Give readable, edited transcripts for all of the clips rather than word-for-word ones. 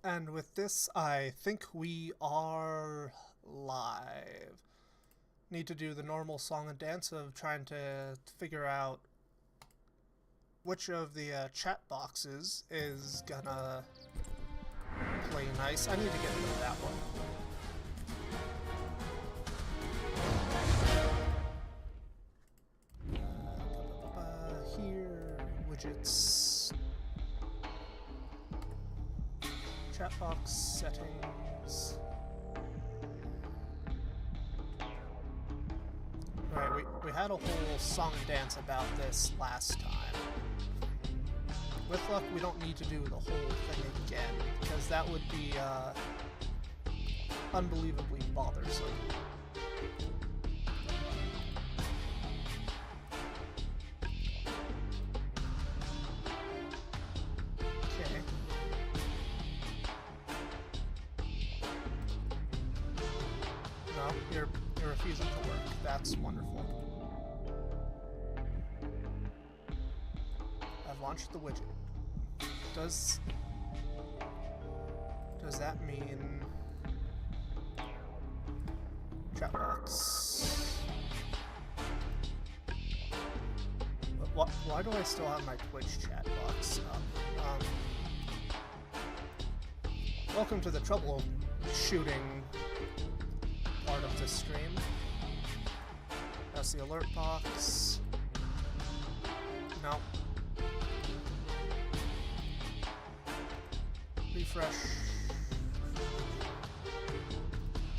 And with this, I think we are live. Need to do the normal song and dance of trying to figure out which of the chat boxes is gonna play nice. I need to get rid of that one. Here, widgets. Chat box settings. Right, we had a whole song and dance about this last time. With luck, we don't need to do the whole thing again, because that would be unbelievably bothersome. Okay. No, you're refusing to work. That's wonderful. I've launched the widget. Does that mean chat box? Why do I still have my Twitch chat box up? Welcome to the troubleshooting part of the stream. That's the alert box. No. Refresh.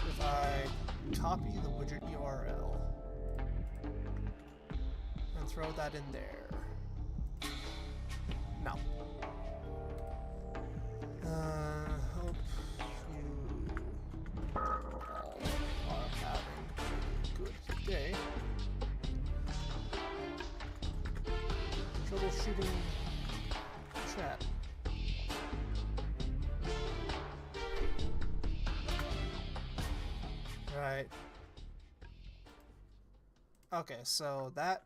If I copy the widget URL and throw that in there. No. Hope you all are having a good day. Troubleshooting chat. Right. Okay, so that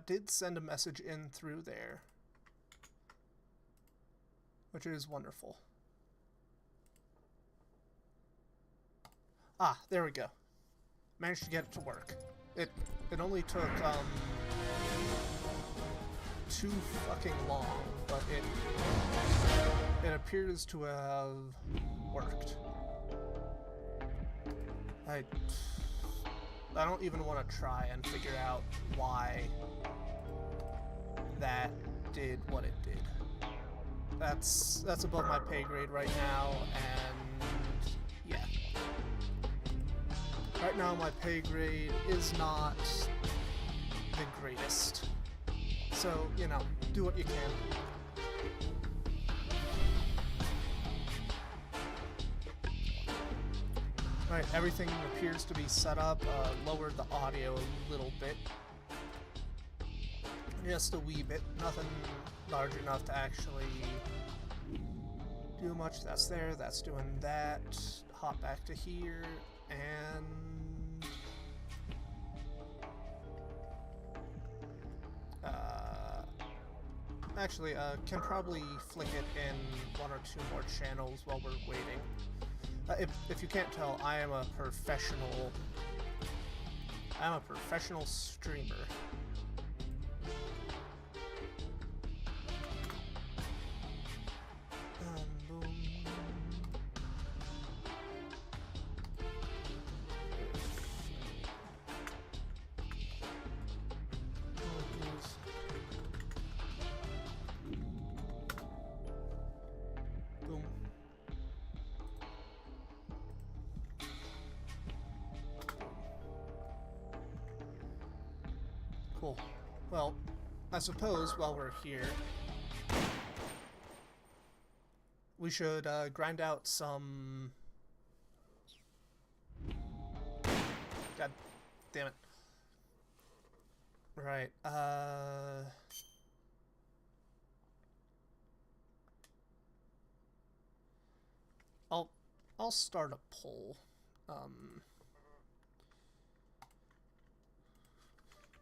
did send a message in through there, which is wonderful. Ah, there we go. Managed to get it to work. It only took too fucking long, but it appears to have worked. I don't even want to try and figure out why that did what it did. That's above my pay grade right now, and yeah. Right now my pay grade is not the greatest. So, you know, do what you can. Right, everything appears to be set up. Lowered the audio a little bit. Just a wee bit. Nothing large enough to actually do much. That's there, that's doing that. Hop back to here, and actually, can probably flick it in one or two more channels while we're waiting. If you can't tell, I am a professional. I'm a professional streamer. Boom. Boom. Cool. Well, I suppose while we're here, we should grind out some... God damn it. Right, I'll start a poll.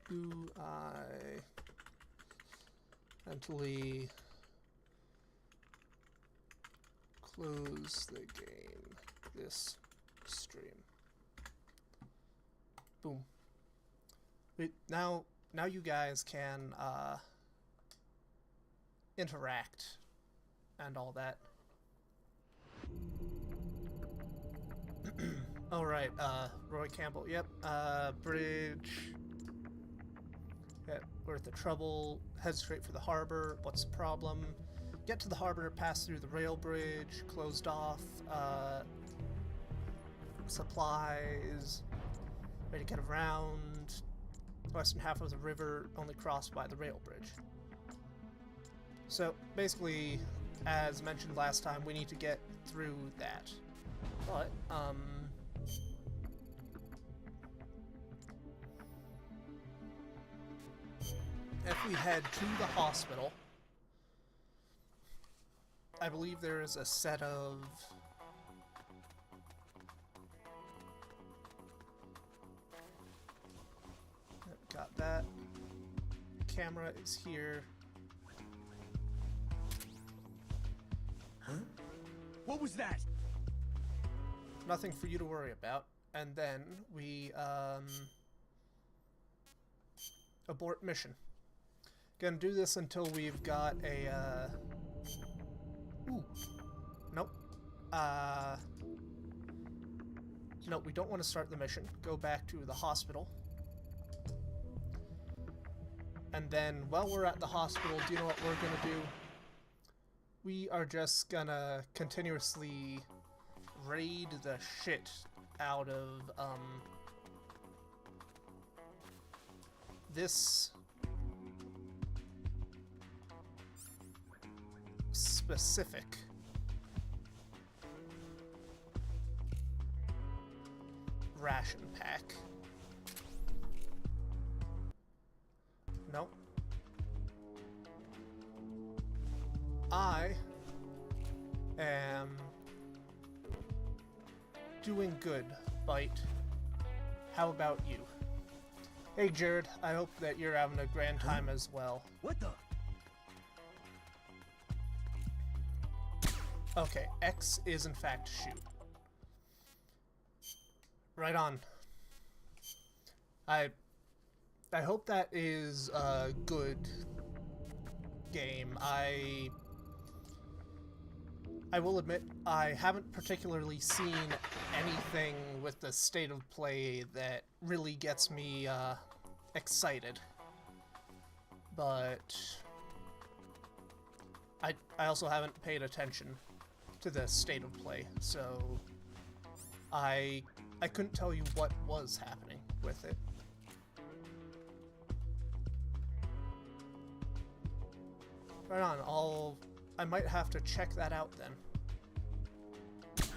Do I mentally close the game. This stream. Boom. Now you guys can interact and all that. Alright, Roy Campbell, yep, bridge. Yeah, we're at the trouble, head straight for the harbor, what's the problem? Get to the harbor, pass through the rail bridge, closed off, supplies, ready to get around, western half of the river only crossed by the rail bridge. So, basically, as mentioned last time, we need to get through that. But, if we head to the hospital, I believe there is a set of... Got that. Camera is here. Huh? What was that? Nothing for you to worry about. And then we, abort mission. Gonna do this until we've got a, ooh. Nope. No, we don't want to start the mission. Go back to the hospital. And then, while we're at the hospital, do you know what we're gonna do? We are just gonna continuously raid the shit out of, this specific ration pack. Nope. I am doing good, Bite. How about you? Hey, Jared, I hope that you're having a grand time as well. What the? Okay, X is in fact shoot. Right on. I hope that is a good game. I will admit I haven't particularly seen anything with the state of play that really gets me excited. But I also haven't paid attention to the state of play, so I couldn't tell you what was happening with it. Right on, I might have to check that out then.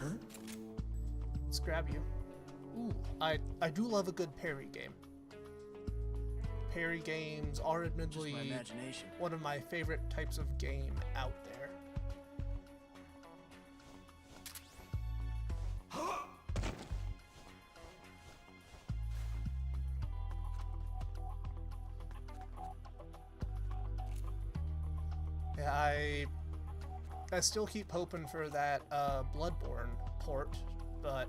Huh? Let's grab you. Ooh, I do love a good parry game. Parry games are admittedly one of my favorite types of game out there. Yeah, I still keep hoping for that Bloodborne port, but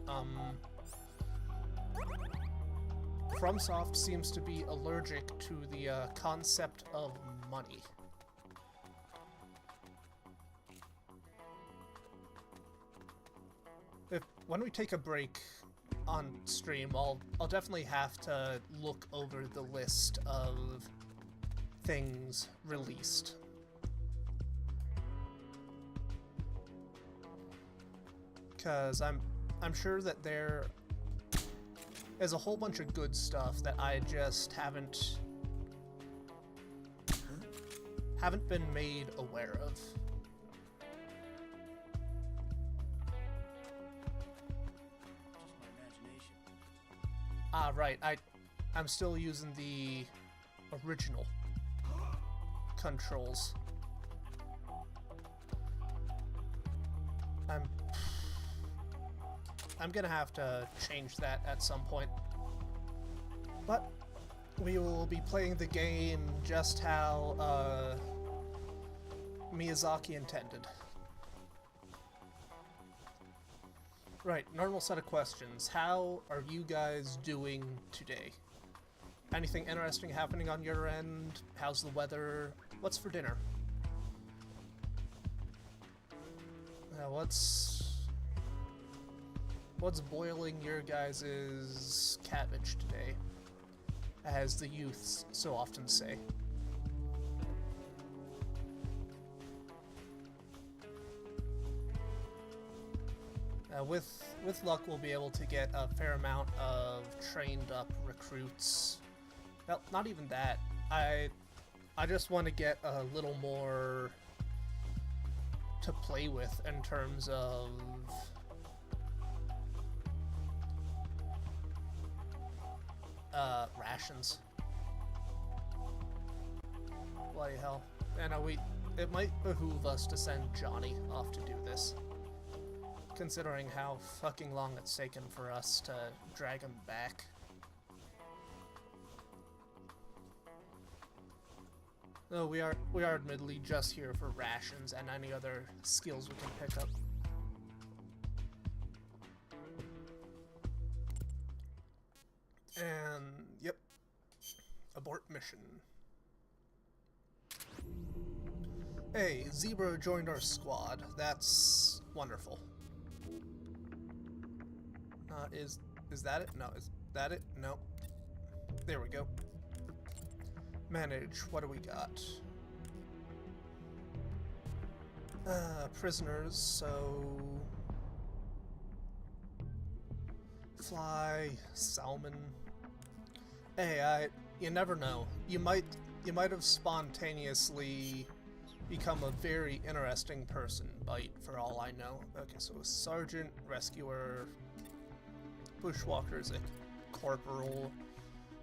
FromSoft seems to be allergic to the concept of money. When we take a break on stream, I'll definitely have to look over the list of things released. Because I'm sure that there is a whole bunch of good stuff that I just haven't been made aware of. Ah, right. I'm still using the original controls. I'm gonna have to change that at some point. But we will be playing the game just how Miyazaki intended. Right, normal set of questions. How are you guys doing today? Anything interesting happening on your end? How's the weather? What's for dinner? What's boiling your guys' cabbage today? As the youths so often say. With luck, we'll be able to get a fair amount of trained up recruits. Well, not even that. I just want to get a little more to play with in terms of rations. Bloody hell. And it might behoove us to send Johnny off to do this, considering how fucking long it's taken for us to drag him back. No, we are admittedly just here for rations and any other skills we can pick up. And yep, abort mission. Hey, Zebra joined our squad. That's wonderful. Is that it? No, is that it? No. There we go. Manage, what do we got? Prisoners, so... Fly, salmon... Hey, you never know. You might have spontaneously become a very interesting person, Bite, for all I know. Okay, so a sergeant, rescuer... Bushwalker is a corporal.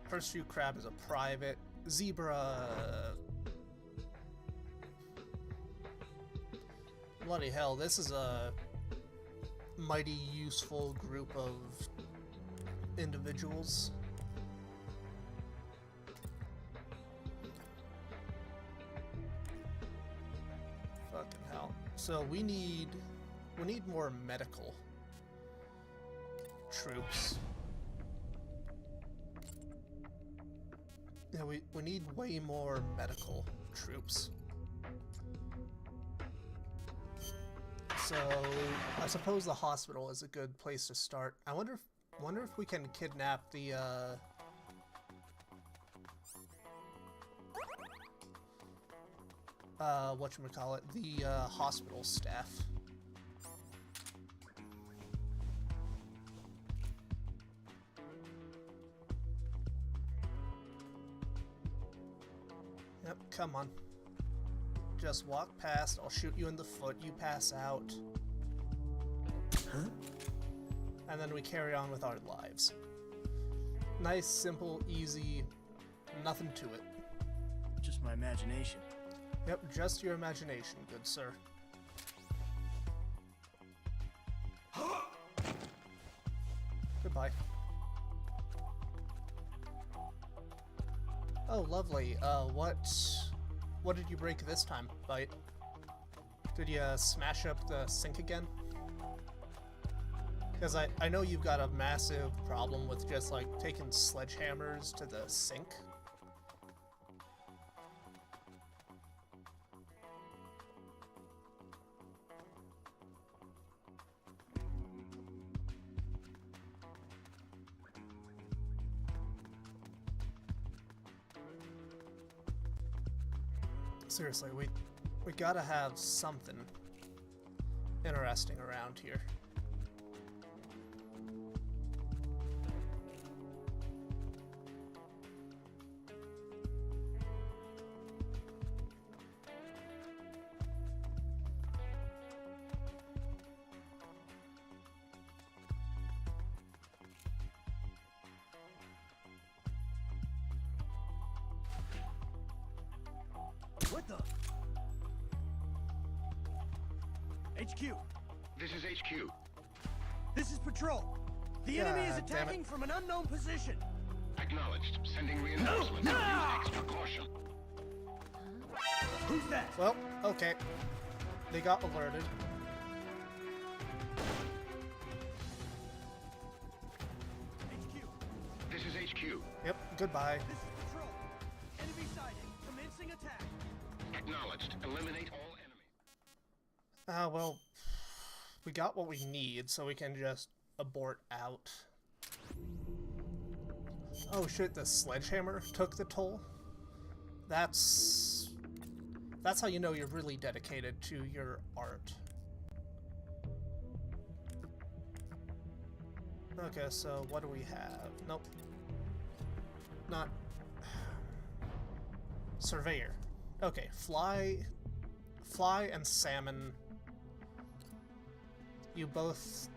Pursuit Crab is a private. Zebra... Bloody hell, this is a mighty useful group of individuals. Fucking hell. So we need more medical troops. Yeah, we need way more medical troops. So I suppose the hospital is a good place to start. I wonder if we can kidnap the whatchamacallit, the hospital staff. Yep, come on. Just walk past, I'll shoot you in the foot, you pass out. Huh? And then we carry on with our lives. Nice, simple, easy, nothing to it. Just my imagination. Yep, just your imagination, good sir. Goodbye. Oh, lovely. What did you break this time, Bite? Did you smash up the sink again? Because I know you've got a massive problem with just, like, taking sledgehammers to the sink. Seriously, we gotta have something interesting around here. What the? HQ. This is HQ. This is patrol. The enemy is God damn attacking from an unknown position. Acknowledged. Sending reinforcements. Use extra caution. Who's that? Well, okay. They got alerted. Yep, goodbye. This is Patrol. Enemy sighted. Commencing attack. Acknowledged. Eliminate all enemies. Well, we got what we need, so we can just abort out. Oh shit, the sledgehammer took the toll? That's how you know you're really dedicated to your art. Okay, so what do we have? Nope. Not... Surveyor. Okay, Fly and Salmon. You both...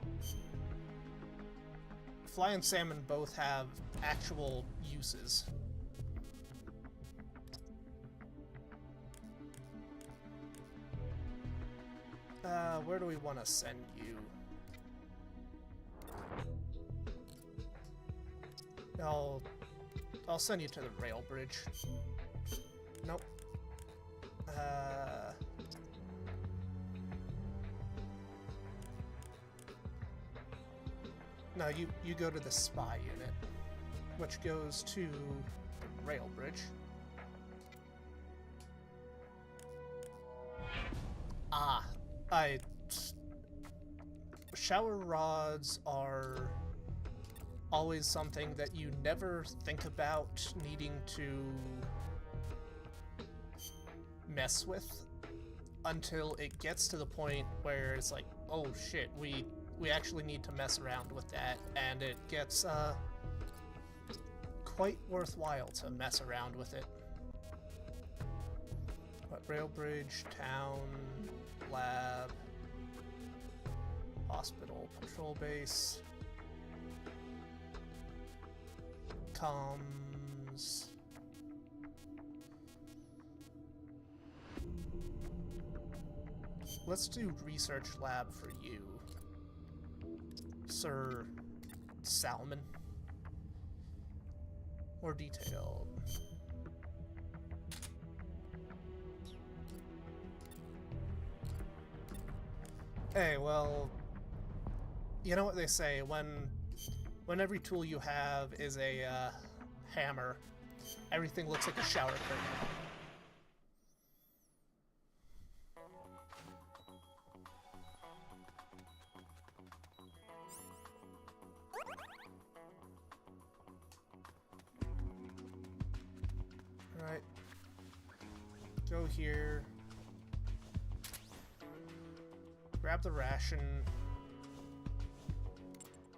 Fly and Salmon both have actual uses. Where do we want to send you? I'll send you to the rail bridge. Nope. No, you go to the spy unit, which goes to the rail bridge. Ah, shower rods are always something that you never think about needing to mess with until it gets to the point where it's like, oh shit, we actually need to mess around with that, and it gets quite worthwhile to mess around with it. What, rail bridge, town, lab, hospital, patrol base, comms. Let's do research lab for you, Sir Salmon. More detailed. Hey, well, you know what they say, when every tool you have is a hammer, everything looks like a shower curtain. Alright. Go here. Grab the ration.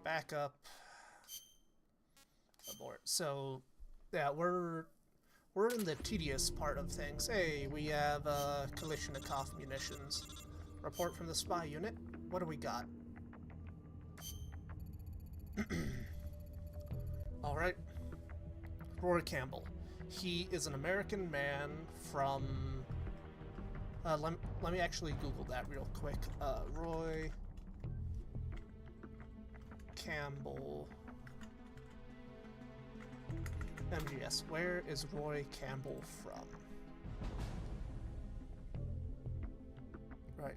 Back up. Abort. So, yeah, we're in the tedious part of things. Hey, we have Kalashnikov munitions. Report from the spy unit. What do we got? Alright. Roy Campbell. He is an American man from... let me actually Google that real quick. Roy Campbell. MGS. Where is Roy Campbell from? Right.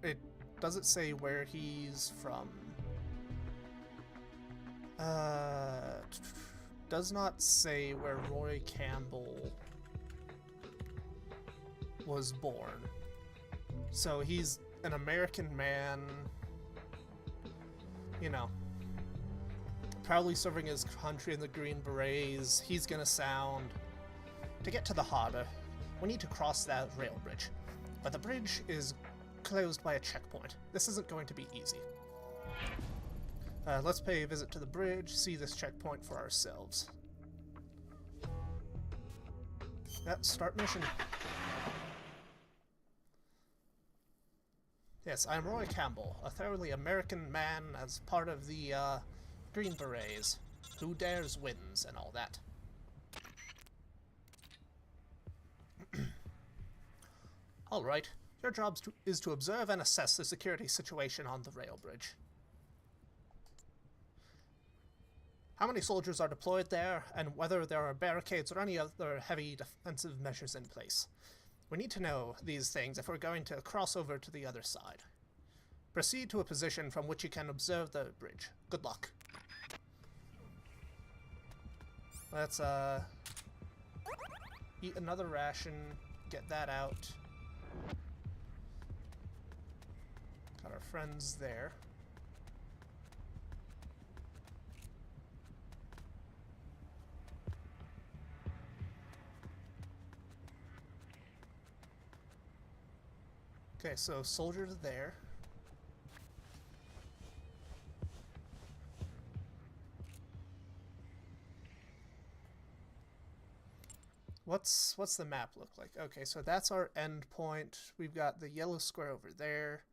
It doesn't say where he's from. Does not say where Roy Campbell was born. So he's an American man, you know, proudly serving his country in the Green Berets. He's gonna sound, to get to the harbor, we need to cross that rail bridge. But the bridge is closed by a checkpoint. This isn't going to be easy. Let's pay a visit to the bridge, see this checkpoint for ourselves. Start mission. Yes, I'm Roy Campbell, a thoroughly American man as part of the, Green Berets. Who dares wins and all that. Alright, your job is to observe and assess the security situation on the rail bridge. How many soldiers are deployed there, and whether there are barricades or any other heavy defensive measures in place. We need to know these things if we're going to cross over to the other side. Proceed to a position from which you can observe the bridge. Good luck. Let's eat another ration, get that out. Got our friends there. Okay, so soldiers there. What's the map look like? Okay, so that's our end point. We've got the yellow square over there.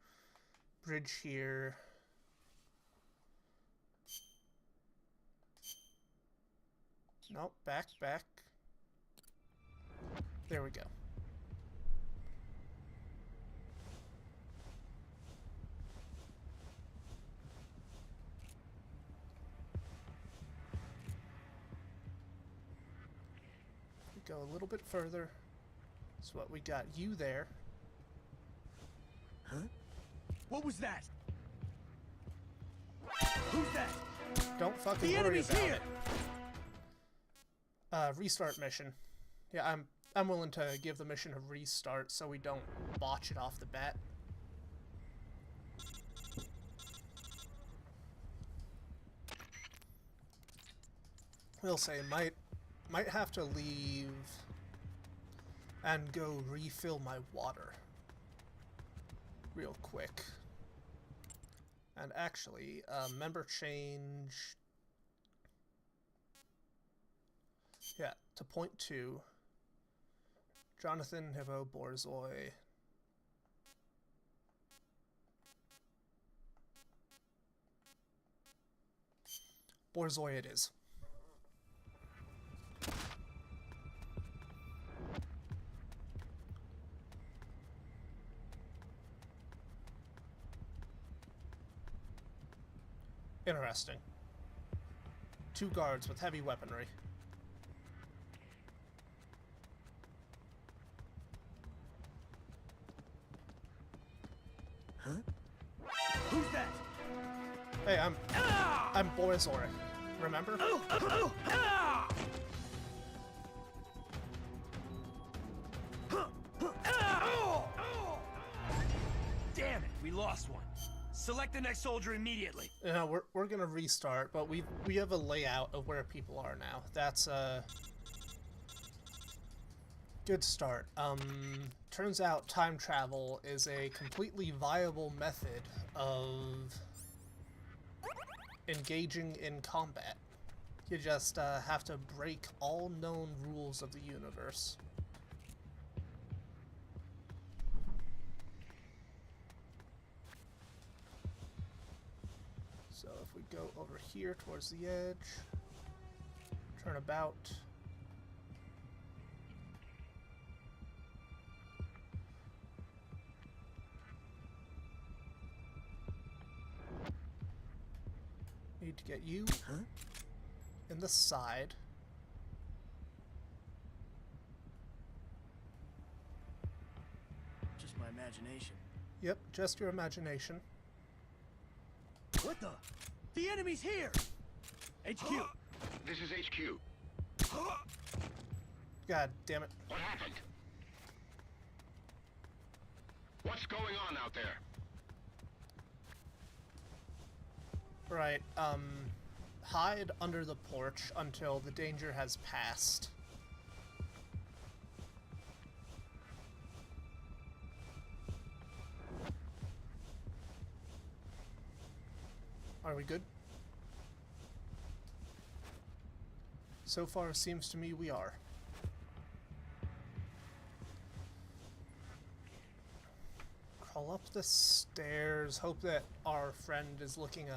Bridge here. Nope, back. There we go. Go a little bit further. So what we got you there. Huh? What was that? Who's that? Don't fucking worry about it. Restart mission. Yeah, I'm willing to give the mission a restart so we don't botch it off the bat. We'll say might have to leave and go refill my water real quick. And actually, member change, yeah, to .2. Jonathan, Hippo, Borzoi. Borzoi it is. Interesting. 2 guards with heavy weaponry. Huh? Who's that? Hey, I'm Borzoi. Remember? Damn it, we lost one. Select the next soldier immediately. You know, we're gonna restart, but we have a layout of where people are now. That's a good start. Turns out time travel is a completely viable method of engaging in combat. You just have to break all known rules of the universe. So if we go over here towards the edge, turn about. Need to get you in the side. Just my imagination. Yep, just your imagination. What the? The enemy's here! HQ! This is HQ. God damn it. What happened? What's going on out there? Right, hide under the porch until the danger has passed. Are we good? So far, it seems to me we are. Crawl up the stairs, hope that our friend is looking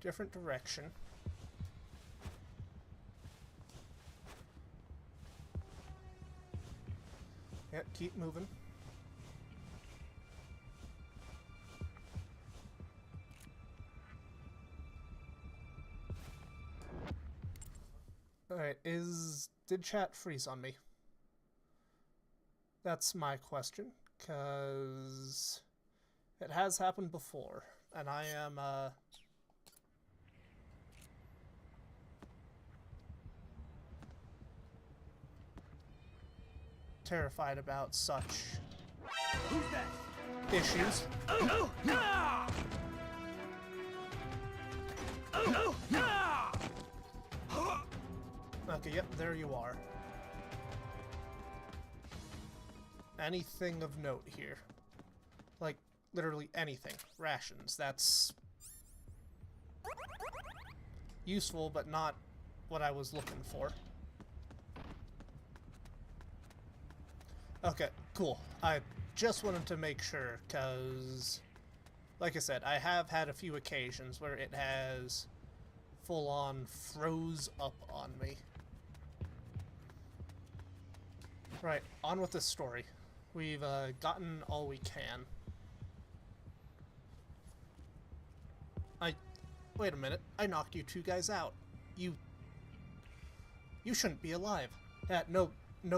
different direction. Yeah, keep moving. Alright, did chat freeze on me? That's my question, because it has happened before. and I am, terrified about such Who's that? issues. Oh! Ah! Oh! Ah! Okay, yep, there you are. Anything of note here? Like, literally anything. Rations, that's useful, but not what I was looking for. Okay, cool. I just wanted to make sure, because, like I said, I have had a few occasions where it has full-on froze up on me. Right, on with this story. We've gotten all we can. Wait a minute. I knocked you two guys out. You shouldn't be alive. Yeah, no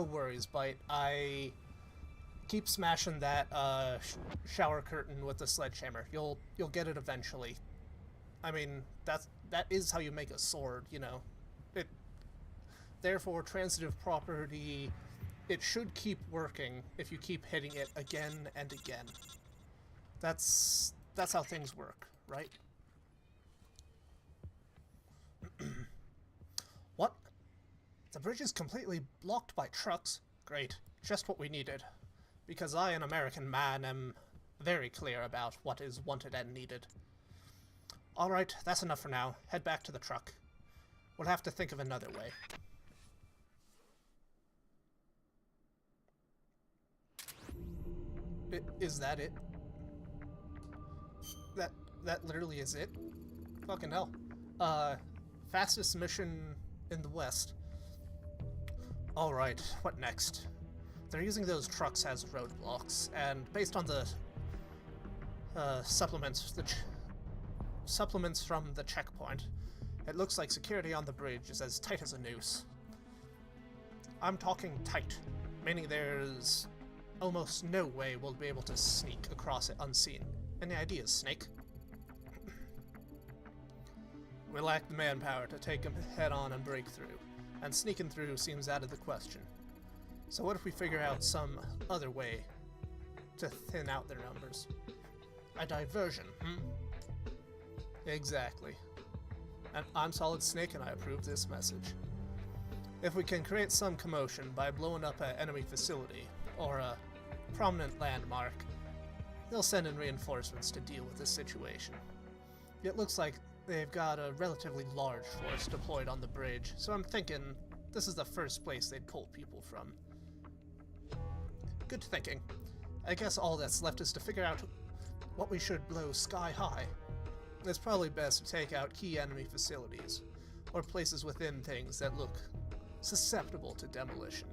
worries, Bite. I keep smashing that shower curtain with the sledgehammer. You'll get it eventually. I mean, that is how you make a sword, you know. Therefore, transitive property, it should keep working if you keep hitting it again and again. That's how things work, right? What? The bridge is completely blocked by trucks? Great. Just what we needed. Because I, an American man, am very clear about what is wanted and needed. Alright, that's enough for now. Head back to the truck. We'll have to think of another way. Is that it? That literally is it? Fucking hell. Fastest mission in the West. Alright, what next? They're using those trucks as roadblocks, and based on the supplements from the checkpoint, it looks like security on the bridge is as tight as a noose. I'm talking tight, meaning there's almost no way we'll be able to sneak across it unseen. Any ideas, Snake? We lack the manpower to take them head on and break through, and sneaking through seems out of the question. So what if we figure out some other way to thin out their numbers? A diversion, Exactly. And I'm Solid Snake and I approve this message. If we can create some commotion by blowing up an enemy facility, or a prominent landmark, they'll send in reinforcements to deal with this situation. It looks like they've got a relatively large force deployed on the bridge, so I'm thinking this is the first place they'd pull people from. Good thinking. I guess all that's left is to figure out what we should blow sky high. It's probably best to take out key enemy facilities, or places within things that look susceptible to demolition.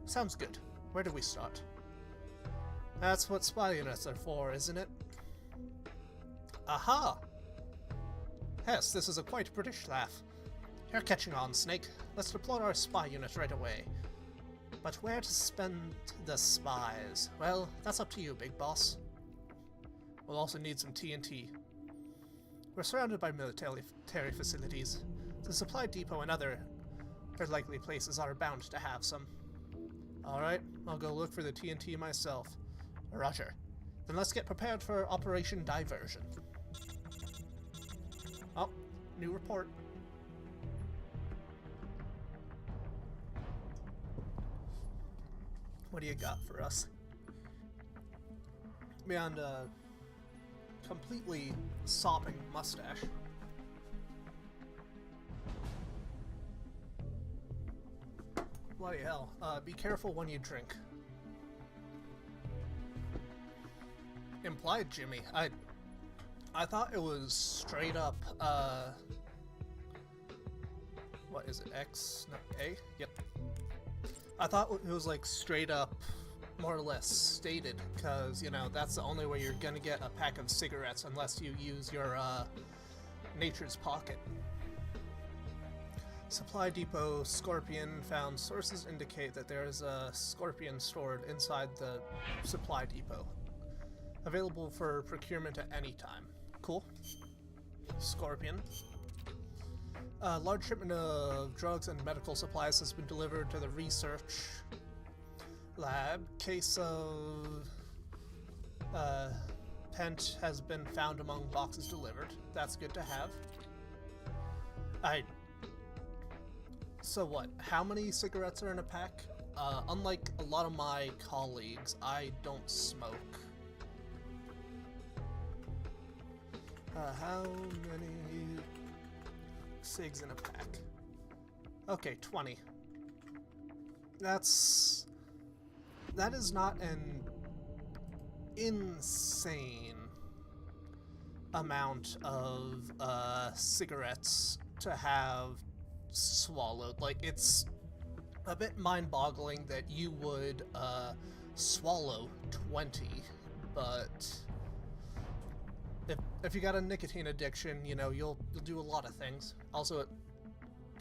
Sounds good. Where do we start? That's what spy units are for, isn't it? Aha! Yes, this is a quite British laugh. You're catching on, Snake. Let's deploy our spy unit right away. But where to spend the spies? Well, that's up to you, big boss. We'll also need some TNT. We're surrounded by military facilities. The supply depot and other likely places are bound to have some. Alright, I'll go look for the TNT myself. Roger. Then let's get prepared for Operation Diversion. Oh, new report. What do you got for us? Beyond a completely sopping mustache. Bloody hell. Be careful when you drink. Implied Jimmy. I thought it was straight up, what is it, X? No, A? Yep. I thought it was like straight up, more or less stated, because, you know, that's the only way you're gonna get a pack of cigarettes unless you use your, nature's pocket. Supply depot Scorpion found. Sources indicate that there is a Scorpion stored inside the supply depot, available for procurement at any time. cool. Scorpion. A large shipment of drugs and medical supplies has been delivered to the research lab. Case of Pent has been found among boxes delivered. That's good to have. So what? How many cigarettes are in a pack? Unlike a lot of my colleagues, I don't smoke. How many cigs in a pack? Okay, 20. That is not an insane amount of cigarettes to have swallowed. Like, it's a bit mind-boggling that you would swallow 20, but if you got a nicotine addiction, you know, you'll do a lot of things. Also,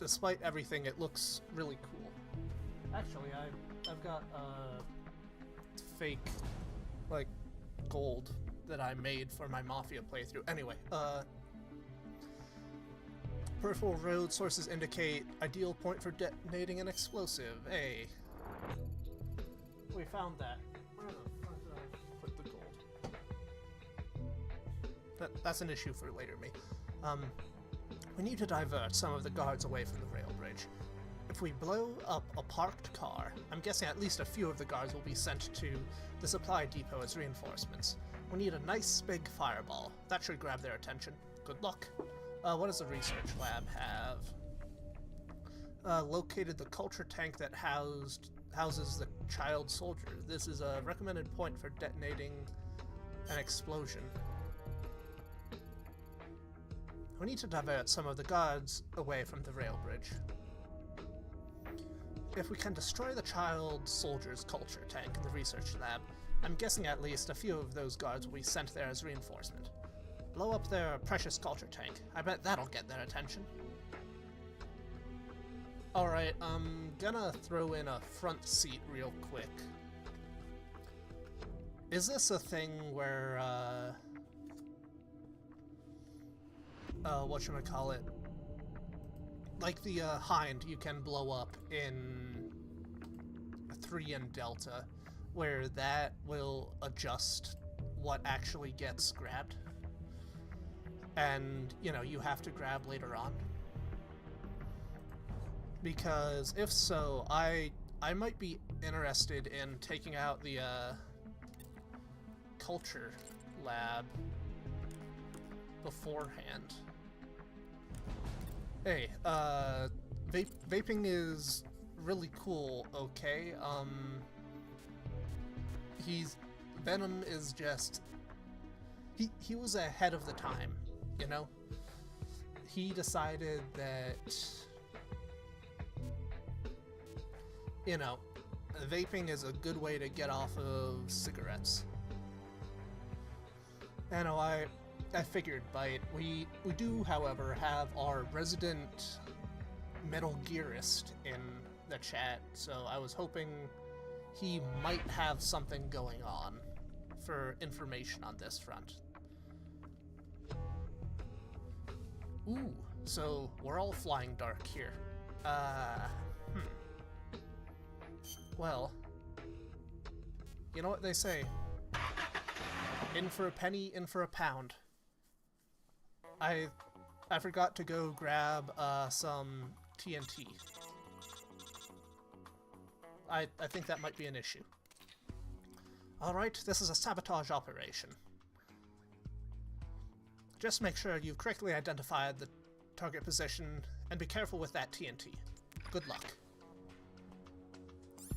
despite everything, it looks really cool. Actually, I've got fake, like, gold that I made for my Mafia playthrough. Anyway, peripheral road sources indicate ideal point for detonating an explosive. Hey, we found that. Where the fuck did I put the gold? That's an issue for later me. We need to divert some of the guards away from the rail bridge. If we blow up a parked car, I'm guessing at least a few of the guards will be sent to the supply depot as reinforcements. We need a nice big fireball. That should grab their attention. Good luck. What does the research lab have? Located the culture tank that houses the child soldier. This is a recommended point for detonating an explosion. We need to divert some of the guards away from the rail bridge. If we can destroy the child soldier's culture tank in the research lab, I'm guessing at least a few of those guards will be sent there as reinforcement. Blow up their precious culture tank. I bet that'll get their attention. Alright, I'm gonna throw in a front seat real quick. Is this a thing where, whatchamacallit? Like the Hind you can blow up in 3 and Delta, where that will adjust what actually gets grabbed? And, you know, you have to grab later on. Because if so, I might be interested in taking out the culture lab beforehand. Hey, vaping is really cool, okay? Venom is just... He was ahead of the time. You know, he decided that, you know, vaping is a good way to get off of cigarettes. I know, I figured by it. We do, however, have our resident Metal Gearist in the chat, so I was hoping he might have something going on for information on this front. Ooh, so we're all flying dark here. Well, you know what they say. In for a penny, in for a pound. I forgot to go grab some TNT. I think that might be an issue. Alright, this is a sabotage operation. Just make sure you've correctly identified the target position, and be careful with that TNT. Good luck.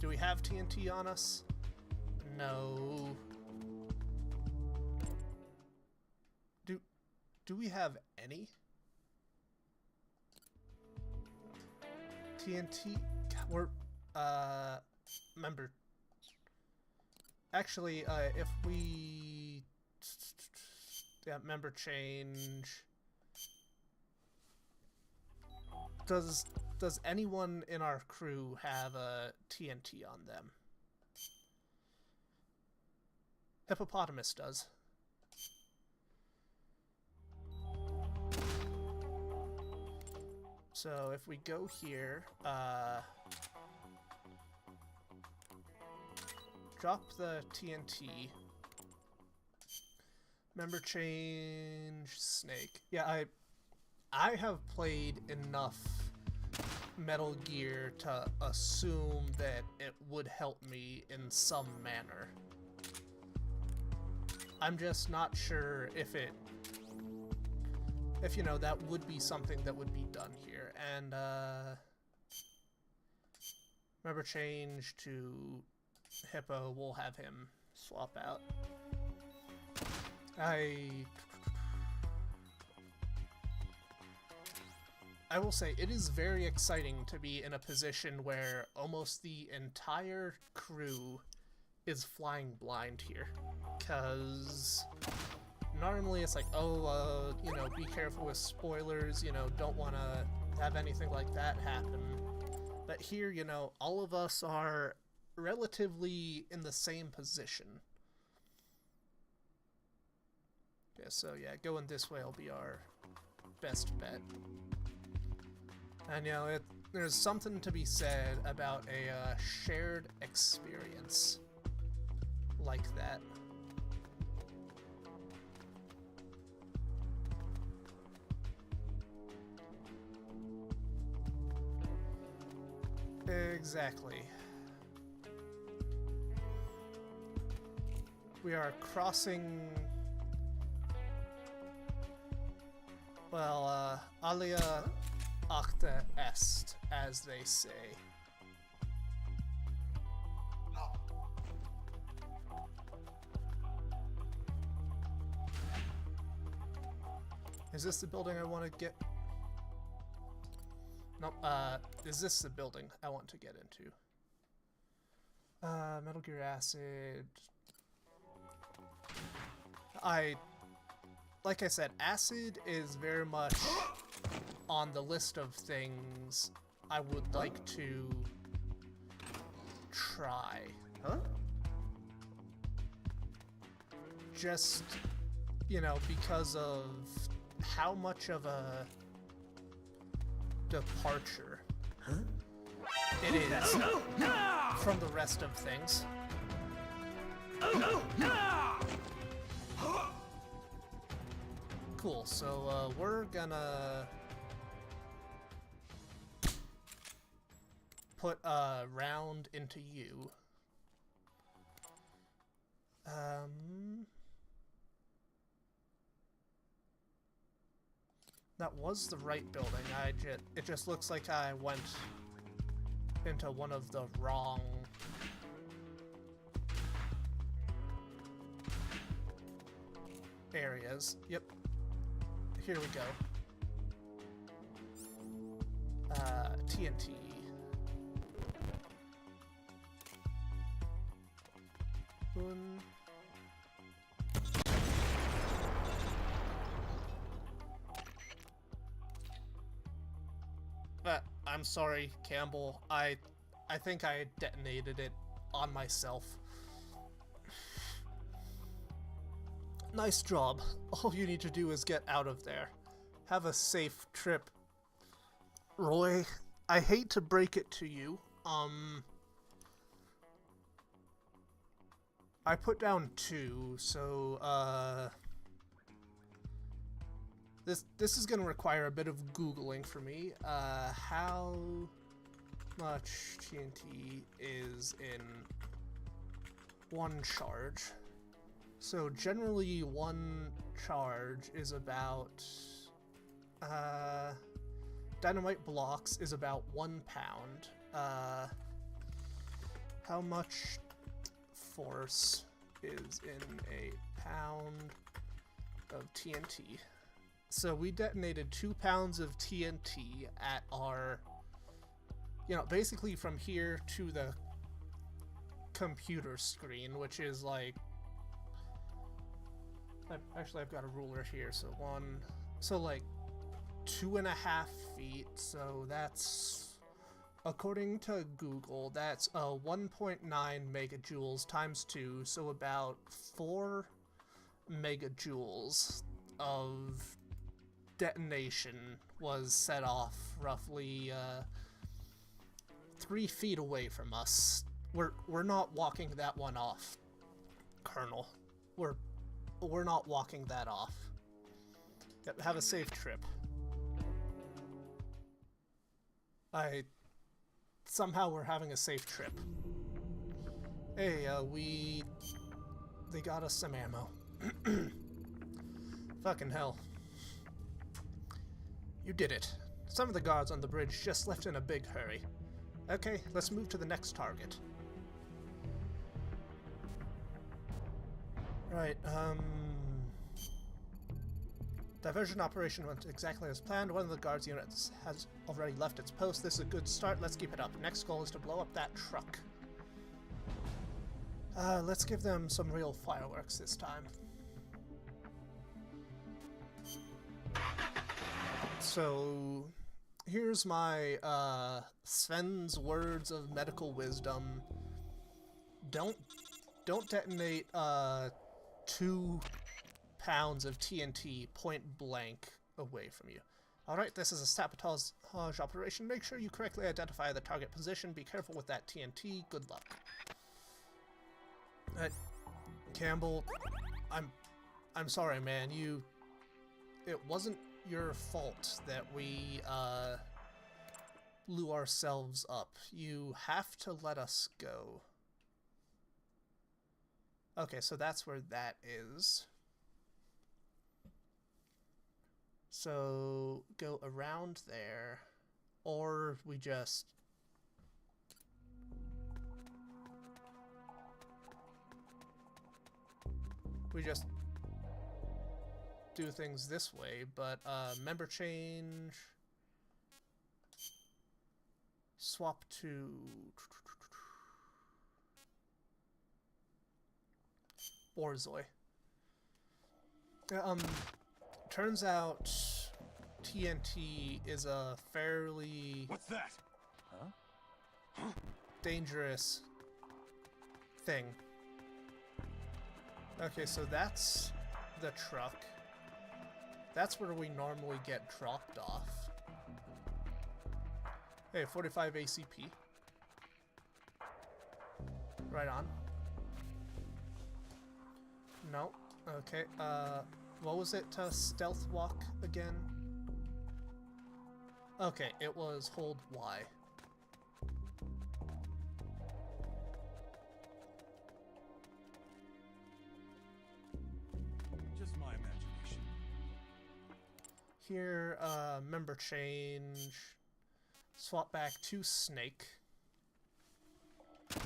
Do we have TNT on us? No. Do we have any? TNT? We're, member... Actually, if we... Yeah, member change... Does anyone in our crew have a TNT on them? Hippopotamus does. So if we go here, drop the TNT. Member change snake. Yeah, I have played enough Metal Gear to assume that it would help me in some manner. I'm just not sure if you know, that would be something that would be done here. And remember change to Hippo, we'll have him swap out. I will say, it is very exciting to be in a position where almost the entire crew is flying blind here. Because normally it's like, oh, you know, be careful with spoilers, you know, don't want to have anything like that happen. But here, you know, all of us are relatively in the same position. Yeah, so yeah, going this way will be our best bet. And you know, there's something to be said about a shared experience like that. Exactly. We are crossing, well, alia acta est, as they say. Is this the building I want to get? Nope, is this the building I want to get into? Metal Gear Acid. Like I said, Acid is very much on the list of things I would like to try. Huh? Just, you know, because of how much of a departure it is from the rest of things. Cool, so we're gonna put a round into you. That was the right building. It just looks like I went into one of the wrong areas. Yep. Here we go. TNT. Boom. I'm sorry, Campbell. I think I detonated it on myself. Nice job. All you need to do is get out of there. Have a safe trip. Roy, I hate to break it to you. I put down 2, so, This is going to require a bit of Googling for me. How much TNT is in one charge? So generally one charge is about, dynamite blocks is about 1 pound. How much force is in a pound of TNT? So we detonated 2 pounds of TNT at our, you know, basically from here to the computer screen, which is like, actually I've got a ruler here, so like 2.5 feet, so that's, according to Google, that's 1.9 megajoules times 2, so about 4 megajoules of detonation was set off roughly 3 feet away from us. We're not walking that one off, Colonel. We're not walking that off. Yep, have a safe trip. Somehow we're having a safe trip. Hey, they got us some ammo. Fucking hell. You did it. Some of the guards on the bridge just left in a big hurry. Okay, let's move to the next target. Right, diversion operation went exactly as planned. One of the guards units has already left its post. This is a good start. Let's keep it up. Next goal is to blow up that truck. Let's give them some real fireworks this time. So, here's my, Sven's words of medical wisdom. Don't detonate, 2 pounds of TNT point blank away from you. Alright, this is a sabotage operation. Make sure you correctly identify the target position. Be careful with that TNT. Good luck. Campbell, I'm sorry, man. It wasn't your fault that we, blew ourselves up. You have to let us go. Okay, so that's where that is. So, go around there, or we just... do things this way, but, member change... Swap to... Borzoi. Turns out TNT is a fairly... What's that? Huh? dangerous thing. Okay, so that's the truck. That's where we normally get dropped off. Hey, 45 ACP. Right on. No. Okay, what was it to stealth walk again? Okay, it was hold Y. Just my imagination. Here, member change. Swap back to Snake. Huh?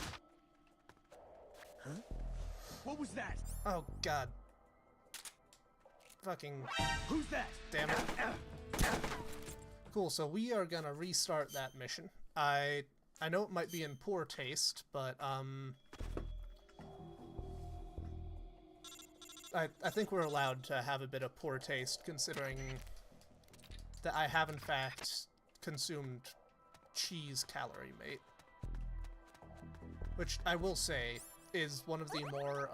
What was that? Oh, God. Fucking... Who's that? Damn it. Cool, so we are gonna restart that mission. I know it might be in poor taste, but, I think we're allowed to have a bit of poor taste, considering that I have, in fact, consumed cheese calorie mate. Which, I will say, is one of the more,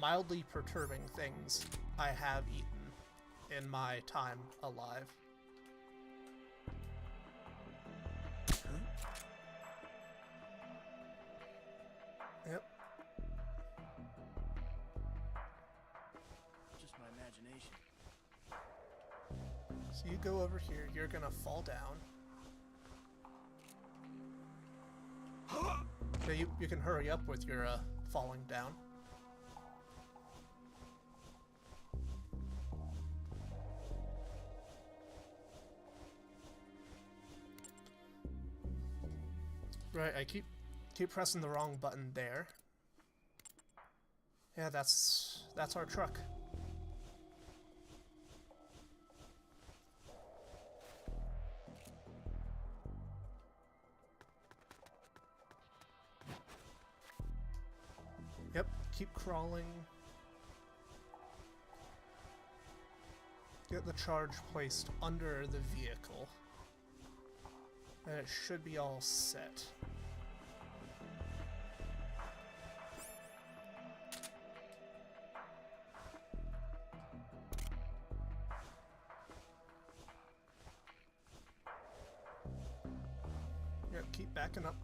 mildly perturbing things I have eaten in my time alive. Yep. Just my imagination. So you go over here, you're gonna fall down. So you can hurry up with your falling down. Right, I keep pressing the wrong button there. Yeah, that's our truck. Yep, keep crawling. Get the charge placed under the vehicle. And it should be all set. backing up.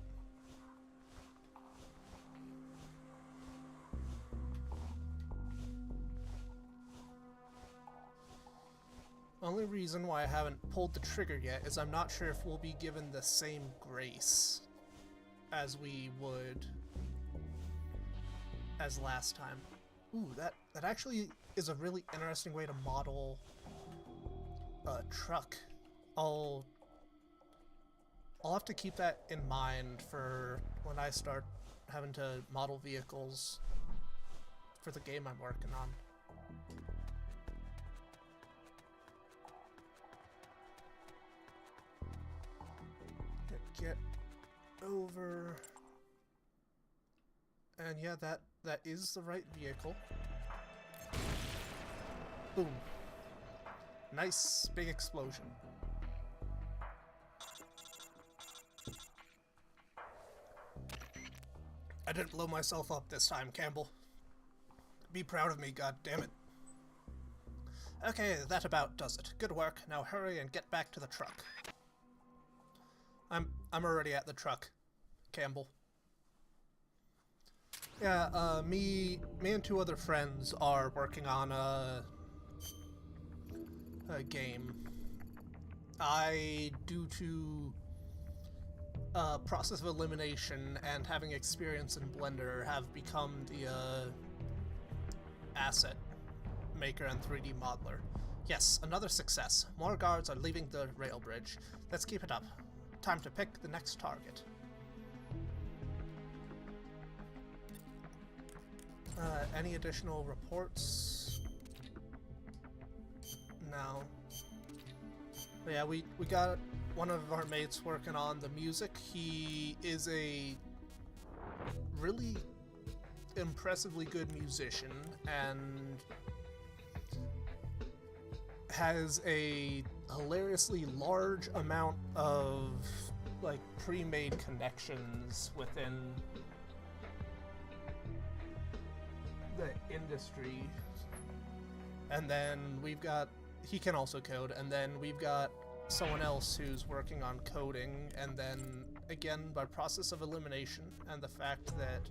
Only reason why I haven't pulled the trigger yet is I'm not sure if we'll be given the same grace as we would as last time. Ooh, that actually is a really interesting way to model a truck. I'll have to keep that in mind for when I start having to model vehicles for the game I'm working on. Get over. And yeah, that is the right vehicle. Boom. Nice big explosion. I didn't blow myself up this time, Campbell. Be proud of me, goddammit. Okay, that about does it. Good work. Now hurry and get back to the truck. I'm already at the truck, Campbell. Yeah, me and two other friends are working on a game. I, due to process of elimination and having experience in Blender, have become the asset maker and 3D modeler. Yes, another success. More guards are leaving the rail bridge. Let's keep it up. Time to pick the next target. Any additional reports? No. But yeah, we got one of our mates working on the music. He is a really impressively good musician and has a hilariously large amount of like pre-made connections within the industry. And then we've got, he can also code, and then we've got someone else who's working on coding, and then again by process of elimination and the fact that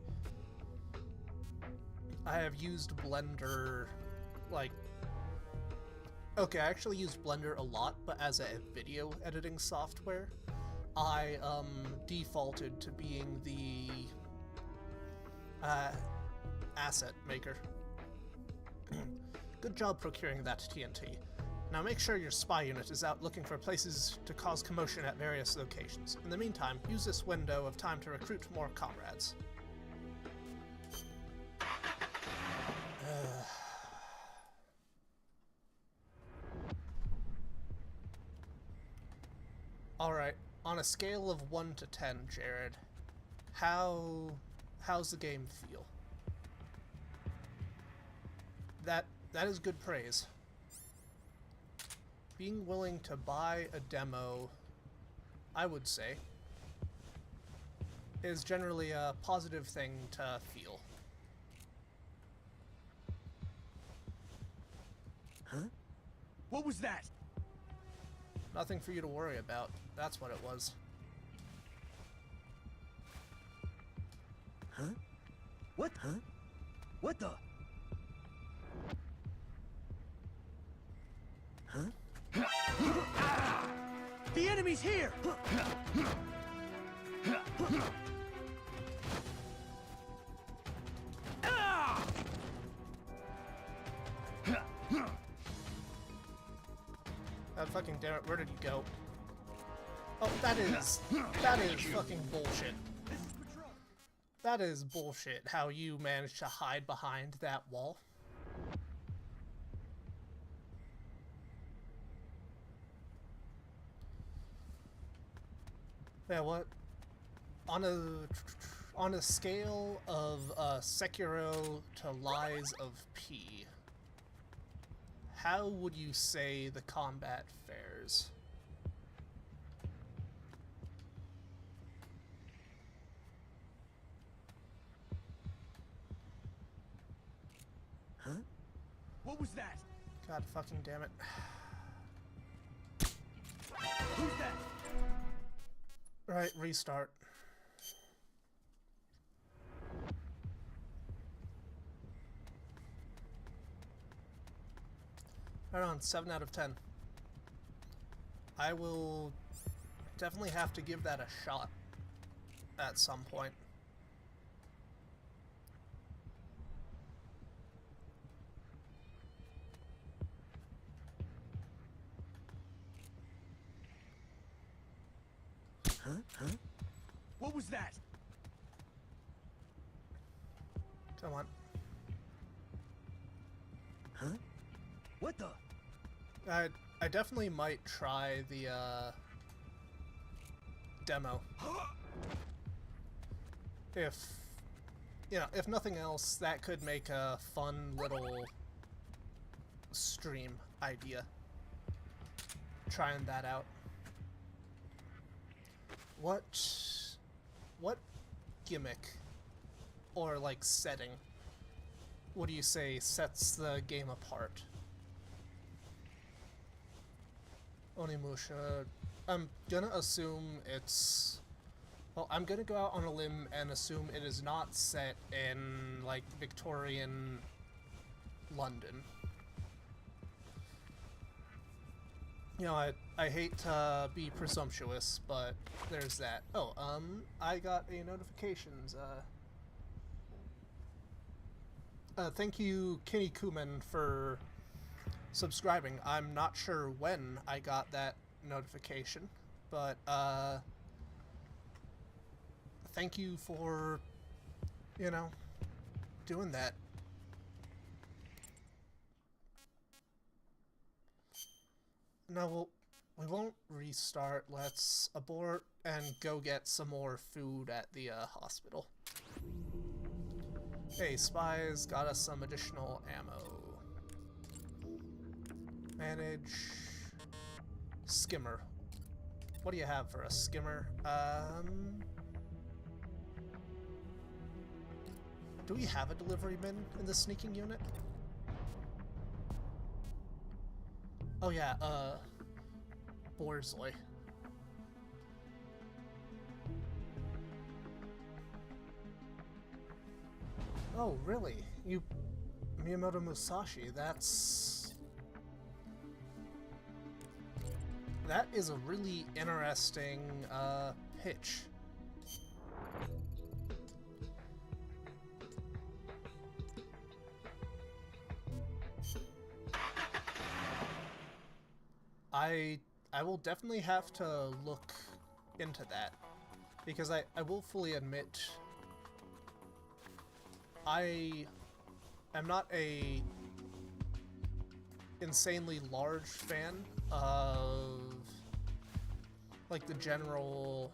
I have used Blender, like, okay, I actually use Blender a lot, but as a video editing software, I defaulted to being the asset maker. Good job procuring that TNT. Now make sure your spy unit is out looking for places to cause commotion at various locations. In the meantime, use this window of time to recruit more comrades. Alright, on a scale of 1 to 10, Jared, how's the game feel? That is good praise. Being willing to buy a demo, I would say, is generally a positive thing to feel. Huh? What was that? Nothing for you to worry about. That's what it was. Huh? What? Huh? What the? Huh? The enemy's here! God fucking damn it, where did you go? Oh, that is fucking bullshit. That is bullshit, how you managed to hide behind that wall. Yeah, what? On a scale of Sekiro to Lies of P, how would you say the combat fares? Huh? What was that? God fucking damn it. Who's that? Right, restart. Right on, 7 out of 10. I will definitely have to give that a shot at some point. Huh? What was that? Come on. Huh? What the? I definitely might try the demo. If, you know, if nothing else, that could make a fun little stream idea. Trying that out. What gimmick or like setting would you say sets the game apart? Onimusha, I'm gonna assume it's... Well, I'm gonna go out on a limb and assume it is not set in, like, Victorian London. You know, I hate to be presumptuous, but there's that. Oh, I got a notifications, thank you, Kenny Kuman, for subscribing. I'm not sure when I got that notification, but, thank you for, you know, doing that. No, we won't restart. Let's abort and go get some more food at the hospital. Hey, spies got us some additional ammo. Manage skimmer. What do you have for a skimmer? Do we have a delivery bin in the sneaking unit? Oh yeah, Borzoi. Oh, really? You... Miyamoto Musashi, that's... That is a really interesting, pitch. I will definitely have to look into that, because I will fully admit I am not a insanely large fan of like the general,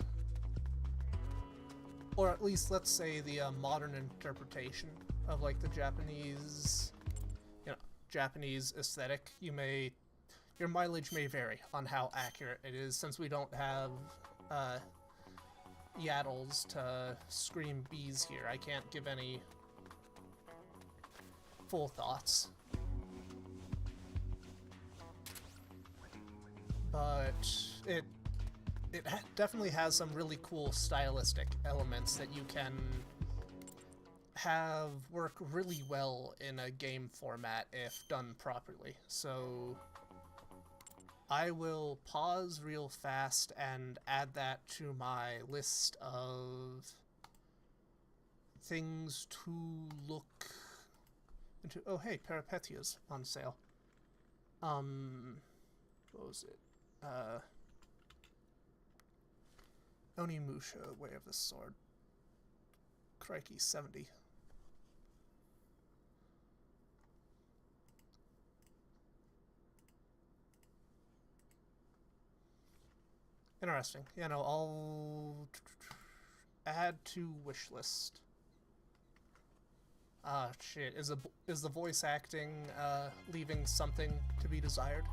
or at least let's say the modern interpretation of like the Japanese, you know, Japanese aesthetic. Your mileage may vary on how accurate it is, since we don't have yaddles to scream bees here. I can't give any full thoughts. But it definitely has some really cool stylistic elements that you can have work really well in a game format if done properly. So I will pause real fast and add that to my list of things to look into. Oh hey, Peripetia's on sale. What was it? Onimusha, Way of the Sword. Crikey, 70. Interesting. You know, I'll add to wish list. Ah, shit. Is the voice acting leaving something to be desired?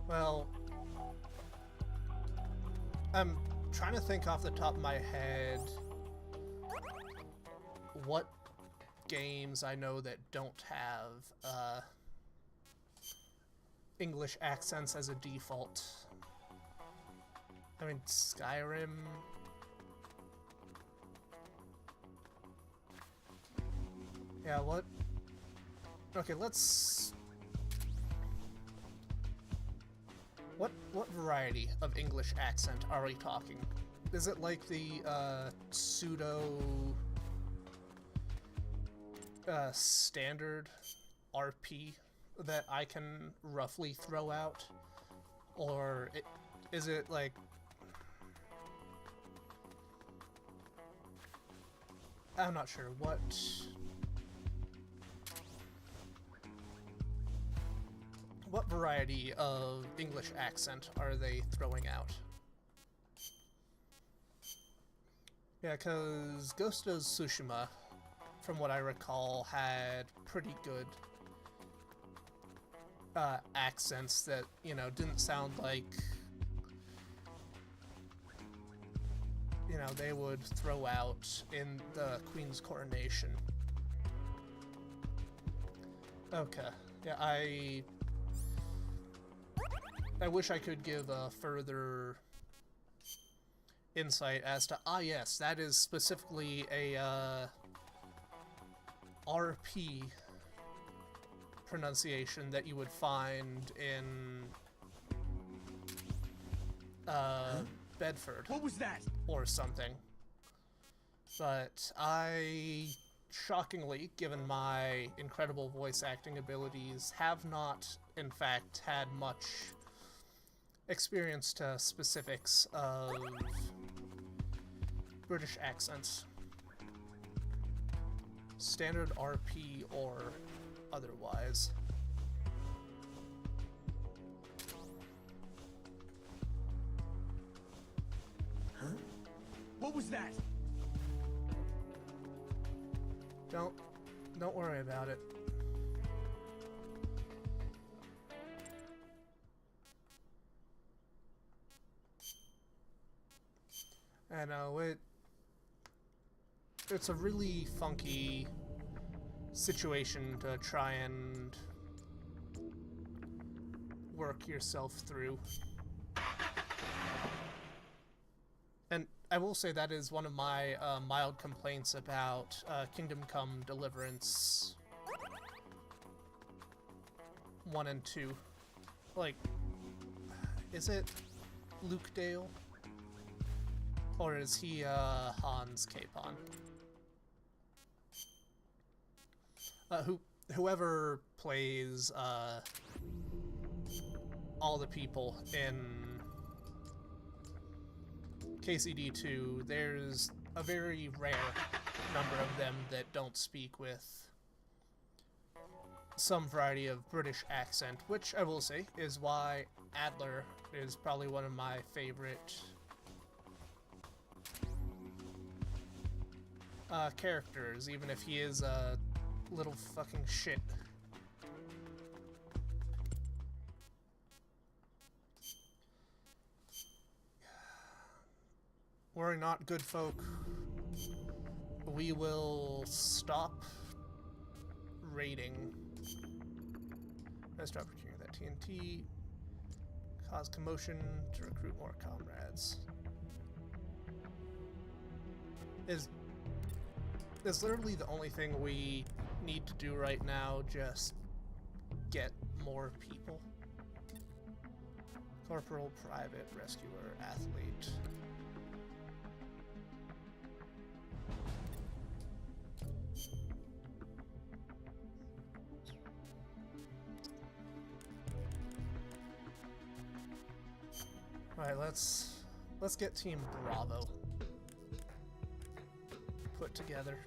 Well, I'm trying to think off the top of my head what games I know that don't have English accents as a default. I mean, Skyrim. Yeah, what? Okay, let's... What variety of English accent are we talking? Is it like the, pseudo... standard RP that I can roughly throw out? Or is it like... I'm not sure. What variety of English accent are they throwing out? Yeah, because Ghost of Tsushima, from what I recall, had pretty good accents that, you know, didn't sound like, you know, they would throw out in the Queen's coronation. Okay, yeah, I wish I could give a further insight as to, yes, that is specifically a RP pronunciation that you would find in Bedford. What was that? Or something. But I, shockingly, given my incredible voice acting abilities, have not, in fact, had much experience to specifics of British accents. Standard RP or otherwise. Huh? What was that? Don't worry about it. I know, it's a really funky situation to try and work yourself through. And I will say that is one of my mild complaints about Kingdom Come Deliverance 1 and 2. Like, is it Luke Dale? Or is he Hans Capon? Whoever plays all the people in KCD2, there's a very rare number of them that don't speak with some variety of British accent, which I will say is why Adler is probably one of my favorite characters, even if he is a little fucking shit. We're not good folk. We will stop raiding. Let's start procuring that TNT. Cause commotion to recruit more comrades. Is literally the only thing we need to do right now, just get more people. Corporal, private, rescuer, athlete. Alright, let's get Team Bravo put together.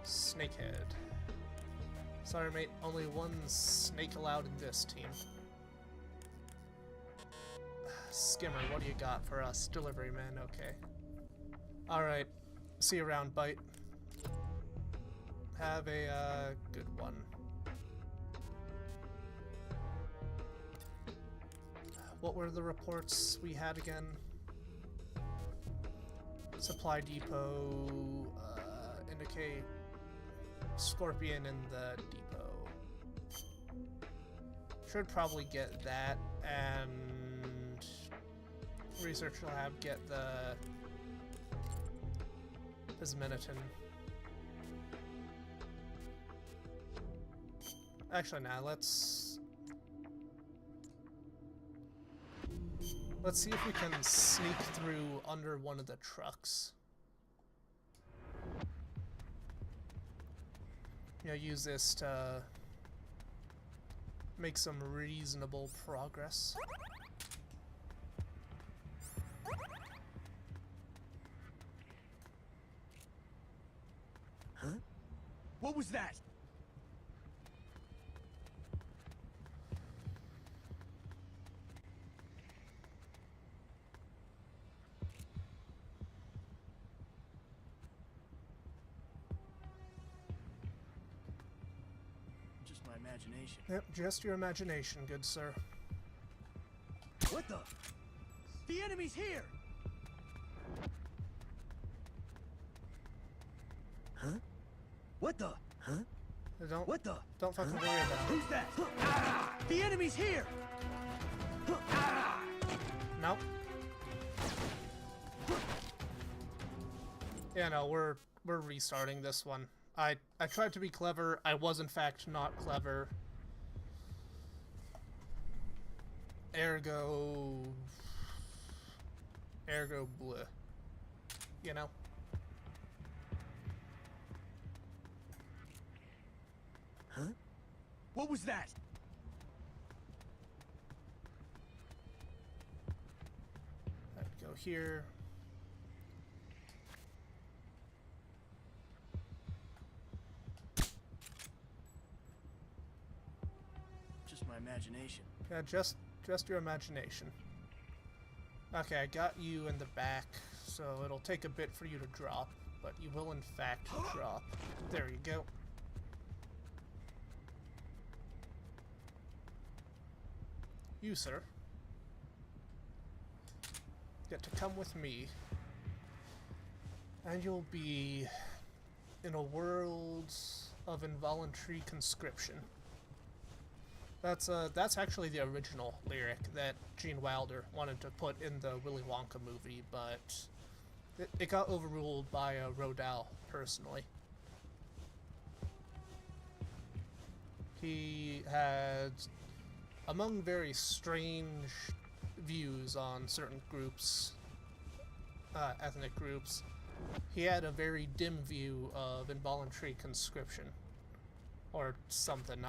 Snakehead. Sorry, mate. Only one snake allowed in this team. Skimmer, what do you got for us? Delivery man, okay. Alright. See you around, Bite. Have a, good one. What were the reports we had again? Supply depot, indicate Scorpion in the depot. Should probably get that, and research lab get the Pismenitin. Actually, now let's see if we can sneak through under one of the trucks. You know, use this to make some reasonable progress. Huh? What was that? Imagination. Yep, just your imagination, good sir. What the? The enemy's here! Huh? What the? Huh? Don't, what the? Don't fucking worry about it. Who's that? Ah! The enemy's here! Ah! Nope. Yeah, no, we're restarting this one. I tried to be clever. I was in fact not clever. Ergo bleh. You know? Huh? What was that? I'd go here. My imagination. Yeah, just your imagination. Okay, I got you in the back, so it'll take a bit for you to drop, but you will in fact drop. There you go. You, sir, get to come with me, and you'll be in a world of involuntary conscription. That's actually the original lyric that Gene Wilder wanted to put in the Willy Wonka movie, but it got overruled by Rodal personally. He had, among very strange views on certain groups, ethnic groups, he had a very dim view of involuntary conscription, or something.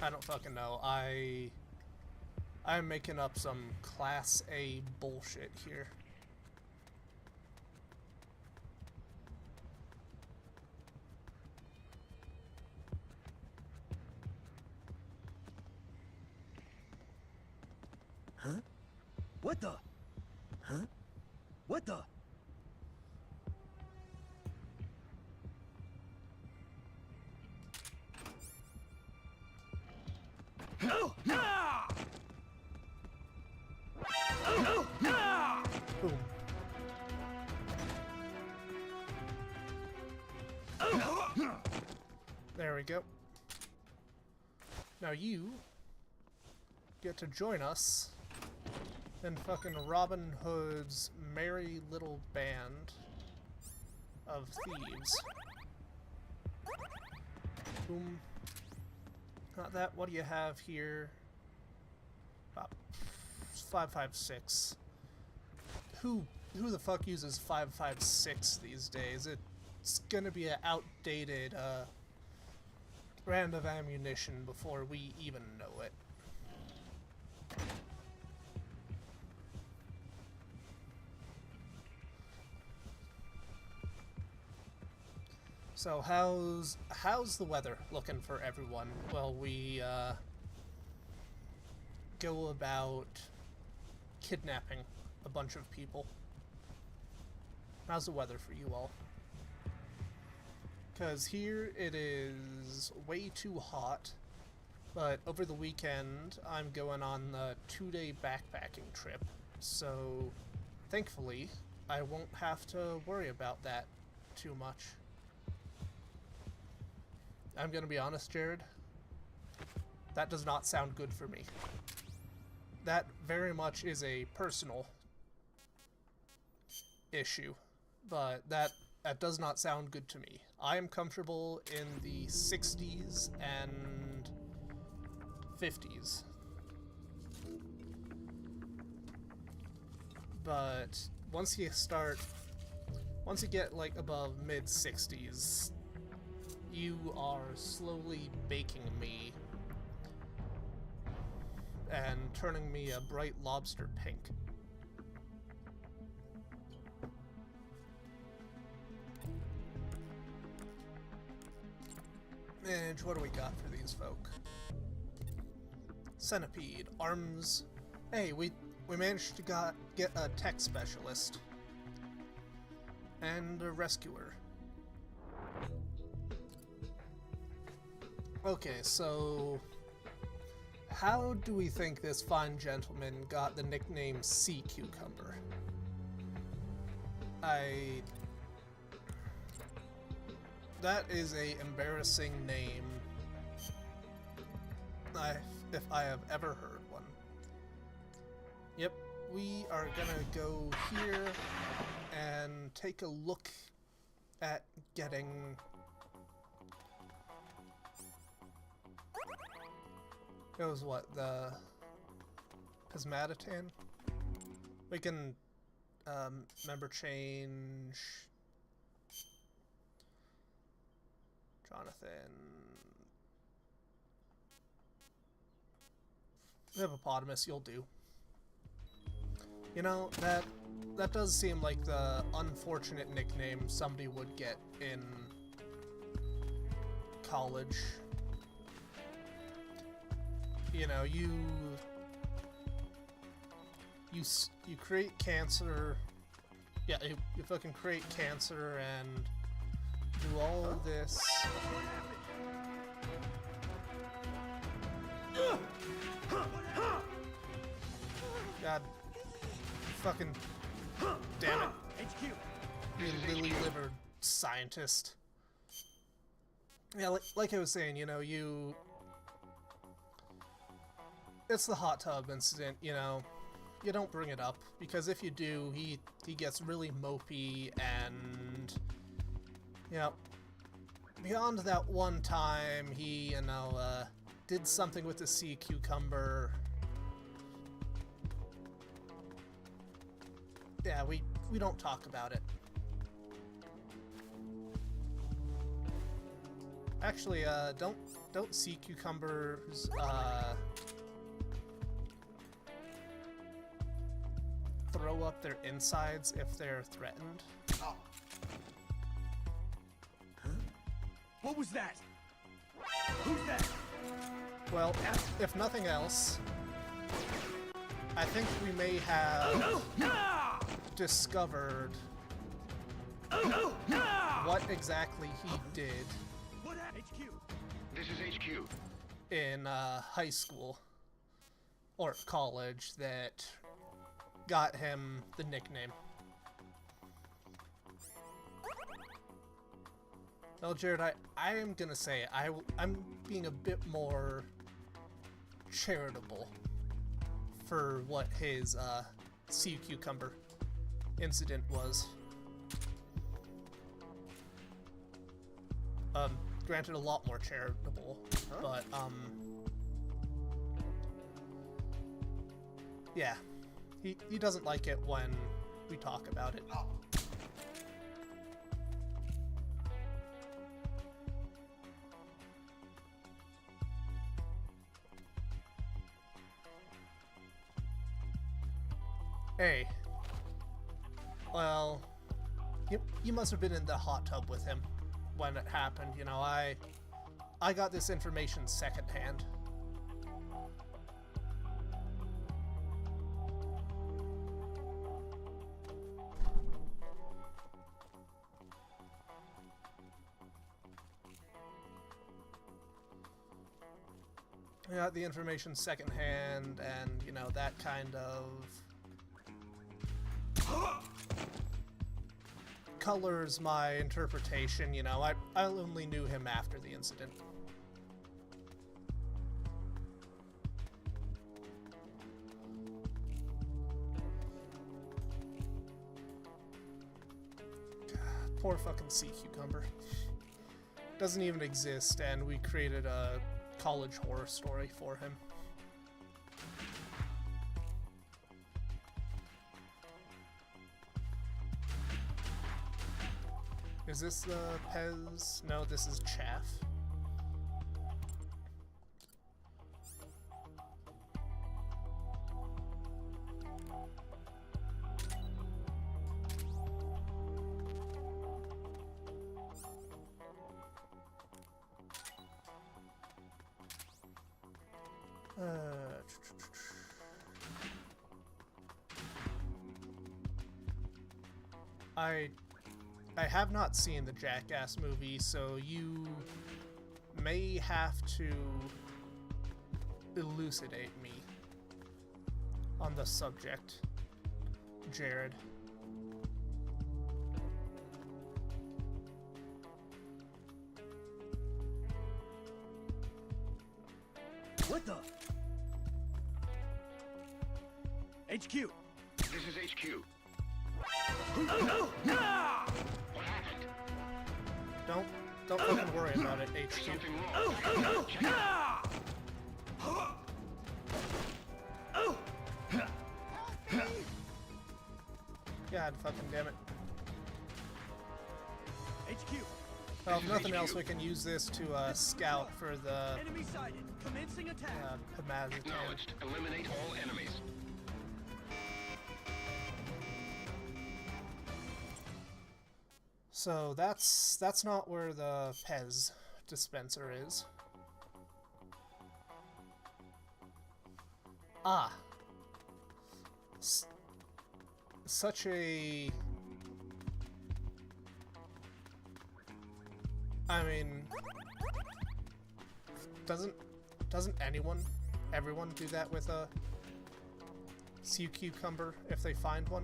I don't fucking know. I'm making up some Class A bullshit here. Huh? What the? Huh? What the? Boom. There we go. Now you get to join us in fucking Robin Hood's merry little band of thieves. Boom. Not that. What do you have here? 556. Who the fuck uses 556 these days? It's gonna be an outdated brand of ammunition before we even know it. So how's the weather looking for everyone? Well, we go about kidnapping a bunch of people. How's the weather for you all? Because here it is way too hot, but over the weekend I'm going on a 2-day backpacking trip, so thankfully I won't have to worry about that too much. I'm gonna be honest, Jared. That does not sound good for me. That very much is a personal issue, but that does not sound good to me. I am comfortable in the 60s and 50s. But once you get like above mid-60s, you are slowly baking me and turning me a bright lobster pink. And what do we got for these folk? Centipede, arms. Hey, we managed to get a tech specialist and a rescuer. Okay, so how do we think this fine gentleman got the nickname Sea Cucumber? That is a embarrassing name if I have ever heard one. Yep, we are gonna go here and take a look at getting it was what, the Pismatatan? We can member change Jonathan. Hippopotamus, you'll do. You know, that does seem like the unfortunate nickname somebody would get in college. You know, you create cancer. Yeah, you fucking create cancer and do all this. God, fucking damn it! You lily-livered scientist. Yeah, like I was saying, you know, it's the hot tub incident, you know. You don't bring it up, because if you do, he gets really mopey, and, you know, beyond that one time he, you know, did something with the sea cucumber. Yeah, we don't talk about it. Actually, don't sea cucumbers, throw up their insides if they're threatened? Huh? What was that? Who's that? Well, if nothing else, I think we may have discovered what exactly he did This is HQ. in high school or college that got him the nickname. Well, Jared, I am gonna say I'm being a bit more charitable for what his sea cucumber incident was. Granted, a lot more charitable, but yeah, he doesn't like it when we talk about it. Hey. Well, you must have been in the hot tub with him when it happened. You know, I got this information secondhand. I got the information secondhand, and, you know, that kind of colors my interpretation, you know. I only knew him after the incident. Poor fucking sea cucumber. Doesn't even exist, and we created a college horror story for him. Is this the Pez? No, this is Chaff. I have not seen the Jackass movie, so you may have to elucidate me on the subject, Jared. What the? HQ. This is HQ. Don't fucking worry about it, HQ. Something wrong. Check it. God fucking damn it. HQ. Well, if nothing HQ. else, we can use this to scout for the Enemy sighted. Commencing attack. Pemazitan. Acknowledged. Eliminate all enemies. So that's not where the Pez dispenser is. Ah. Such a... I mean... Doesn't everyone do that with a sea cucumber if they find one?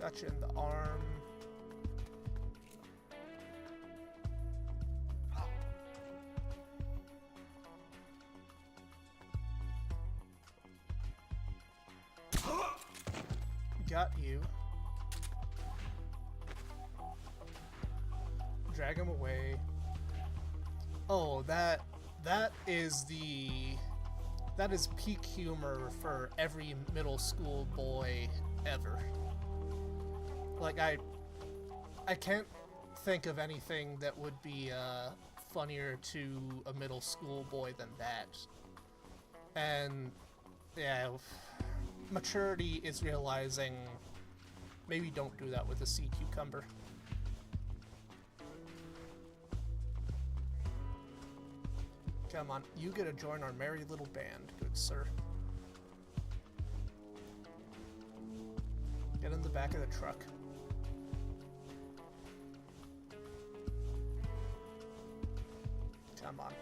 Gotcha in the arm. Got you. Drag him away. Oh, that is peak humor for every middle school boy ever. Like, I can't think of anything that would be funnier to a middle school boy than that. And yeah, maturity is realizing maybe don't do that with a sea cucumber. Come on, you get to join our merry little band, good sir. Get in the back of the truck. Come on.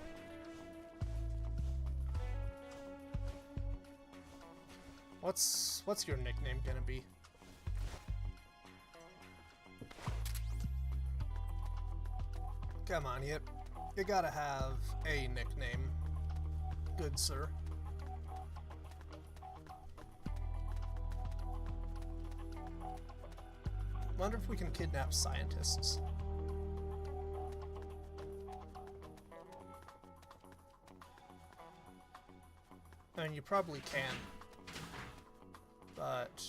What's your nickname gonna be? Come on, you gotta have a nickname, good sir. Wonder if we can kidnap scientists. I mean, you probably can, but...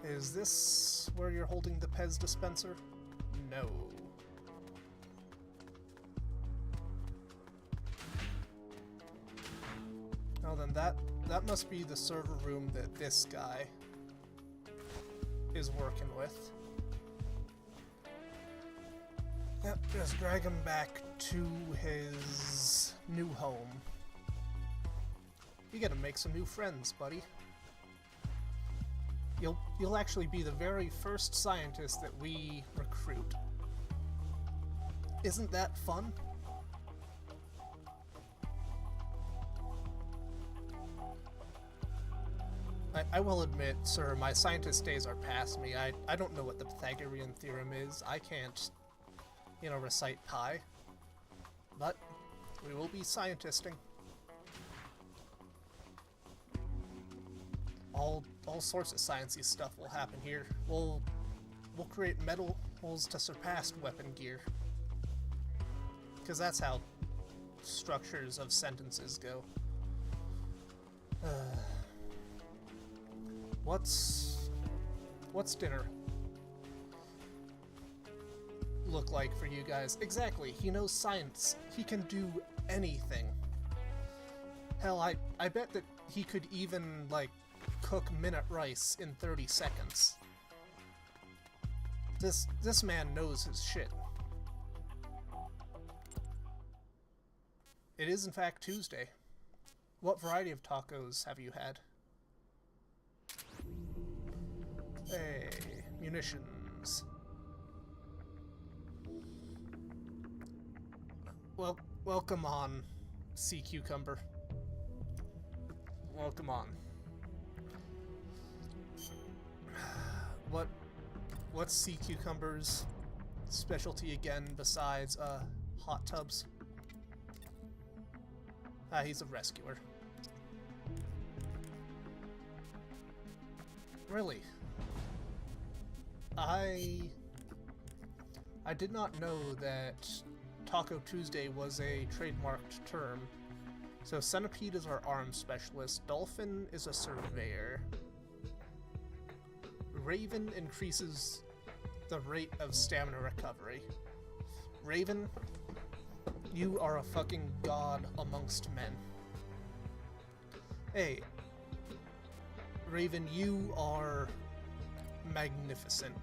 Is this where you're holding the Pez dispenser? No. Oh, then that must be the server room that this guy is working with. Yep, just drag him back to his new home. You gotta make some new friends, buddy. You'll actually be the very first scientist that we recruit. Isn't that fun? I will admit, sir, my scientist days are past me. I don't know what the Pythagorean theorem is. I can't, you know, recite pi. But we will be scientisting. All sorts of sciencey stuff will happen here. We'll create metals to surpass weapon gear. Because that's how structures of sentences go. What's dinner look like for you guys? Exactly, he knows science. He can do anything. Hell, I bet that he could even, like, cook minute rice in 30 seconds. This man knows his shit. It is in fact Tuesday. What variety of tacos have you had? Hey, munitions. Well, welcome on, sea cucumber. Welcome on. What's sea cucumber's specialty again besides hot tubs? He's a rescuer. Really? I did not know that Taco Tuesday was a trademarked term. So Centipede is our arms specialist, Dolphin is a surveyor, Raven increases the rate of stamina recovery. Raven, you are a fucking god amongst men. Hey, Raven, you are magnificent.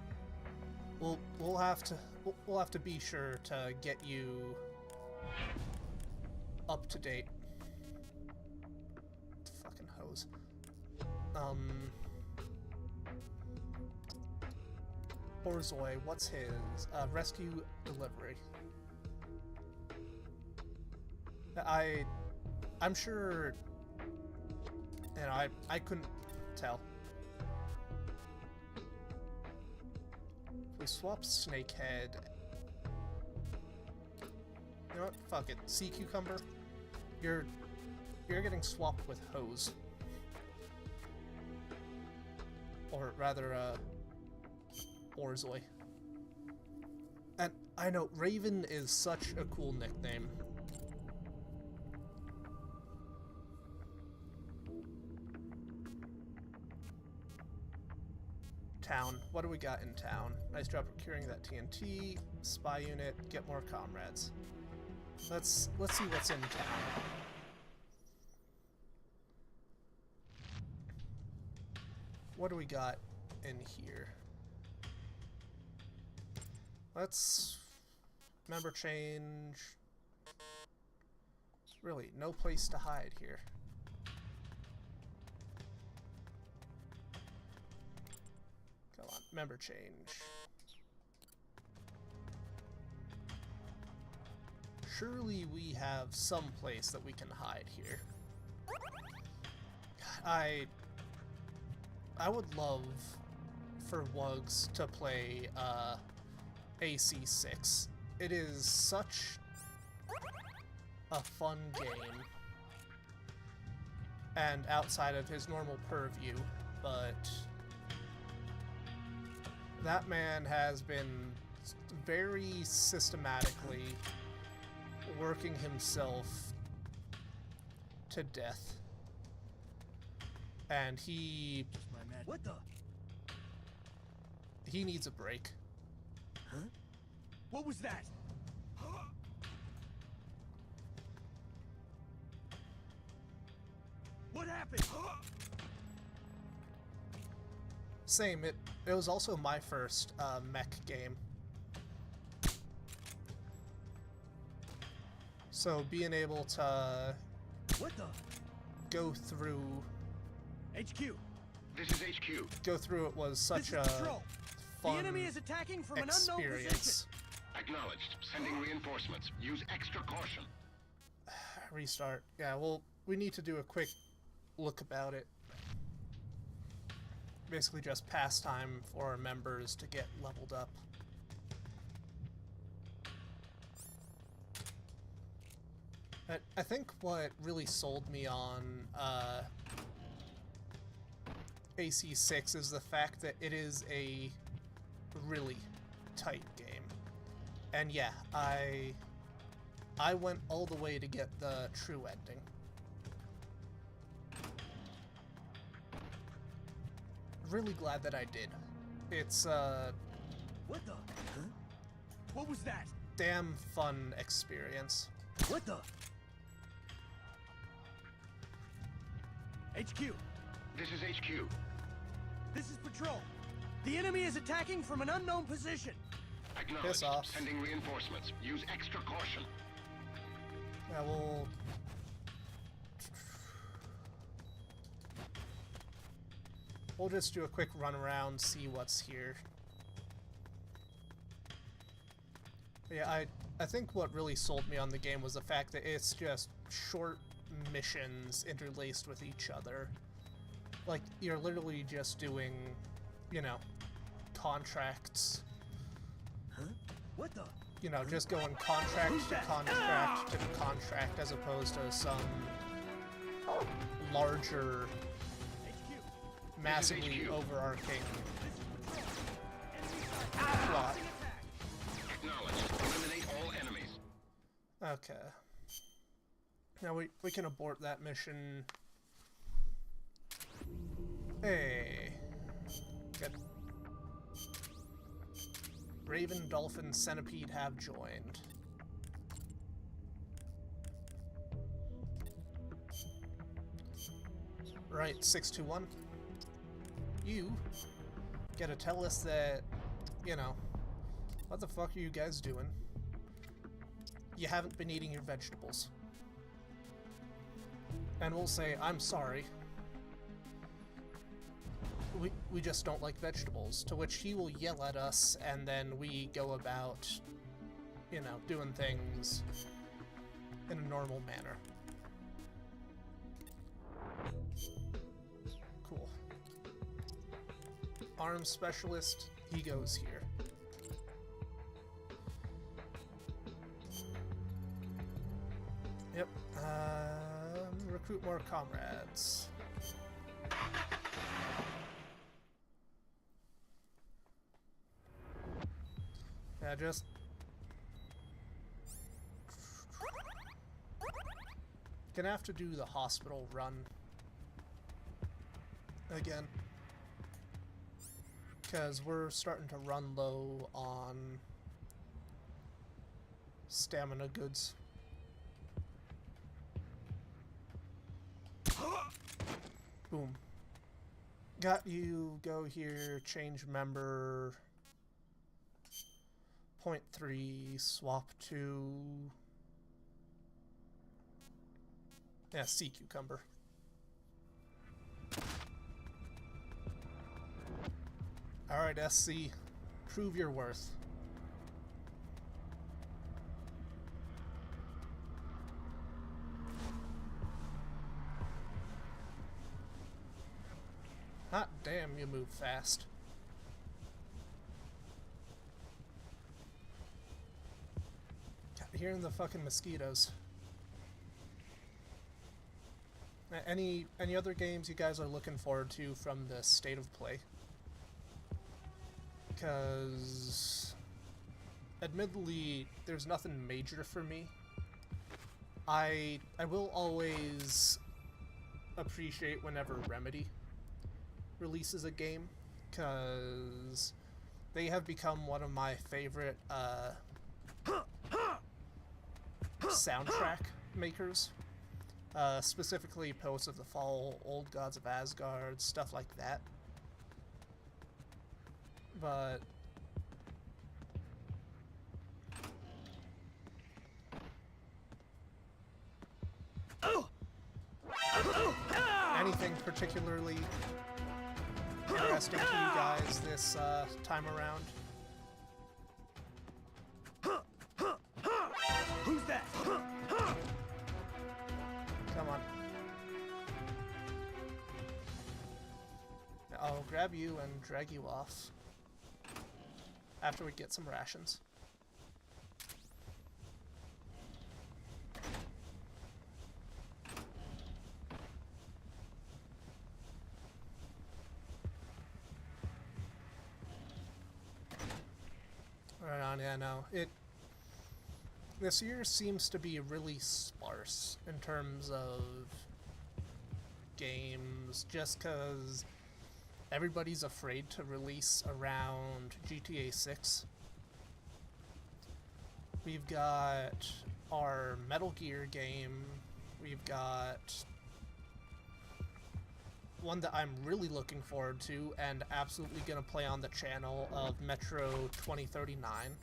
We'll have to be sure to get you up to date. Fucking hose. Borzoi, what's his? Rescue delivery. I'm sure, you know, I couldn't tell. We swap Snakehead. You know what? Fuck it. Sea Cucumber. You're getting swapped with Hose. Or rather, Borzoi. And I know, Raven is such a cool nickname. Town. What do we got in town? Nice job procuring that TNT. Spy unit. Get more comrades. Let's see what's in town. What do we got in here? Let's member change. Really, no place to hide here. Come on, member change. Surely we have some place that we can hide here. I would love for Wugs to play AC6. It is such a fun game, and outside of his normal purview, but that man has been very systematically working himself to death, and he needs a break. Huh? What was that? What happened? Same, it was also my first mech game. So being able to What the? go through HQ. This is HQ. go through it was such This is a Patrol. The fun enemy is attacking from an unknown position. experience. Acknowledged. Sending reinforcements. Use extra caution. Restart. Yeah, well, we need to do a quick look about it. Basically just pastime for our members to get leveled up. I think what really sold me on AC6 is the fact that it is a really tight game. And yeah, I went all the way to get the true ending. Really glad that I did. It's What the? Huh? What was that? damn fun experience. What the? HQ. This is HQ. This is Patrol. The enemy is attacking from an unknown position. Acknowledged. Piss off. Sending reinforcements. Use extra caution. Yeah, we'll just do a quick run around, see what's here. But yeah, I think what really sold me on the game was the fact that it's just short missions interlaced with each other. Like, you're literally just doing, you know, contracts. Huh? What the? You know, just going contract to contract to contract as opposed to some larger, HQ. massively HQ. overarching plot. Acknowledged. Eliminate all enemies. Okay. Now we can abort that mission. Hey. Good. Raven, Dolphin, Centipede have joined. Right, 621. You gotta tell us that, you know, what the fuck are you guys doing? You haven't been eating your vegetables. And we'll say, I'm sorry. We just don't like vegetables, to which he will yell at us, and then we go about, you know, doing things in a normal manner. Cool. Arms specialist, he goes here. Yep. Recruit more comrades. Yeah, just... Gonna have to do the hospital run again. Because we're starting to run low on stamina goods. Boom. Got you, go here, change member, 0.3, swap to, yeah, sea cucumber. Alright, SC, prove your worth. Hot damn, you move fast. Hearing the fucking mosquitoes. Any other games you guys are looking forward to from the state of play? Because admittedly, there's nothing major for me. I will always appreciate whenever Remedy releases a game, because they have become one of my favorite soundtrack makers. Specifically Poets of the Fall, Old Gods of Asgard, stuff like that. But anything particularly interesting to you guys this time around. Who's that? Come on. I'll grab you and drag you off after we get some rations. Right on, yeah, no. This year seems to be really sparse in terms of games, just because everybody's afraid to release around GTA 6. We've got our Metal Gear game, we've got one that I'm really looking forward to and absolutely gonna play on the channel of Metro 2039.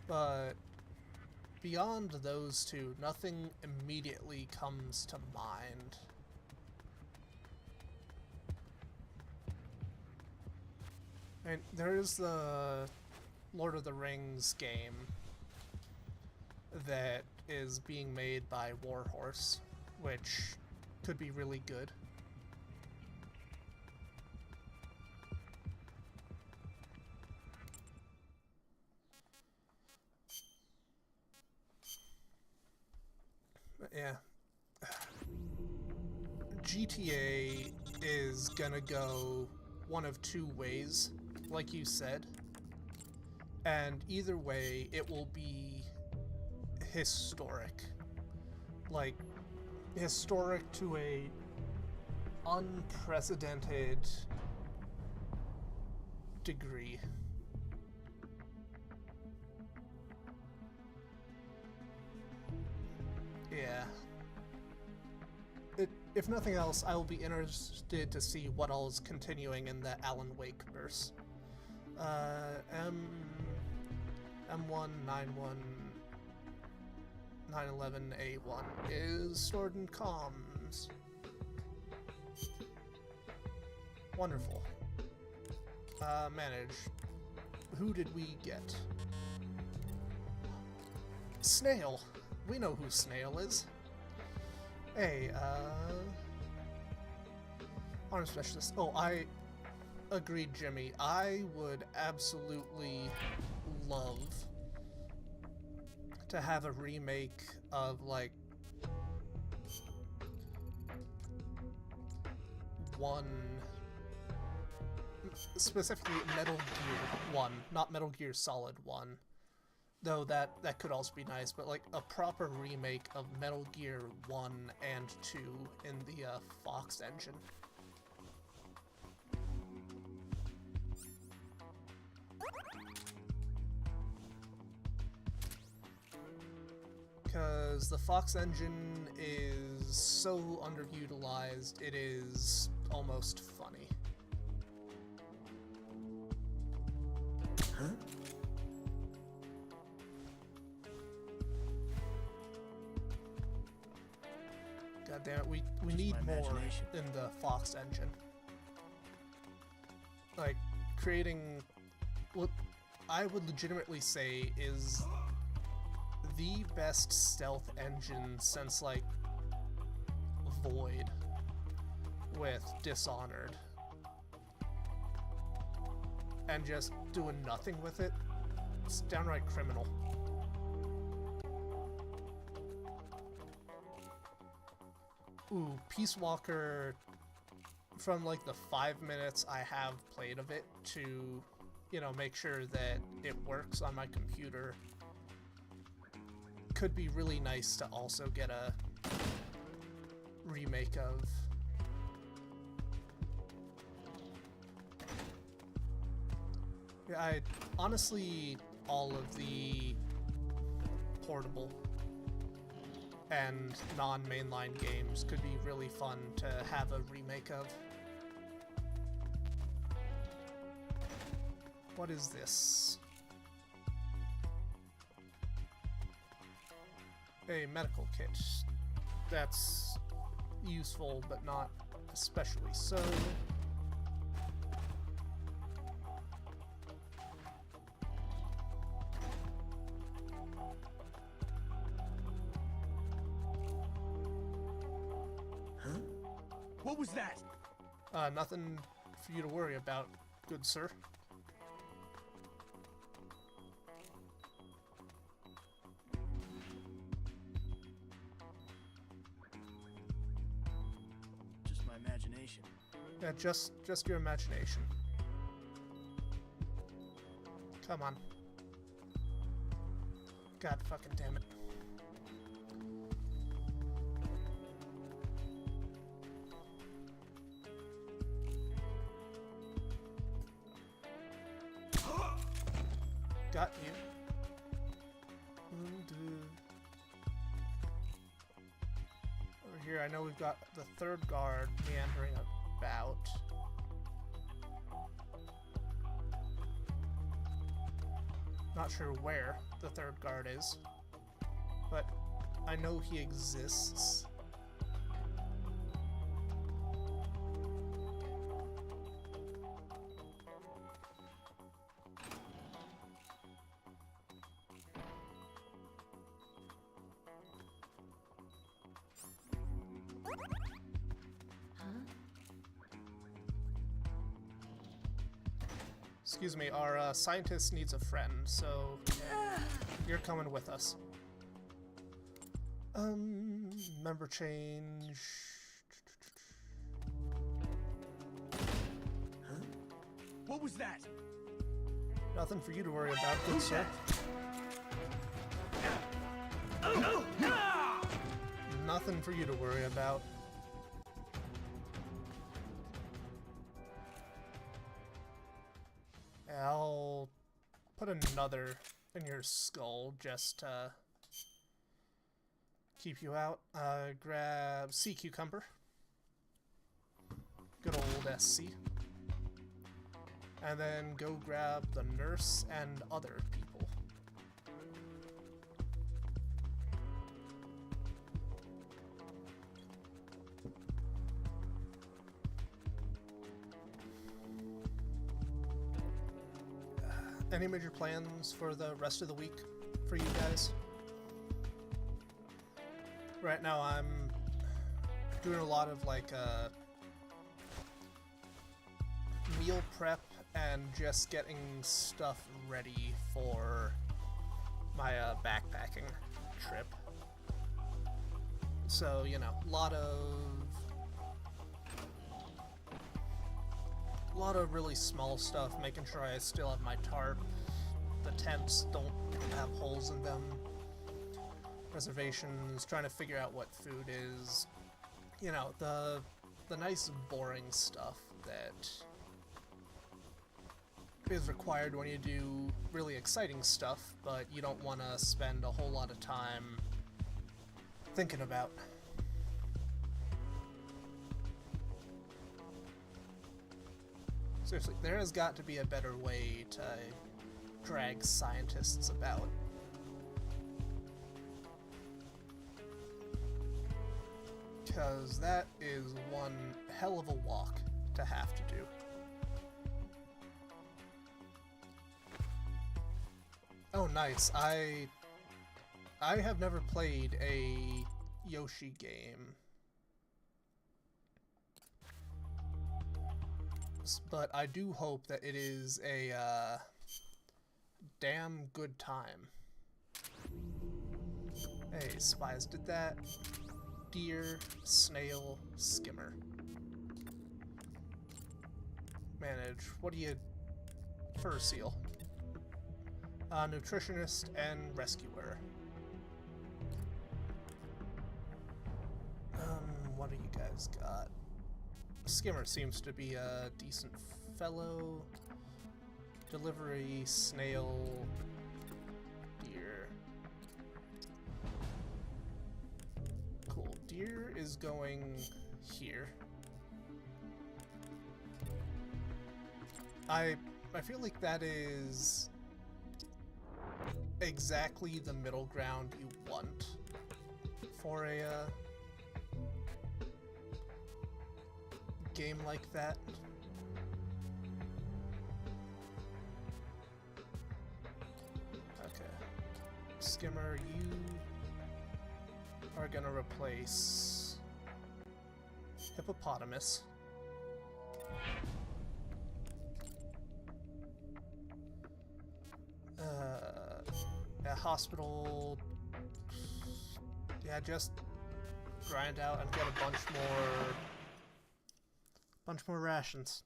But beyond those two, nothing immediately comes to mind. And there is the Lord of the Rings game that is being made by Warhorse, which could be really good. But yeah. GTA is gonna go one of two ways, like you said. And either way, it will be historic. Like, historic to a unprecedented degree. Yeah. If nothing else, I will be interested to see what all is continuing in the Alan Wake verse. M191-911A1 is stored in comms. Wonderful. Manage. Who did we get? Snail. We know who Snail is. Hey, arm specialist. Oh, I agreed, Jimmy. I would absolutely love to have a remake of, like, specifically Metal Gear 1, not Metal Gear Solid 1. Though that could also be nice, but like a proper remake of Metal Gear 1 and 2 in the Fox engine. Because the Fox engine is so underutilized, it is almost funny. Huh? God damn it, we need more in the Fox engine. Like, creating what I would legitimately say is the best stealth engine since, like, Void with Dishonored. And just doing nothing with it, it's downright criminal. Ooh, Peace Walker, from like the 5 minutes I have played of it to, you know, make sure that it works on my computer, could be really nice to also get a remake of. Yeah, honestly, all of the portable and non-mainline games could be really fun to have a remake of. What is this? a medical kit. That's useful, but not especially so. Huh? What was that? Nothing for you to worry about, good sir. Just my imagination. Yeah, just your imagination. Come on. God fucking damn it. Got you. Over here, I know we've got the third guard meandering about. Not sure where the third guard is, but I know he exists. Excuse me, our scientist needs a friend, so you're coming with us. Member change. Huh? What was that? Nothing for you to worry about, good sir. Nothing for you to worry about. I'll put another in your skull just to keep you out. Grab sea cucumber. Good old SC. And then go grab the nurse and other people. Any major plans for the rest of the week for you guys? Right now I'm doing a lot of like meal prep and just getting stuff ready for my backpacking trip. So, you know, a lot of really small stuff, making sure I still have my tarp, the tents don't have holes in them, reservations, trying to figure out what food is, you know, the nice boring stuff that is required when you do really exciting stuff, but you don't want to spend a whole lot of time thinking about. Seriously, there has got to be a better way to drag scientists about. Because that is one hell of a walk to have to do. Oh, nice. I have never played a Yoshi game. But I do hope that it is a damn good time. Hey, spies did that. Deer, snail, skimmer. Manage. What do you... Fur seal. Nutritionist and rescuer. What do you guys got? Skimmer seems to be a decent fellow. Delivery, snail, deer. Cool. Deer is going here. I feel like that is exactly the middle ground you want. for a game like that. Okay. Skimmer, you are gonna replace Hippopotamus. Hospital. Yeah, just grind out and get a bunch more rations.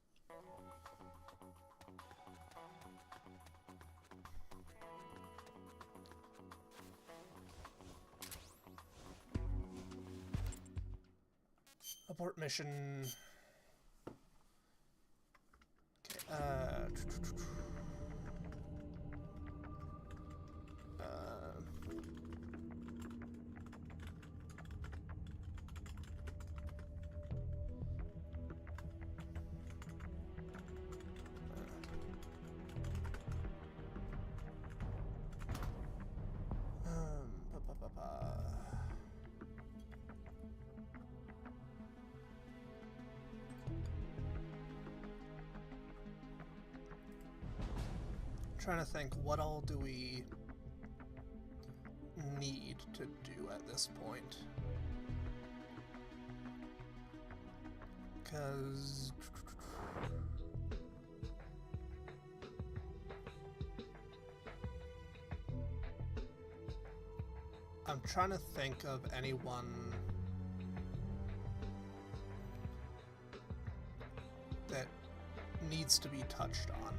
Abort mission. Okay, trying to think, what all do we need to do at this point? Because I'm trying to think of anyone that needs to be touched on.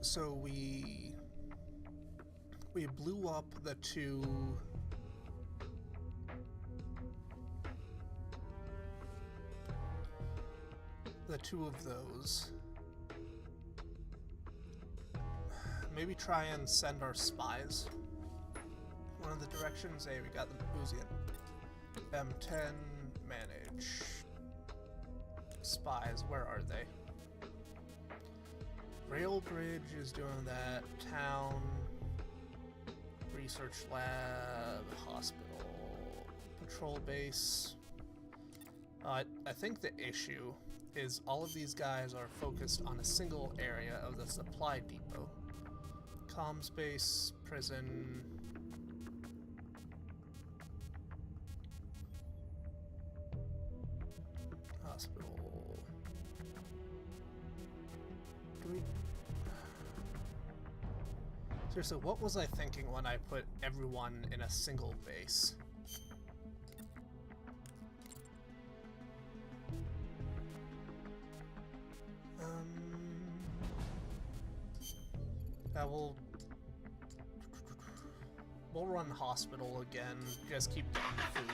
So we blew up the two of those. Maybe try and send our spies one of the directions. Hey, we got the Boozian. M10 manage spies. Where are they? Rail bridge is doing that. Town, research lab, hospital, patrol base. I think the issue is all of these guys are focused on a single area of the supply depot. Comms base, prison. Hospital. Do we... Seriously, what was I thinking when I put everyone in a single base? We'll run hospital again. Just keep getting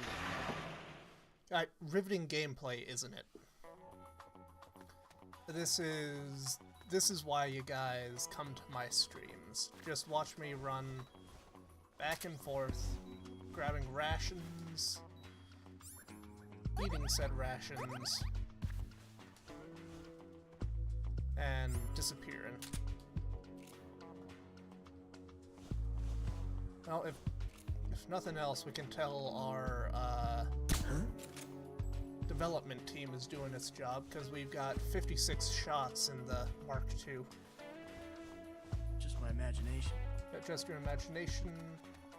food. Riveting gameplay, isn't it? This is why you guys come to my streams. Just watch me run back and forth, grabbing rations, eating said rations, and disappearing. Well, if nothing else, we can tell our development team is doing its job, because we've got 56 shots in the Mark II. Just my imagination. Yeah, just your imagination.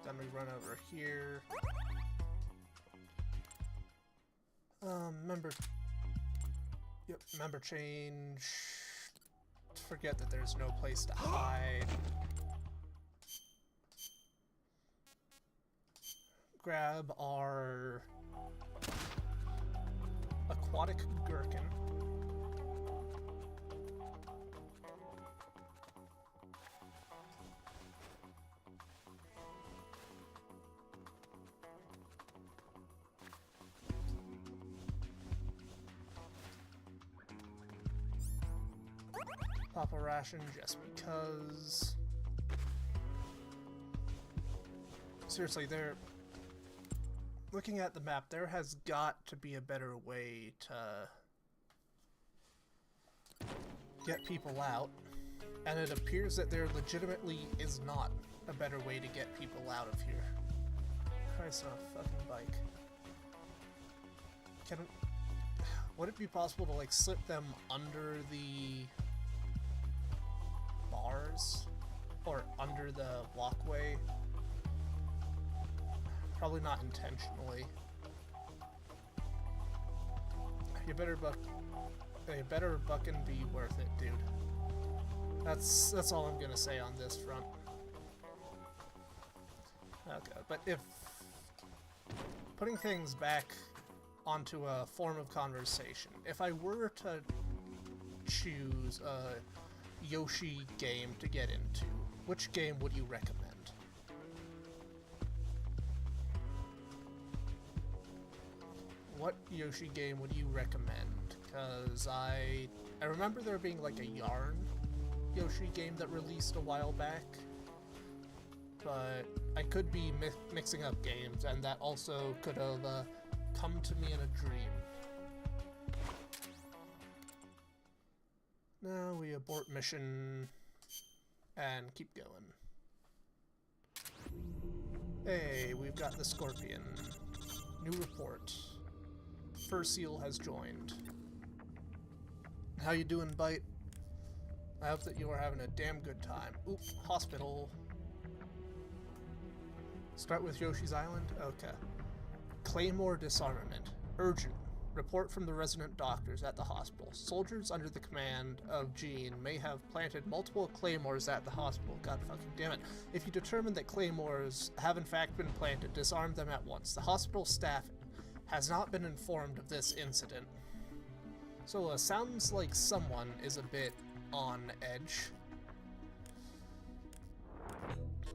Then we run over here. Member... Yep, member change. Forget that there's no place to hide. Grab our aquatic gherkin. Pop a ration just because. Seriously, looking at the map, there has got to be a better way to get people out, and it appears that there legitimately is not a better way to get people out of here. Christ on a fucking bike. Would it be possible to like slip them under the bars? Or under the walkway? Probably not intentionally. You better buckin' be worth it, dude. That's all I'm gonna say on this front. Okay, but if putting things back onto a form of conversation, if I were to choose a Yoshi game to get into, which game would you recommend? What Yoshi game would you recommend? Because I remember there being like a Yarn Yoshi game that released a while back, but I could be mixing up games, and that also could have come to me in a dream. Now we abort mission and keep going. Hey, we've got the Scorpion. New report. Fur Seal has joined. How you doing, Bite? I hope that you are having a damn good time. Oop, hospital. Start with Yoshi's Island? Okay. Claymore disarmament. Urgent. Report from the resident doctors at the hospital. Soldiers under the command of Jean may have planted multiple claymores at the hospital. God fucking damn it. If you determine that claymores have in fact been planted, disarm them at once. The hospital staff has not been informed of this incident. So sounds like someone is a bit on edge.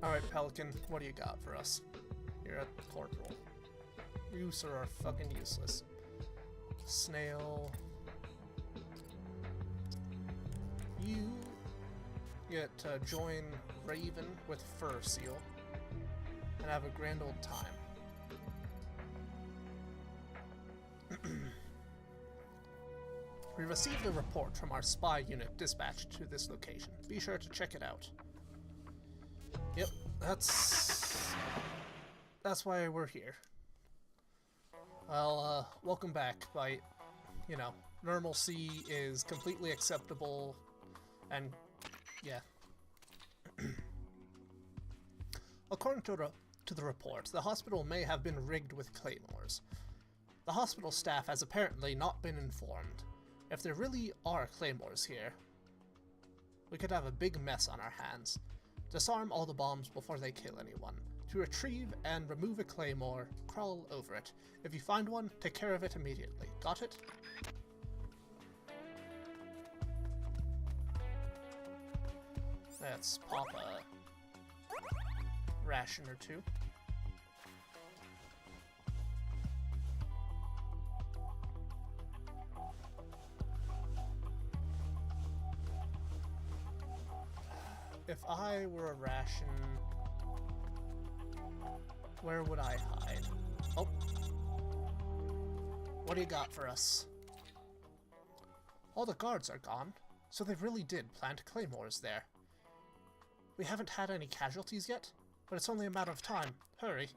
Alright, Pelican, what do you got for us? You're at the corporal. You, sir, are fucking useless. Snail. You get to join Raven with Fur Seal and have a grand old time. We received a report from our spy unit dispatched to this location. Be sure to check it out. Yep, that's why we're here. Well, welcome back, Bite. You know, normalcy is completely acceptable, and yeah. According to the report, the hospital may have been rigged with claymores. The hospital staff has apparently not been informed. If there really are claymores here, we could have a big mess on our hands. Disarm all the bombs before they kill anyone. To retrieve and remove a claymore, crawl over it. If you find one, take care of it immediately. Got it? Let's pop a ration or two. If I were a ration, where would I hide? Oh. What do you got for us? All the guards are gone, so they really did plant claymores there. We haven't had any casualties yet, but it's only a matter of time. Hurry.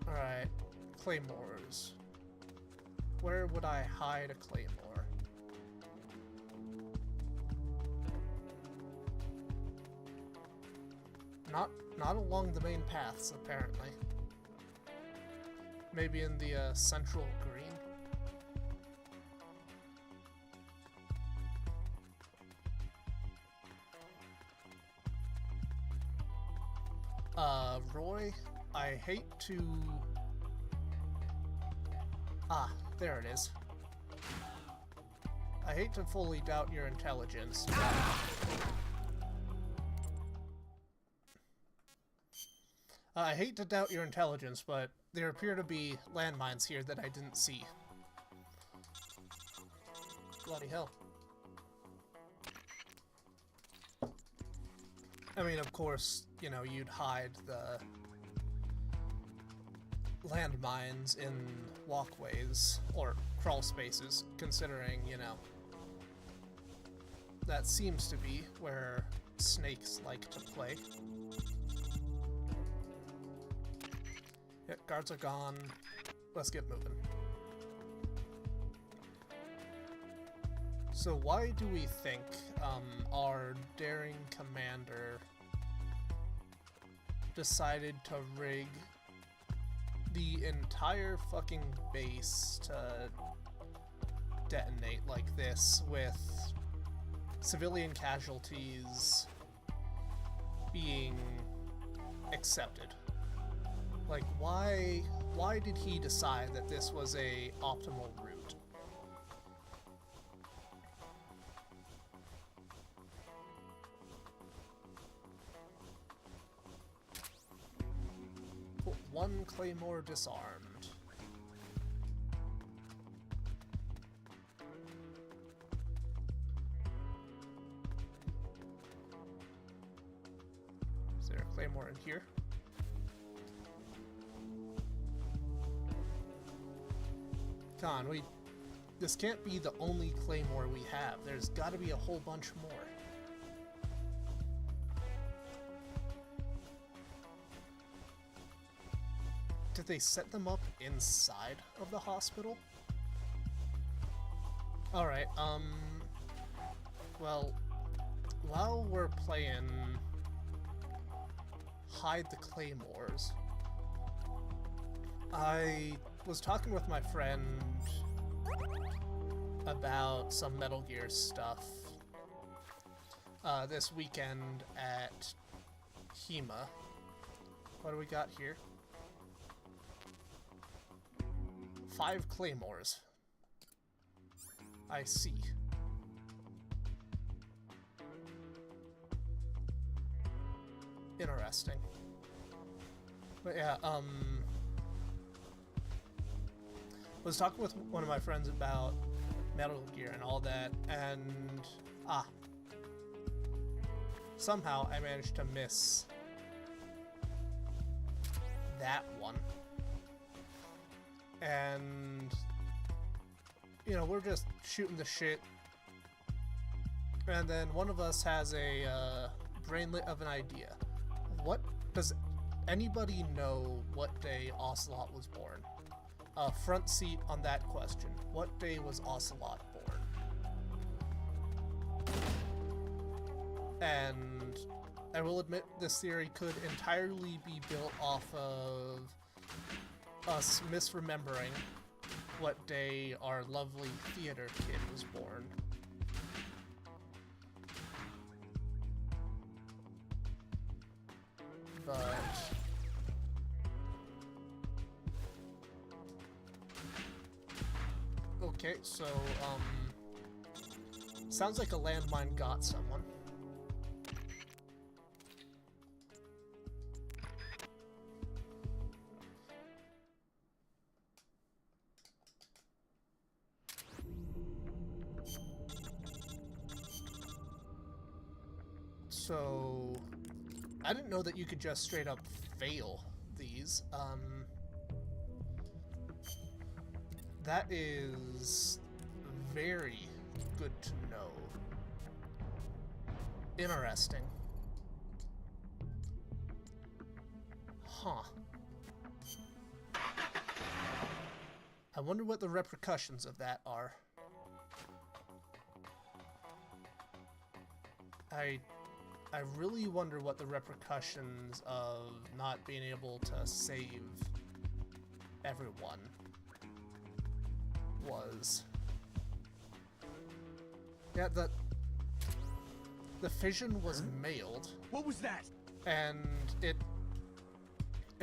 Alright. Claymores. Where would I hide a claymore? Not along the main paths, apparently. Maybe in the central green? Roy, I hate to... Ah, there it is. I hate to fully doubt your intelligence, but... I hate to doubt your intelligence, but there appear to be landmines here that I didn't see. Bloody hell. I mean, of course, you know, you'd hide the landmines in walkways or crawl spaces, considering, you know, that seems to be where snakes like to play. Yep, guards are gone. Let's get moving. So why do we think our daring commander decided to rig the entire fucking base to detonate like this, with civilian casualties being accepted? Like, why did he decide that this was a optimal route? Put one claymore disarmed. Is there a claymore in here? Come on, this can't be the only claymore we have. There's gotta be a whole bunch more. Did they set them up inside of the hospital? Alright, well, while we're playing Hide the Claymores, I was talking with my friend about some Metal Gear stuff this weekend at HEMA. What do we got here? 5 claymores. I see. Interesting. But yeah, was talking with one of my friends about Metal Gear and all that, and somehow I managed to miss that one. And you know, we're just shooting the shit, and then one of us has a brainlet of an idea. What does anybody know what day Ocelot was born? Front seat on that question. What day was Ocelot born? And I will admit this theory could entirely be built off of us misremembering what day our lovely theater kid was born. But okay, so sounds like a landmine got someone. So I didn't know that you could just straight up fail these. That is very good to know. Interesting. Huh. I wonder what the repercussions of that are. I really wonder what the repercussions of not being able to save everyone was. Yeah, the fission was mailed. What was that? And it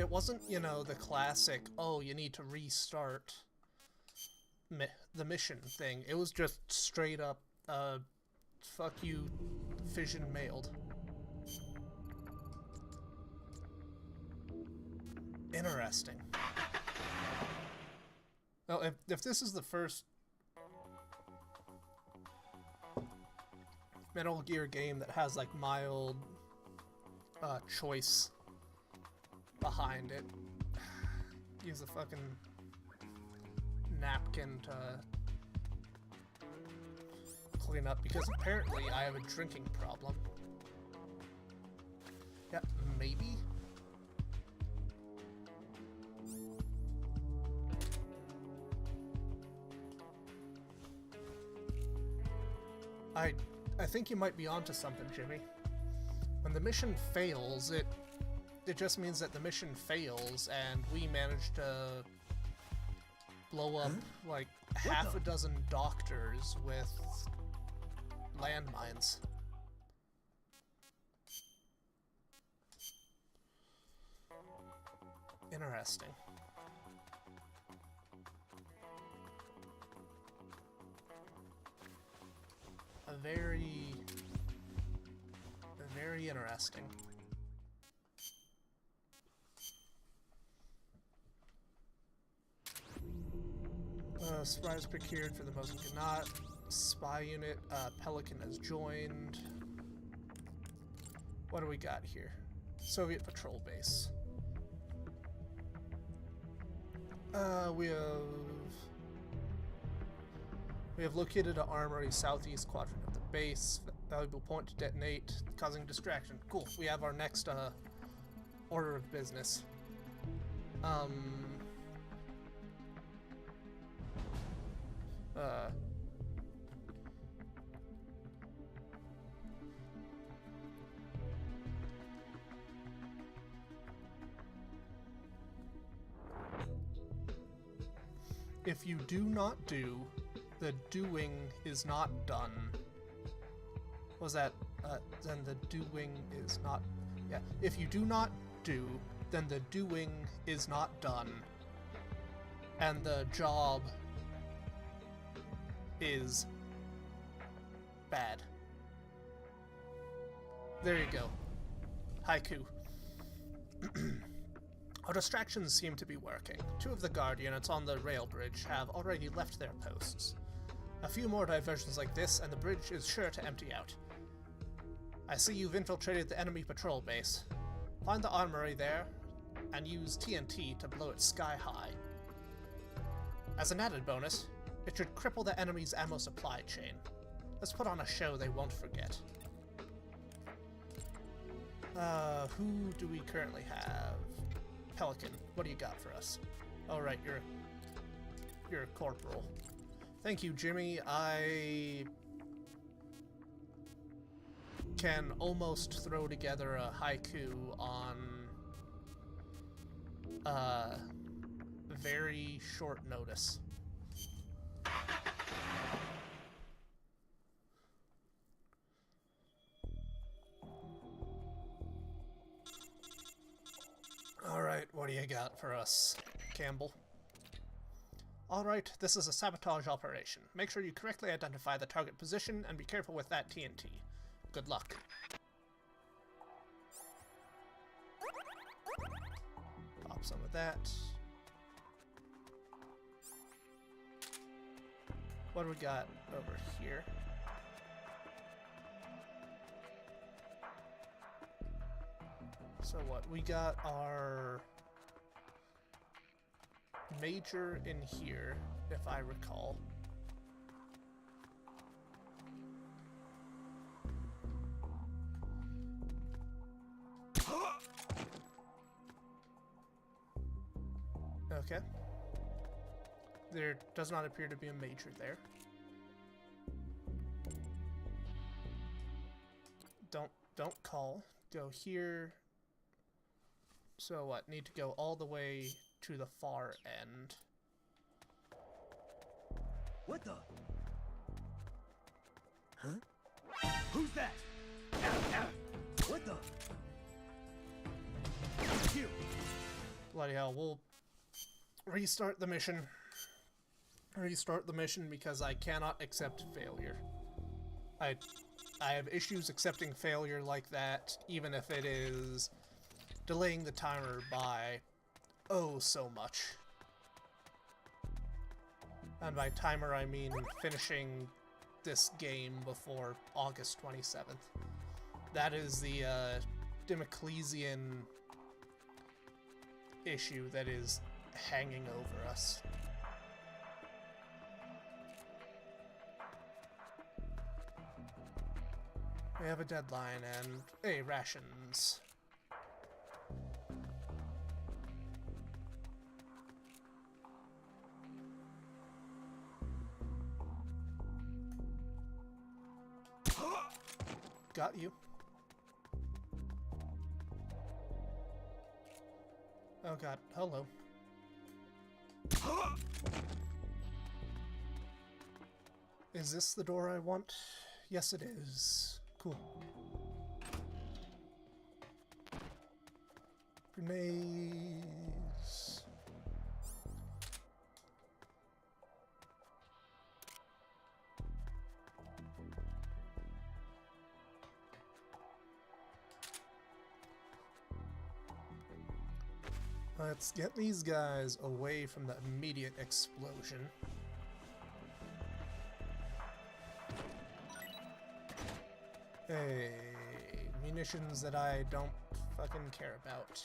wasn't, you know, the classic, oh, you need to restart the mission thing. It was just straight up, fuck you, fission mailed. Interesting. Well, if this is the first Metal Gear game that has, like, mild choice behind it, use a fucking napkin to clean up because apparently I have a drinking problem. Yeah, maybe? I think you might be onto something, Jimmy. When the mission fails, it just means that the mission fails and we managed to blow up like half a dozen doctors with landmines. Interesting. Very interesting. Spies procured for the Mosin-Ganat. Spy unit, Pelican has joined. What do we got here? Soviet patrol base. We have located an armory southeast quadrant of the base. Valuable point to detonate, causing distraction. Cool. We have our next order of business. If you do not do, the doing is not done. What was that? Then the doing is not... Yeah. If you do not do, then the doing is not done. And the job is bad. There you go. Haiku. Our distractions seem to be working. 2 of the guard units on the rail bridge have already left their posts. A few more diversions like this, and the bridge is sure to empty out. I see you've infiltrated the enemy patrol base. Find the armory there, and use TNT to blow it sky high. As an added bonus, it should cripple the enemy's ammo supply chain. Let's put on a show they won't forget. Who do we currently have? Pelican, what do you got for us? Oh right, you're a corporal. Thank you, Jimmy. I can almost throw together a haiku on very short notice. Alright, what do you got for us, Campbell? Alright, this is a sabotage operation. Make sure you correctly identify the target position and be careful with that TNT. Good luck. Pop some of that. What do we got over here? So what, we got our major in here, if I recall. Okay. There does not appear to be a major there. Don't call. Go here. So what, need to go all the way to the far end. What the? Huh? Who's that? What the? You. Bloody hell, we'll restart the mission. Restart the mission because I cannot accept failure. I have issues accepting failure like that, even if it is delaying the timer by oh so much. And by timer I mean finishing this game before August 27th. That is the Democlesian issue that is hanging over us. We have a deadline and, hey, rations. Got you. Oh god, hello. Is this the door I want? Yes, it is. Cool. Grenades. Let's get these guys away from the immediate explosion. Hey, munitions that I don't fucking care about.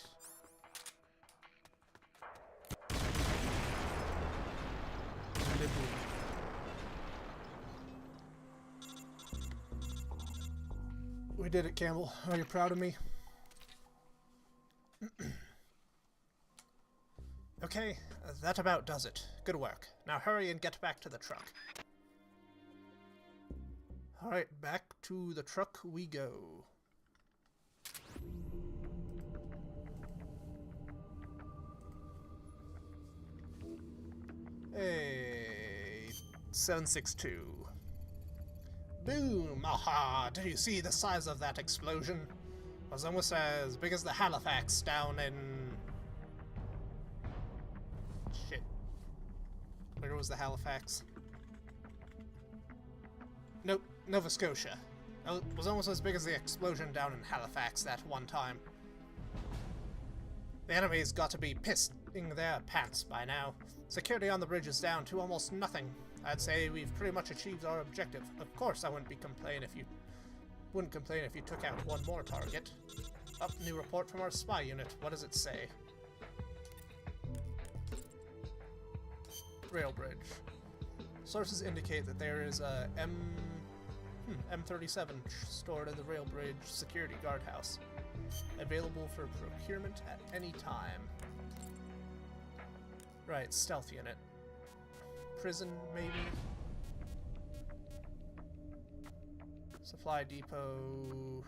We did it, Campbell. Are you proud of me? Okay, that about does it. Good work. Now hurry and get back to the truck. Alright, back to the truck we go. Hey, 762. Boom! Aha! Did you see the size of that explosion? It was almost as big as the Halifax down in... Shit. Where was the Halifax? Nope, Nova Scotia. It was almost as big as the explosion down in Halifax that one time. The enemy's got to be pissing their pants by now. Security on the bridge is down to almost nothing. I'd say we've pretty much achieved our objective. Of course I wouldn't complain if you took out one more target. Up, new report from our spy unit. What does it say? Rail bridge. Sources indicate that there is a M37 stored in the rail bridge security guardhouse, available for procurement at any time. Right, stealth unit. Prison, maybe? Supply depot.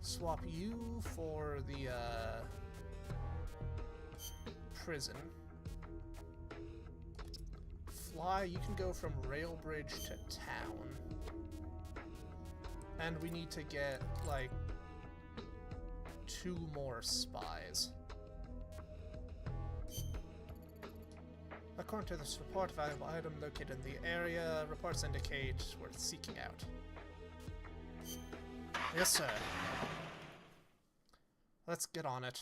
Swap you for the prison. Fly, you can go from rail bridge to town. And we need to get, like, 2 more spies. According to this report, a valuable item located in the area. Reports indicate worth seeking out. Yes, sir. Let's get on it.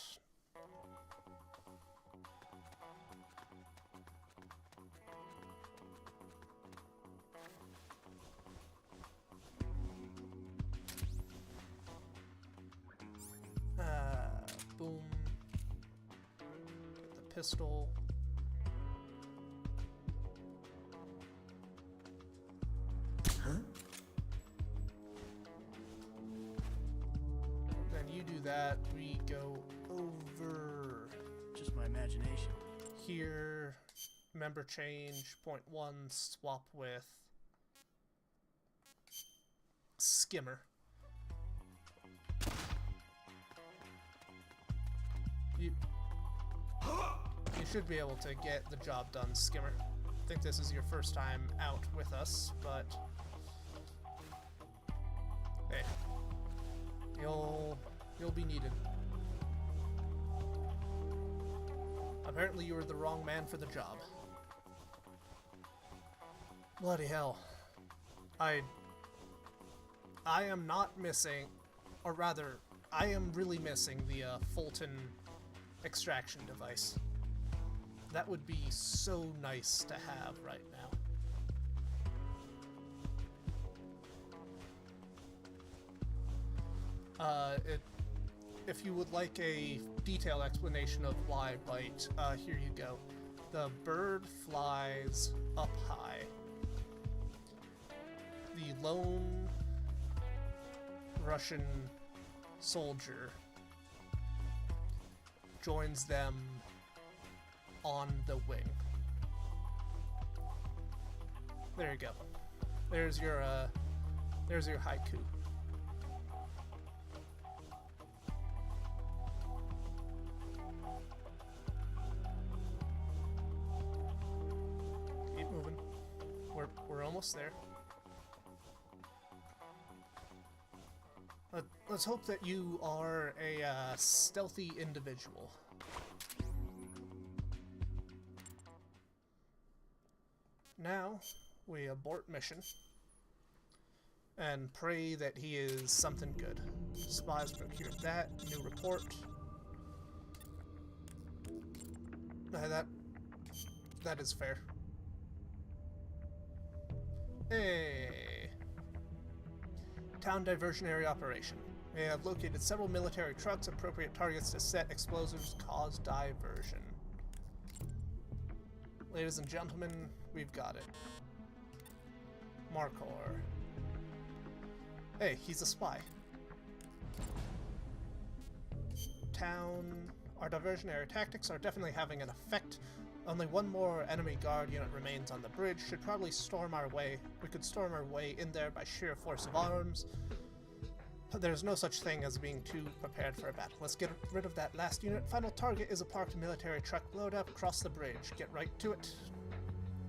Boom. Get the pistol. Then you do that, we go over Just my imagination. here, member change, .1, swap with Skimmer. You should be able to get the job done, Skimmer. I think this is your first time out with us, but hey, you'll be needed. Apparently you were the wrong man for the job. Bloody hell. I am not missing, or rather, I am really missing the Fulton extraction device. That would be so nice to have right now. if you would like a detailed explanation of why bite, here you go. The bird flies up high. The lone Russian soldier joins them on the wing. There you go. There's your haiku. Keep moving. We're almost there. Let's hope that you are a stealthy individual. Now, we abort mission and pray that he is something good. Spies procured that. New report. That is fair. Hey. Town diversionary operation. We have located several military trucks, appropriate targets to set explosives, cause diversion. Ladies and gentlemen, we've got it. Markor. Hey, he's a spy. Town. Our diversionary tactics are definitely having an effect. Only one more enemy guard unit remains on the bridge. Should probably storm our way. We could storm our way in there by sheer force of arms. But there's no such thing as being too prepared for a battle. Let's get rid of that last unit. Final target is a parked military truck load up across the bridge. Get right to it.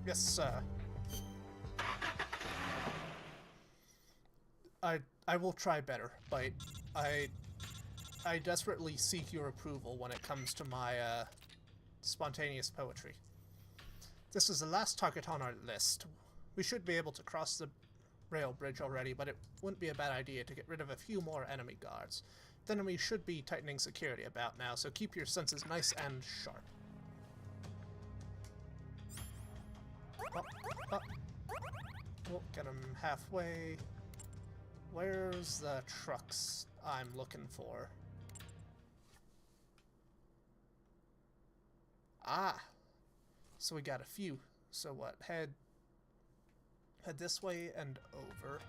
Yes, sir. I will try better, but I desperately seek your approval when it comes to my spontaneous poetry. This is the last target on our list. We should be able to cross the rail bridge already, but it wouldn't be a bad idea to get rid of a few more enemy guards. Then we should be tightening security about now, so keep your senses nice and sharp. We'll get him halfway. Where's the trucks I'm looking for? Ah! So we got a few. So what? Head this way and over.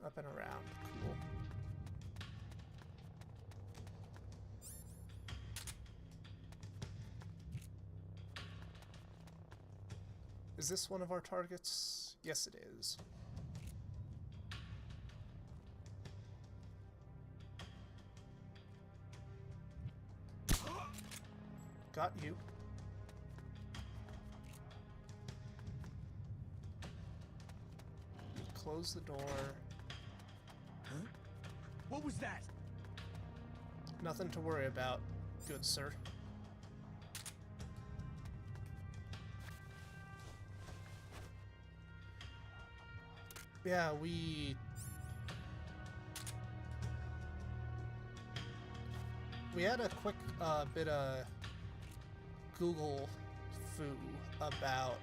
Up and around. Cool. Is this one of our targets? Yes, it is. Got you. Close the door. Huh? What was that? Nothing to worry about, good sir. Yeah, we had a quick bit of Google foo about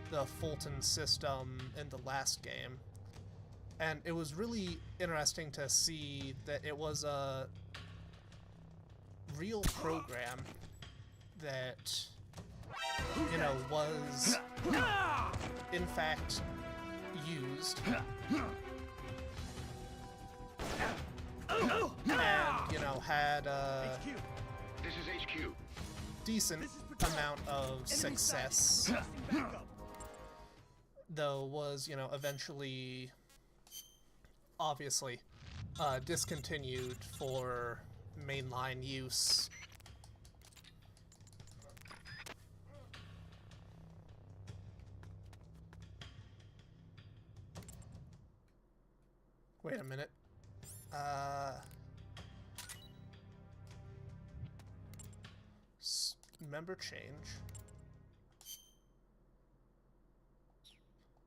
the Fulton system in the last game, and it was really interesting to see that it was a real program that, you know, was in fact used, and, you know, had a This is HQ. decent amount of success, though was, you know, eventually, obviously, discontinued for mainline use. Wait a minute. Member change.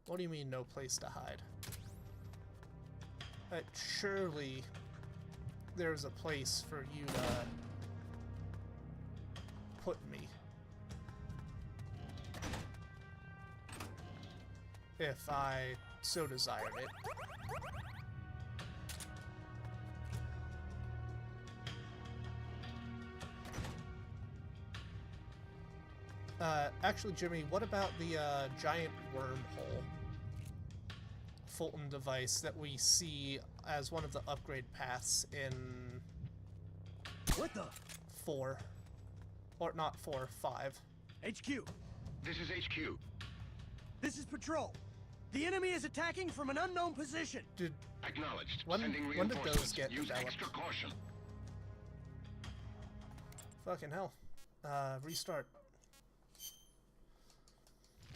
What do you mean no place to hide? Surely there's a place for you to put me. if I so desired it. Actually, Jimmy, what about the giant wormhole Fulton device that we see as one of the upgrade paths in What the? 4? Or not 4, 5. HQ. This is HQ. This is Patrol. The enemy is attacking from an unknown position. Did Acknowledged. When Sending did those reinforcements. get Use developed? extra caution. fucking hell? Restart.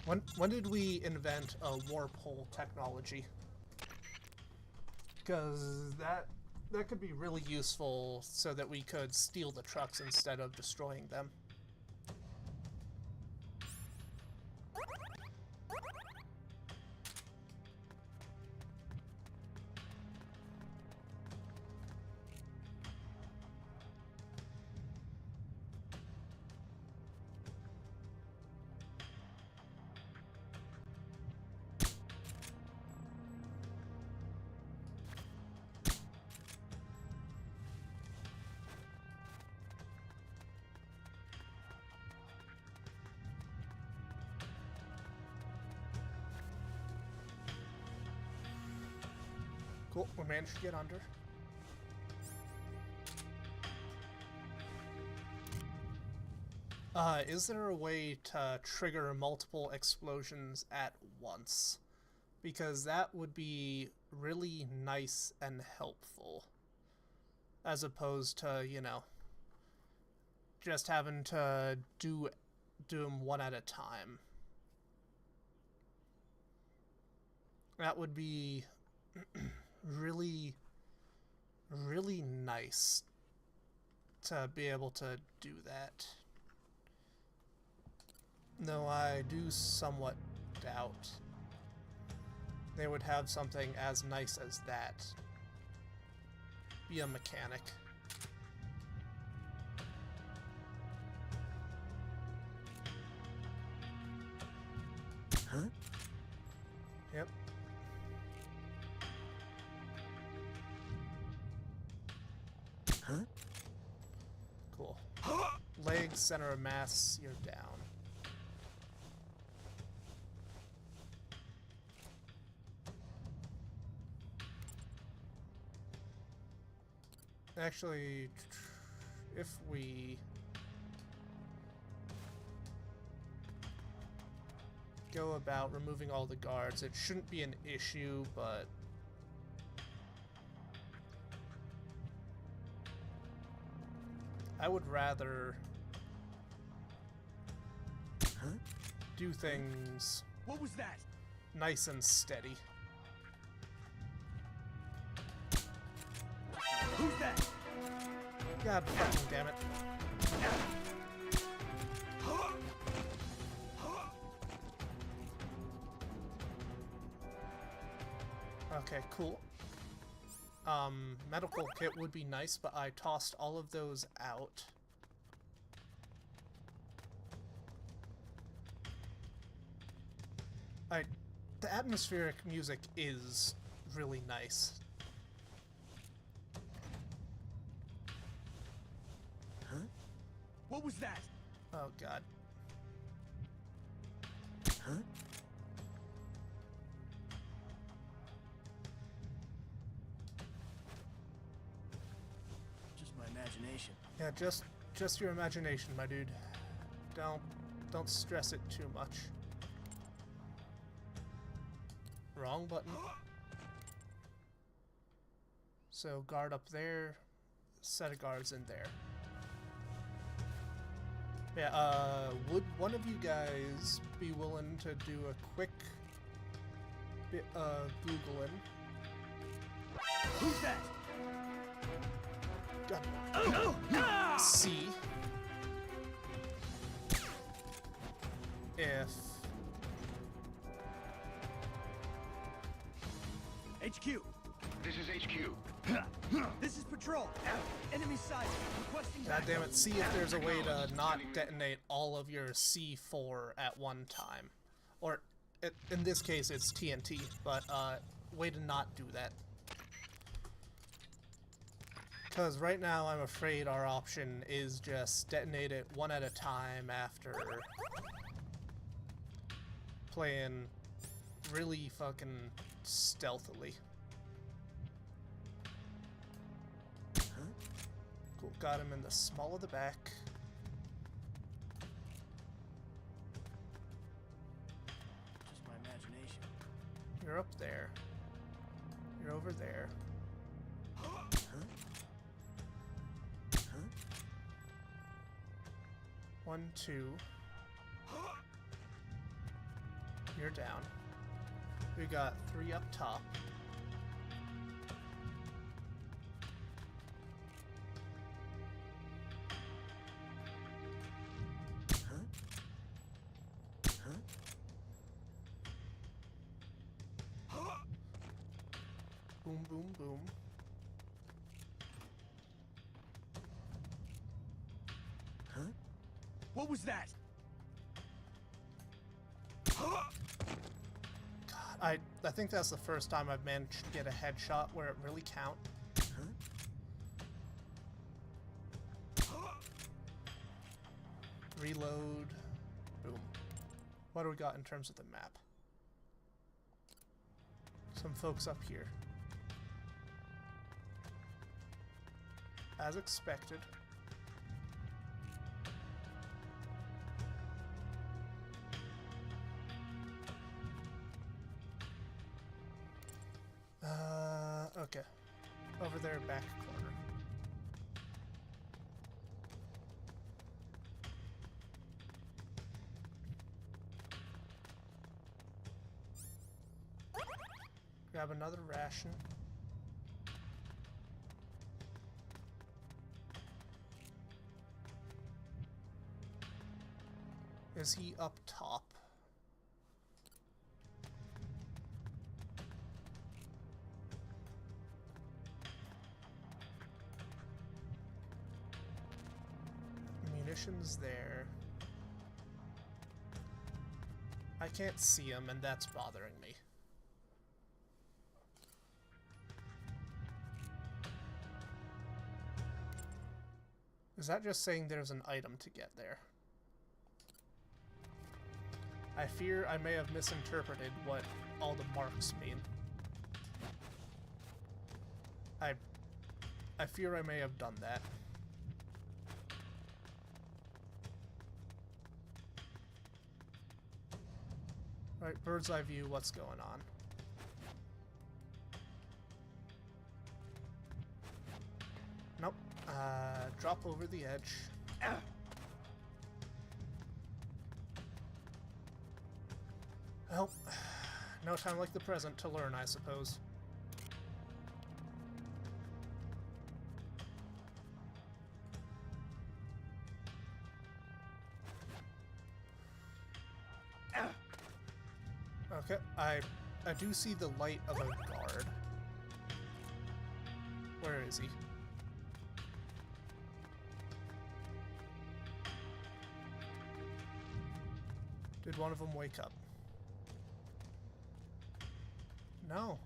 When did we invent a warp hole technology? Because that could be really useful so that we could steal the trucks instead of destroying them. Cool, we managed to get under. Is there a way to trigger multiple explosions at once? Because that would be really nice and helpful. As opposed to, you know, just having to do them one at a time. That would be really nice to be able to do that. Though I do somewhat doubt they would have something as nice as that be a mechanic. Huh? Yep. Huh? Cool. Legs, center of mass, you're down. Actually, if we go about removing all the guards, it shouldn't be an issue, but I would rather do things What was that? nice and steady. Who's that? God fucking damn it. Okay, cool. Medical kit would be nice, but I tossed all of those out. The atmospheric music is really nice. Huh? What was that? Oh god. Huh? Just my imagination. Yeah, just your imagination, my dude. Don't stress it too much. Wrong button. So guard up there, set of guards in there. Yeah, would one of you guys be willing to do a quick bit of Googling? Who's that? God. See if HQ. This is HQ. This is Patrol. Enemy side. Requesting God backup. damn it, see if there's a way to not detonate all of your C4 at one time. Or in this case it's TNT, but way to not do that. Because right now I'm afraid our option is just detonate it one at a time after playing really fucking stealthily. Cool, got him in the small of the back. Just my imagination. You're up there. You're over there. One, two. You're down. We got 3 up top. Boom, boom, boom. What was that? God, I think that's the first time I've managed to get a headshot where it really counts. Reload. Boom. What do we got in terms of the map? Some folks up here. As expected. Okay. Over there, back corner. Grab another ration. Is he up top? Munitions there. I can't see him, and that's bothering me. Is that just saying there's an item to get there? I fear I may have misinterpreted what all the marks mean. I fear I may have done that. Right, bird's eye view, what's going on? Nope. Drop over the edge. Well, no time like the present to learn, I suppose. Okay, I do see the light of a guard. Where is he? Did one of them wake up? No.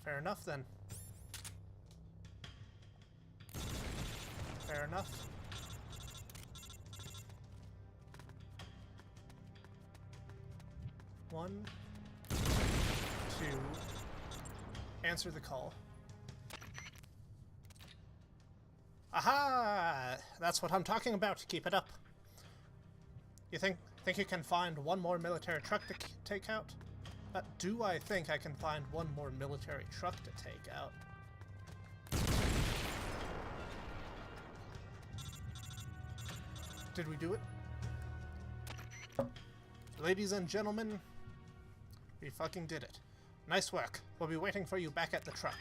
Fair enough then. Fair enough. One, two, answer the call. Aha! That's what I'm talking about. Keep it up. You think you can find one more military truck to take out? Do I think I can find one more military truck to take out? Did we do it? Ladies and gentlemen, we fucking did it. Nice work. We'll be waiting for you back at the truck.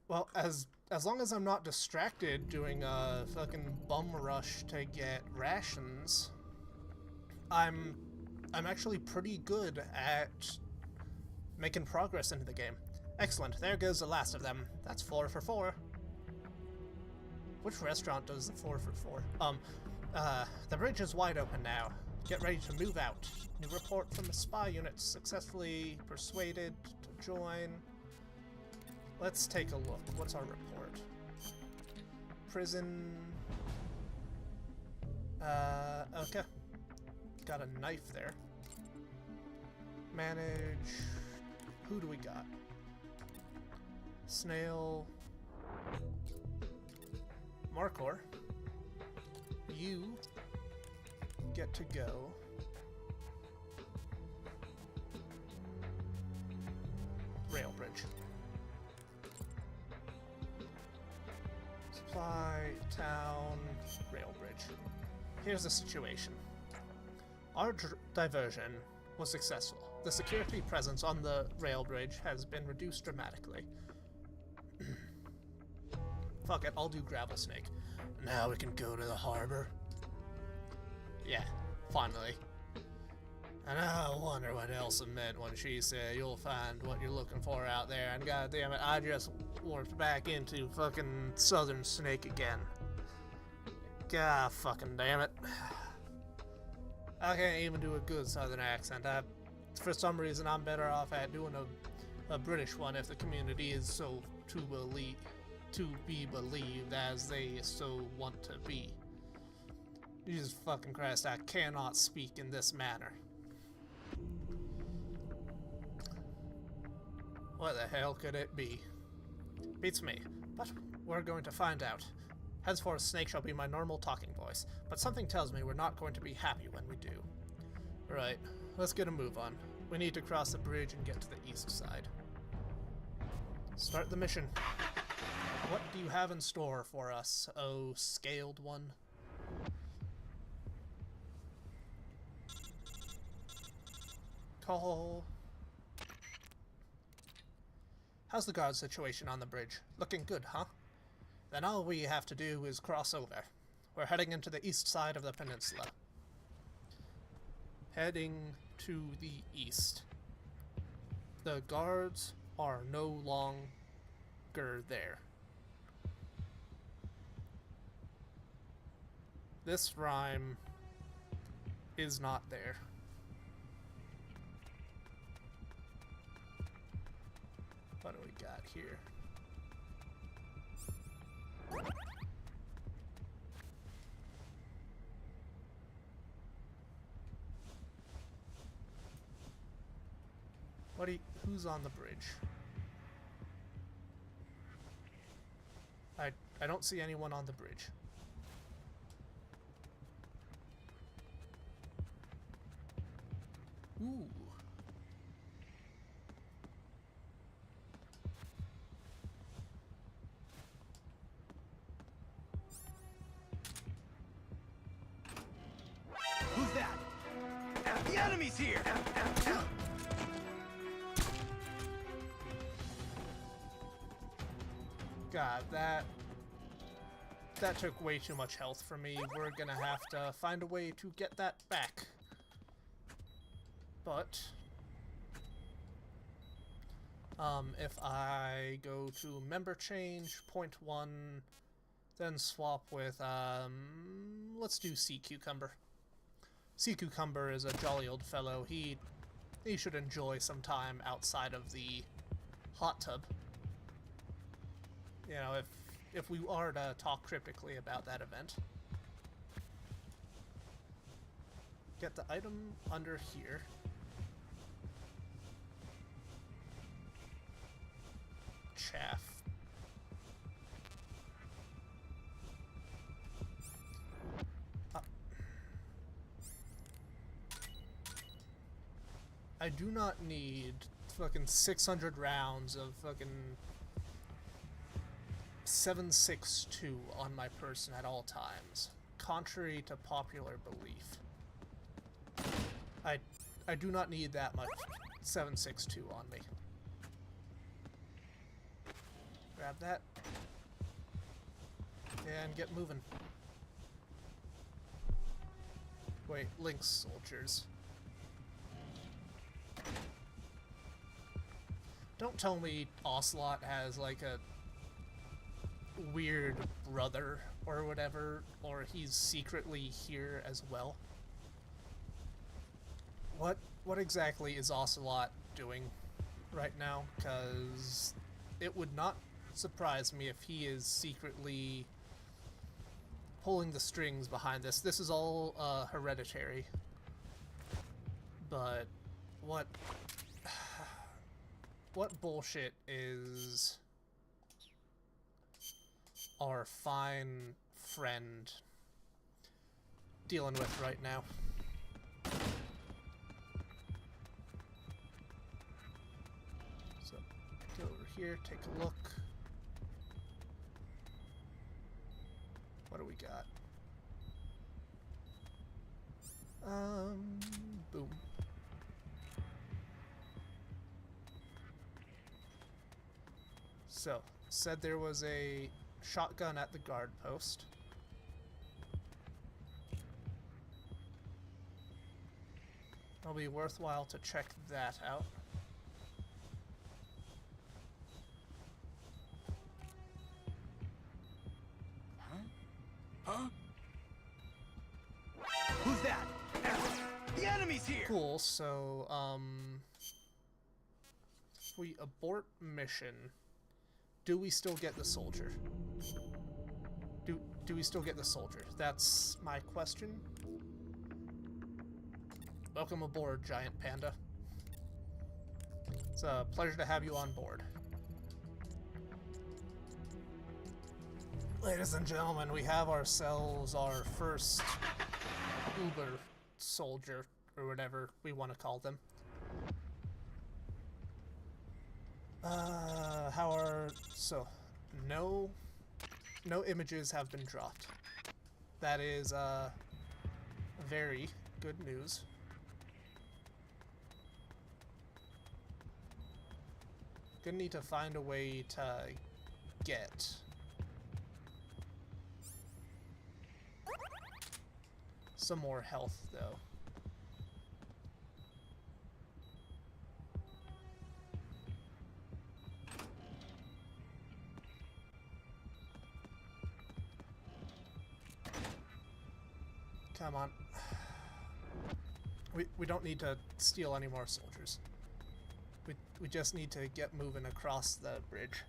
Well, as long as I'm not distracted doing a fucking bum rush to get rations, I'm actually pretty good at making progress into the game. Excellent. There goes the last of them. That's 4 for 4. Which restaurant does the 4 for 4? The bridge is wide open now. Get ready to move out. New report from the spy unit successfully persuaded to join. Let's take a look. What's our report? Prison. Okay. Got a knife there. Manage. Who do we got? Snail. Markor. You get to go. Rail bridge. Supply, town, rail bridge. Here's the situation. Our diversion was successful. The security presence on the rail bridge has been reduced dramatically. Fuck it, I'll do Gravel Snake. Now we can go to the harbor. Yeah, finally. And I wonder what Elsa meant when she said you'll find what you're looking for out there. And goddamn it, I just warped back into fucking Southern Snake again. God fucking damn it. I can't even do a good Southern accent. For some reason, I'm better off at doing a British one if the community is so to be believed as they so want to be. Jesus fucking Christ, I cannot speak in this manner. What the hell could it be? Beats me, but we're going to find out. Henceforth, Snake shall be my normal talking voice, but something tells me we're not going to be happy when we do. Right, let's get a move on. We need to cross the bridge and get to the east side. Start the mission. What do you have in store for us, oh scaled one? Call. How's the guard situation on the bridge? Looking good, huh? Then all we have to do is cross over. We're heading into the east side of the peninsula. Heading to the east. The guards are no longer there. This rhyme is not there. What do we got here? Who's on the bridge? I don't see anyone on the bridge. Ooh. Who's that? The enemy's here! God, that took way too much health from me. We're gonna have to find a way to get that back. But if I go to member change, point 1, then swap with let's do Sea Cucumber. Sea Cucumber is a jolly old fellow. He should enjoy some time outside of the hot tub. You know, if we are to talk cryptically about that event. Get the item under here. Chaff. I do not need fucking 600 rounds of fucking 7.62 on my person at all times, contrary to popular belief. I do not need that much 7.62 on me. Grab that and get moving. Wait, Lynx soldiers. Don't tell me Ocelot has like a weird brother or whatever, or he's secretly here as well. What exactly is Ocelot doing right now? Because it would not surprise me if he is secretly pulling the strings behind this. This is all hereditary. But what bullshit is our fine friend dealing with right now? So, go over here, take a look. What do we got? Boom. So, said there was a shotgun at the guard post. It'll be worthwhile to check that out. Huh? Who's that? The enemy's here! Cool, so, if we abort mission, do we still get the soldier? Do we still get the soldier? That's my question. Welcome aboard, Giant Panda. It's a pleasure to have you on board. Ladies and gentlemen, we have ourselves our first Uber soldier, or whatever we want to call them. So, no images have been dropped. That is, very good news. Gonna need to find a way to get some more health, though. Come on. We don't need to steal any more soldiers. We just need to get moving across the bridge.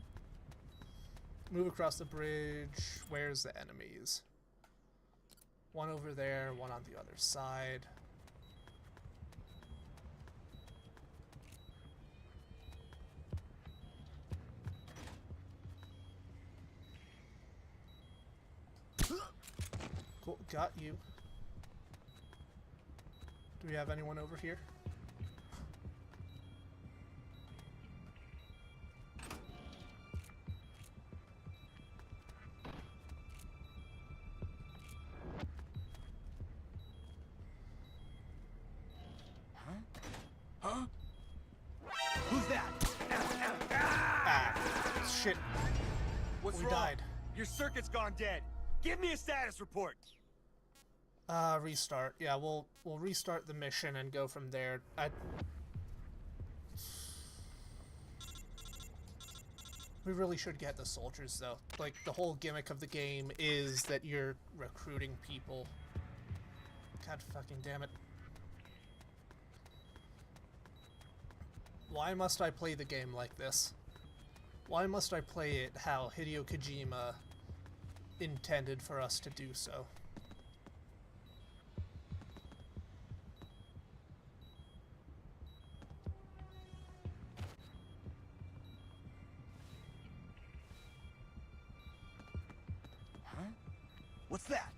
Move across the bridge. Where's the enemies? One over there, one on the other side. Cool, got you. Do we have anyone over here? Huh? Who's that? Ah, shit. What's We wrong? died. Your circuit's gone dead. Give me a status report. Restart. Yeah, we'll restart the mission and go from there. We really should get the soldiers, though. Like, the whole gimmick of the game is that you're recruiting people. God fucking damn it. Why must I play the game like this? Why must I play it how Hideo Kojima intended for us to do so? Huh? What's that?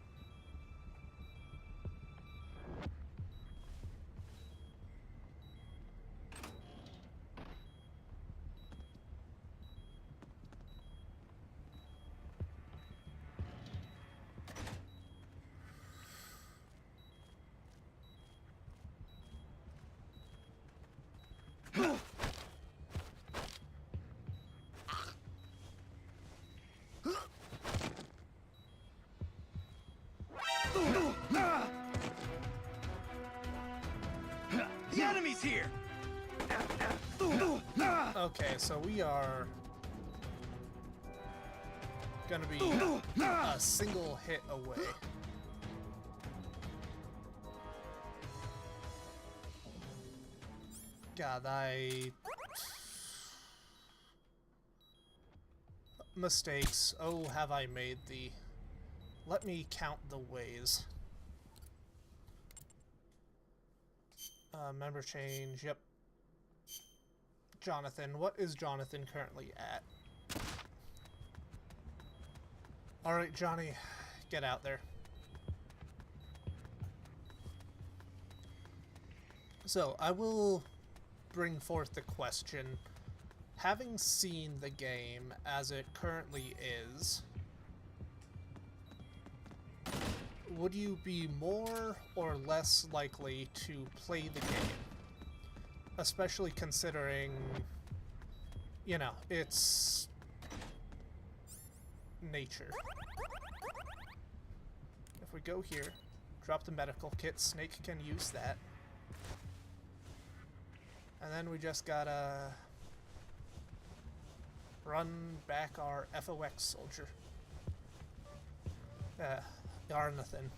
The enemy's here! Okay, so we are gonna be a single hit away. God, mistakes. Oh, have I made thee. Let me count the ways. Member change, yep. Jonathan, what is Jonathan currently at? Alright, Johnny, get out there. So, I will bring forth the question, having seen the game as it currently is, would you be more or less likely to play the game? Especially considering, you know, its nature. If we go here, drop the medical kit, Snake can use that. And then we just gotta run back our FOX soldier. Jarnathan?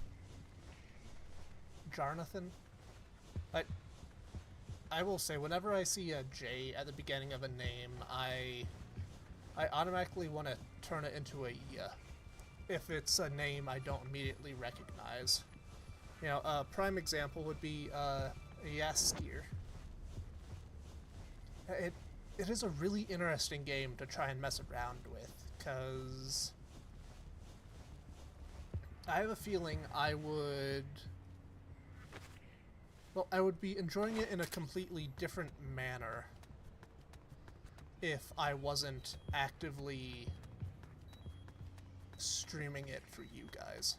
I will say, whenever I see a J at the beginning of a name, I automatically want to turn it into a Y. If it's a name I don't immediately recognize. You know, a prime example would be Yaskir. It is a really interesting game to try and mess around with, because I have a feeling I would be enjoying it in a completely different manner if I wasn't actively streaming it for you guys.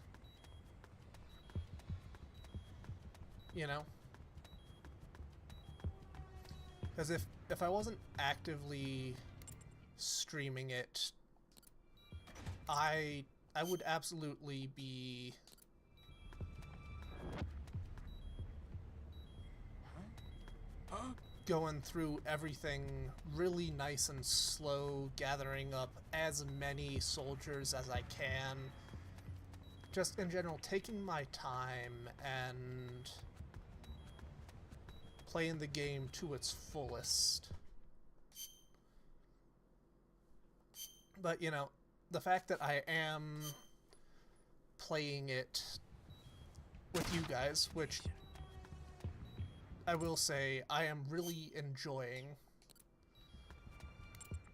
You know? Because if I wasn't actively streaming it, I would absolutely be going through everything really nice and slow, gathering up as many soldiers as I can. Just in general, taking my time and playing the game to its fullest. But, you know, the fact that I am playing it with you guys, which I will say I am really enjoying,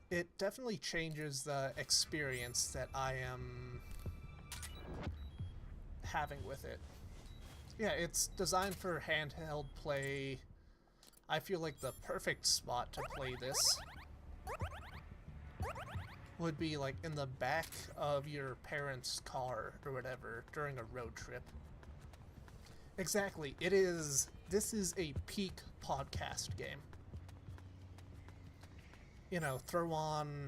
it definitely changes the experience that I am having with it. Yeah, it's designed for handheld play. I feel like the perfect spot to play this would be like in the back of your parents' car or whatever during a road trip. Exactly, this is a peak podcast game. You know, throw on,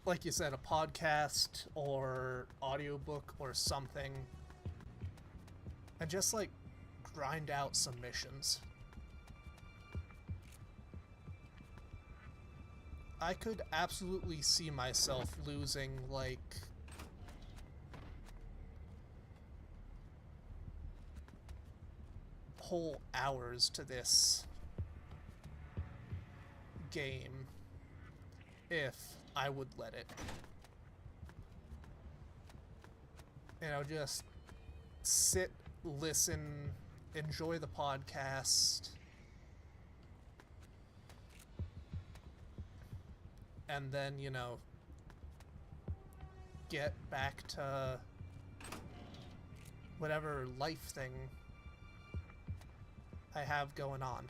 like you said, a podcast or audiobook or something, and just like grind out some missions. I could absolutely see myself losing like whole hours to this game if I would let it. You know, just sit, listen, enjoy the podcast, and then, you know, get back to whatever life thing I have going on.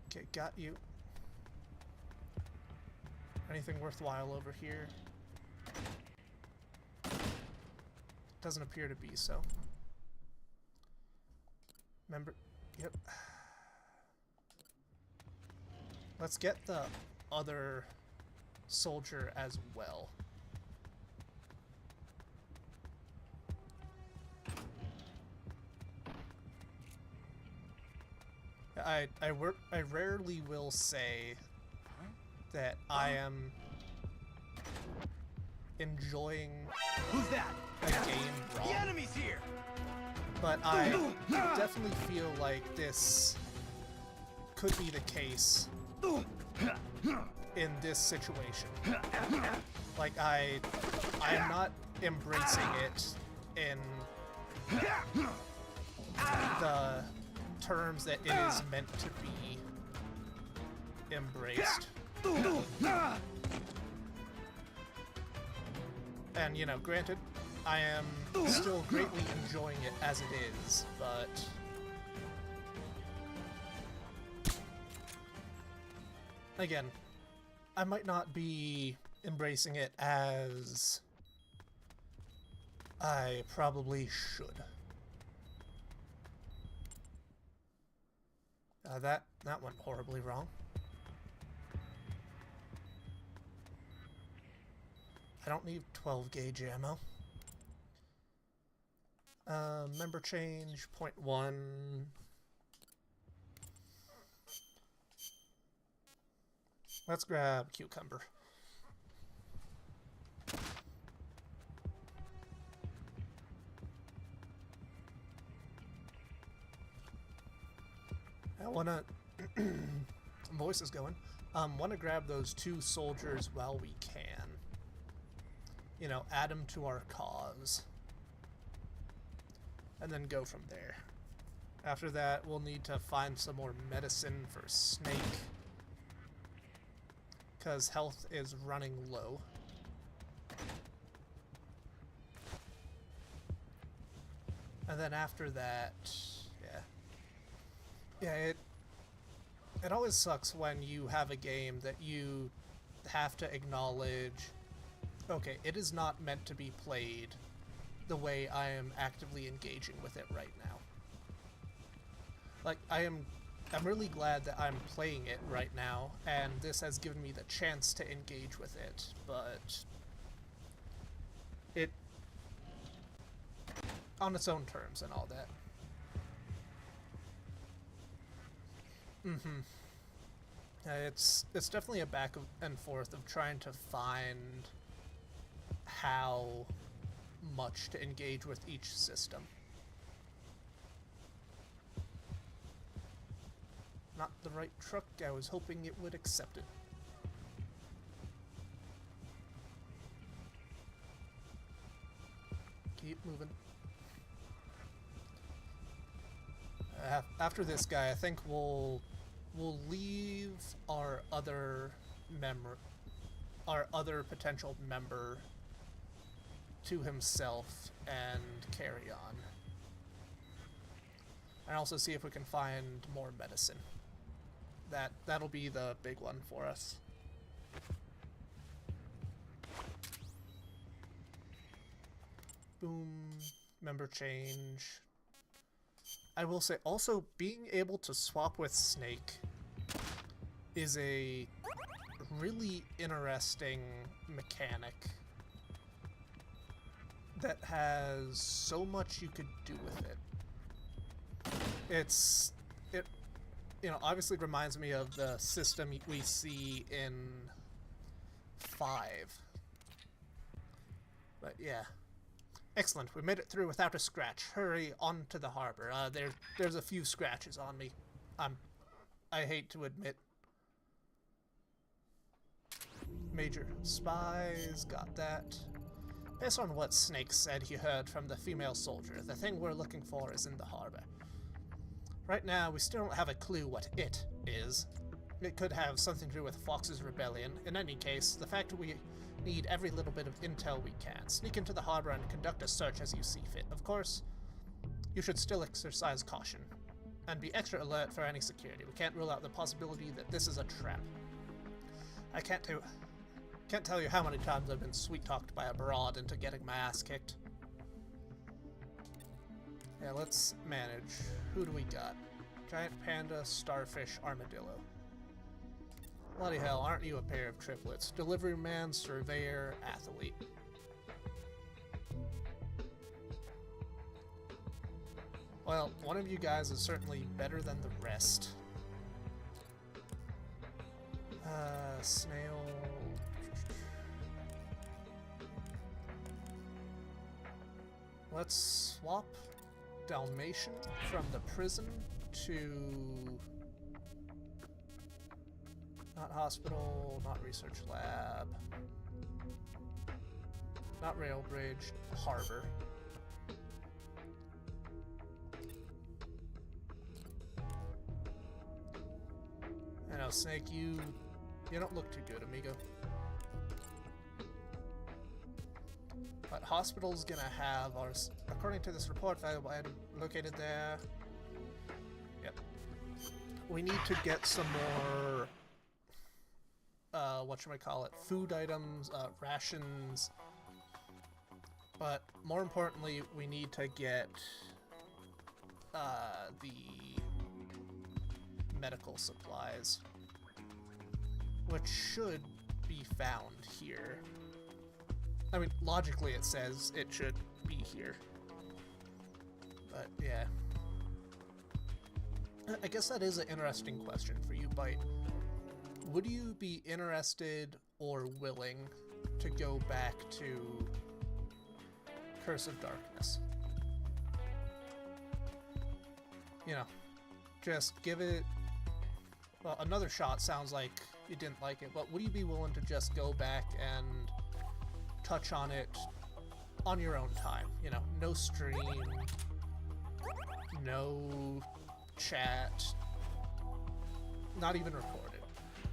Okay, got you. Anything worthwhile over here? Doesn't appear to be so. Remember, yep. Let's get the other soldier as well. I rarely will say that I am enjoying Who's that? a game The wrong, enemy's here! but I definitely feel like this could be the case in this situation. Like I am not embracing it in the terms that it is meant to be embraced. And, you know, granted, I am still greatly enjoying it as it is, but again, I might not be embracing it as I probably should. That went horribly wrong. I don't need 12 gauge ammo. Member change, 0.1. Let's grab cucumber. I wanna voice is going. Wanna grab those 2 soldiers while we can. You know, add them to our cause. And then go from there. After that, we'll need to find some more medicine for Snake, because health is running low. And then after that, yeah, it always sucks when you have a game that you have to acknowledge, okay, it is not meant to be played the way I am actively engaging with it right now. Like, I'm really glad that I'm playing it right now, and this has given me the chance to engage with it, but it on its own terms and all that. It's definitely a back and forth of trying to find how much to engage with each system. Not the right truck. I was hoping it would accept it. Keep moving. After this guy, I think we'll leave our other potential member to himself and carry on. And also see if we can find more medicine. That'll be the big one for us. Boom. Member change. I will say also being able to swap with Snake is a really interesting mechanic that has so much you could do with it. It you know, obviously reminds me of the system we see in 5. But yeah. Excellent, we made it through without a scratch. Hurry on to the harbor. There's a few scratches on me. I hate to admit. Major spies, got that. Based on what Snake said he heard from the female soldier, the thing we're looking for is in the harbor. Right now, we still don't have a clue what it is. It could have something to do with Fox's rebellion. In any case, the fact we need every little bit of intel we can. Sneak into the harbor and conduct a search as you see fit. Of course, you should still exercise caution. And be extra alert for any security. We can't rule out the possibility that this is a trap. I can't tell you how many times I've been sweet-talked by a broad into getting my ass kicked. Yeah, let's manage. Who do we got? Giant panda, starfish, armadillo. Bloody hell, aren't you a pair of triplets? Delivery man, surveyor, athlete. Well, one of you guys is certainly better than the rest. Snail. Let's swap Dalmatian from the prison to not hospital, not research lab, not rail bridge, harbor. I know, Snake, you don't look too good, amigo. But hospital's gonna have our, according to this report, valuable item located there. Yep. We need to get some more, whatchamacallit, food items, rations. But more importantly, we need to get the medical supplies, which should be found here. I mean, logically it says it should be here. But, yeah. I guess that is an interesting question for you, Bite. Would you be interested or willing to go back to Curse of Darkness? You know, just give it... Well, another shot sounds like you didn't like it, but would you be willing to just go back and touch on it on your own time? You know, no stream, no chat, not even recorded.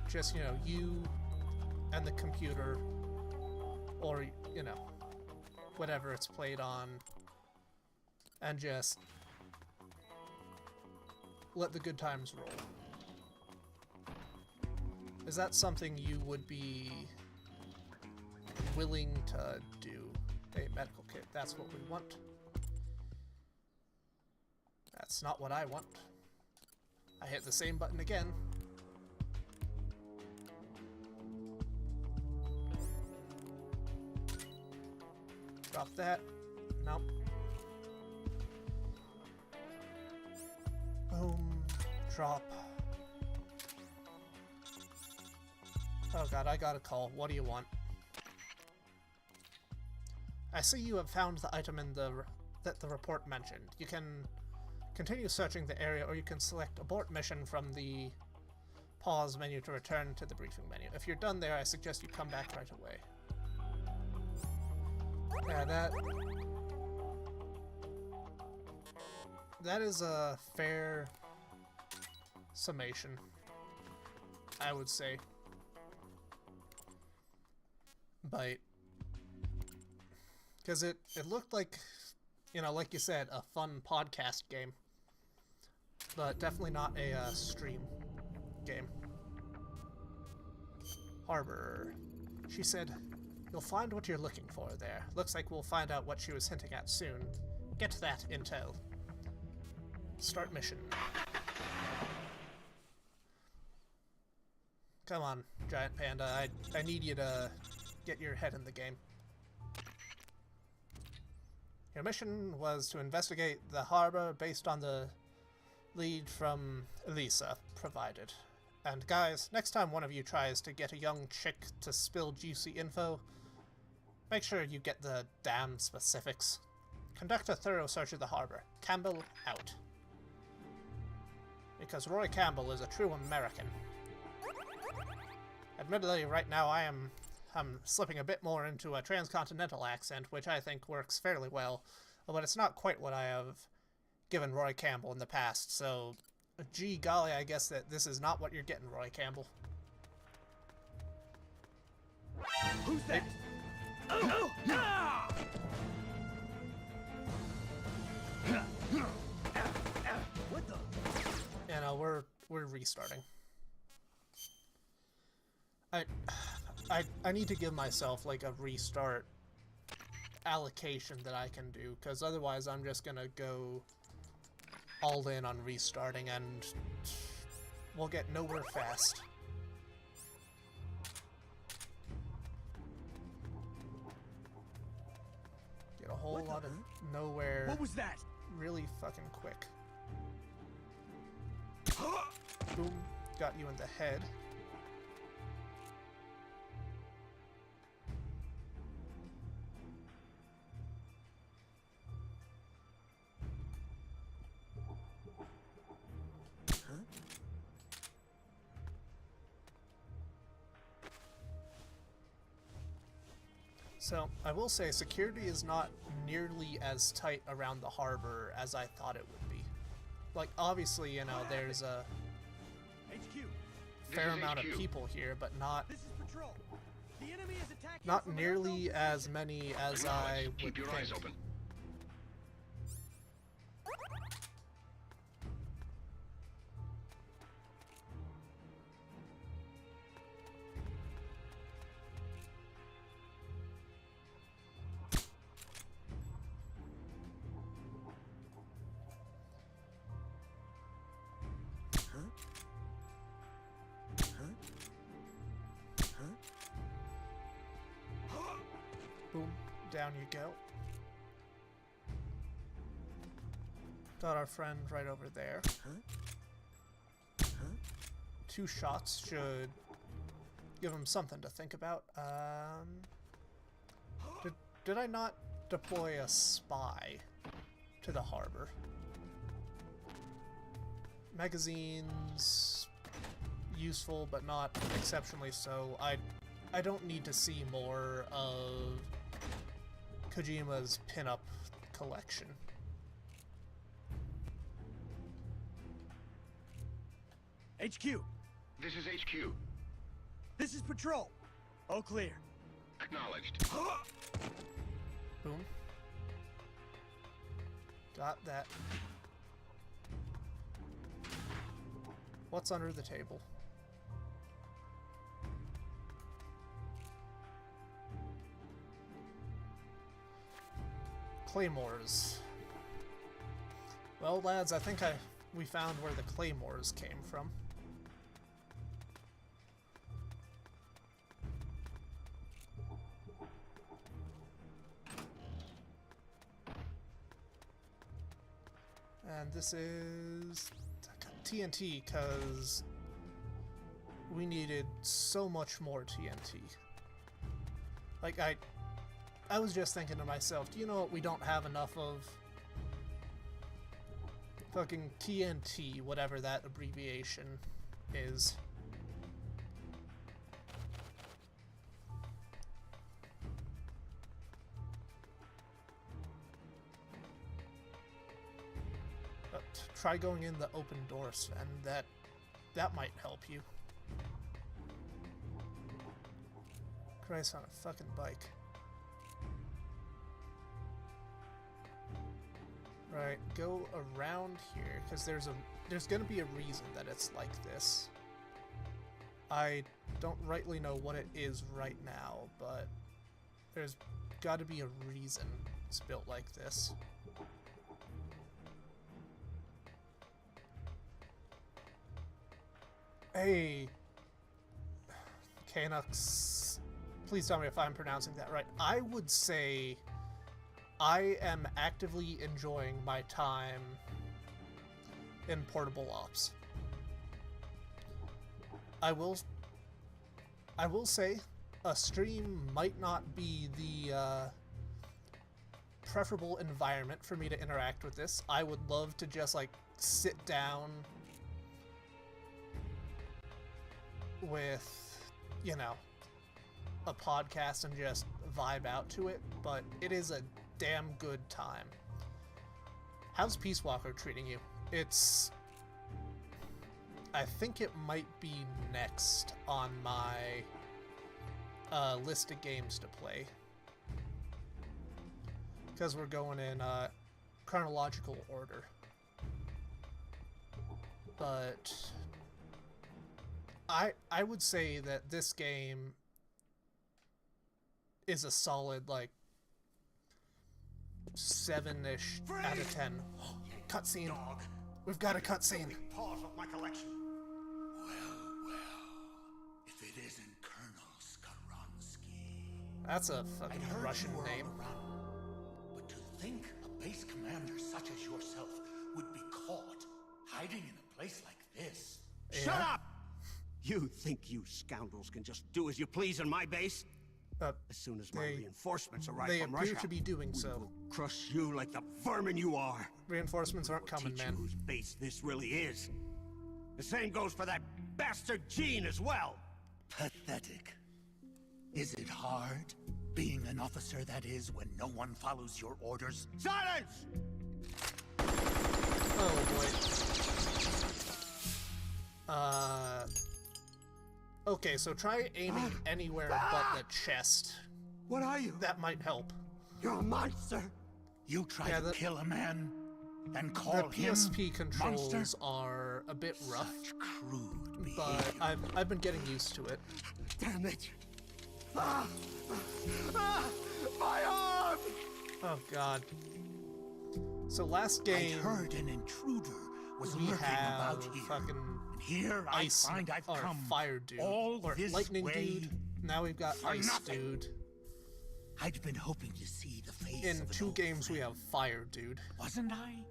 Just, you know, you and the computer, or, you know, whatever it's played on, and just let the good times roll. Is that something you would be willing to do? A medical kit, that's what we want. That's not what I want. I hit the same button again. Drop that. Nope. Boom. Drop. Oh god, I got a call. What do you want? I see you have found the item in that the report mentioned. You can continue searching the area, or you can select abort mission from the pause menu to return to the briefing menu. If you're done there, I suggest you come back right away. Yeah, that is a fair summation, I would say. But because it looked like, you know, like you said, a fun podcast game, but definitely not a stream game. Harbor. She said, "You'll find what you're looking for there. Looks like we'll find out what she was hinting at soon. Get that intel. Start mission." Come on, Giant Panda. I need you to get your head in the game. Your mission was to investigate the harbor based on the lead from Elisa provided. And guys, next time one of you tries to get a young chick to spill juicy info, make sure you get the damn specifics. Conduct a thorough search of the harbor. Campbell out. Because Roy Campbell is a true American. Admittedly, right now I'm slipping a bit more into a transcontinental accent, which I think works fairly well, but it's not quite what I have given Roy Campbell in the past, so gee golly, I guess that this is not what you're getting, Roy Campbell. Who's that? What the? You know, we're restarting. I need to give myself like a restart allocation that I can do, because otherwise I'm just gonna go all in on restarting and we'll get nowhere fast. Get a whole lot of nowhere. What was that? Really fucking quick. Boom. Got you in the head. So, I will say security is not nearly as tight around the harbor as I thought it would be. Like, obviously, you know, there's a HQ. fair This is amount of HQ. people here, but not This is patrol. The enemy is attacking not from an nearly unknown as many as I Acknowledged. would Keep your eyes think. open. Boom, down you go. Got our friend right over there. 2 shots should give him something to think about. Did I not deploy a spy to the harbor? Magazines, useful but not exceptionally so. I don't need to see more of Kojima's pinup collection. HQ. This is HQ. This is patrol. All clear. Acknowledged. Boom. Got that. What's under the table? Claymores. Well, lads, I think we found where the claymores came from. And this is TNT, because we needed so much more TNT. Like, I was just thinking to myself, do you know what we don't have enough of? Fucking TNT, whatever that abbreviation is. But try going in the open door, Sven. That might help you. Christ on a fucking bike. Right, go around here, because there's gonna be a reason that it's like this. I don't rightly know what it is right now, but there's gotta be a reason it's built like this. Hey, Canucks, please tell me if I'm pronouncing that right. I would say I am actively enjoying my time in portable ops. I will say a stream might not be the preferable environment for me to interact with this. I would love to just like sit down with, you know, a podcast and just vibe out to it, but it is a damn good time. How's Peace Walker treating you? I think it might be next on my list of games to play, because we're going in chronological order. But I would say that this game is a solid, like, 7-ish out of 10. Cutscene. Dog. We've got a cutscene. Part of my collection. Well, if it isn't Colonel Skaronsky. That's a I'd fucking heard Russian you were name. on the run, but to think a base commander such as yourself would be caught hiding in a place like this. Shut up! You think you scoundrels can just do as you please on my base? As soon as my reinforcements arrive they from appear Russia, to be doing we so. will crush you like the vermin you are. Reinforcements aren't coming, Teach man. you whose base this really is. The same goes for that bastard Gene as well. Pathetic. Is it hard? Being an officer, that is, when no one follows your orders. Silence! Oh boy. Okay, so try aiming anywhere but the chest. What are you? That might help. You're a monster. You try Yeah, to kill a man and call The him PSP controls monster? are a bit rough, Such crude behavior. but I've been getting used to it. Damn it. Ah! Ah! My arm! Oh god. So last I game heard an intruder was we lurking have about here. fucking And here ice I find I've or come fire dude all or this lightning way dude. Now we've got for ice nothing. dude. I'd been hoping to see the face In of an 2 old games we friend. have fire dude. Wasn't I?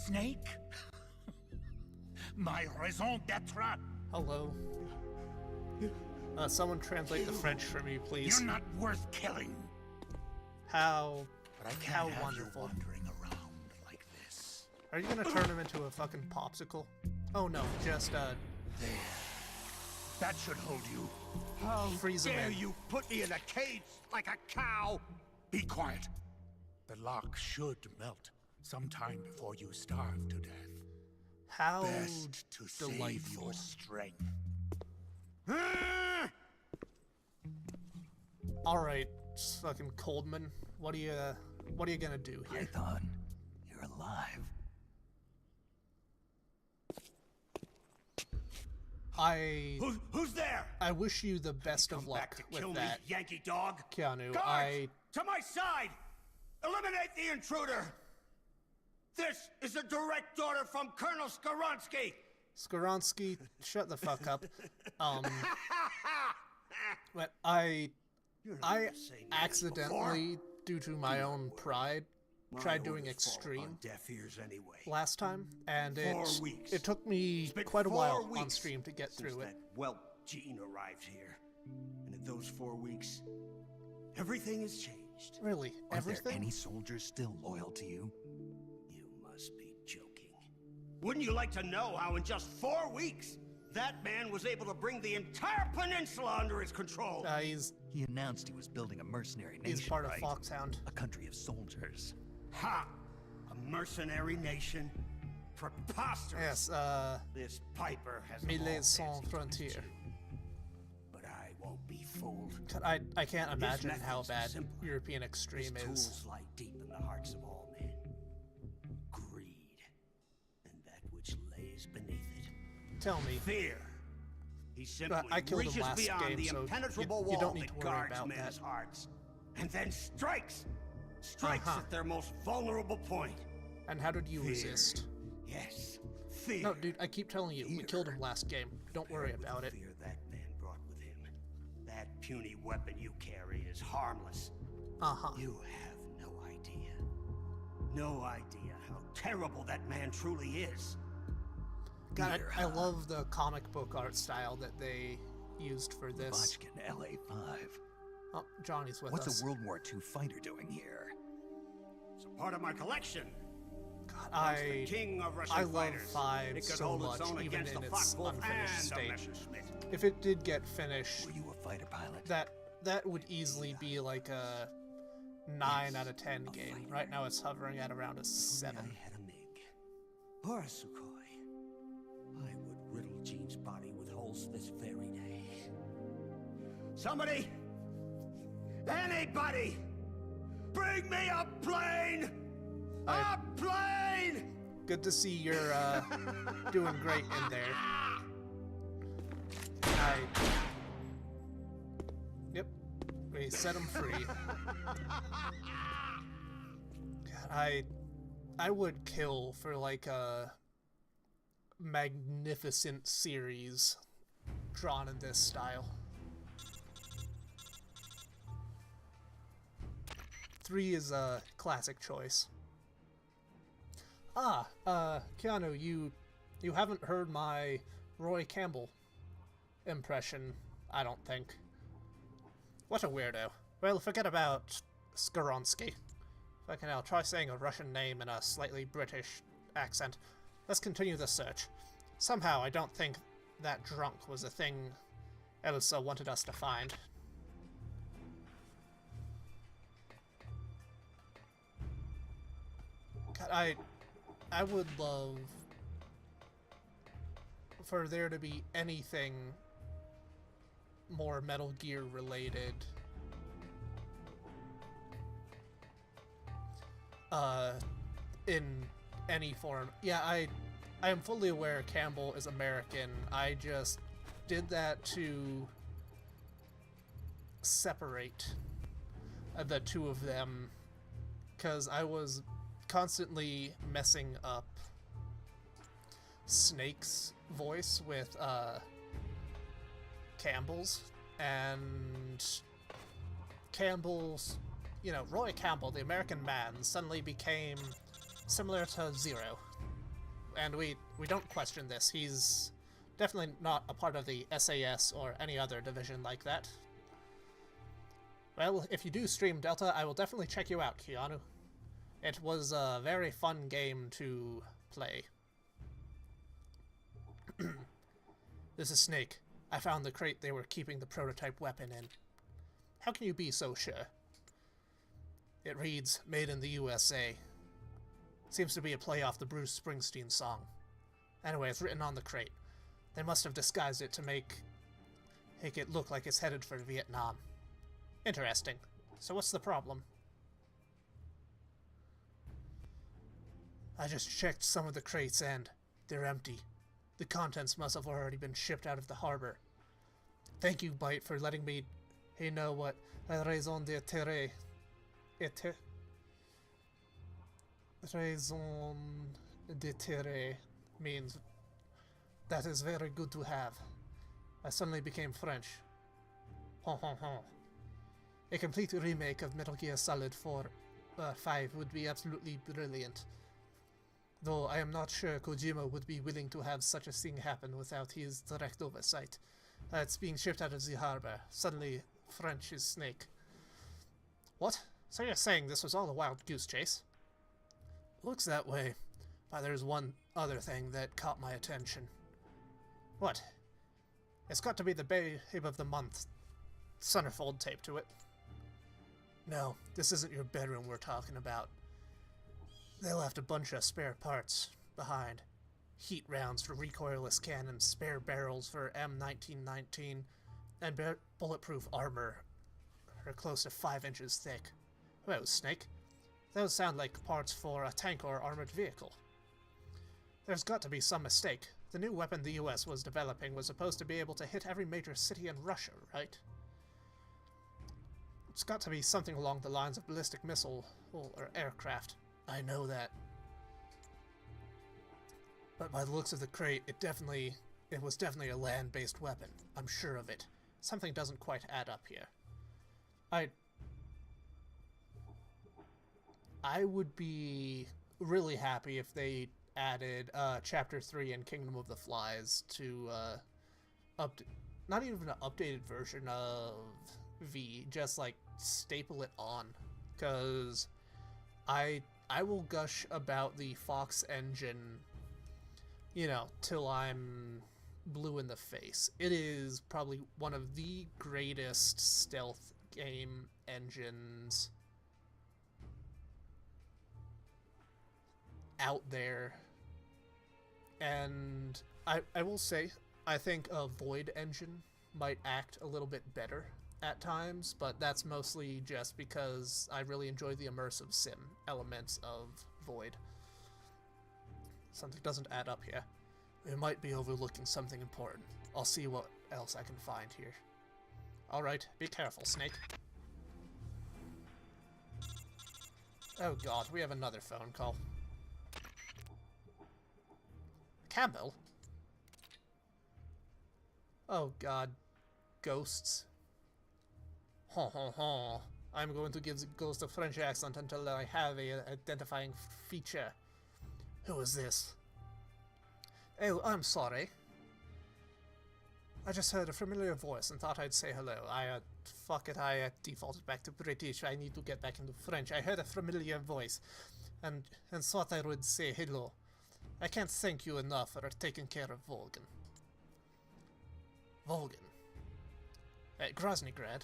Snake? My raison d'etre? Hello. Someone translate the French for me, please. You're not worth killing. How But I can't How have wonderful. you wandering around like this. are you gonna turn him into a fucking popsicle? Oh no, just There. That should hold you. How freeze him dare in. you put me in a cage like a cow? Be quiet. The lock should melt sometime before you starve to death. How Best to save delightful. your strength. Ah! All right, fucking Coldman. What are you gonna do here? Python, you're alive. Who's there? I wish you the best of Come luck back to kill with me, that, Yankee dog. Keanu. Guards, to my side! Eliminate the intruder! This is a direct order from Colonel Skoronsky! Skoronsky, shut the fuck up. But I accidentally, due to my own pride, tried doing extreme Deaf ears anyway. last time, and 4 weeks. it took me It's been quite a 4 while on weeks stream to get since through it. that whelp Gene arrived here. And in those 4 weeks, everything has changed. Really, Are there everything? any soldiers still loyal to you? You must be joking. Wouldn't you like to know how in just 4 weeks, that man was able to bring the entire peninsula under his control? He's He announced he was building a mercenary nation, part of right? Foxhound. A country of soldiers. Ha! A mercenary nation? Preposterous! Yes, This Piper has them all Millet dancing sans to his frontier. tune. But I won't be fooled. I can't imagine how methods are bad simple. European His extreme is. tools lie deep in the hearts of all men. Greed, and that which lays beneath it. Tell me. Fear. He simply I killed him reaches last beyond game, the so impenetrable you wall don't need that to worry guards about men's that. hearts, and then strikes. Strikes Uh-huh. at their most vulnerable point. And how did you Fear. resist? Yes, fear. No, dude, I keep telling you, we killed him last game. Don't worry Compared with about the it. Fear that man brought with him. That puny weapon you carry is harmless. Uh-huh. You have no idea. No idea how terrible that man truly is. God, I love the comic book art style that they used for this. Botchkin, LA-5. Oh, Johnny's with What's us. a World War II fighter doing here? It's a part of my collection. God, Once the king of Russian I love fighters. 5 It could so hold much, its own even against in the its Focke-Wulf unfinished and the state. Messerschmitt. If it did get finished, Were you a fighter pilot? that would easily be like a 9 out of 10 game. Right now it's hovering at around a 7. I had a MiG. Or a Sukhoi. I would riddle Gene's body with holes this very day. Somebody! Anybody! Bring me a plane! A plane! Good to see you're doing great in there. Yep, we set him free. God, I would kill for like a magnificent series drawn in this style. 3 is a classic choice. Keanu, you haven't heard my Roy Campbell impression, I don't think. What a weirdo. Well, forget about Skoronsky. Fucking hell, try saying a Russian name in a slightly British accent. Let's continue the search. Somehow, I don't think that drunk was a thing Elsa wanted us to find. God, I would love for there to be anything more Metal Gear related. In any form. Yeah, I am fully aware Campbell is American. I just did that to separate the two of them, because I was constantly messing up Snake's voice with Campbell's, and Campbell's, you know, Roy Campbell, the American man, suddenly became similar to Zero. And we don't question this. He's definitely not a part of the SAS or any other division like that. Well, if you do stream Delta, I will definitely check you out, Keanu. It was a very fun game to play. This is Snake. I found the crate they were keeping the prototype weapon in. How can you be so sure? It reads, "Made in the USA." Seems to be a play off the Bruce Springsteen song. Anyway, it's written on the crate. They must have disguised it to make it look like it's headed for Vietnam. Interesting. So what's the problem? I just checked some of the crates and they're empty. The contents must have already been shipped out of the harbor. Thank you, Byte, for letting me know what raison d'être raison d'être means. That is very good to have. I suddenly became French. Hon hon hon. A complete remake of Metal Gear Solid 5 would be absolutely brilliant. Though I am not sure Kojima would be willing to have such a thing happen without his direct oversight. It's being shipped out of the harbor. Suddenly, French is Snake. What? So you're saying this was all a wild goose chase? Looks that way. But there's one other thing that caught my attention. What? It's got to be the Babe of the Month centerfold taped to it. No, this isn't your bedroom we're talking about. They left a bunch of spare parts behind. Heat rounds for recoilless cannons, spare barrels for M1919, and bulletproof armor are close to 5 inches thick. Whoa, Snake. Those sound like parts for a tank or armored vehicle. There's got to be some mistake. The new weapon the US was developing was supposed to be able to hit every major city in Russia, right? It's got to be something along the lines of ballistic missile or aircraft. I know that. But by the looks of the crate, it was definitely a land-based weapon. I'm sure of it. Something doesn't quite add up here. I would be really happy if they added Chapter 3 and Kingdom of the Flies to not even an updated version of V, just like staple it on, because I will gush about the Fox engine, you know, till I'm blue in the face. It is probably one of the greatest stealth game engines out there. And I will say, I think a Void engine might act a little bit better at times, but that's mostly just because I really enjoy the immersive sim elements of Void. Something doesn't add up here. We might be overlooking something important. I'll see what else I can find here. Alright, be careful, Snake. Oh god, we have another phone call. Campbell? Oh god. Ghosts. Ho ho ho. I'm going to give the ghost a French accent until I have an identifying feature. Who is this? Oh, I'm sorry. I just heard a familiar voice and thought I'd say hello. Fuck it, I defaulted back to British. I need to get back into French. I heard a familiar voice and thought I would say hello. I can't thank you enough for taking care of Volgan. Volgan? Groznygrad?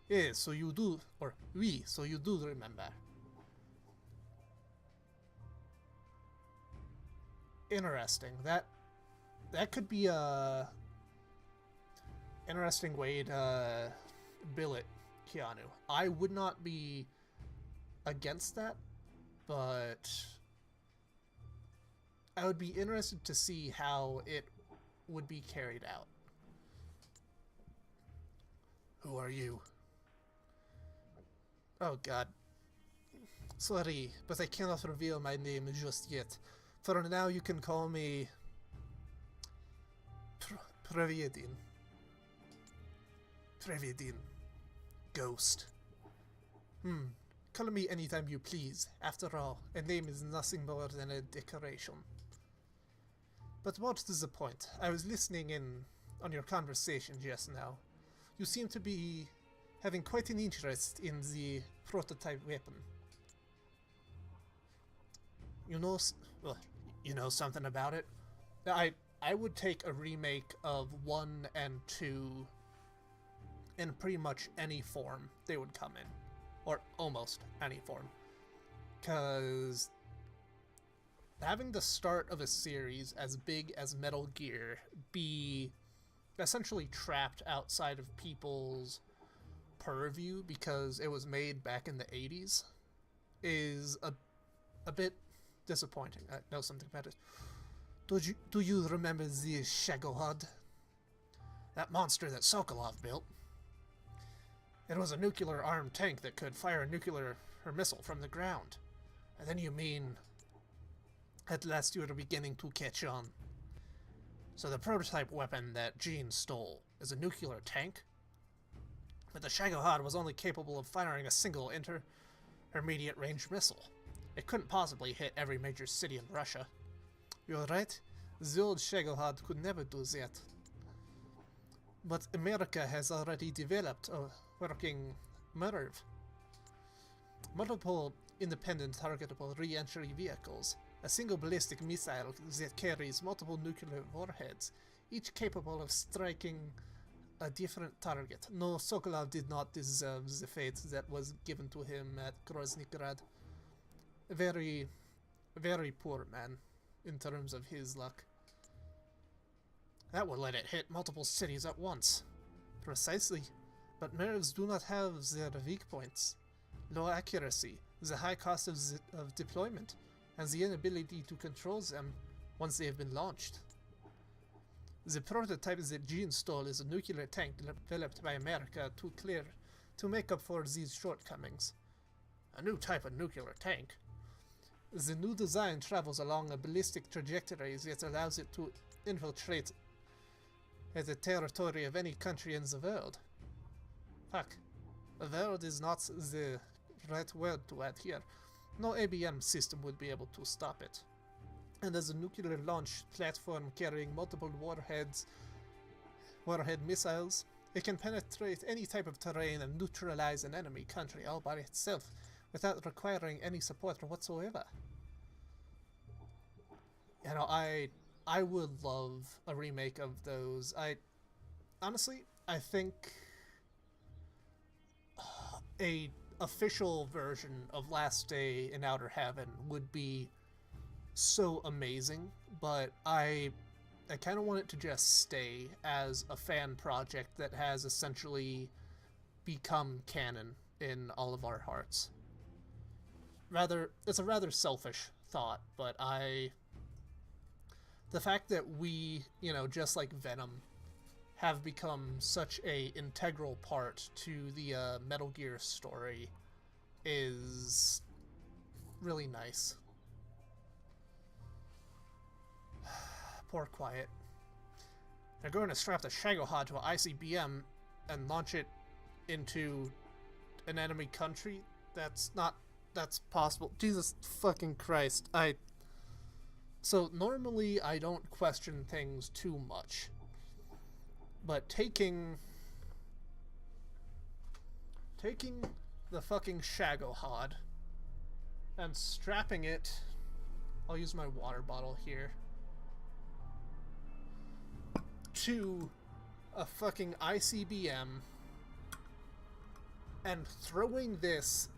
Yes, so you do, or oui, so you do remember. Interesting. That could be a interesting way to bill it, Keanu. I would not be against that, but I would be interested to see how it would be carried out. Who are you? Oh god. Sorry, but I cannot reveal my name just yet. For now you can call me Prevedin. Prevedin. Ghost. Call me anytime you please. After all, a name is nothing more than a decoration. But what is the point? I was listening in on your conversation just now. You seem to be having quite an interest in the prototype weapon. You know something about it? I would take a remake of 1 and 2 in pretty much any form they would come in. Or almost any form. Because having the start of a series as big as Metal Gear be essentially trapped outside of people's purview because it was made back in the 80s is a bit disappointing. I know something about it. Do you remember the Shagohod? That monster that Sokolov built? It was a nuclear-armed tank that could fire a nuclear missile from the ground. And then you mean, at last you are beginning to catch on. So the prototype weapon that Jean stole is a nuclear tank? But the Shagohod was only capable of firing a single intermediate-range missile. It couldn't possibly hit every major city in Russia. You're right, the old Shagohod could never do that. But America has already developed a working MIRV. Multiple independent targetable re-entry vehicles. A single ballistic missile that carries multiple nuclear warheads, each capable of striking a different target. No, Sokolov did not deserve the fate that was given to him at Groznygrad. A very, very poor man in terms of his luck. That would let it hit multiple cities at once. Precisely. But MIRVs do not have their weak points. Low accuracy, the high cost of deployment, and the inability to control them once they have been launched. The prototype that Jean stole is a nuclear tank developed by America to make up for these shortcomings. A new type of nuclear tank. The new design travels along a ballistic trajectory that allows it to infiltrate the territory of any country in the world. Fuck. The world is not the right word to add here. No ABM system would be able to stop it. And as a nuclear launch platform carrying multiple warhead missiles, it can penetrate any type of terrain and neutralize an enemy country all by itself without requiring any support whatsoever. You know, I would love a remake of those. Honestly, I think a official version of Last Day in Outer Heaven would be so amazing, but I kind of want it to just stay as a fan project that has essentially become canon in all of our hearts. It's a rather selfish thought, but the fact that we, you know, just like Venom, have become such a integral part to the Metal Gear story is really nice. Poor Quiet. They're going to strap the Shagohod to an ICBM and launch it into an enemy country? That's possible. Jesus fucking Christ. So normally I don't question things too much. But taking the fucking Shagohod and strapping it, I'll use my water bottle here, to a fucking ICBM and throwing this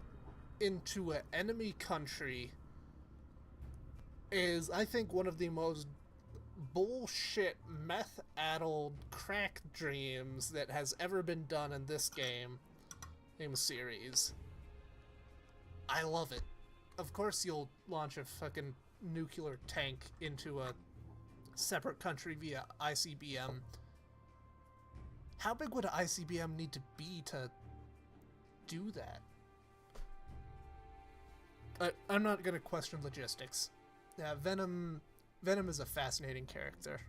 into an enemy country is, I think, one of the most bullshit, meth-addled crack dreams that has ever been done in this game series. I love it. Of course you'll launch a fucking nuclear tank into a separate country via ICBM. How big would an ICBM need to be to do that? I'm not gonna question logistics. Yeah, Venom is a fascinating character.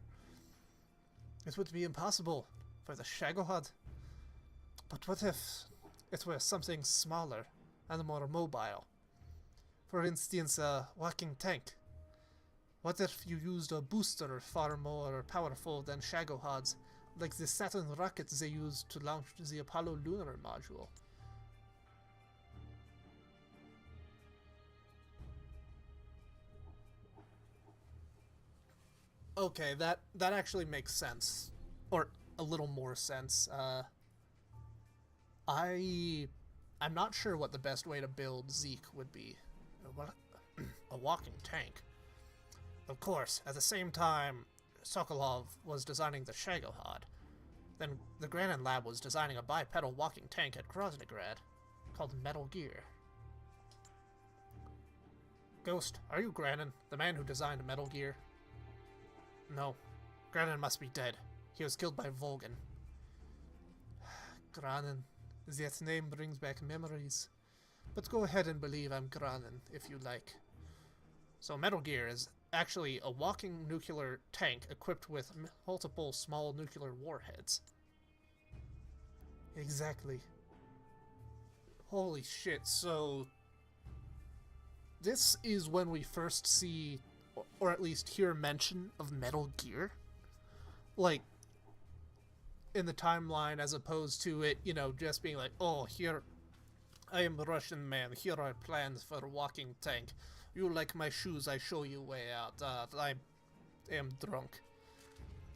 It would be impossible for the Shagohod. But what if it were something smaller and more mobile? For instance, a walking tank. What if you used a booster far more powerful than Shagohod's, like the Saturn rockets they used to launch the Apollo lunar module? Okay, that actually makes sense. Or a little more sense. I'm not sure what the best way to build Zeke would be. What? A walking tank. Of course, at the same time Sokolov was designing the Shagohod, then the Granin Lab was designing a bipedal walking tank at Groznygrad called Metal Gear. Ghost, are you Granin, the man who designed Metal Gear? No. Granin must be dead. He was killed by Volgan. Granin. That name brings back memories. But go ahead and believe I'm Granin, if you like. So Metal Gear is actually a walking nuclear tank equipped with multiple small nuclear warheads. Exactly. Holy shit, so... this is when we first see, or at least hear mention of Metal Gear? Like, in the timeline, as opposed to it, you know, just being like, oh, here, I am a Russian man, here are plans for a walking tank. You like my shoes, I show you way out. I am drunk.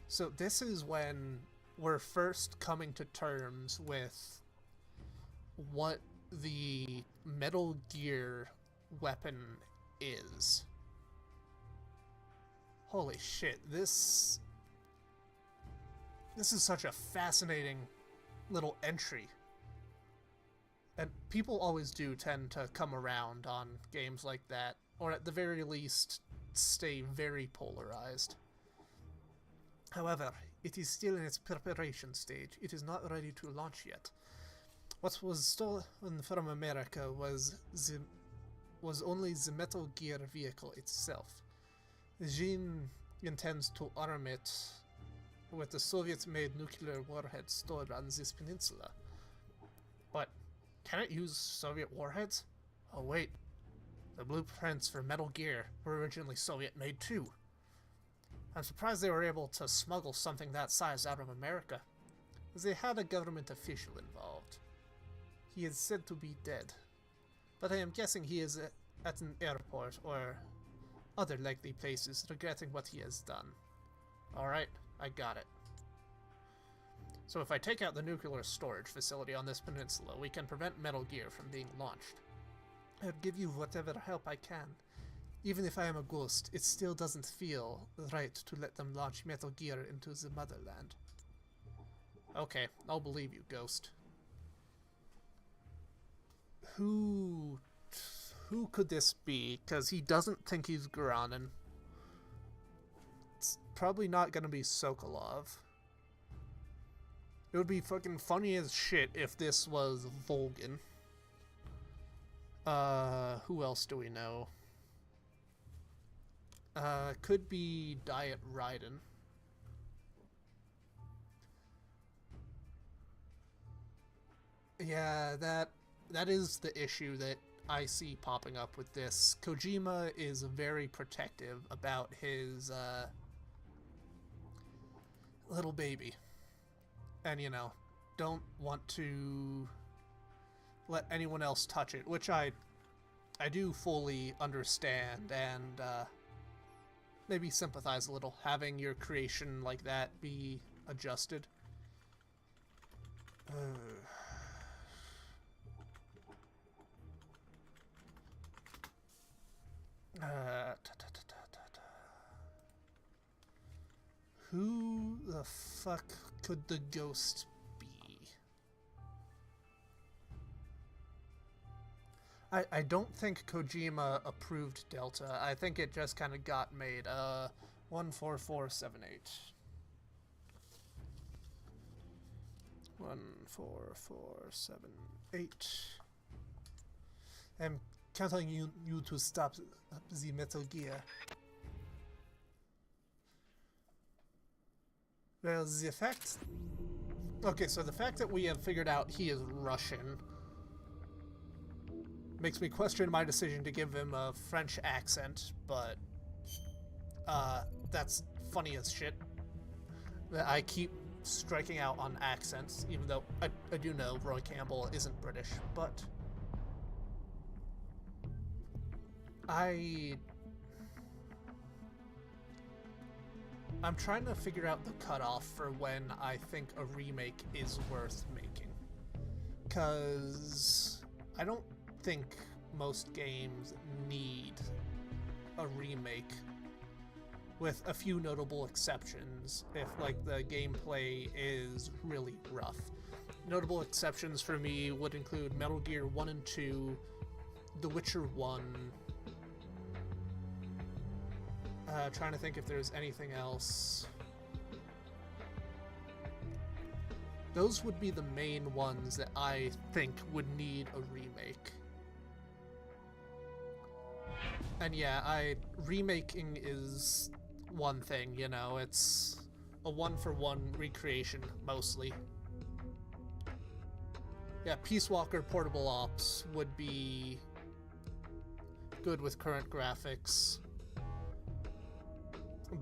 So this is when we're first coming to terms with what the Metal Gear weapon is. Holy shit, this is such a fascinating little entry. And people always do tend to come around on games like that, or at the very least, stay very polarized. However, it is still in its preparation stage. It is not ready to launch yet. What was stolen from America was only the Metal Gear vehicle itself. Jean intends to arm it with the Soviet-made nuclear warheads stored on this peninsula. But can it use Soviet warheads? Oh wait, the blueprints for Metal Gear were originally Soviet-made too. I'm surprised they were able to smuggle something that size out of America. They had a government official involved. He is said to be dead, but I am guessing he is at an airport or other likely places regretting what he has done. Alright, I got it. So if I take out the nuclear storage facility on this peninsula, we can prevent Metal Gear from being launched. I'll give you whatever help I can. Even if I am a ghost, it still doesn't feel right to let them launch Metal Gear into the motherland. Okay, I'll believe you, Ghost. Who could this be? Because he doesn't think he's Granin. It's probably not gonna be Sokolov. It would be fucking funny as shit if this was Volgan. Who else do we know? Could be Diet Raiden. Yeah, that is the issue that I see popping up with this. Kojima is very protective about his, little baby. And, you know, don't want to let anyone else touch it, which I do fully understand and, maybe sympathize a little, having your creation like that be adjusted. Who the fuck could the ghost be? I don't think Kojima approved Delta. I think it just kind of got made. 14478. 14478. I'm counting you to stop the Metal Gear. Well, the fact... Okay, so the fact that we have figured out he is Russian makes me question my decision to give him a French accent, but that's funny as shit. I keep striking out on accents, even though I do know Roy Campbell isn't British, but I'm trying to figure out the cutoff for when I think a remake is worth making. Because I don't think most games need a remake, with a few notable exceptions, if like the gameplay is really rough. Notable exceptions for me would include Metal Gear 1 and 2, The Witcher 1, trying to think if there's anything else. Those would be the main ones that I think would need a remake. And yeah, remaking is one thing, you know, it's a one-for-one recreation, mostly. Yeah, Peace Walker Portable Ops would be good with current graphics.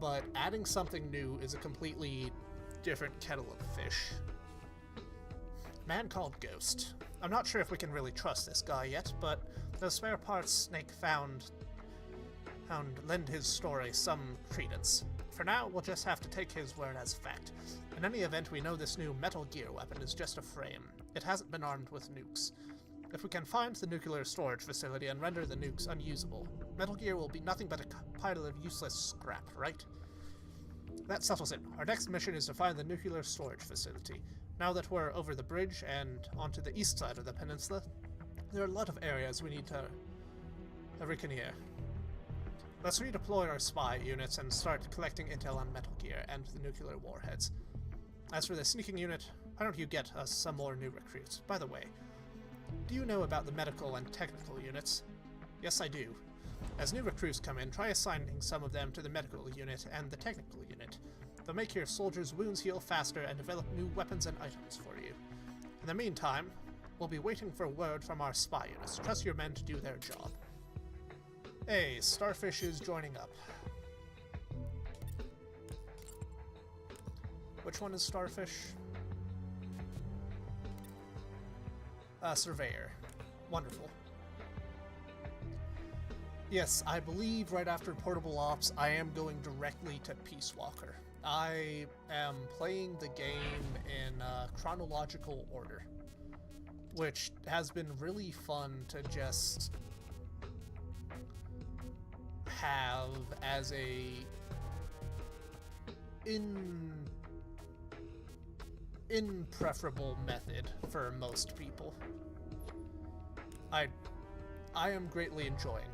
But adding something new is a completely different kettle of fish. Man called Ghost. I'm not sure if we can really trust this guy yet, but the spare parts Snake found lend his story some credence. For now, we'll just have to take his word as fact. In any event, we know this new Metal Gear weapon is just a frame. It hasn't been armed with nukes. If we can find the nuclear storage facility and render the nukes unusable, Metal Gear will be nothing but a pile of useless scrap, right? That settles it. Our next mission is to find the nuclear storage facility. Now that we're over the bridge and onto the east side of the peninsula, there are a lot of areas we need to reconnoiter. Let's redeploy our spy units and start collecting intel on Metal Gear and the nuclear warheads. As for the sneaking unit, why don't you get us some more new recruits? By the way, do you know about the medical and technical units? Yes, I do. As new recruits come in, try assigning some of them to the medical unit and the technical unit. They'll make your soldiers' wounds heal faster and develop new weapons and items for you. In the meantime, we'll be waiting for word from our spy units. Trust your men to do their job. Hey, Starfish is joining up. Which one is Starfish? Surveyor. Wonderful. Yes, I believe right after Portable Ops, I am going directly to Peace Walker. I am playing the game in chronological order, which has been really fun to just have as a preferable method for most people. I am greatly enjoying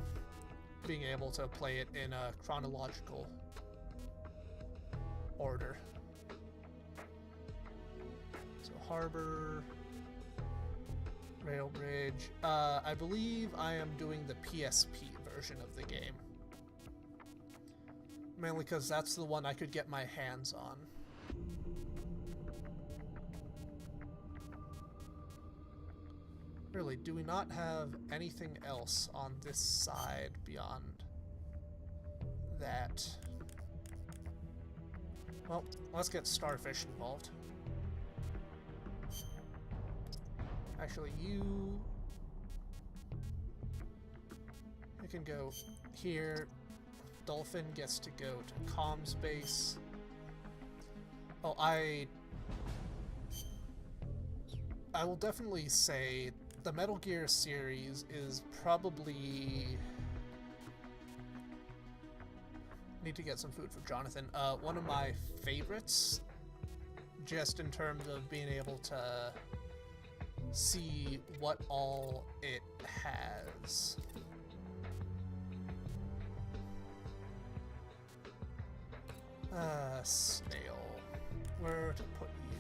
being able to play it in a chronological order. So Harbor, Rail Bridge. I believe I am doing the PSP version of the game. Mainly because that's the one I could get my hands on. Really, do we not have anything else on this side beyond that? Well, let's get Starfish involved. Actually, you can go here. Dolphin gets to go to comms base. Oh, I will definitely say the Metal Gear series is probably need to get some food for Jonathan. One of my favorites, just in terms of being able to see what all it has. Snail. Where to put you?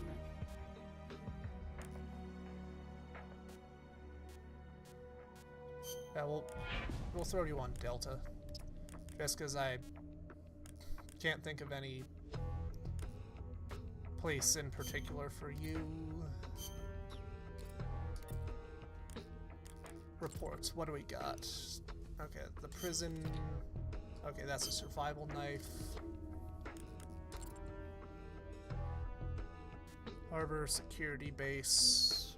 Yeah, we'll throw you on Delta. Just because I can't think of any place in particular for you. Reports, what do we got? Okay, the prison. Okay, that's a survival knife. Harbor security base.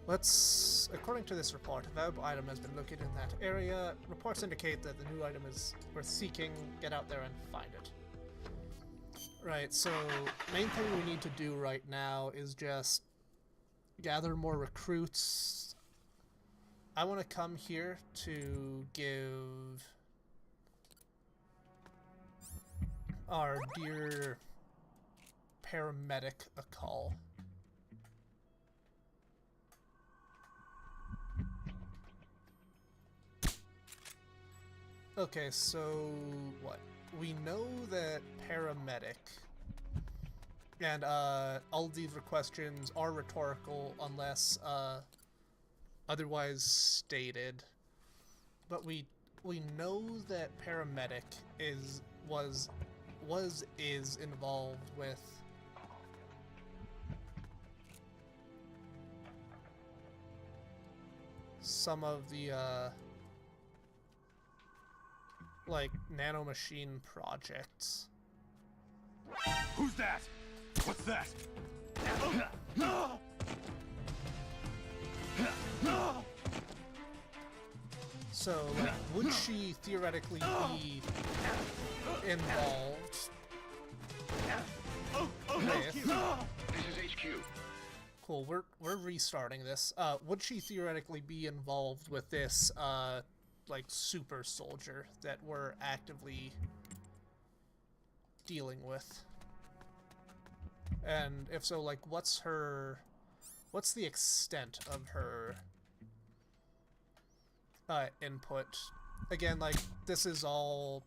Let's, according to this report, a valuable item has been located in that area. Reports indicate that the new item is worth seeking. Get out there and find it. Right, so main thing we need to do right now is just gather more recruits. I want to come here to give our dear paramedic a call. Okay, so what? We know that paramedic and all of these questions are rhetorical unless otherwise stated. But we know that paramedic is involved with some of the like nanomachine projects. Who's that? What's that? So, like, would she theoretically be involved with... This is HQ. Cool, we're restarting this. Would she theoretically be involved with this, like, super soldier that we're actively dealing with? And if so, like, what's the extent of her input? Again, like, this is all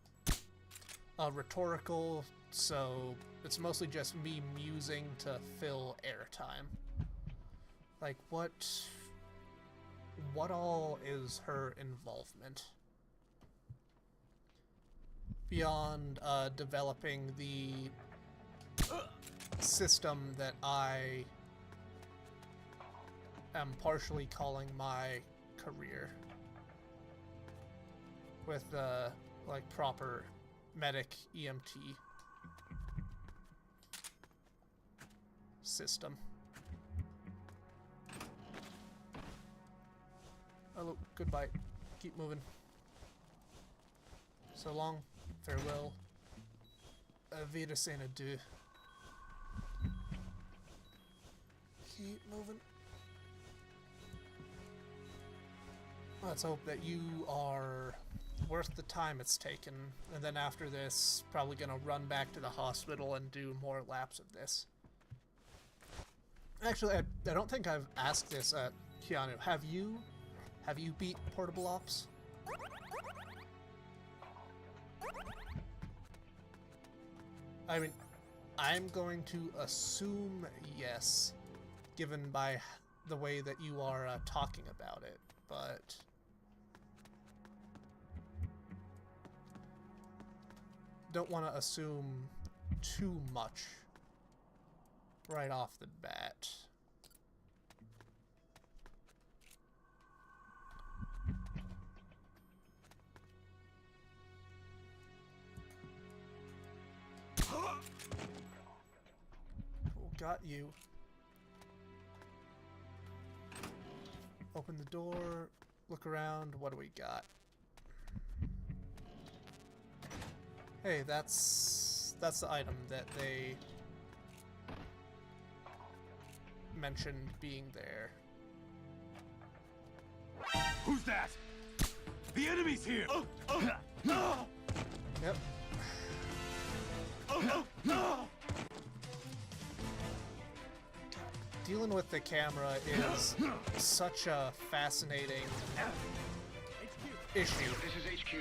rhetorical, so it's mostly just me musing to fill airtime. Like, what all is her involvement? Beyond developing the system that I am partially calling my career, with like proper medic EMT system. Hello, goodbye. Keep moving. So long. Farewell. Wiedersehen, adieu. Keep moving. Let's hope that you are worth the time it's taken, and then after this, probably gonna run back to the hospital and do more laps of this. Actually, I don't think I've asked this, Keanu. Have you beat Portable Ops? I mean, I'm going to assume yes, given by the way that you are talking about it, but don't want to assume too much right off the bat. Cool, got you. Open the door, look around, what do we got? Hey, that's the item that they mentioned being there. Who's that? The enemy's here! Yep. Dealing with the camera is such a fascinating issue. This is HQ.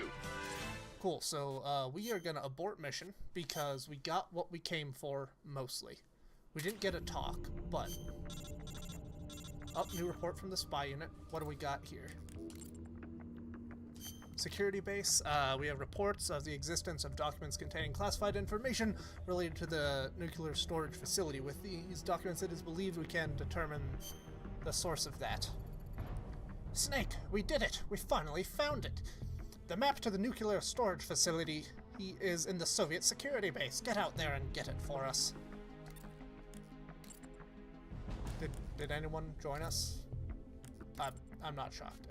Cool, so we are gonna abort mission because we got what we came for, mostly. We didn't get a talk, but... Oh, new report from the spy unit. What do we got here? Security base. We have reports of the existence of documents containing classified information related to the nuclear storage facility. With these documents, it is believed we can determine the source of that. Snake, we did it! We finally found it! The map to the nuclear storage facility is in the Soviet security base. Get out there and get it for us. Did anyone join us? I'm not shocked.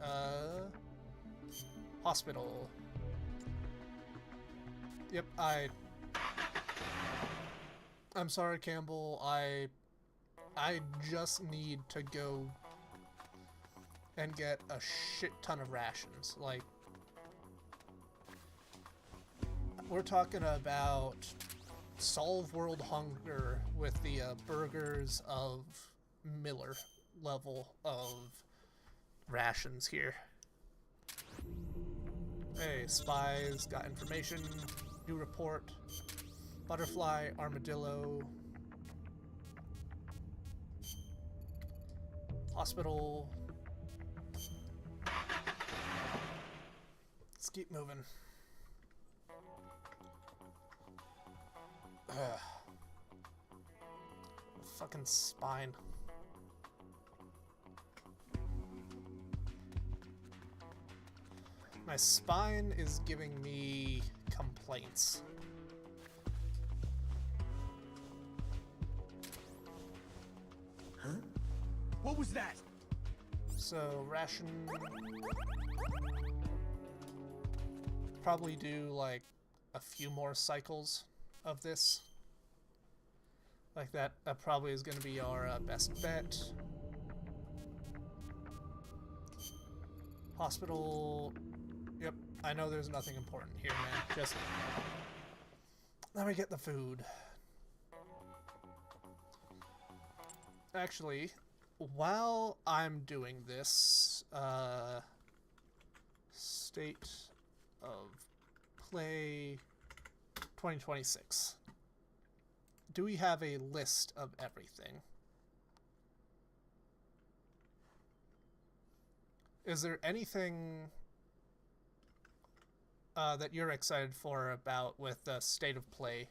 Hospital. Yep, I'm sorry, Campbell. I just need to go and get a shit ton of rations. Like, we're talking about solve world hunger with the burgers of Miller level of rations here. Hey, spies, got information, new report, butterfly, armadillo, hospital. Let's keep moving. Fucking spine. My spine is giving me complaints. Huh? What was that? So, ration... Probably do, like, a few more cycles of this. Like that probably is going to be our best bet. Hospital... Yep, I know there's nothing important here, man. Just... let me get the food. Actually, while I'm doing this, state of play 2026. Do we have a list of everything? Is there anything that you're excited for about with the state of play,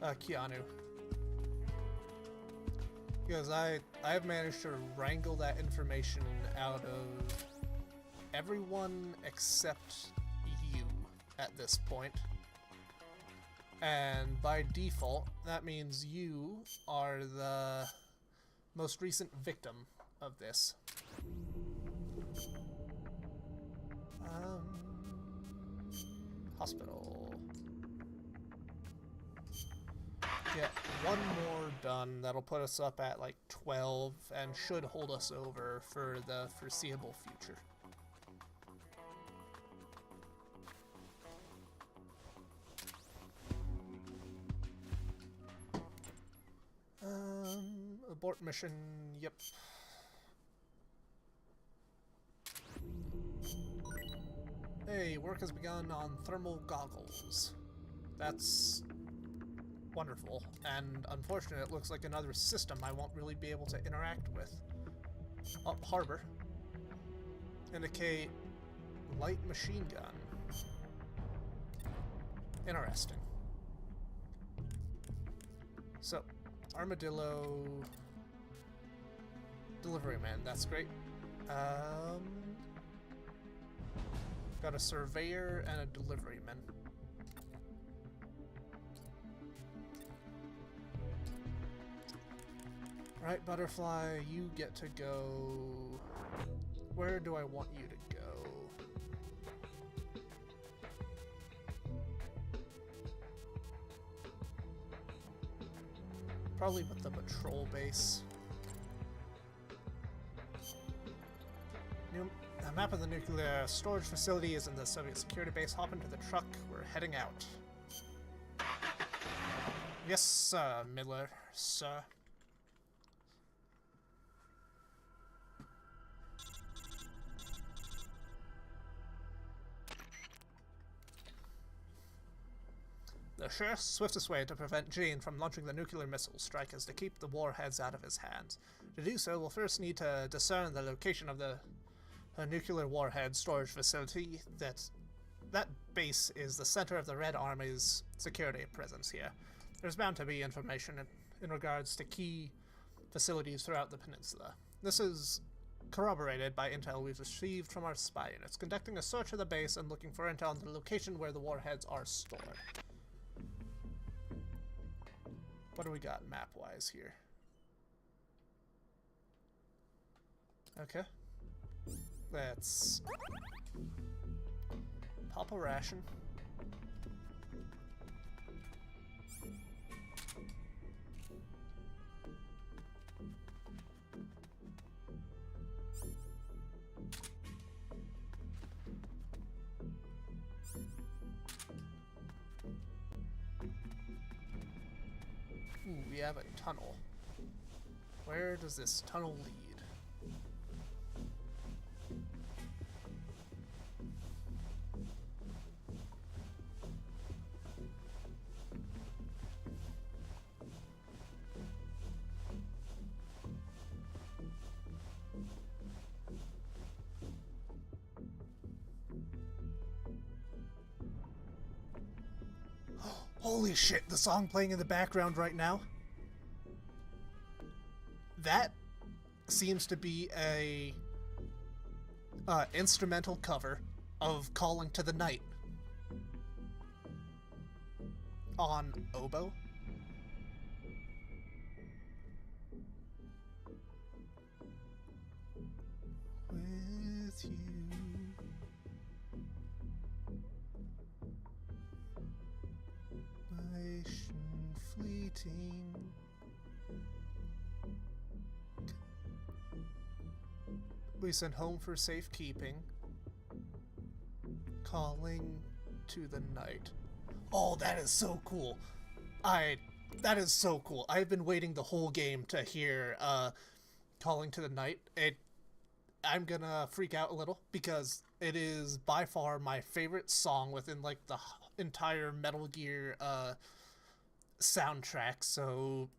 Keanu? Because I've managed to wrangle that information out of everyone except you at this point. And by default, that means you are the most recent victim of this. Hospital. Get one more done. That'll put us up at like 12 and should hold us over for the foreseeable future. Abort mission, yep. Hey, work has begun on thermal goggles. That's wonderful, and unfortunately it looks like another system I won't really be able to interact with. Oh, harbor. Indicate light machine gun. Interesting. So, armadillo, delivery man, that's great. Got a surveyor and a deliveryman. Right, butterfly, you get to go. Where do I want you to go? Probably with the patrol base. map of the nuclear storage facility is in the Soviet security base. Hop into the truck. We're heading out. Yes, sir, Miller, sir. The swiftest way to prevent Gene from launching the nuclear missile strike is to keep the warheads out of his hands. To do so, we'll first need to discern the location of the nuclear warhead storage facility. That base is the center of the Red Army's security presence here. There's bound to be information in regards to key facilities throughout the peninsula. This is corroborated by intel we've received from our spy units, conducting a search of the base and looking for intel on the location where the warheads are stored. What do we got map-wise here? Okay. Let's pop a ration. Ooh, we have a tunnel. Where does this tunnel lead? Holy shit, the song playing in the background right now? That seems to be a instrumental cover of Calling to the Night on oboe. With you. Fleeting. We sent home for safekeeping. Calling to the night. Oh, that is so cool. That is so cool. I've been waiting the whole game to hear Calling to the Night. I'm gonna freak out a little because it is by far my favorite song within like the entire Metal Gear soundtrack, so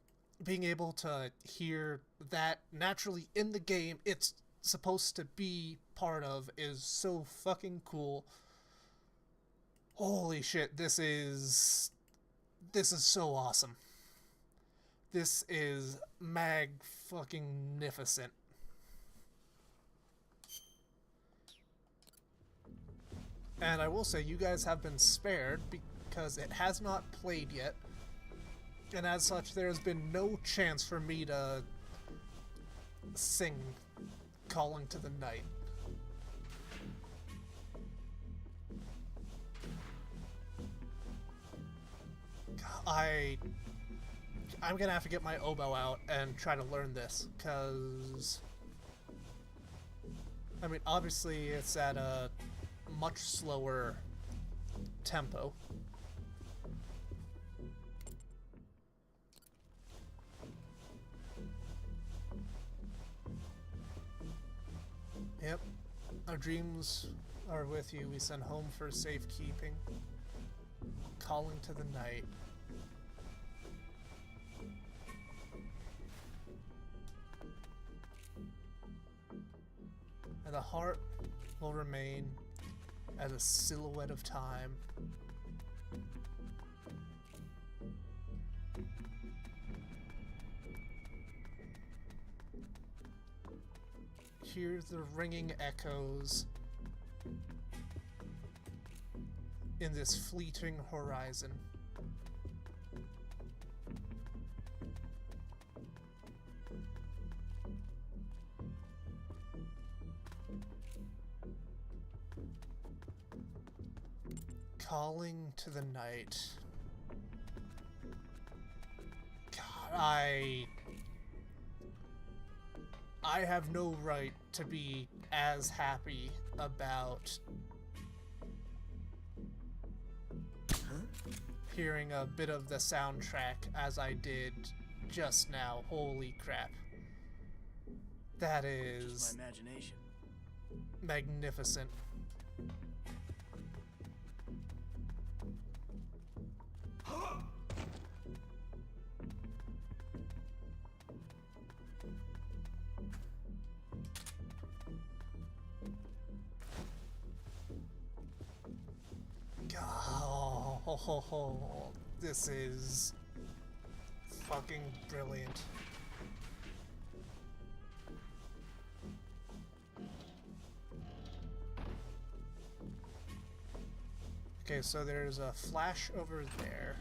being able to hear that naturally in the game it's supposed to be part of is so fucking cool. Holy shit, this is so awesome. This is mag-fucking-nificent. And I will say, you guys have been spared because it has not played yet. And as such, there has been no chance for me to sing Calling to the Night. I'm gonna have to get my oboe out and try to learn this, because I mean, obviously it's at a much slower tempo. Yep, our dreams are with you. We send home for safekeeping. Calling to the night. And the heart will remain as a silhouette of time. Hear the ringing echoes in this fleeting horizon. Calling to the night. God, I have no right to be as happy about hearing a bit of the soundtrack as I did just now. Holy crap. That is My imagination. magnificent. Oh, this is fucking brilliant. Okay, so there's a flash over there.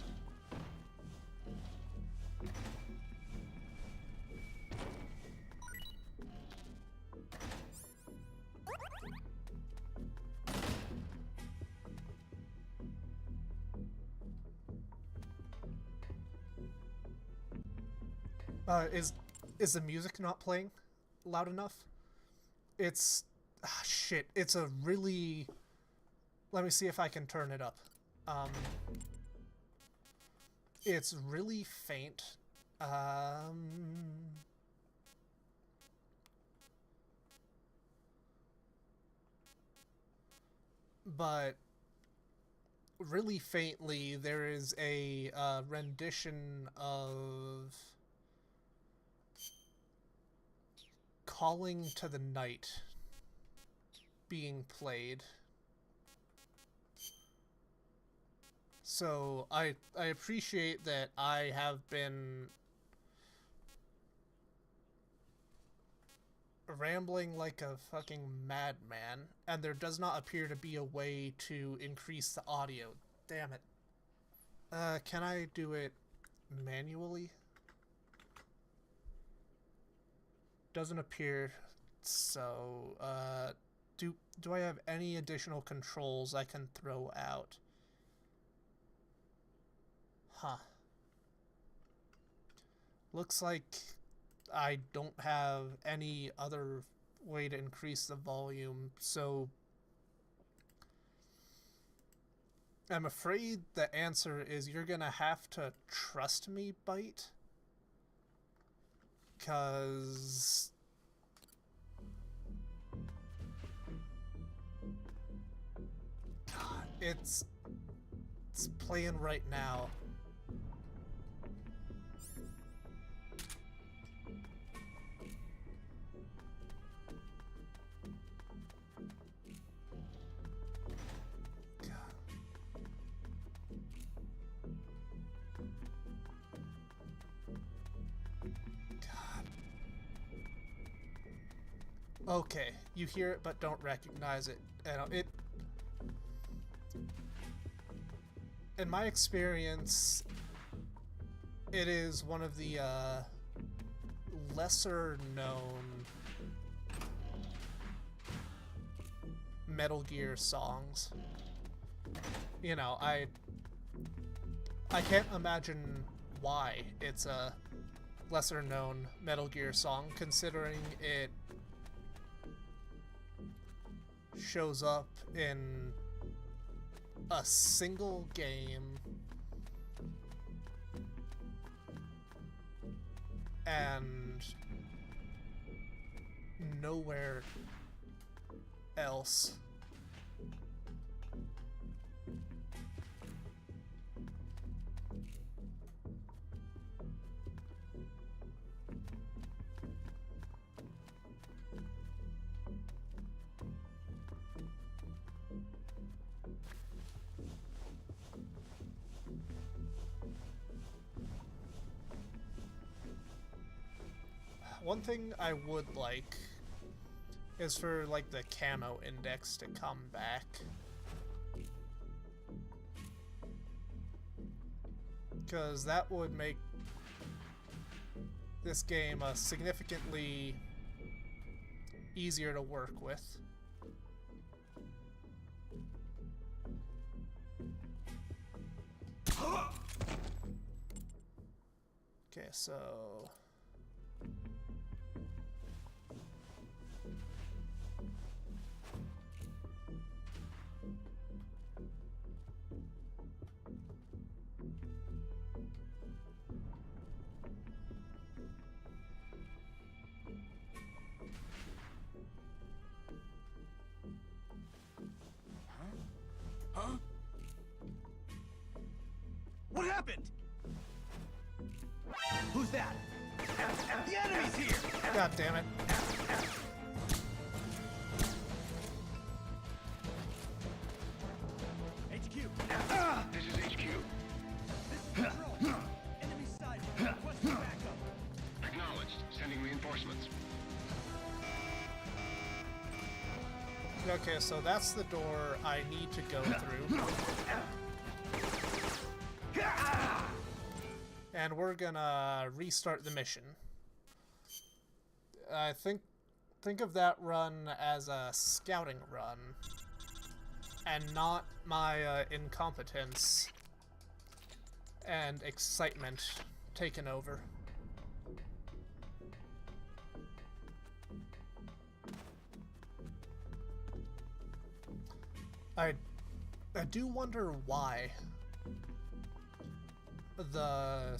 Is the music not playing loud enough? It's shit. It's a really. Let me see if I can turn it up. It's really faint. But really faintly, there is a rendition of Calling to the Night being played. So I appreciate that I have been rambling like a fucking madman, and there does not appear to be a way to increase the audio. Damn it. Can I do it manually? Doesn't appear. So, do I have any additional controls I can throw out? Huh. Looks like I don't have any other way to increase the volume, so I'm afraid the answer is you're gonna have to trust me, Bite. 'Cause God, it's playing right now. Okay, you hear it but don't recognize it. And in my experience, it is one of the lesser known Metal Gear songs. You know, I can't imagine why it's a lesser known Metal Gear song, considering it shows up in a single game and nowhere else. One thing I would like is for, like, the camo index to come back. Because that would make this game significantly easier to work with. Okay, so happened? Who's that? The enemy's here! God damn it. HQ. This is HQ. This is Patrol. Enemy side. Requesting backup. Acknowledged. Sending reinforcements. Okay, so that's the door I need to go through. And we're gonna restart the mission. I think of that run as a scouting run, and not my incompetence and excitement taken over. I do wonder why the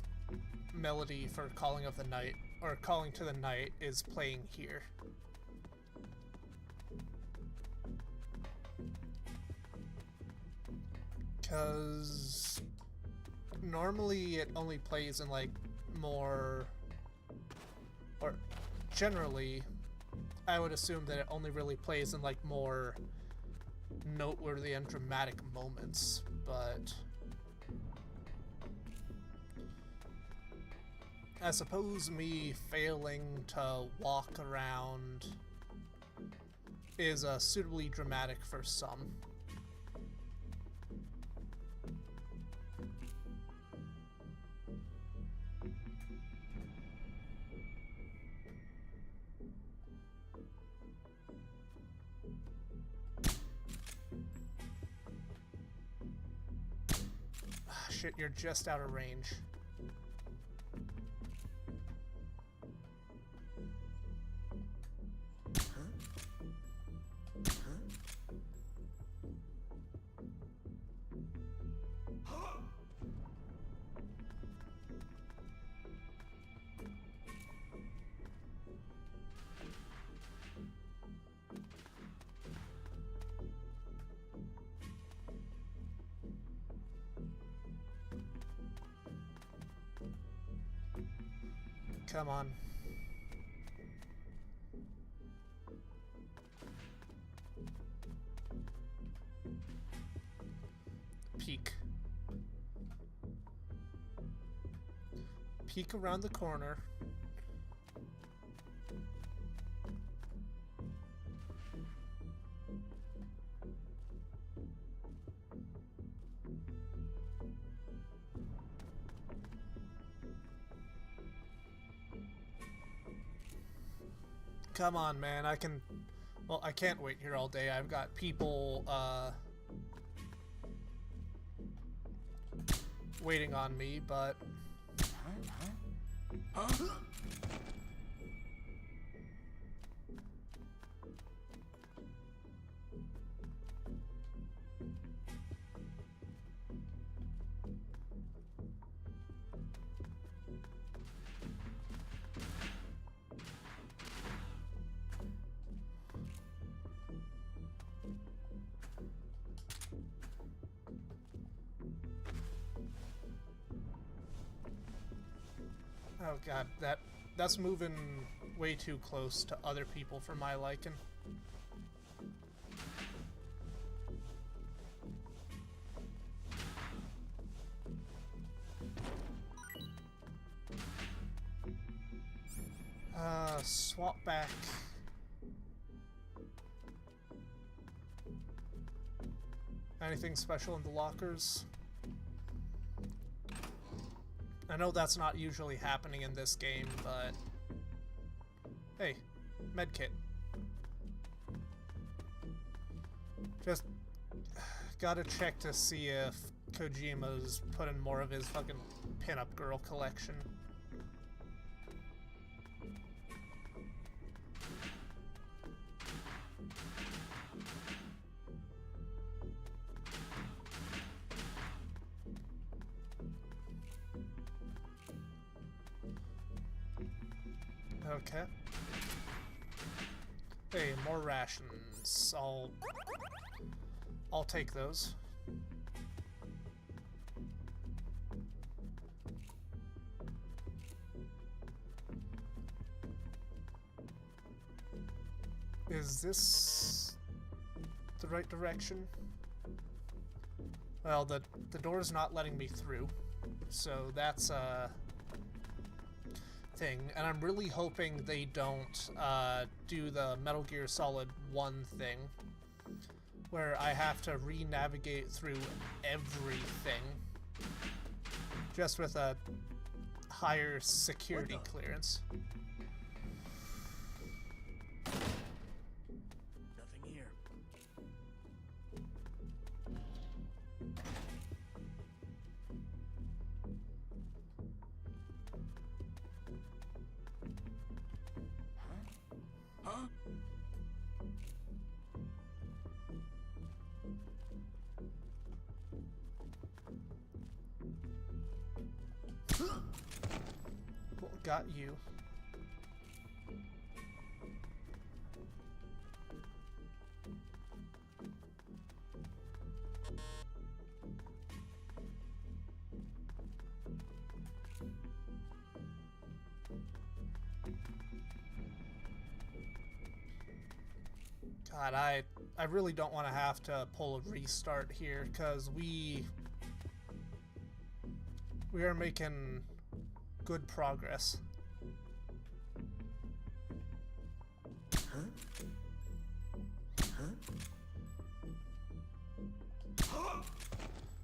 melody for Calling of the Night, or Calling to the Night, is playing here. Because normally it only plays in like more, or generally I would assume that it only really plays in like more noteworthy and dramatic moments, but I suppose me failing to walk around is suitably dramatic for some. Shit, you're just out of range. Come on. Peek. Peek around the corner. Come on, man, I can... Well, I can't wait here all day. I've got people, waiting on me, but... Oh god, that's moving way too close to other people for my liking. Swap back. Anything special in the lockers? I know that's not usually happening in this game, but... Hey, medkit. Just gotta check to see if Kojima's put in more of his fucking pinup girl collection. Okay. Hey, more rations. I'll take those. Is this the right direction? Well, the door's not letting me through, so that's a thing. And I'm really hoping they don't do the Metal Gear Solid 1 thing, where I have to re-navigate through everything just with a higher security clearance. Nothing here. Huh? What got you? God, I really don't want to have to pull a restart here, because we are making good progress.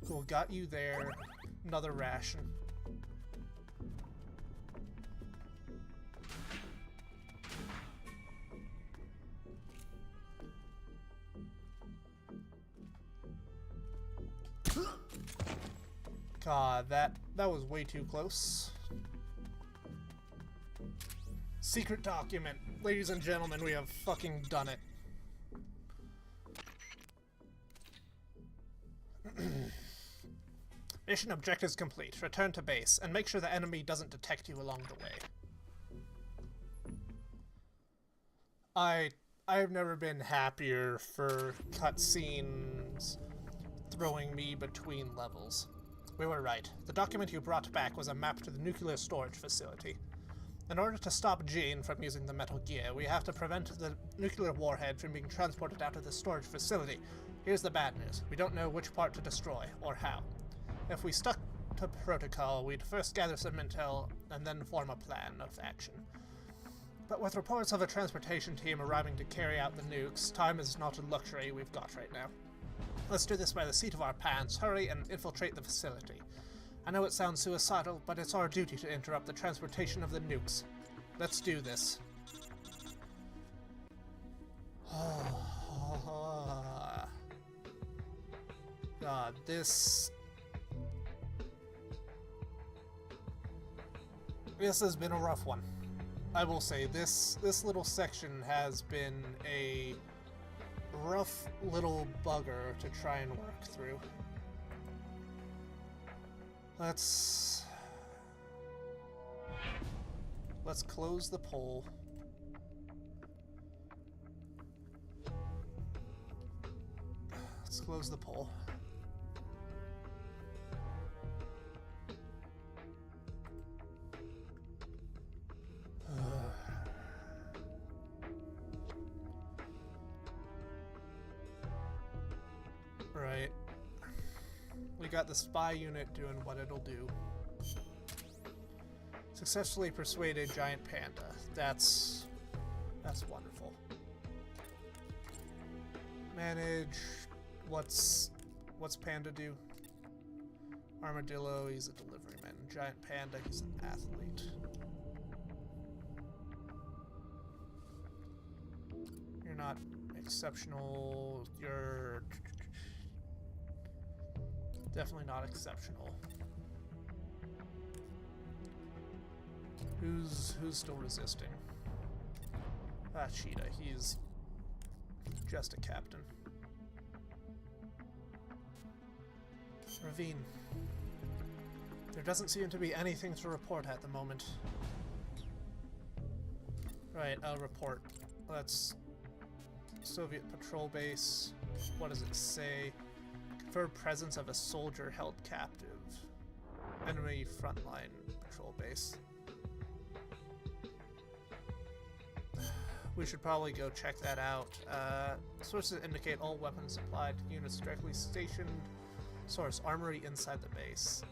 Cool, got you there. Another ration. God, that was way too close. Secret document. Ladies and gentlemen, we have fucking done it. Mission objectives complete. Return to base, and make sure the enemy doesn't detect you along the way. I've never been happier for cutscenes throwing me between levels. We were right. The document you brought back was a map to the nuclear storage facility. In order to stop Jane from using the Metal Gear, we have to prevent the nuclear warhead from being transported out of the storage facility. Here's the bad news. We don't know which part to destroy, or how. If we stuck to protocol, we'd first gather some intel, and then form a plan of action. But with reports of a transportation team arriving to carry out the nukes, time is not a luxury we've got right now. Let's do this by the seat of our pants. Hurry and infiltrate the facility. I know it sounds suicidal, but it's our duty to interrupt the transportation of the nukes. Let's do this. God, this has been a rough one. I will say, this little section has been a rough little bugger to try and work through. Let's close the poll. Let's close the poll. Right. We got the spy unit doing what it'll do. Successfully persuaded Giant Panda. That's wonderful. Manage. What's Panda do? Armadillo, he's a deliveryman. Giant Panda, he's an athlete. You're not exceptional. You're definitely not exceptional. Who's still resisting? Ah, Cheetah. He's just a captain. Ravine. There doesn't seem to be anything to report at the moment. Right, I'll report. That's Soviet patrol base. What does it say? Confirmed presence of a soldier held captive. Enemy frontline patrol base. We should probably go check that out. Sources indicate all weapons supplied to units directly stationed. Source, armory inside the base.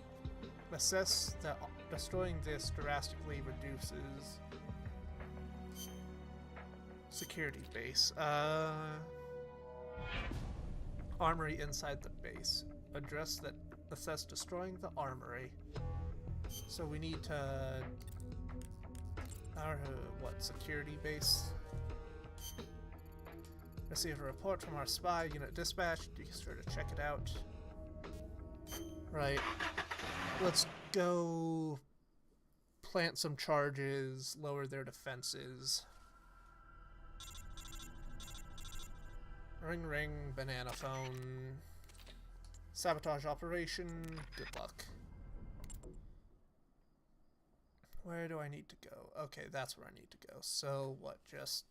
Assess that destroying this drastically reduces security base. Armory inside the base. Address that. Assess destroying the armory. So we need to... Our, what, security base? Receive a report from our spy unit dispatch. Be sure to check it out. Right. Let's go plant some charges, lower their defenses. Ring ring, banana phone. Sabotage operation, good luck. Where do I need to go? Okay, that's where I need to go. So, what, just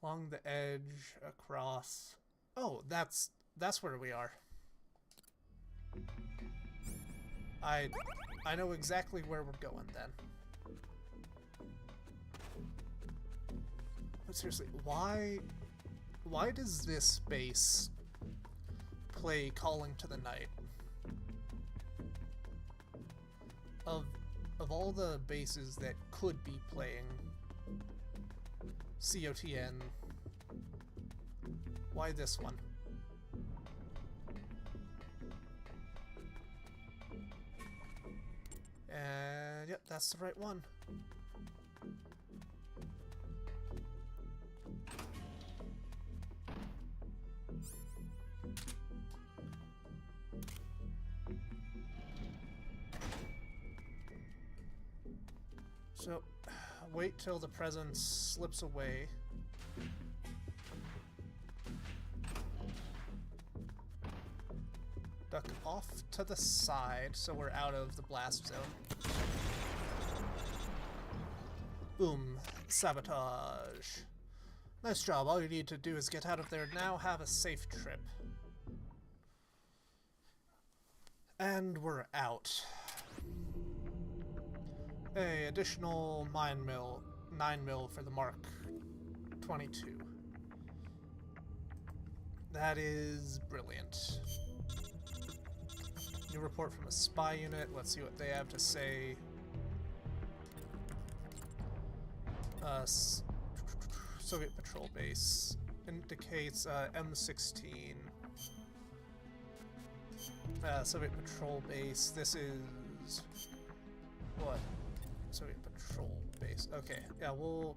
along the edge, across... Oh, that's where we are. I know exactly where we're going, then. But seriously, why does this base play Calling to the Night? Of all the bases that could be playing COTN, why this one? And yep, that's the right one. So, wait till the presence slips away. Duck off to the side so we're out of the blast zone. Boom. Sabotage. Nice job. All you need to do is get out of there now. Have a safe trip. And we're out. A additional mine mill, 9 mil for the Mark 22. That is brilliant. New report from a spy unit. Let's see what they have to say. Soviet patrol base indicates M16. Soviet patrol base. This is what? Soviet patrol base. Okay, yeah, we'll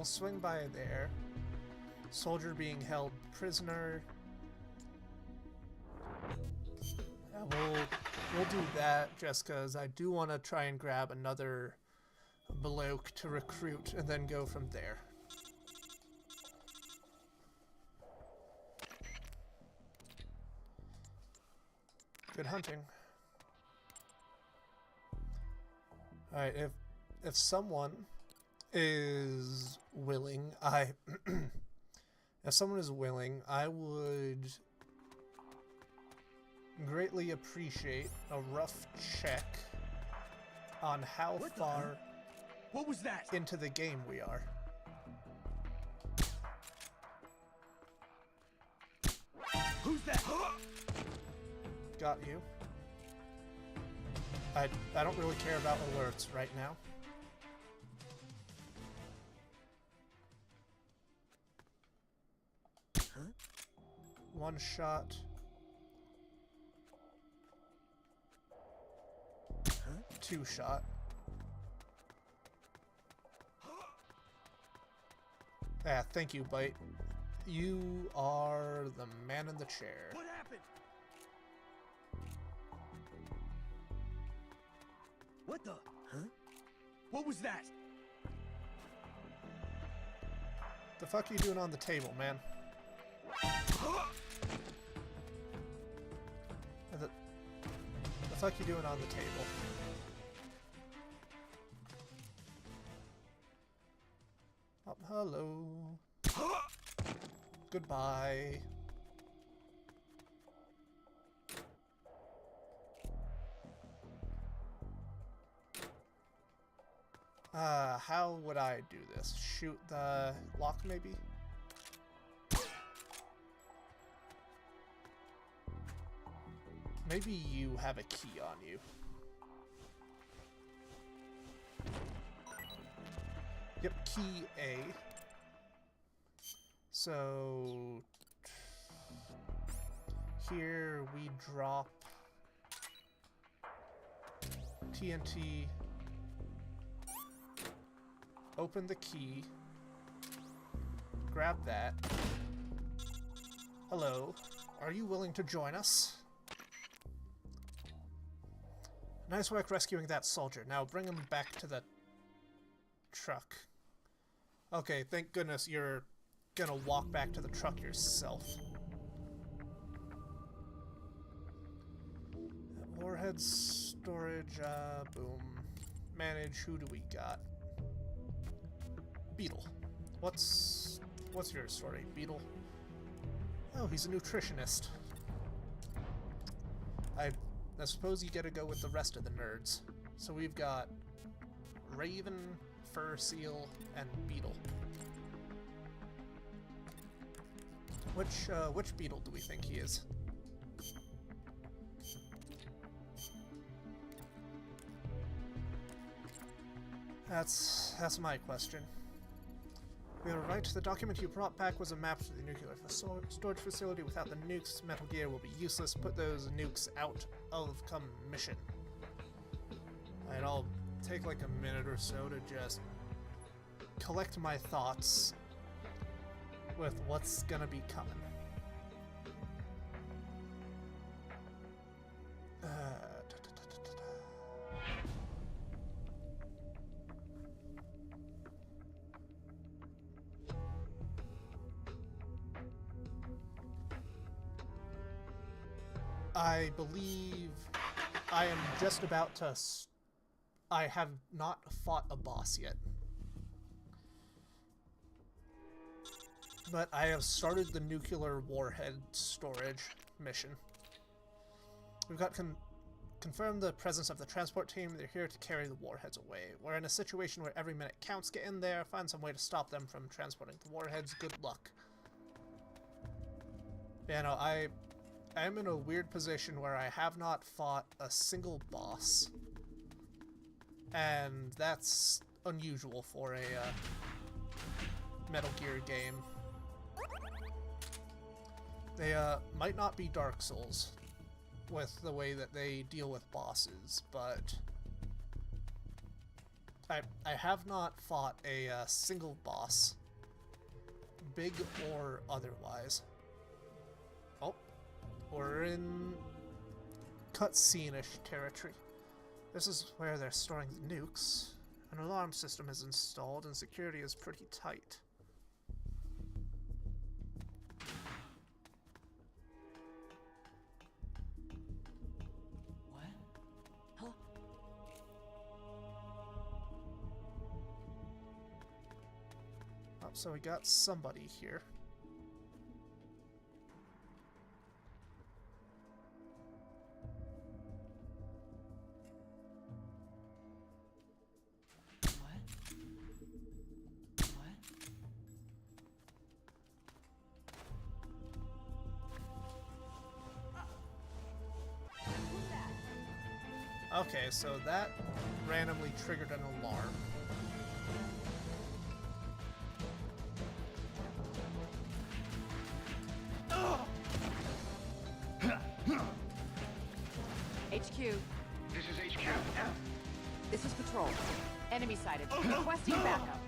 swing by there. Soldier being held prisoner. Yeah, we'll do that just because I do want to try and grab another bloke to recruit and then go from there. Good hunting. Alright, if someone is willing, if someone is willing, I would greatly appreciate a rough check on how far What was that? into the game we are. Who's that? Got you. I don't really care about alerts right now. Huh? One shot. Huh? Two shot. Ah, thank you, Bite. You are the man in the chair. What happened? What the? Huh? What was that? The fuck are you doing on the table, man? The fuck you doing on the table? Oh, hello. Goodbye. How would I do this? Shoot the lock, maybe? Maybe you have a key on you. Yep, key A. So here we drop TNT, open the key, grab that. Hello, are you willing to join us? Nice work rescuing that soldier. Now bring him back to the truck. Okay, thank goodness you're gonna walk back to the truck yourself. Warhead storage, boom. Manage, who do we got? Beetle. What's your story, Beetle? Oh, he's a nutritionist. I suppose you gotta go with the rest of the nerds. So we've got Raven, Fur Seal, and Beetle. Which Beetle do we think he is? That's my question. We are right. The document you brought back was a map to the nuclear storage facility. Without the nukes, Metal Gear will be useless. Put those nukes out of commission. And I'll take like a minute or so to just collect my thoughts with what's gonna be coming. I believe I am just about to... I have not fought a boss yet. But I have started the nuclear warhead storage mission. We've got confirmed the presence of the transport team. They're here to carry the warheads away. We're in a situation where every minute counts. Get in there, find some way to stop them from transporting the warheads. Good luck. Yeah, no, I am in a weird position where I have not fought a single boss. And that's unusual for a Metal Gear game. They might not be Dark Souls with the way that they deal with bosses, but I have not fought a single boss, big or otherwise. Oh, we're in cutscene-ish territory. This is where they're storing the nukes. An alarm system is installed and security is pretty tight. What? Huh? Oh, so we got somebody here. Okay, so that randomly triggered an alarm. HQ, This is HQ. this is Patrol. Enemy sighted. Requesting backup.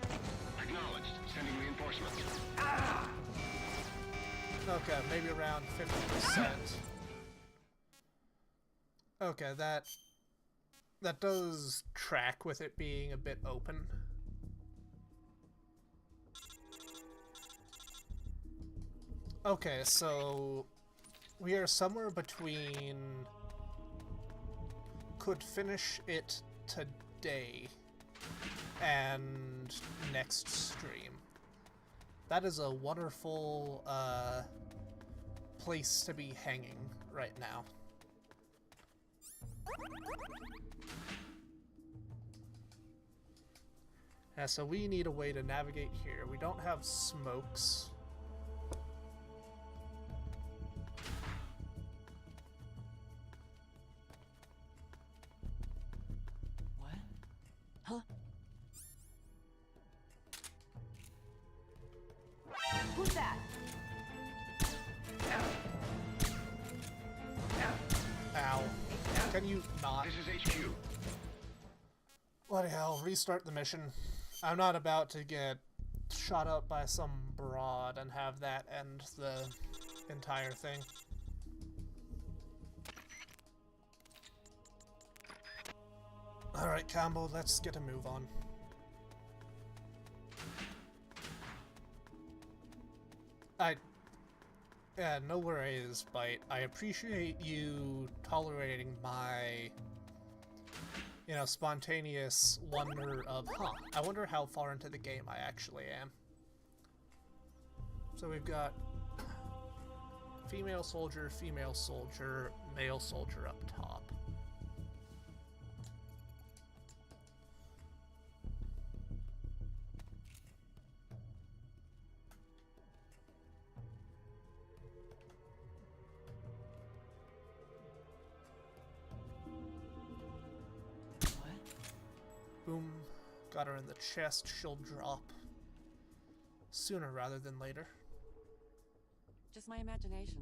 Acknowledged. Sending reinforcements. Okay, maybe around 50%. Okay, that does track with it being a bit open. Okay, so we are somewhere between could finish it today and next stream. That is a wonderful place to be hanging right now. Yeah, so we need a way to navigate here. We don't have smokes. What? Huh? Who's that? Ow. Can you not? This is HQ. Bloody hell, restart the mission. I'm not about to get shot up by some broad and have that end the entire thing. Alright, Campbell, let's get a move on. Yeah, no worries, Bite. I appreciate you tolerating my, you know, spontaneous wonder of, I wonder how far into the game I actually am. So we've got female soldier, male soldier up top. Boom. Got her in the chest. She'll drop sooner rather than later. Just my imagination.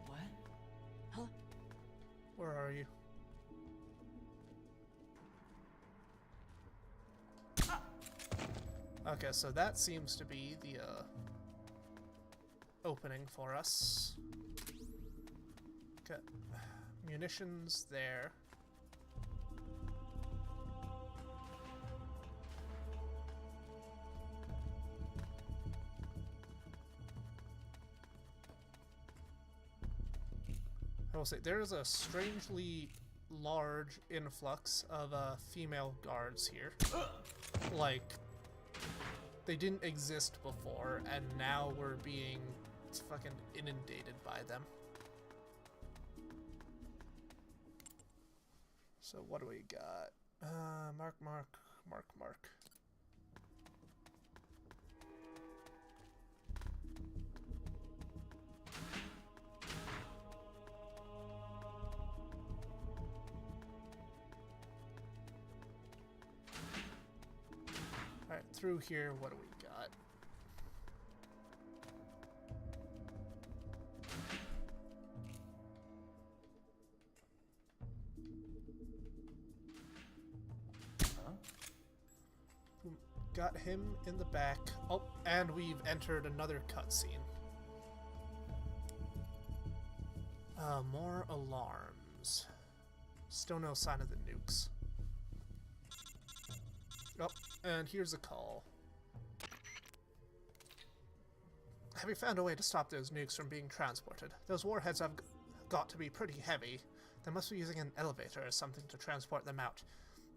What? Huh? Where are you? Okay, so that seems to be the opening for us. Got munitions there. I will say there is a strangely large influx of female guards here. Like, they didn't exist before, and now we're being fucking inundated by them. So what do we got? Mark. Alright, through here, what do we got? Got him in the back. Oh, and we've entered another cutscene. More alarms. Still no sign of the nukes. Oh, and here's a call. Have you found a way to stop those nukes from being transported? Those warheads have got to be pretty heavy. They must be using an elevator or something to transport them out.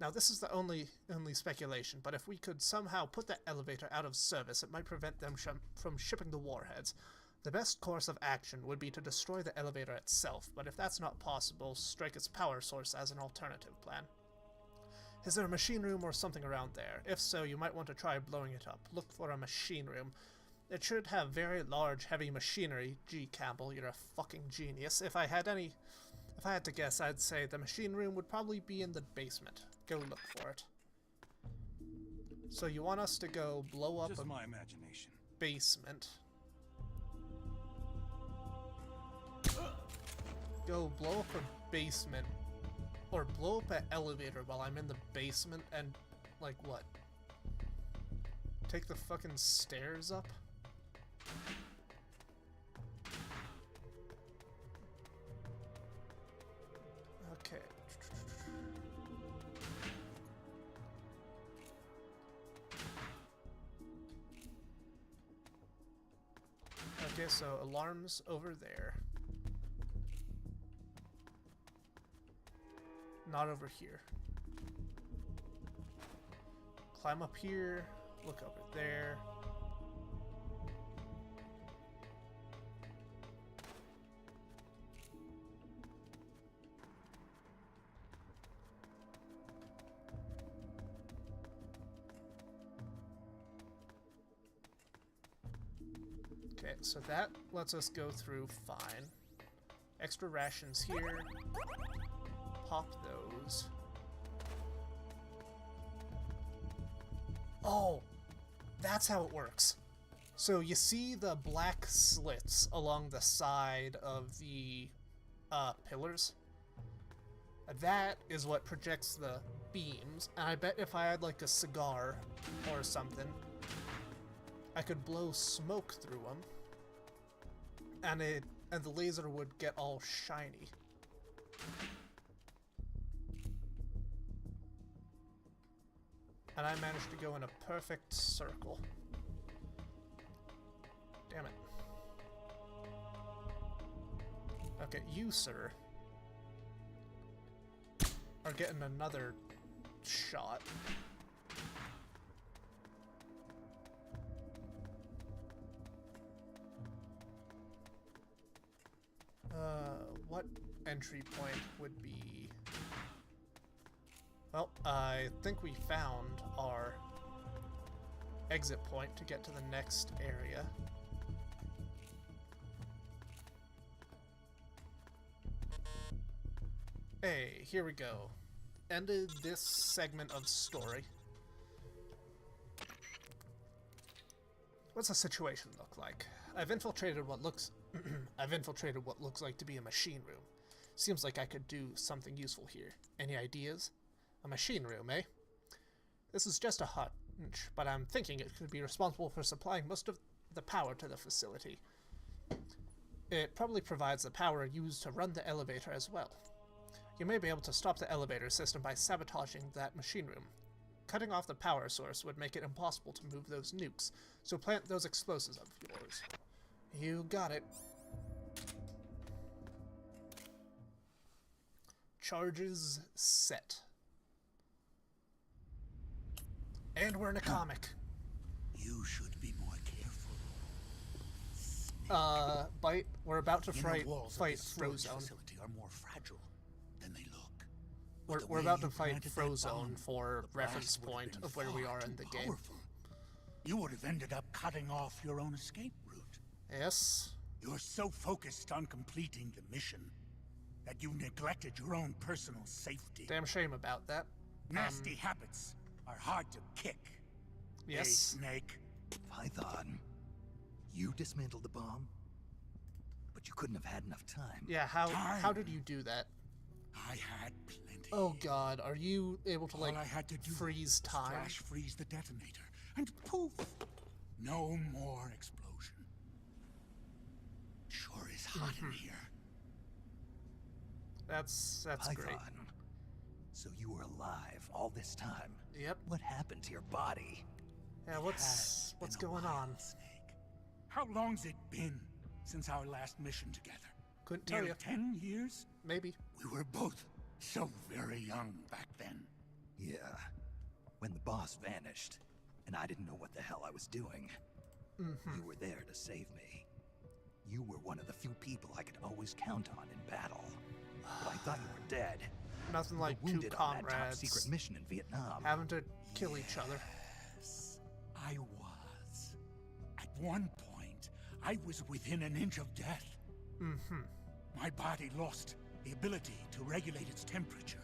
Now, this is the only speculation, but if we could somehow put that elevator out of service, it might prevent them from shipping the warheads. The best course of action would be to destroy the elevator itself, but if that's not possible, strike its power source as an alternative plan. Is there a machine room or something around there? If so, you might want to try blowing it up. Look for a machine room. It should have very large, heavy machinery. Gee, Campbell, you're a fucking genius. If I had to guess, I'd say the machine room would probably be in the basement. Go look for it. So you want us to go blow up Just a my imagination. basement. Go blow up a basement. Or blow up an elevator while I'm in the basement and, like, what? Take the fucking stairs up? Okay. Okay, so alarms over there. Not over here. Climb up here, look over there. Okay, so that lets us go through fine. Extra rations here. Pop those. Oh, that's how it works. So you see the black slits along the side of the pillars? That is what projects the beams, and I bet if I had like a cigar or something, I could blow smoke through them, and the laser would get all shiny. And I managed to go in a perfect circle. Damn it. Okay, you, sir, are getting another shot. What entry point would be... Well, I think we found our exit point to get to the next area. Hey, here we go. Ended this segment of story. What's the situation look like? I've infiltrated what looks like to be a machine room. Seems like I could do something useful here. Any ideas? A machine room, eh? This is just a hunch, but I'm thinking it could be responsible for supplying most of the power to the facility. It probably provides the power used to run the elevator as well. You may be able to stop the elevator system by sabotaging that machine room. Cutting off the power source would make it impossible to move those nukes, so plant those explosives of yours. You got it. Charges set. And we're in a comic. You should be more careful. Bite, we're about to fight Frozone. Frozone. Facility are more fragile than they look. We're about to fight Frozone for reference point of where we are in the game. You would have ended up cutting off your own escape route. Yes. You're so focused on completing the mission that you neglected your own personal safety. Damn shame about that. Nasty habits are hard to kick. Yes. Hey, Snake. Python, you dismantled the bomb, but you couldn't have had enough time. Yeah, how did you do that? I had plenty. Oh god, are you able to like All I had to do freeze was time? flash freeze the detonator, and poof, no more explosion. Sure is hot in here. That's Python, great. so you were alive all this time. Yep. What happened to your body? Yeah, what's going on? Snake. How long's it been since our last mission together? Couldn't tell Nearly you. 10 years? Maybe. We were both so very young back then. Yeah, when the boss vanished, and I didn't know what the hell I was doing. You were there to save me. You were one of the few people I could always count on in battle. But I thought you were dead. Nothing You were like two wounded on that top comrades secret mission in Vietnam. having to kill each other. Yes, I was. At one point, I was within an inch of death. My body lost the ability to regulate its temperature.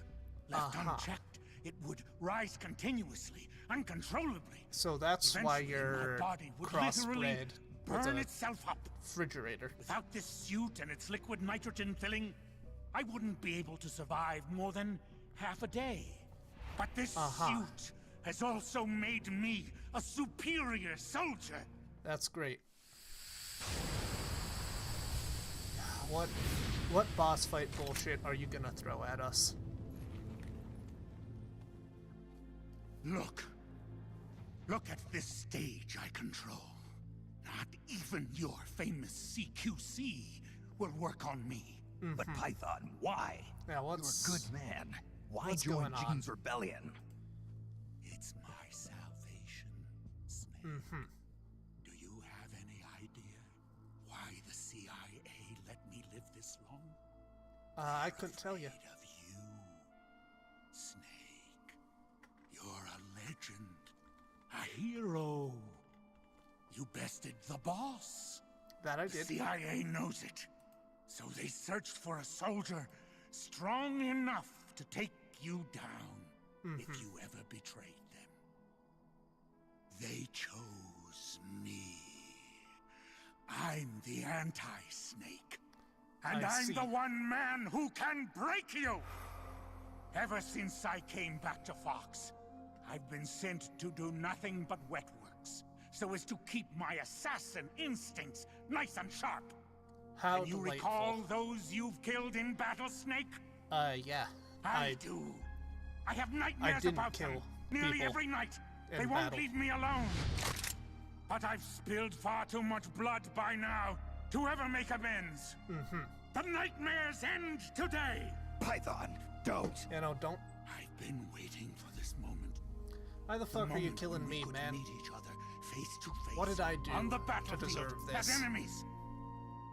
Left unchecked, it would rise continuously, uncontrollably. So that's why Eventually, you're my body would literally crossbred with burn a itself up. refrigerator. Without this suit and its liquid nitrogen filling, I wouldn't be able to survive more than half a day. But this suit has also made me a superior soldier. That's great. What boss fight bullshit are you gonna throw at us? Look. Look at this stage I control. Not even your famous CQC will work on me. But Python, why? Yeah, You're a what's good man. Why what's join going on? Gene's rebellion? It's my salvation, Snake. Do you have any idea why the CIA let me live this long? I couldn't tell you. Afraid of you, Snake. You're a legend. A hero. You bested the boss. That I The did. CIA knows it. So they searched for a soldier strong enough to take you down if you ever betrayed them. They chose me. I'm the anti-snake. And I I'm see. the one man who can break you! Ever since I came back to Fox, I've been sent to do nothing but wet works, so as to keep my assassin instincts nice and sharp. How Can you delightful. recall those you've killed in battle, Snake? Yeah. I do. I have nightmares didn't about kill them nearly people every night. in They won't battle. leave me alone. But I've spilled far too much blood by now to ever make amends. The nightmares end today. Python, don't. You know, don't. I've been waiting for this moment. Why the The fuck are you moment killing when we me, could man? meet each other face to face. What did I do on the to battlefield deserve as this? enemies?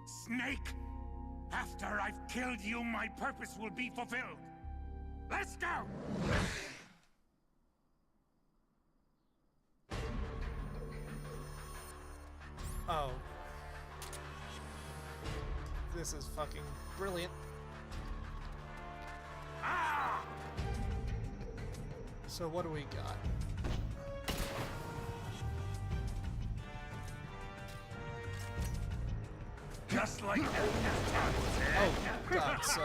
Snake, after I've killed you, my purpose will be fulfilled. Let's go! Oh. This is fucking brilliant. So what do we got? Just like that. Oh god, so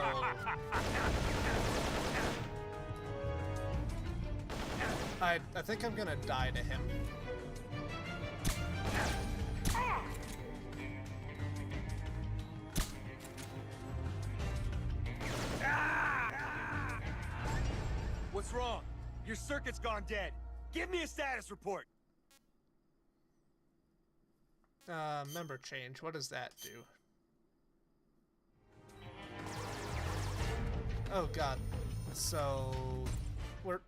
I think I'm gonna die to him. What's wrong? Your circuit's gone dead. Give me a status report. Member change. What does that do? Oh god. So we're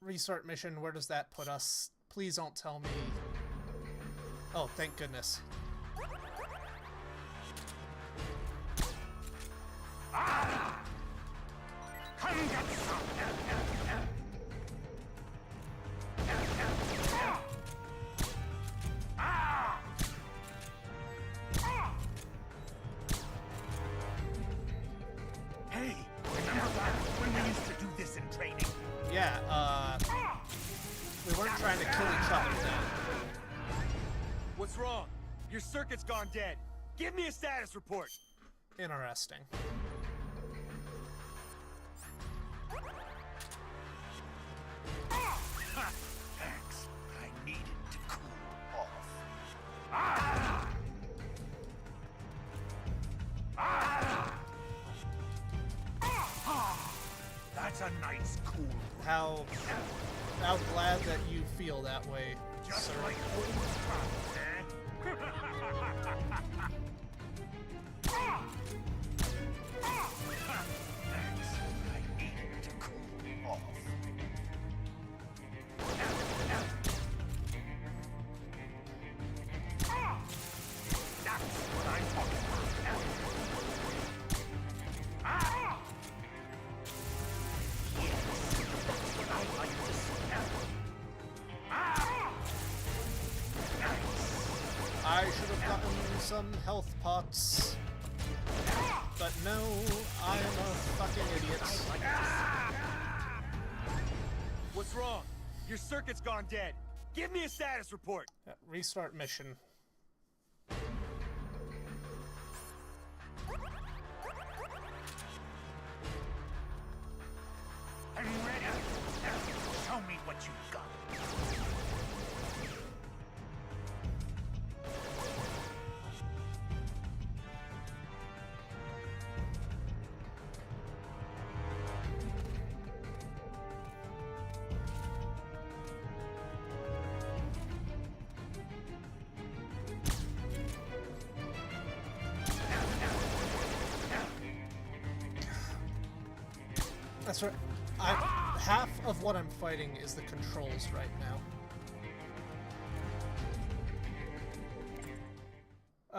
restart mission. Where does that put us? Please don't tell me. Oh, thank goodness. Come get some! Hey, remember back when we used to do this in training? Yeah, we weren't trying to kill each other then. What's wrong? Your circuit's gone dead. Give me a status report. Interesting. Thanks. I needed to cool off. That's a nice cool. How glad that you feel that way, Just sir. like old times, eh? Thanks. I needed to cool off. That's what I'm talking about. Yes, that's what I like to see. I should have gotten some health pots. But no, I am a fucking idiot. What's wrong? Your circuit's gone dead. Give me a status report. Restart mission. I'm ready. Show me what you've got. That's right. Half of what I'm fighting is the controls right now.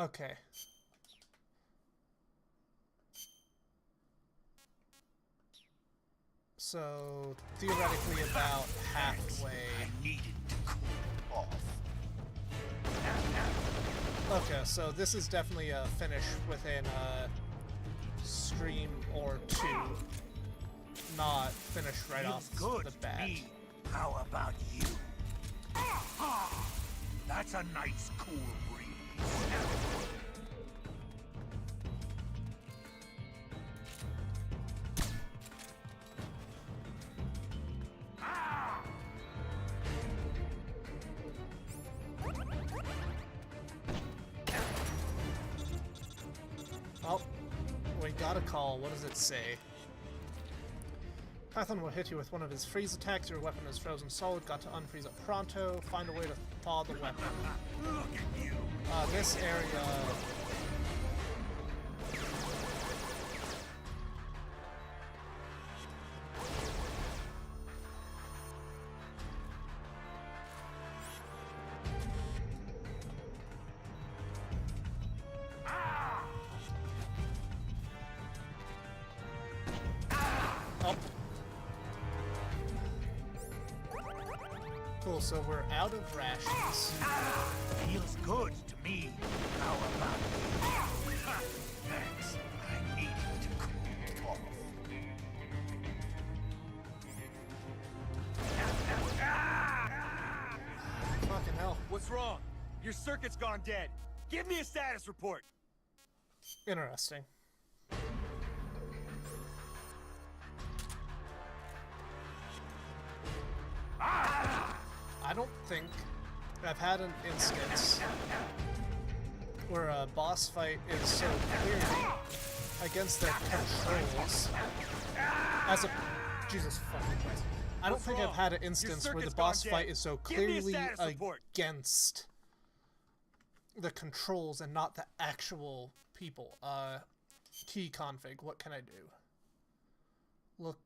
Okay. So, theoretically about halfway. I needed to cool off. Okay, so this is definitely a finish within a stream or two. Not finish right off Good the to bat. me. How about you? That's a nice cool breeze. Oh, we got a call. What does it say? Python will hit you with one of his freeze attacks. Your weapon is frozen solid. Got to unfreeze it pronto. Find a way to thaw the weapon. Look at you. This area... Oh. Cool, so we're out of rations. Feels good to me. How about you? Thanks. I needed to cool off. Fucking hell. What's wrong? Your circuit's gone dead. Give me a status report. Interesting. I don't think I've had an instance where a boss fight is so clearly against the controls as a... Jesus fucking Christ. I don't think I've had an instance where the boss fight is so clearly against the controls and not the actual people. Key config, what can I do? Look...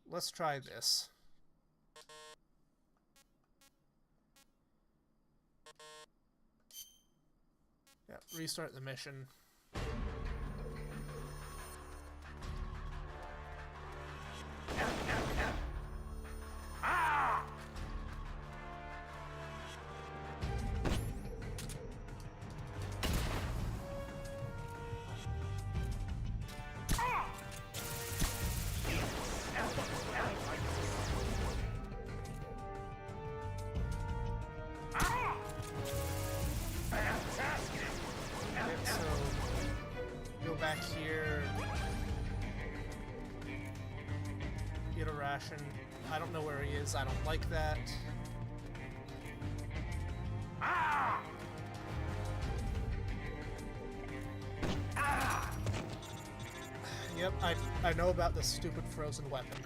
Let's try this. Yeah, restart the mission. Back here, get a ration. I don't know where he is. I don't like that. Yep, I know about this stupid frozen weapon.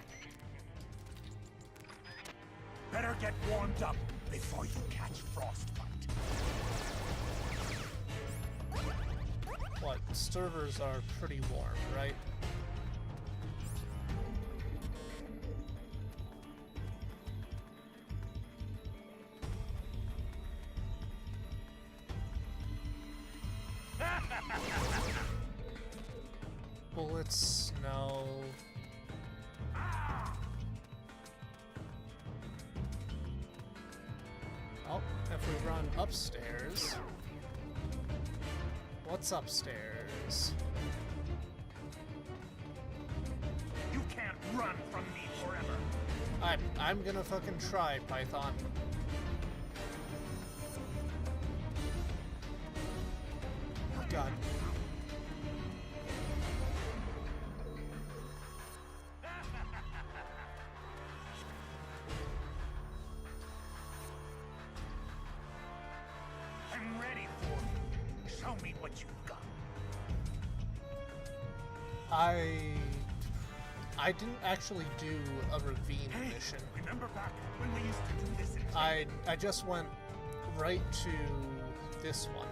Better get warmed up before you catch frostbite. What, servers are pretty warm, right? Bullets, no. Oh, if we run upstairs... What's upstairs? You can't run from me forever. I'm gonna fucking try, Python. Oh, God. I'm ready for you. Show me what you've got. I didn't actually do a ravine mission. Remember back when we used to do this in I just went right to this one.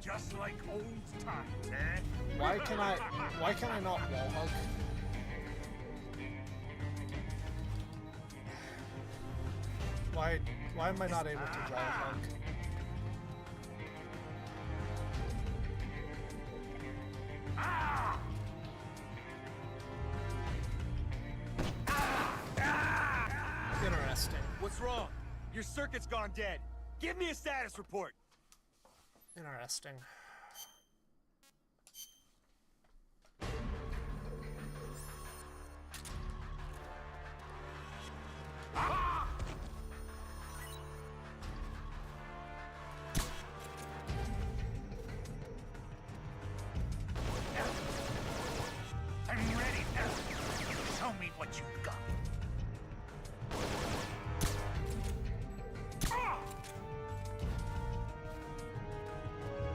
Just like old times, eh? Why can I not wall hug? Why am I not able to wall hug? Interesting. What's wrong? Your circuit's gone dead. Give me a status report. Interesting. I'm ready now. Show me what you've got.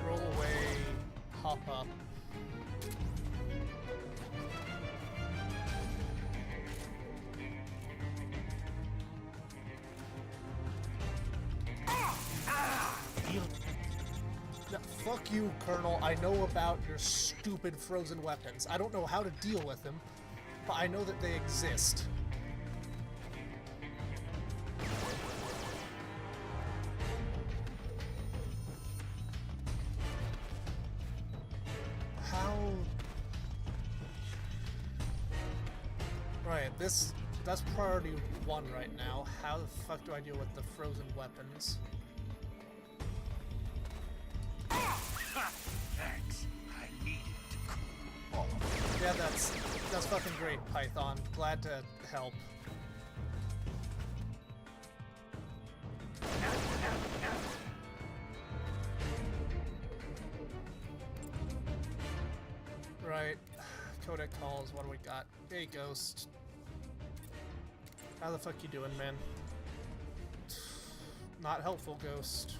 Roll away, hop up. No, fuck you, Colonel. I know about your stupid frozen weapons. I don't know how to deal with them, but I know that they exist. How... Right, that's priority 1 right now. How the fuck do I deal with the frozen weapons? Thanks. I needed to cool. Yeah, that's fucking great, Python. Glad to help. Right. Codec calls, what do we got? Hey, Ghost. How the fuck you doing, man? Not helpful, Ghost.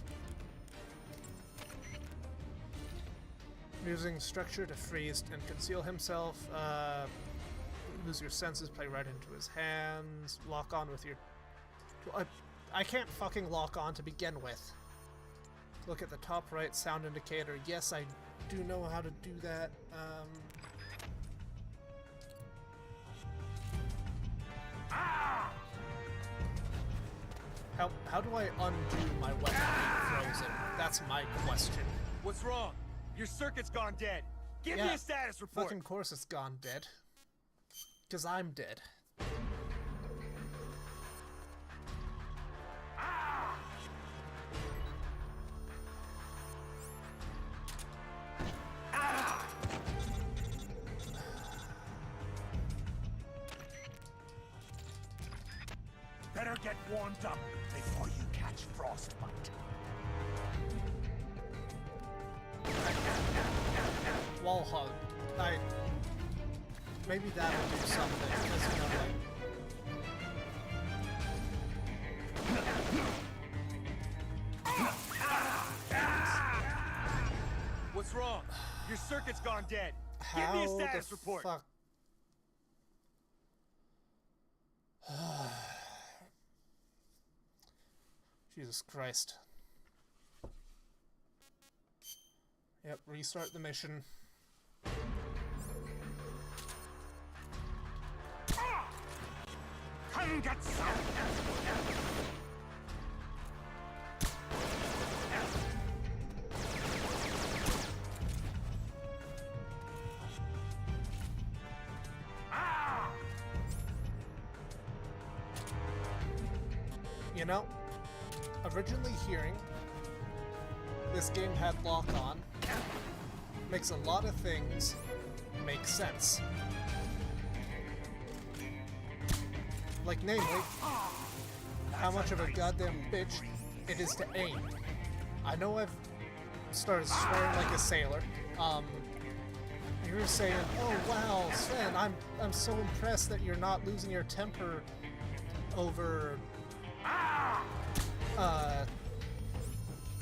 Using structure to freeze and conceal himself. Lose your senses, play right into his hands. Lock on with your... I can't fucking lock on to begin with. Look at the top right sound indicator. Yes, I do know how to do that. How do I undo my weapon being frozen? That's my question. What's wrong? Your circuit's gone dead. Give me a status report. Fucking course it's gone dead. 'Cause I'm dead. Better get warmed up before you catch frostbite. Wall hug. Maybe that'll do something. Because, you know, What's wrong? Your circuit's gone dead. Give how me a status the report. fuck? Jesus Christ. Yep, restart the mission. Come get some! You know, originally hearing this game had lock on makes a lot of things make sense. Like, namely, how much of a goddamn bitch it is to aim. I know I've started swearing like a sailor. You were saying, "Oh wow, Sven, I'm so impressed that you're not losing your temper over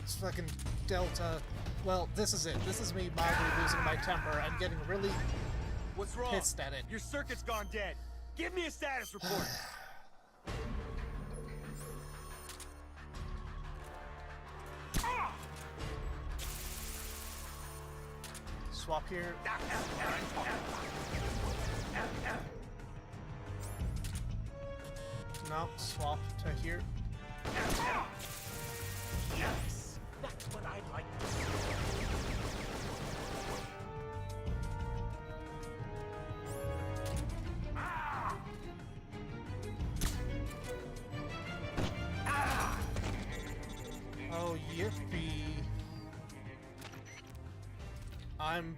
fucking Delta." Well, this is it. This is me mildly losing my temper and getting really What's wrong? pissed at it. Your circuit's gone dead. Give me a status report. Swap here. No, swap to here. Yes, that's what I'd like to see. I'm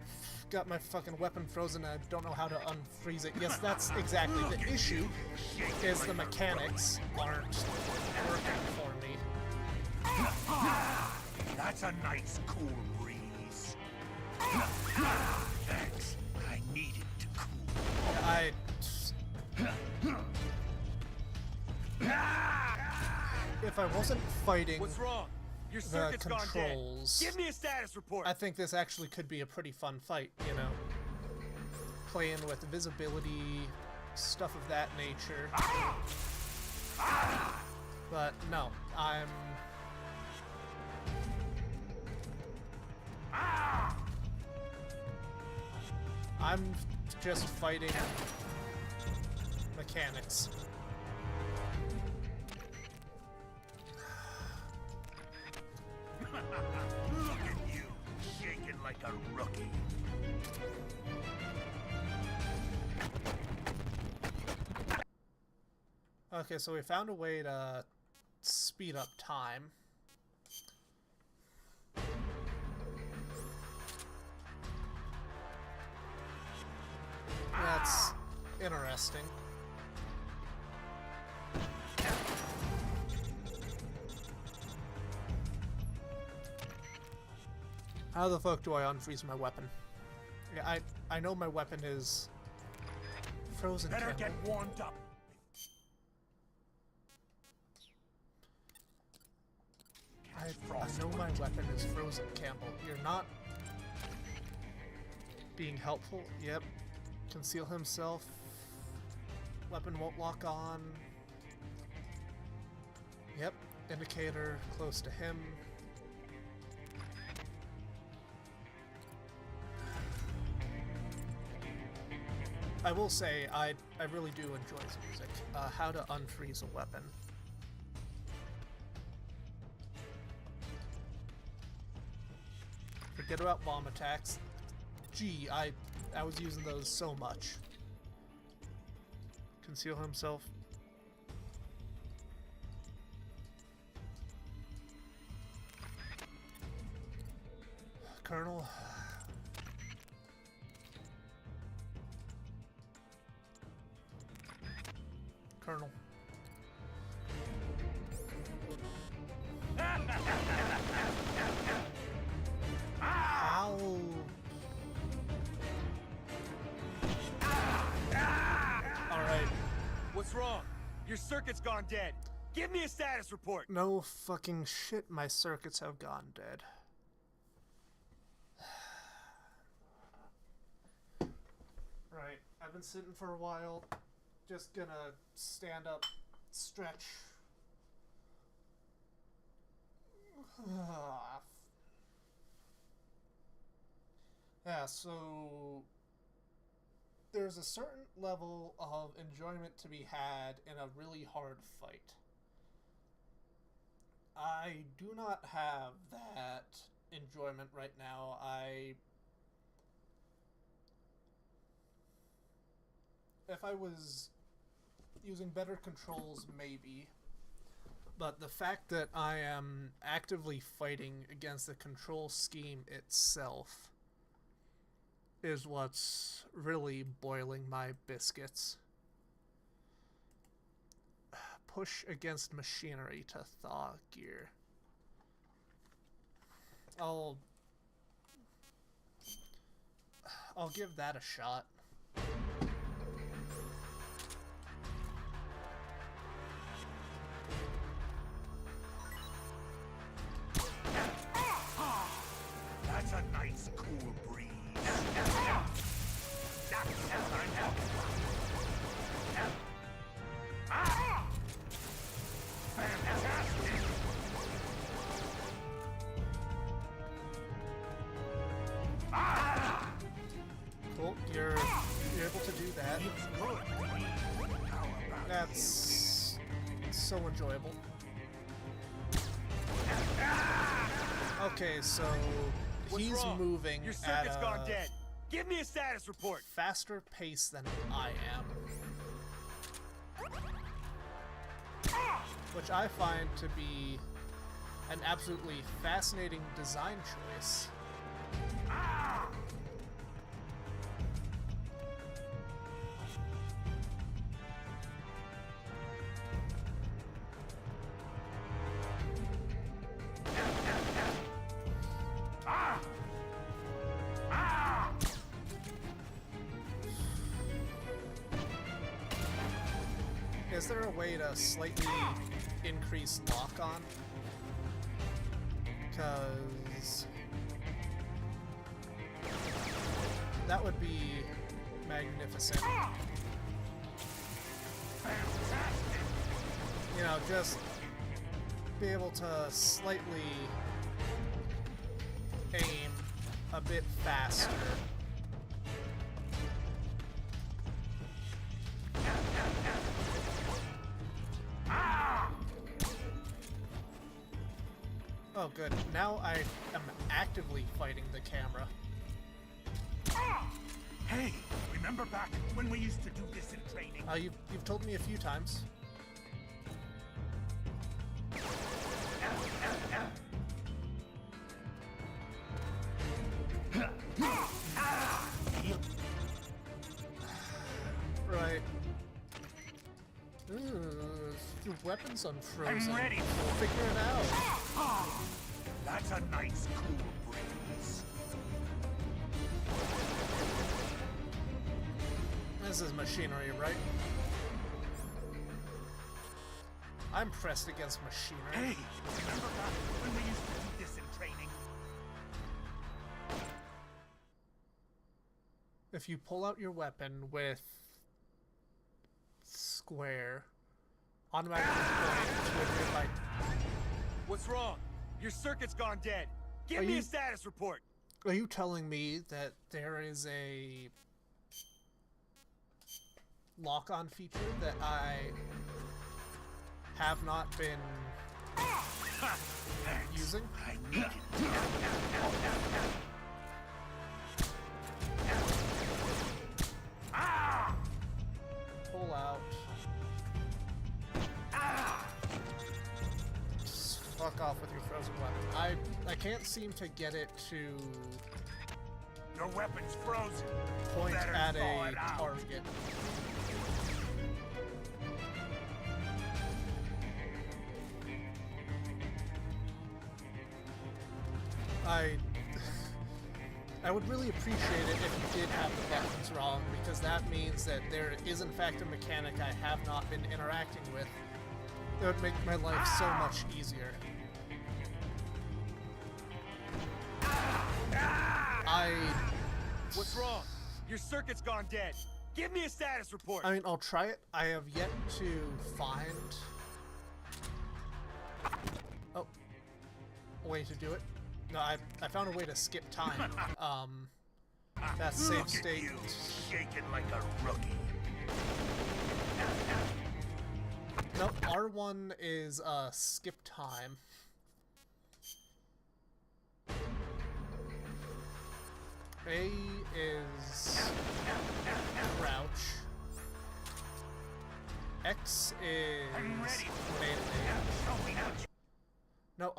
got my fucking weapon frozen and I don't know how to unfreeze it. Yes, that's exactly the issue, is the mechanics aren't working for me. That's a nice cool breeze. Thanks. I need it to cool. If I wasn't fighting What's wrong? Your the circuit's gone dead. controls, Give me a status report. I think this actually could be a pretty fun fight, you know? Playing with visibility, stuff of that nature. But no, I'm just fighting mechanics. Look at you, shaking like a rookie. Okay, so we found a way to speed up time. That's interesting. How the fuck do I unfreeze my weapon? Yeah, I know my weapon is frozen. Better Campbell. get warmed up. I know my weapon is frozen, Campbell. You're not being helpful. Yep. Conceal himself. Weapon won't lock on. Yep. Indicator close to him. I will say, I really do enjoy his music. How to unfreeze a weapon. Forget about bomb attacks. Gee, I was using those so much. Conceal himself. Colonel. Colonel. Ow. Alright. What's wrong? Your circuit's gone dead. Give me a status report. No fucking shit, my circuits have gone dead. Right, I've been sitting for a while. Just gonna stand up, stretch. Yeah, so there's a certain level of enjoyment to be had in a really hard fight. I do not have that enjoyment right now. If I was using better controls, maybe. But the fact that I am actively fighting against the control scheme itself is what's really boiling my biscuits. Push against machinery to thaw gear. I'll give that a shot. That's a nice cool breeze. Fantastic! Cool, you're able to do that. That's so enjoyable. Okay, so What's he's wrong? moving Your at circuit's gone a dead. Give me a status report. faster pace than I am. Which I find to be an absolutely fascinating design choice. Is there a way to slightly increase lock-on? Because that would be magnificent. You know, just be able to slightly aim a bit faster. Oh good, now I am actively fighting the camera. Hey, remember back when we used to do this in training? You've told me a few times. Right. Your weapon's unfrozen. I'm ready. We'll figure it out. That's a nice cool breeze. This is machinery, right? I'm pressed against machinery. Hey, remember back when we used to do this in training? If you pull out your weapon with square, automatically point to a nearby. What's wrong? Your circuit's gone dead. Give me a status report. Are you telling me that there is a lock-on feature that I have not been using? I need it. Pull out. Just fuck off with your frozen weapon. I can't seem to get it to Your weapon's frozen. point Better at thaw a it out. target. I would really appreciate it if you did have the buttons wrong, because that means that there is in fact a mechanic I have not been interacting with that would make my life so much easier. What's wrong? Your circuit's gone dead. Give me a status report. I mean, I'll try it. I have yet to find a way to do it. No, I found a way to skip time. That save Look state. at you, shaking like a rookie. No, R1 is skip time. A is crouch. X is melee. No,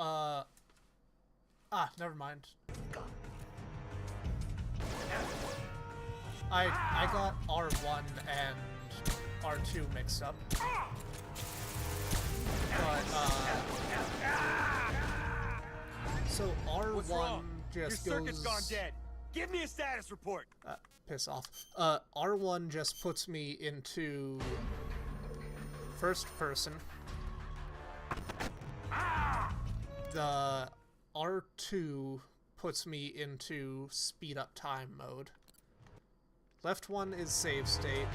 never mind. I got R1 and R2 mixed up. But, so What's R1 wrong? Your just circuit's goes... gone dead. Give me a status report. Piss off. R1 just puts me into first person. The R2 puts me into speed up time mode. Left one is save state.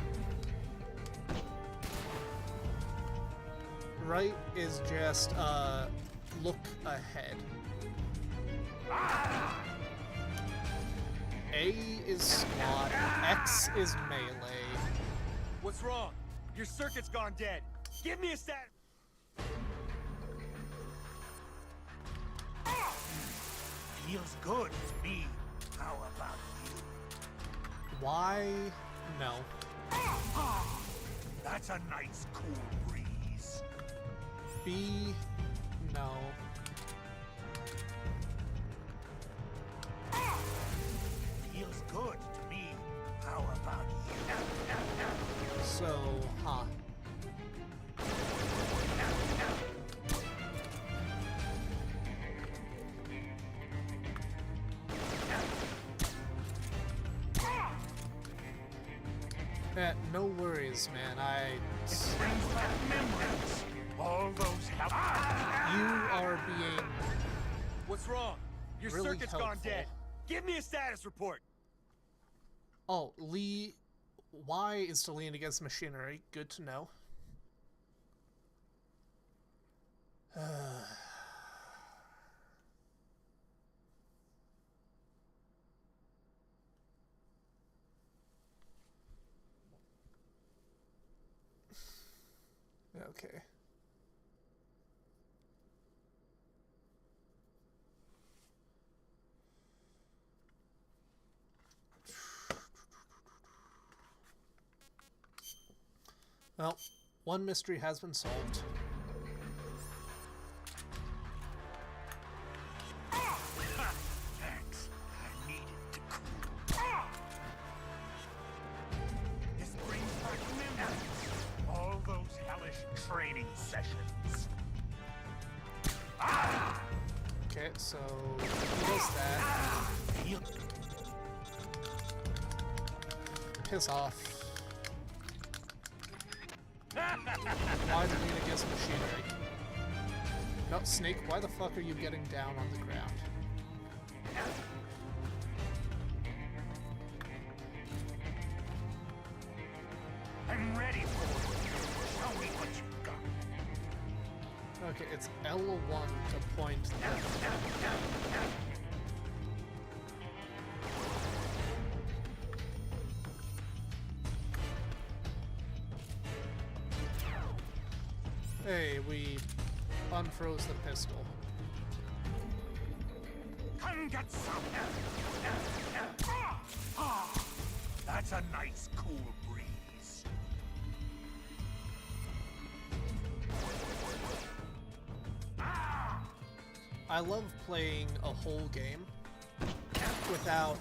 Right is just look ahead. A is squad, X is melee. What's wrong? Your circuit's gone dead. Give me a status. Feels good to me. How about you? Y, no. That's a nice cool breeze. B, no. Feels good to me. How about you? So, huh. No worries, man. It brings back memories. All those You are being What's wrong? Your really circuit's helpful. gone dead. Give me a status report. Oh, Lee. Y is to lean against machinery. Good to know. Okay. Well, one mystery has been solved. Thanks. I needed to cool. This brings back memories. All those hellish training sessions. Okay, so he does that. Feel Piss off. Why the lean against machinery? No, Snake, why the fuck are you getting down on the ground? I'm ready for it. Show me what you've got. Okay, it's L1 to point Hey, we unfroze the pistol. Come get some. That's a nice cool breeze. I love playing a whole game without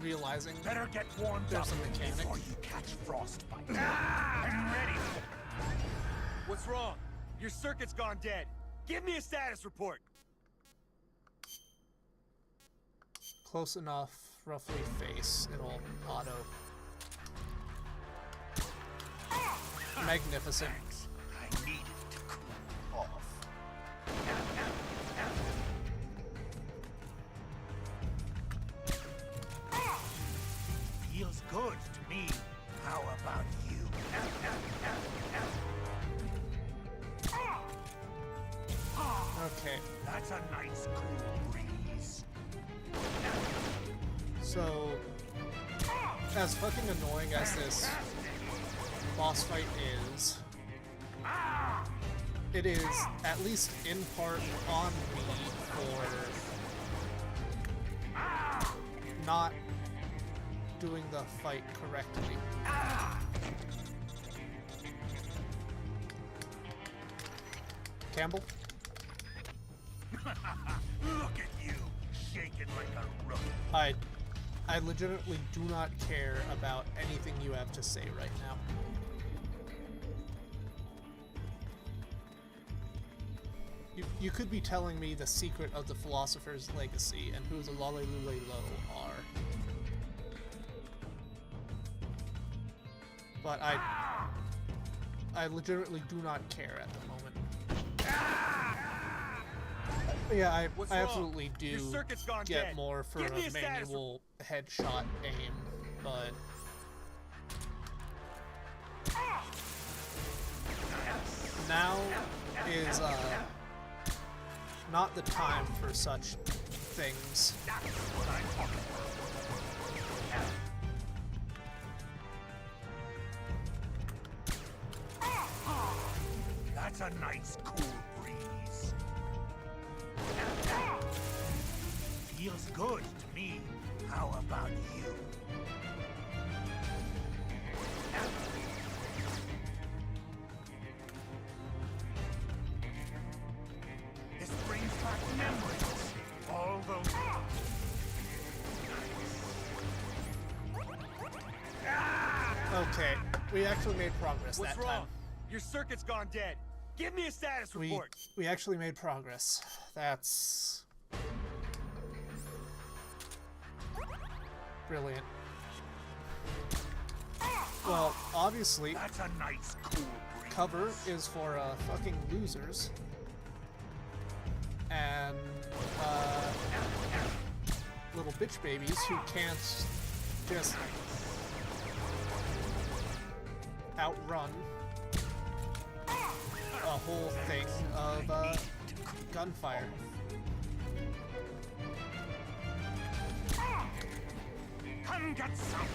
realizing Better get warmed there's up a mechanic. before you catch frostbite. I'm ready for it. What's wrong? Your circuit's gone dead. Give me a status report. Close enough, roughly face, it'll auto. Magnificent. Thanks. I needed to cool off. Feels good to me. How about you? Okay, That's a nice cool breeze. so as fucking annoying as this boss fight is, it is at least in part on me for not doing the fight correctly. Campbell? Look at you, shaking like a rookie. I legitimately do not care about anything you have to say right now. You could be telling me the secret of the Philosopher's Legacy and who the Lolly-Lule-Lo are. But I legitimately do not care at the moment. Yeah, I What's wrong? absolutely do Your circuit's gone get dead. more for Give me a a status manual headshot aim, but now is not the time for such things. That's a nice cool breeze. Feels good to me. How about you? This brings back memories. All those... Okay, we actually made progress What's that wrong? time. Your circuit's gone dead. Give me a status report. We actually made progress. That's brilliant. Well, obviously, That's a nice cool breeze. cover is for fucking losers. And little bitch babies who can't just outrun a whole thing of gunfire. Come get some.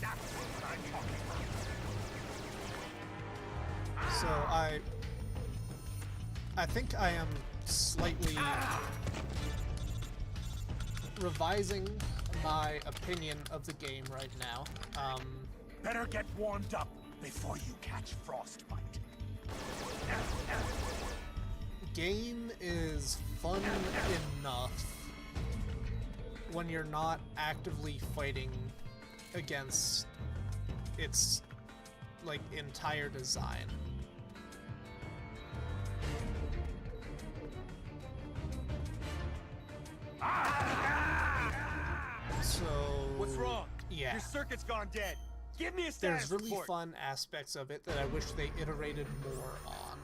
That's what I'm talking about. So I think I am slightly revising my opinion of the game right now. Better get warmed up before you catch frostbite. Game is fun enough when you're not actively fighting against its like entire design. So What's wrong? yeah. Your circuit's gone dead. Give me a There's status really report. fun aspects of it that I wish they iterated more on.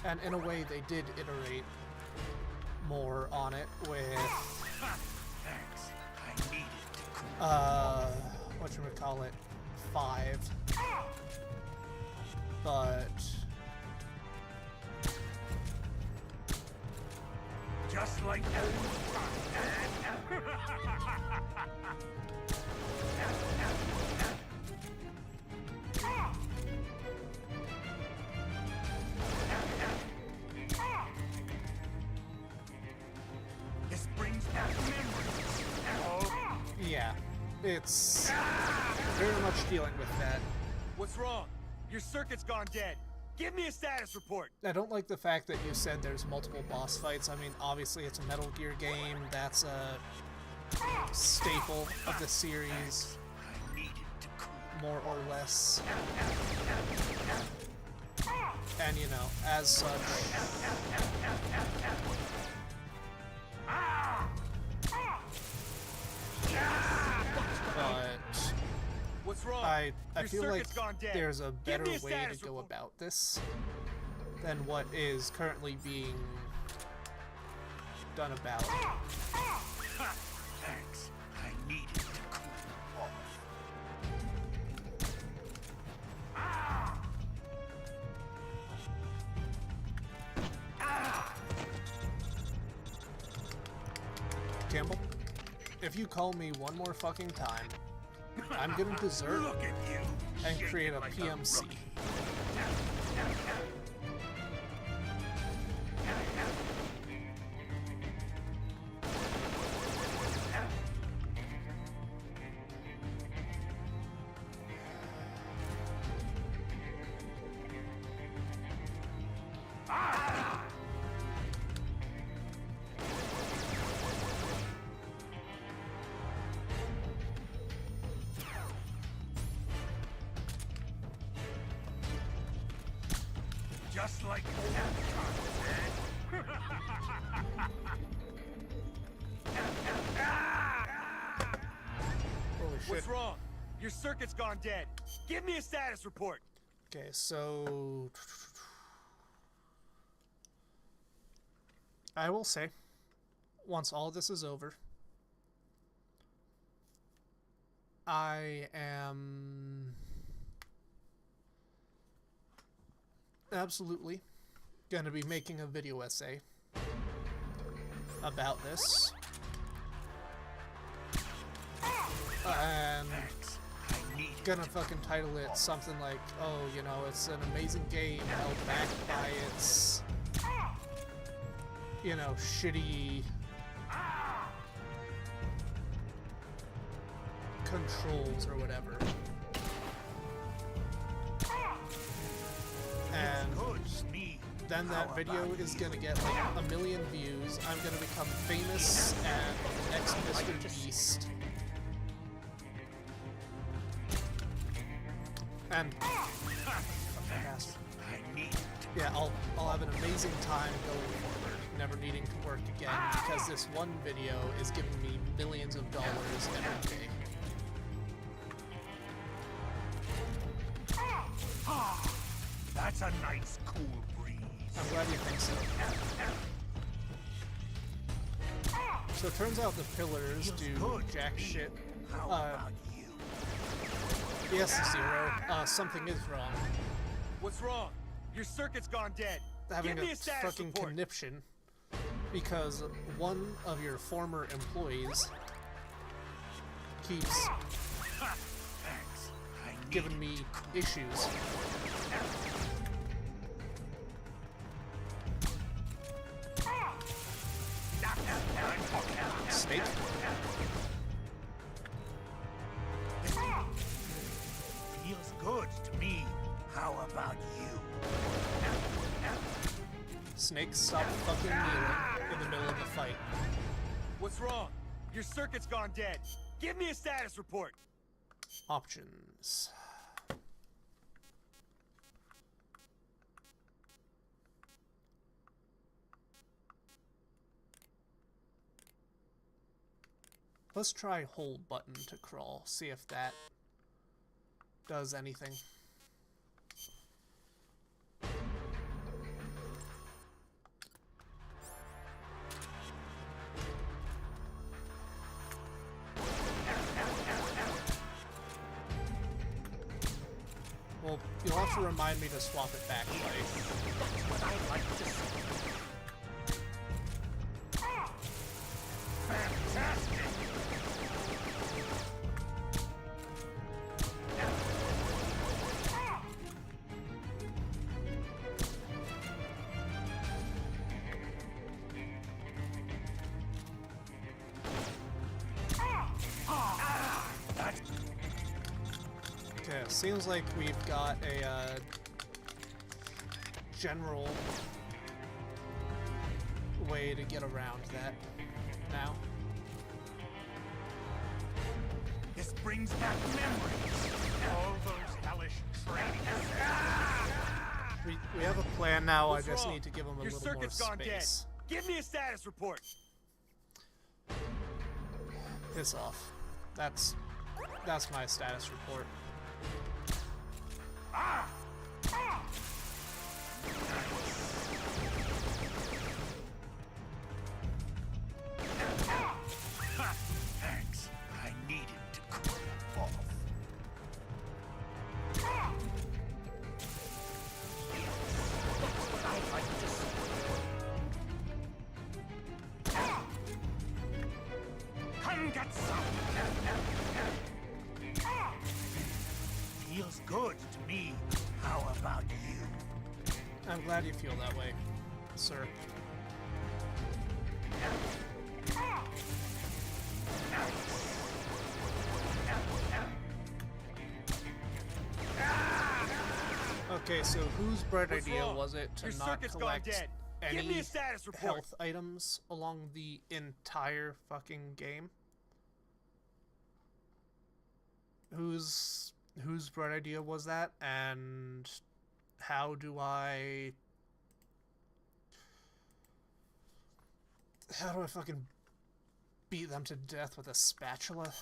And in a way, they did iterate more on it with, Thanks. I needed to cool. whatchamacallit, 5. But Just like old times. This brings back memories. Oh, yeah, it's very much dealing with that. What's wrong? Your circuit's gone dead. Give me a status report. I don't like the fact that you said there's multiple boss fights. I mean, obviously it's a Metal Gear game. That's a staple of the series, I needed to cool. more or less. And, you know, as such, but What's wrong? I Your feel like circuit's gone dead. there's a Give better me a way status to go report. about this than what is currently being done about it. Thanks. I needed to cool off. Campbell, if you call me one more fucking time, I'm gonna desert Look at you. and shaking create a like PMC. rookie. Just like old times, Holy shit. What's wrong? Your circuit's gone dead. Give me a status report. Okay, so I will say, once all this is over, I am absolutely going to be making a video essay about this. And gonna fucking title it something like, oh, you know, it's an amazing game held back by its, you know, shitty controls or whatever. And then that video is gonna get like 1 million views. I'm gonna become famous and the next Mr. Beast. And Yeah, I'll have an amazing time going forward, never needing to work again, because this one video is giving me millions of dollars every day. That's a nice cool breeze. I'm glad you think so. So it turns out the pillars do jack shit. How about you? Yes, Zero. Something is wrong. What's wrong? Your circuit's gone dead. Having Give me a a status fucking report. conniption because one of your former employees keeps Thanks. I giving me issues. Snake? Feels good to me. How about you? Snake, stop fucking kneeling in the middle of a fight. What's wrong? Your circuit's gone dead. Give me a status report. Options. Let's try hold button to crawl, see if that does anything. Well, you'll have to remind me to swap it back, buddy. Okay, seems like we've got a general way to get around that now. This brings back memories. All those hellish trainings. We have a plan now. What's I just wrong? need to give him a Your little more circuit's gone dead. space. Give me a status report. Piss off. That's my status report. Thanks. I needed to cool off. I'd like to see. Come get some. Feels good to me. How about you? I'm glad you feel that way, sir. Okay, so whose bright What's idea wrong? was it to Your not circuit's gone collect dead. Give me any a status report. health items along the entire fucking game? Whose bright idea was that, and how do I fucking beat them to death with a spatula?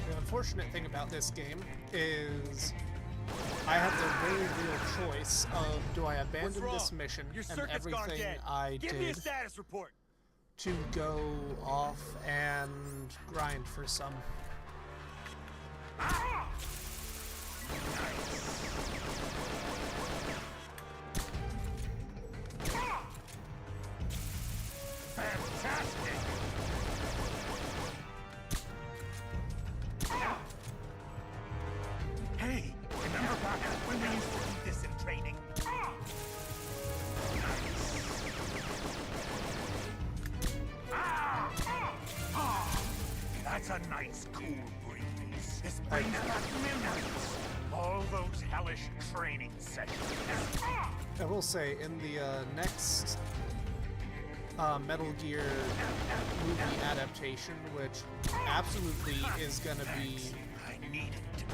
The unfortunate thing about this game is I have the very real choice of do I What's abandon wrong? this mission Your and circuit's gone everything dead. I Give me a did status report. to go off and grind for some. Fantastic. That's a nice cool breeze. This brings back memories. All those hellish training sessions. I will say, in the next Metal Gear movie adaptation, which absolutely is gonna be I needed to.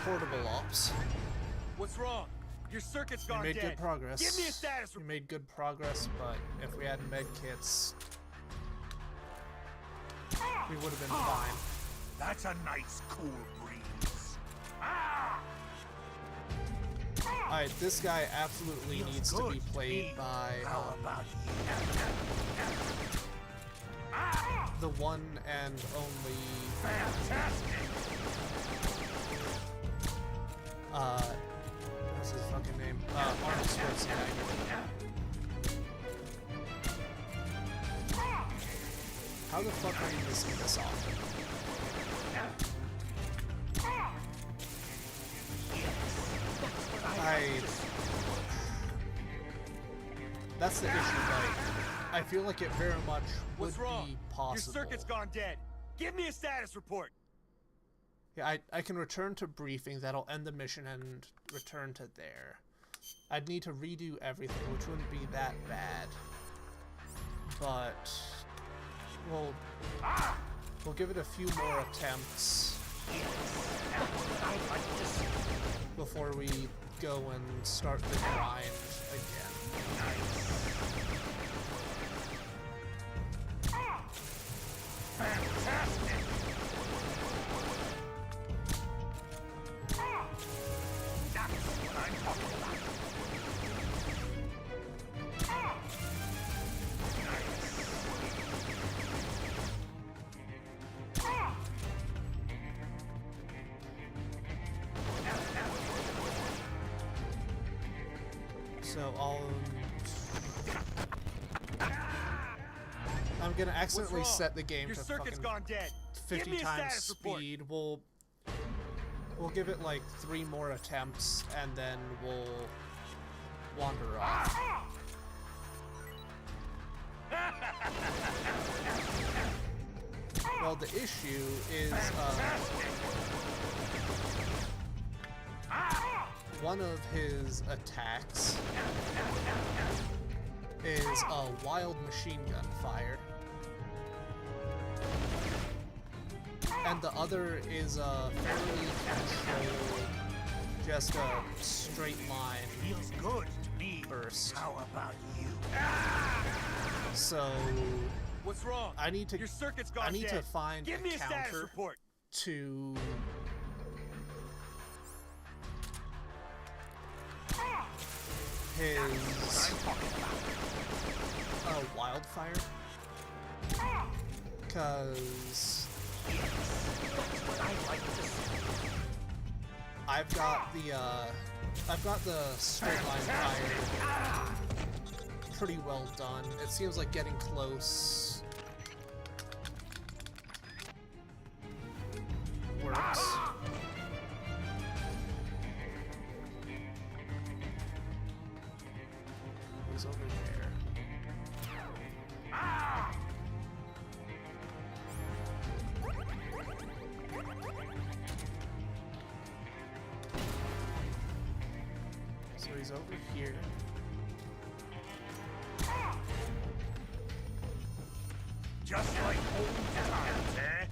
portable ops. What's wrong? Your circuit's gone We made dead. good progress. Give me a status We report. made good progress, but if we had med kits, we would have been fine. That's a nice cool breeze. Alright, this guy absolutely Feels needs to good be to played me. by How about you? the one and only Fantastic. what's his fucking name? Arnold Schwarzenegger. How the fuck are you missing this off? That's the issue, like, I feel like it very much would What's wrong? be possible. Your circuit's gone dead. Give me a status report. Yeah, I can return to briefing, that'll end the mission, and return to there. I'd need to redo everything, which wouldn't be that bad. But we'll give it a few more attempts before we go and start the grind again. Fantastic. That's what I'm talking about. So I'm gonna accidentally What's wrong? set the game Your to circuit's fucking gone dead. Give 50 me a times status report. speed. We'll give it like 3 more attempts, and then we'll wander off. Well, the issue is one of his attacks is a wild machine gun fire, and the other is a fairly controlled, just a straight line Feels good to me. burst. How about you? So What's wrong? I need to Your circuit's gone I need dead. to find Give a me a status counter report. to his wildfire, because I've got the straight line fire pretty well done. It seems like getting close works. He's over there. So he's over here. Just like old times, eh?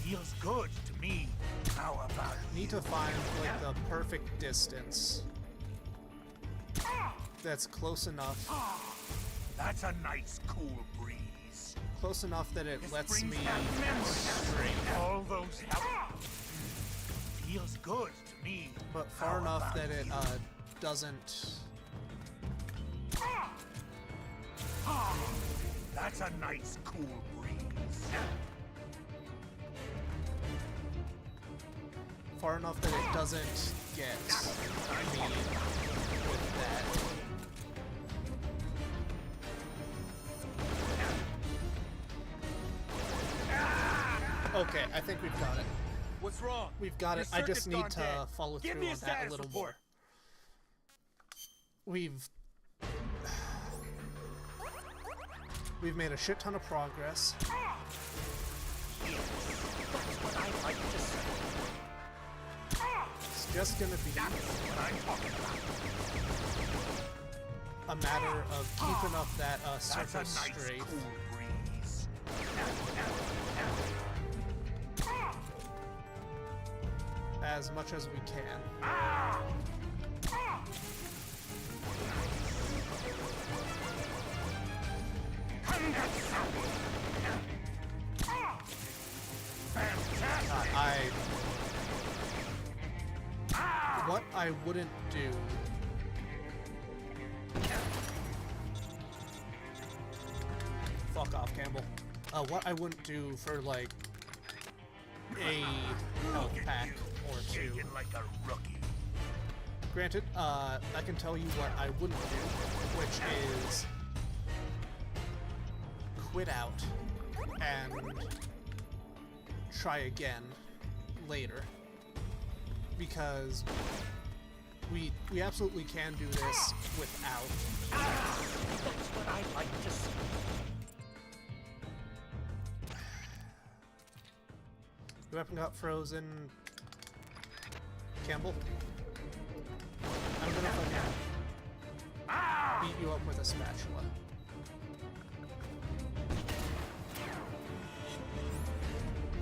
Feels good to me. How about Need to find like the perfect distance that's close enough That's a nice cool breeze. close enough that it This lets brings me back memories. straight, All those feels good to me. but far How enough about that it you? doesn't. That's a nice cool breeze. Far enough that it doesn't get me with that. Okay, I think we've got it. What's wrong? We've got Your it. I just circuit's need gone to dead. follow Give through me a on that a status little report. more. We've made a shit ton of progress. It's just gonna be a matter of keeping up that surface strength. Cool breeze. As much as we can. What I wouldn't do fuck off, Campbell. What I wouldn't do for like a health pack or two. Like a rookie. Granted, I can tell you what I wouldn't do, which is quit out and try again later, because we absolutely can do this without. That's what I like to see. The weapon got frozen. Campbell, I'm gonna fucking beat you up with a spatula.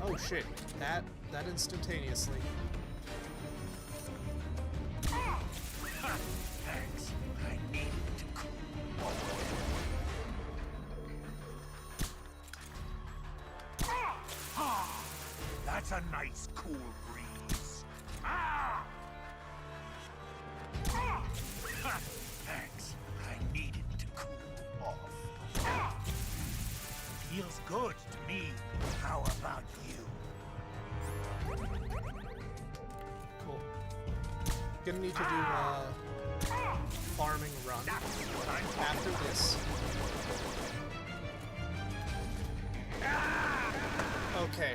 Oh shit, that instantaneously. Thanks. I needed to cool off. That's a nice cool breeze. Thanks. I needed to cool off. Feels good to me. How about you? Cool. Gonna need to do a farming run after this. Okay,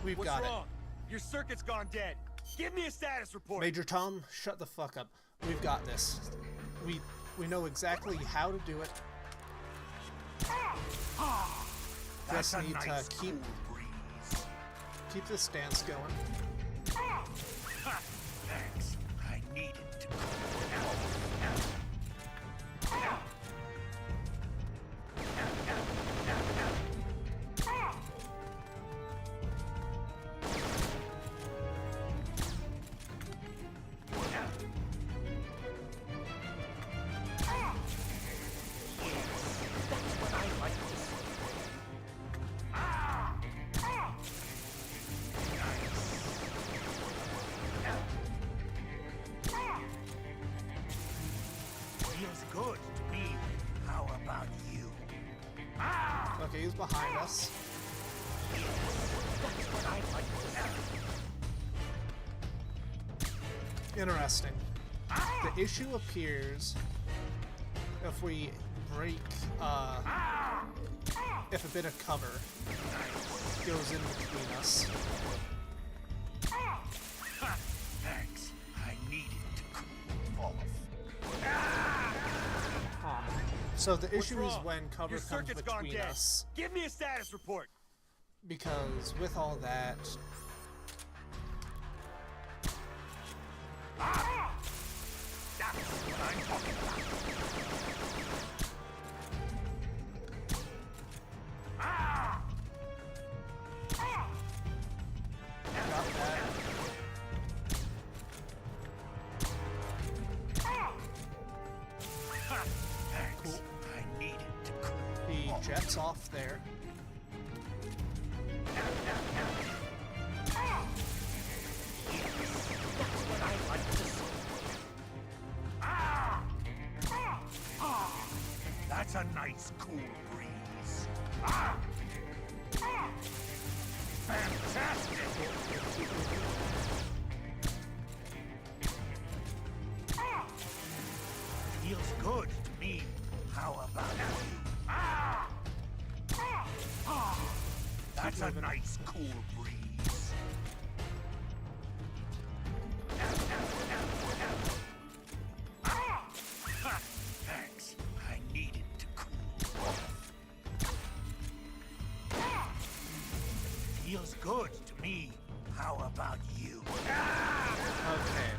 we've What's got wrong? Your circuit's gone dead. Give me a status it. report. Major Tom, shut the fuck up. We've got this. We know exactly how to do it. That's Just a need nice to cool breeze. keep this stance going. Thanks. I needed to cool off. Feels good to me. How about you? Okay, he's behind us. That's what I like to see. Interesting. The issue appears if we break, if a bit of cover goes in between us. Thanks. I needed to cool off. So the What's issue is wrong? when cover Your comes circuit's gone between dead. us, Give me a status report. because with all that, That's what I'm talking about. got that. Thanks. Cool. I needed to cool The off. jet's off there. That's what I like to see. That's a nice cool breeze. Fantastic! Feels good to me. How about you? That's a nice cool breeze. Thanks. I needed to cool off. How about you? Okay.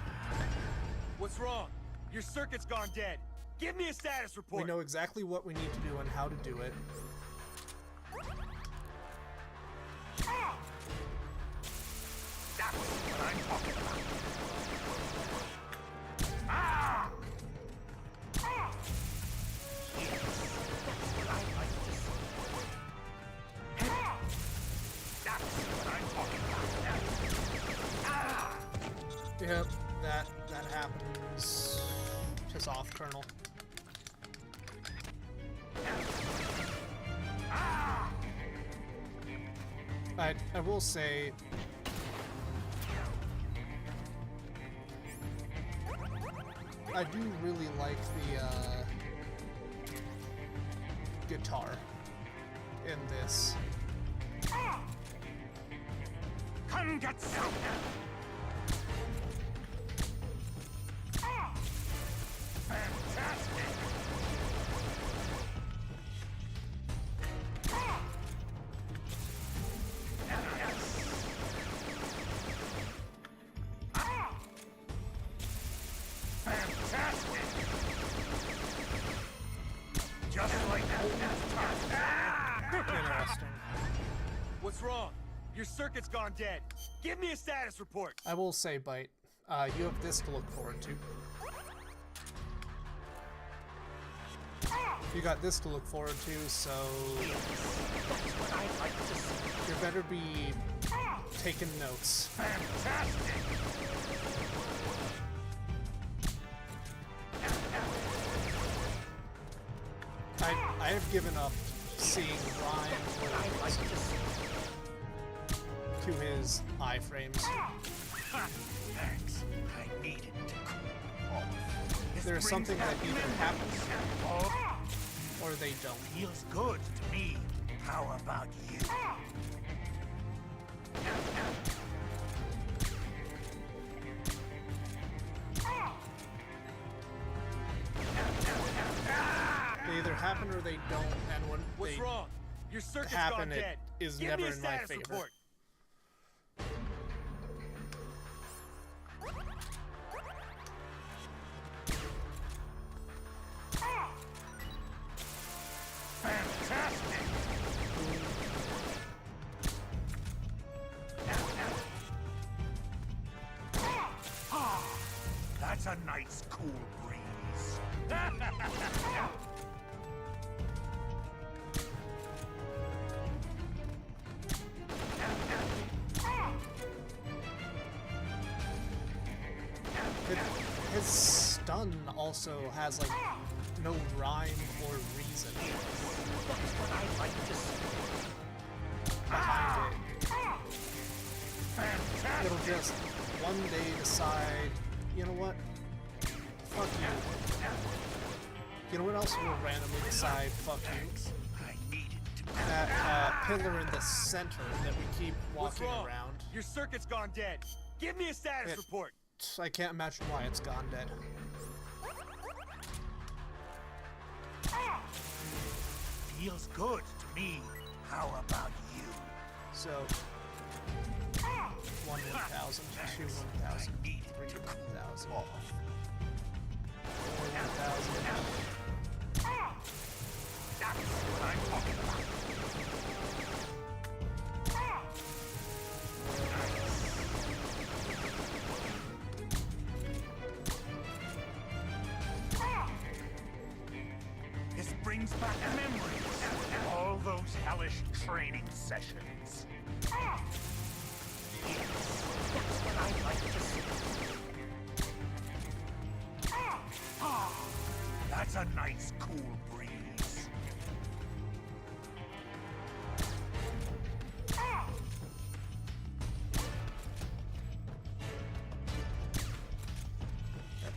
What's wrong? Your circuit's gone dead. Give me a status report. We know exactly what we need to do and how to do it. That's what I'm talking about. Yep, that happens. Piss off, Colonel. I will say, I do really like the guitar in this. Come get some. Fantastic. Fantastic. Just like that. Interesting. What's wrong? Your circuit's gone dead. Give me a status report. I will say, Bite, you have this to look forward to. You got this to look forward to, so you better be taking notes. Fantastic. I have given up seeing Ryan to his iframes. Thanks. I needed to cool off. There's something that either happens or they don't. Feels good to me. How about you? They either happen or they don't, and when What's they wrong? Your circuit's happen, gone it dead. is Give never me a in my status favor. report. Fantastic. That's a nice cool breeze. His stun also has like no rhyme or reason behind it. Fantastic. It'll just one day decide, you know what? Fuck you. You know what else will randomly decide, fuck you? I needed to. That pillar in the center that we keep What's walking wrong? around. Your circuit's gone dead. Give me a status It- report. I can't imagine why it's gone dead. Feels good to me. How about you? So, 1 1,000, 2 1,000, 3 1,000, 4 1,000. That's what I'm talking about. This brings back memories of all those hellish training sessions. Yes, that's what I'd like to see. That's a nice cool breeze.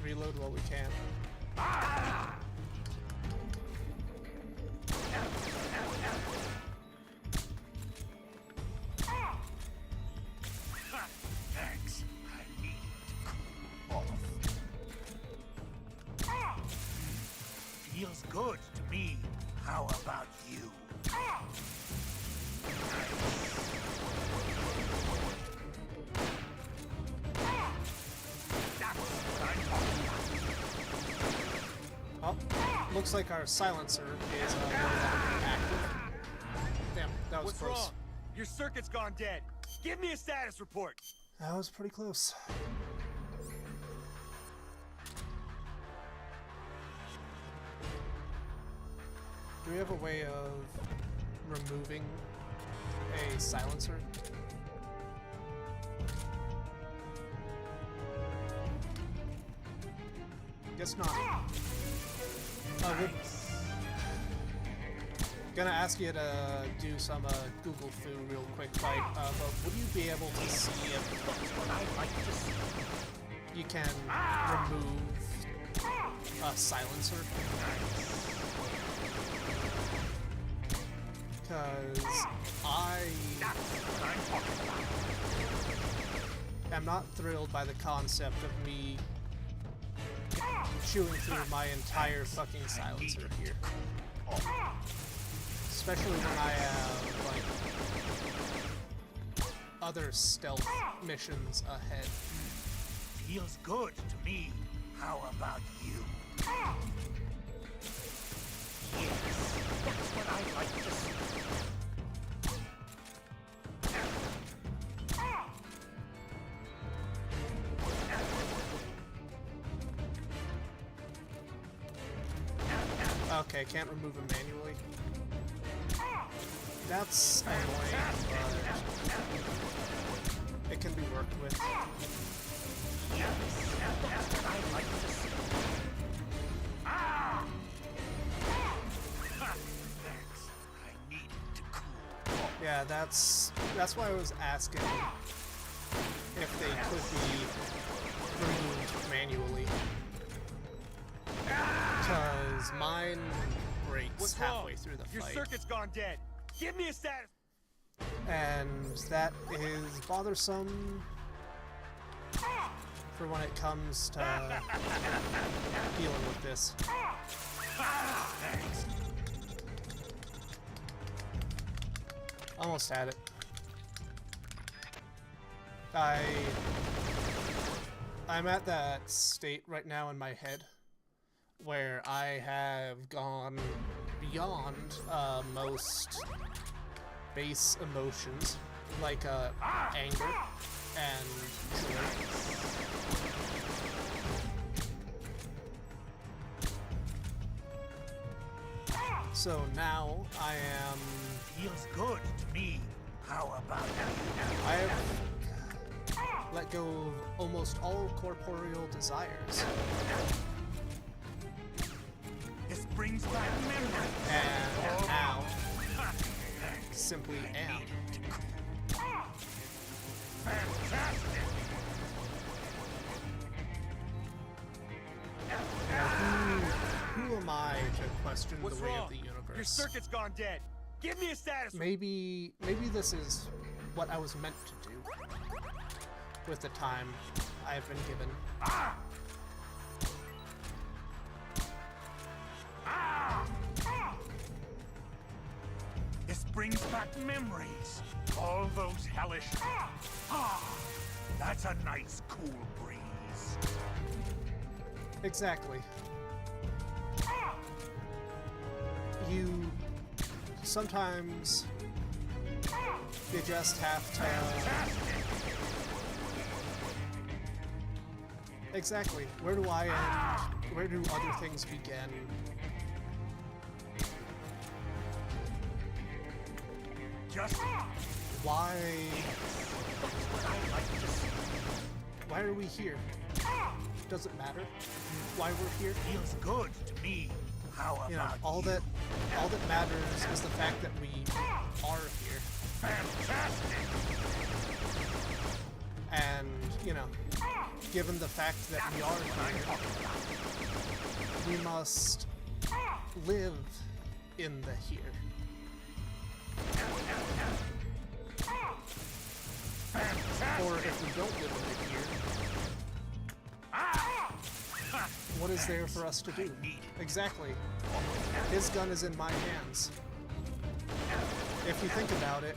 Reload while we can. Thanks. I need to cool off. Feels good to me. How about you? looks like our silencer is no longer active. Damn, that was What's close. wrong? Your circuit's gone dead. Give me a status report. That was pretty close. Do we have a way of removing a silencer? Guess not. We're gonna ask you to do some Google Foo real quick, but would you be able to see if you can remove a silencer? Because I am not thrilled by the concept of me chewing through my entire fucking silencer here. Especially when I have, like, other stealth missions ahead. Feels good to me. How about you? Yes, that's what I'd like to see. Okay, can't remove him manually. That's annoying, but it can be worked with. Yes, that's what I'd like to see. Thanks. I needed to cool. Yeah, that's why I was asking if they could be removed manually. Because mine breaks What's halfway wrong? through the Your fight. circuit's gone dead. Give me a status. And that is bothersome for when it comes to dealing with this. Thanks. Almost had it. I'm at that state right now in my head where I have gone beyond most base emotions like anger and joy. So now I am... Feels good to me. How about you? I have let go of almost all corporeal desires. This brings back memories. And now, simply am. Fantastic. Who am I to question What's the way wrong? of the universe? Your circuit's gone dead. Give me a status. Maybe this is what I was meant to do with the time I've been given. This brings back memories. All those hellish... That's a nice cool breeze. Exactly. You sometimes you just have to... Exactly. Where do I end? Where do other things begin? Just... Why are we here? Does it matter why we're here? Feels good to me. How about You know, all that matters is the fact that we are here. Fantastic. And, you know, given the fact that we are here, we must live in the here. Or if we don't live in the here, what is there for us to do? Exactly. His gun is in my hands. If you think about it,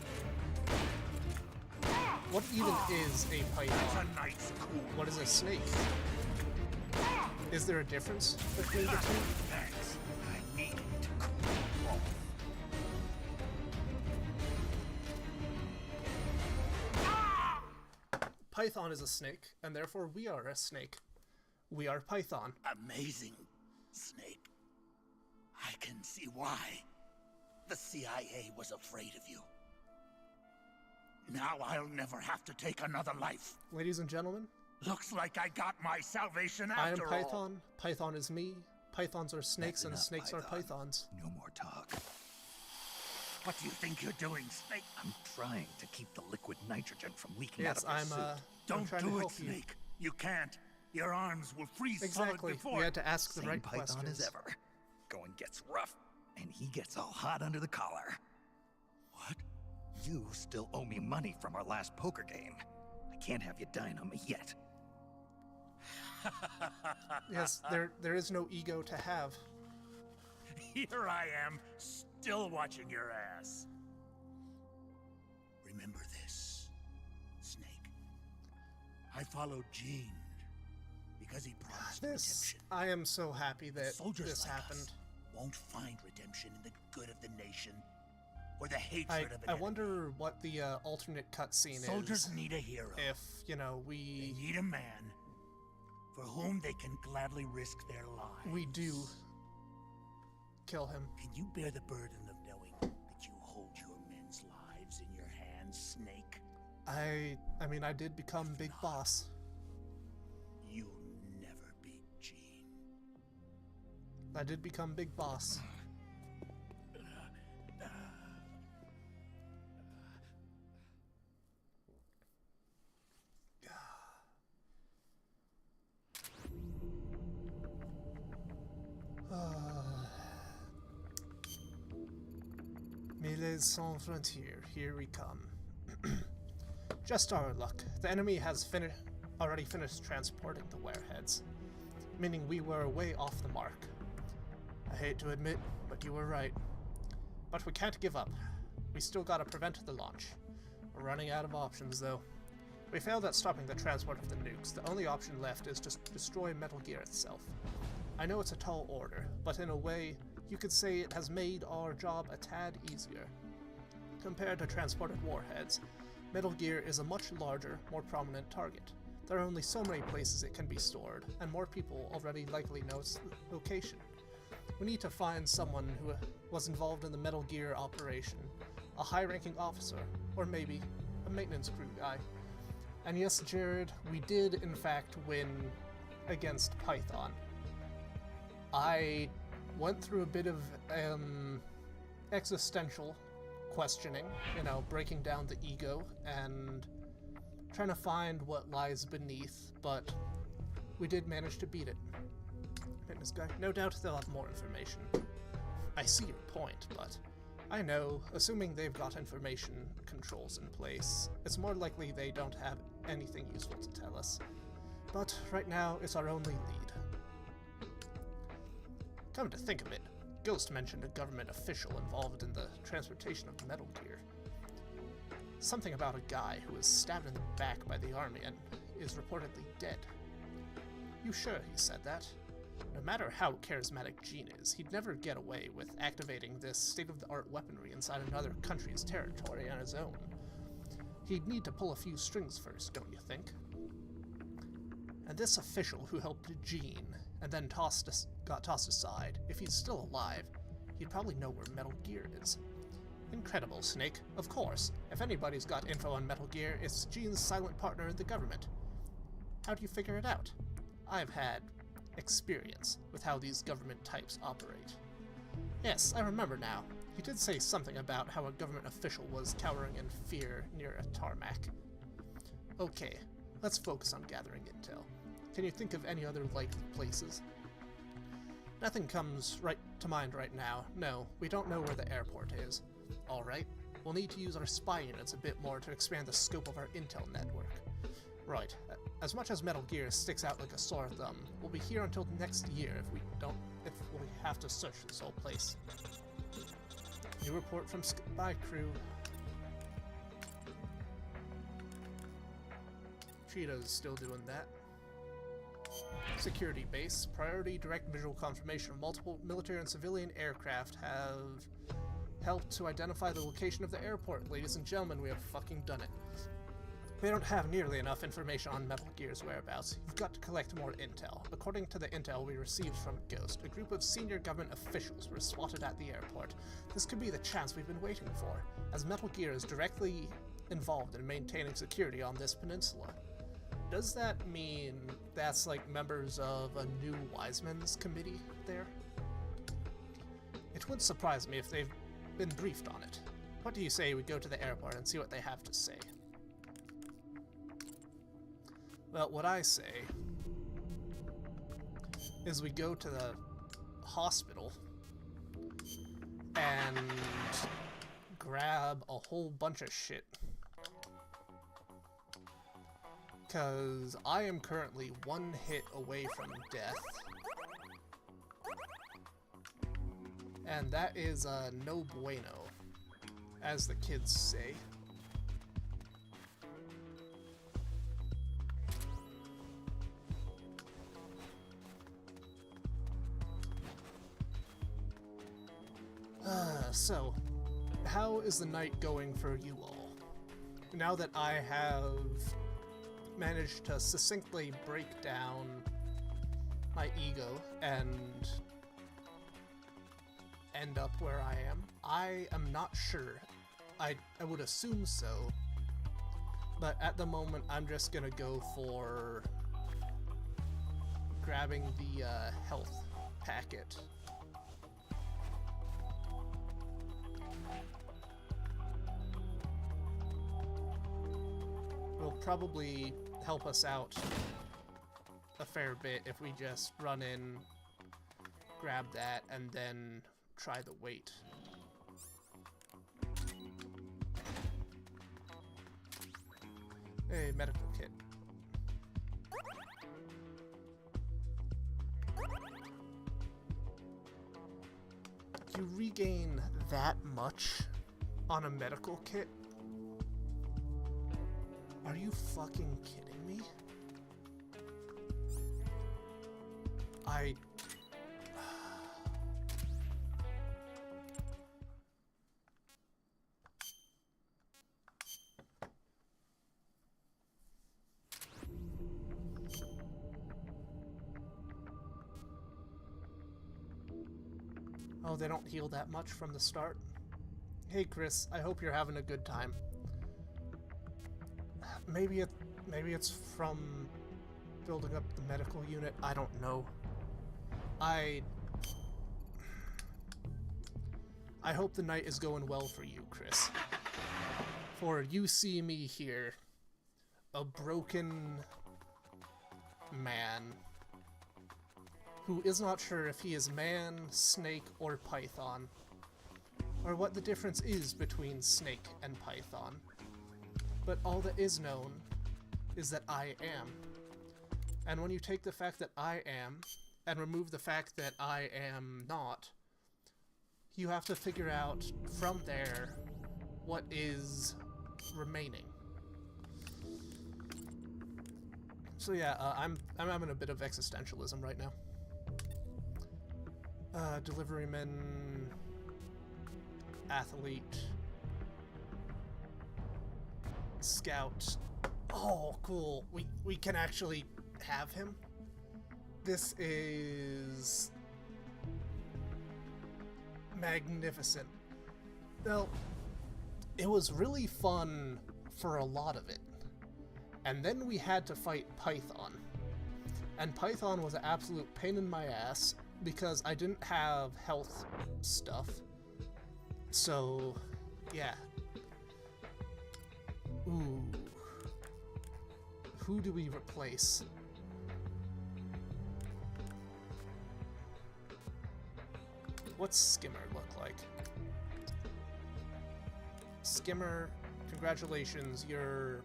what even is a python? Nice cool. What is a snake? Is there a difference between the two? Thanks. I Python is a snake, and therefore we are a snake. We are Python. Amazing, Snake. I can see why the CIA was afraid of you. Now I'll never have to take another life. Ladies and gentlemen, Looks like I got my salvation I am after all. Python. Python is me. Pythons are snakes, That's and enough, snakes are Python. pythons. No more talk. What do you think you're doing, Snake? I'm trying to keep the liquid nitrogen from leaking Yes, out of your I'm suit. Don't trying to do it, help you. Snake. You can't. Your arms will freeze Exactly. solid before. We had to ask the Same right Python questions. as ever. Going gets rough, and he gets all hot under the collar. What? You still owe me money from our last poker game. I can't have you dying on me yet. Yes, there is no ego to have. Here I am, still watching your ass. Remember this, Snake. I followed Gene because he promised This, redemption. I am so happy that Soldiers this like happened. us won't find redemption in the good of the nation or the hatred I of an I enemy. wonder what the alternate cutscene Soldiers is. need a hero. If you know They we need a man for whom they can gladly risk their lives. we do kill him. Can you bear the burden of knowing that you hold your men's lives in your hands, Snake? I mean I did become Big Boss. You'll never beat Gene. I did become Big Boss. Mille sans frontier, here we come. Just our luck. The enemy has already finished transporting the warheads, meaning we were way off the mark. I hate to admit, but you were right. But we can't give up. We still gotta prevent the launch. We're running out of options, though. We failed at stopping the transport of the nukes. The only option left is to destroy Metal Gear itself. I know it's a tall order, but in a way, you could say it has made our job a tad easier. Compared to transported warheads, Metal Gear is a much larger, more prominent target. There are only so many places it can be stored, and more people already likely know its location. We need to find someone who was involved in the Metal Gear operation, a high-ranking officer, or maybe a maintenance crew guy. And yes, Jared, we did in fact win against Python. I went through a bit of existential questioning, you know, breaking down the ego and trying to find what lies beneath, but we did manage to beat it. Fitness guy, no doubt they'll have more information. I see your point, but I know, assuming they've got information controls in place, it's more likely they don't have anything useful to tell us. But right now, it's our only lead. Come to think of it, Ghost mentioned a government official involved in the transportation of Metal Gear. Something about a guy who was stabbed in the back by the army and is reportedly dead. You sure he said that? No matter how charismatic Gene is, he'd never get away with activating this state-of-the-art weaponry inside another country's territory on his own. He'd need to pull a few strings first, don't you think? And this official who helped Gene, and then got tossed aside, if he's still alive, he'd probably know where Metal Gear is. Incredible, Snake. Of course, if anybody's got info on Metal Gear, it's Gene's silent partner in the government. How do you figure it out? I've had experience with how these government types operate. Yes, I remember now. You did say something about how a government official was cowering in fear near a tarmac. Okay, let's focus on gathering intel. Can you think of any other likely places? Nothing comes right to mind right now. No, we don't know where the airport is. Alright, we'll need to use our spy units a bit more to expand the scope of our intel network. Right, as much as Metal Gear sticks out like a sore thumb, we'll be here until next year if we have to search this whole place. New report from Spy Crew. Cheetah's still doing that. Security base. Priority direct visual confirmation of multiple military and civilian aircraft have helped to identify the location of the airport. Ladies and gentlemen, we have fucking done it. We don't have nearly enough information on Metal Gear's whereabouts. You've got to collect more intel. According to the intel we received from Ghost, a group of senior government officials were spotted at the airport. This could be the chance we've been waiting for, as Metal Gear is directly involved in maintaining security on this peninsula. Does that mean that's like members of a new Wiseman's committee there? It wouldn't surprise me if they've been briefed on it. What do you say we go to the airport and see what they have to say? Well, what I say is we go to the hospital and grab a whole bunch of shit. Because I am currently one hit away from death. And that is no bueno, as the kids say. So, how is the night going for you all? Now that I have managed to succinctly break down my ego and end up where I am not sure. I would assume so, but at the moment I'm just gonna go for grabbing the health packet. Will probably help us out a fair bit if we just run in, grab that, and then try the weight. Hey, medical kit. You regain that much on a medical kit? Are you fucking kidding me? Oh, they don't heal that much from the start? Hey Chris, I hope you're having a good time. Maybe it's from building up the medical unit, I don't know. I hope the night is going well for you, Chris. For you see me here, a broken man who is not sure if he is man, snake, or python, or what the difference is between snake and python. But all that is known is that I am. And when you take the fact that I am, and remove the fact that I am not, you have to figure out from there what is remaining. So yeah, I'm having a bit of existentialism right now. Deliveryman, athlete, scout. Oh, cool. We can actually have him. This is magnificent. Well, it was really fun for a lot of it. And then we had to fight Python. And Python was an absolute pain in my ass because I didn't have health stuff. So, yeah. Ooh. Who do we replace? What's Skimmer look like? Skimmer, congratulations, you're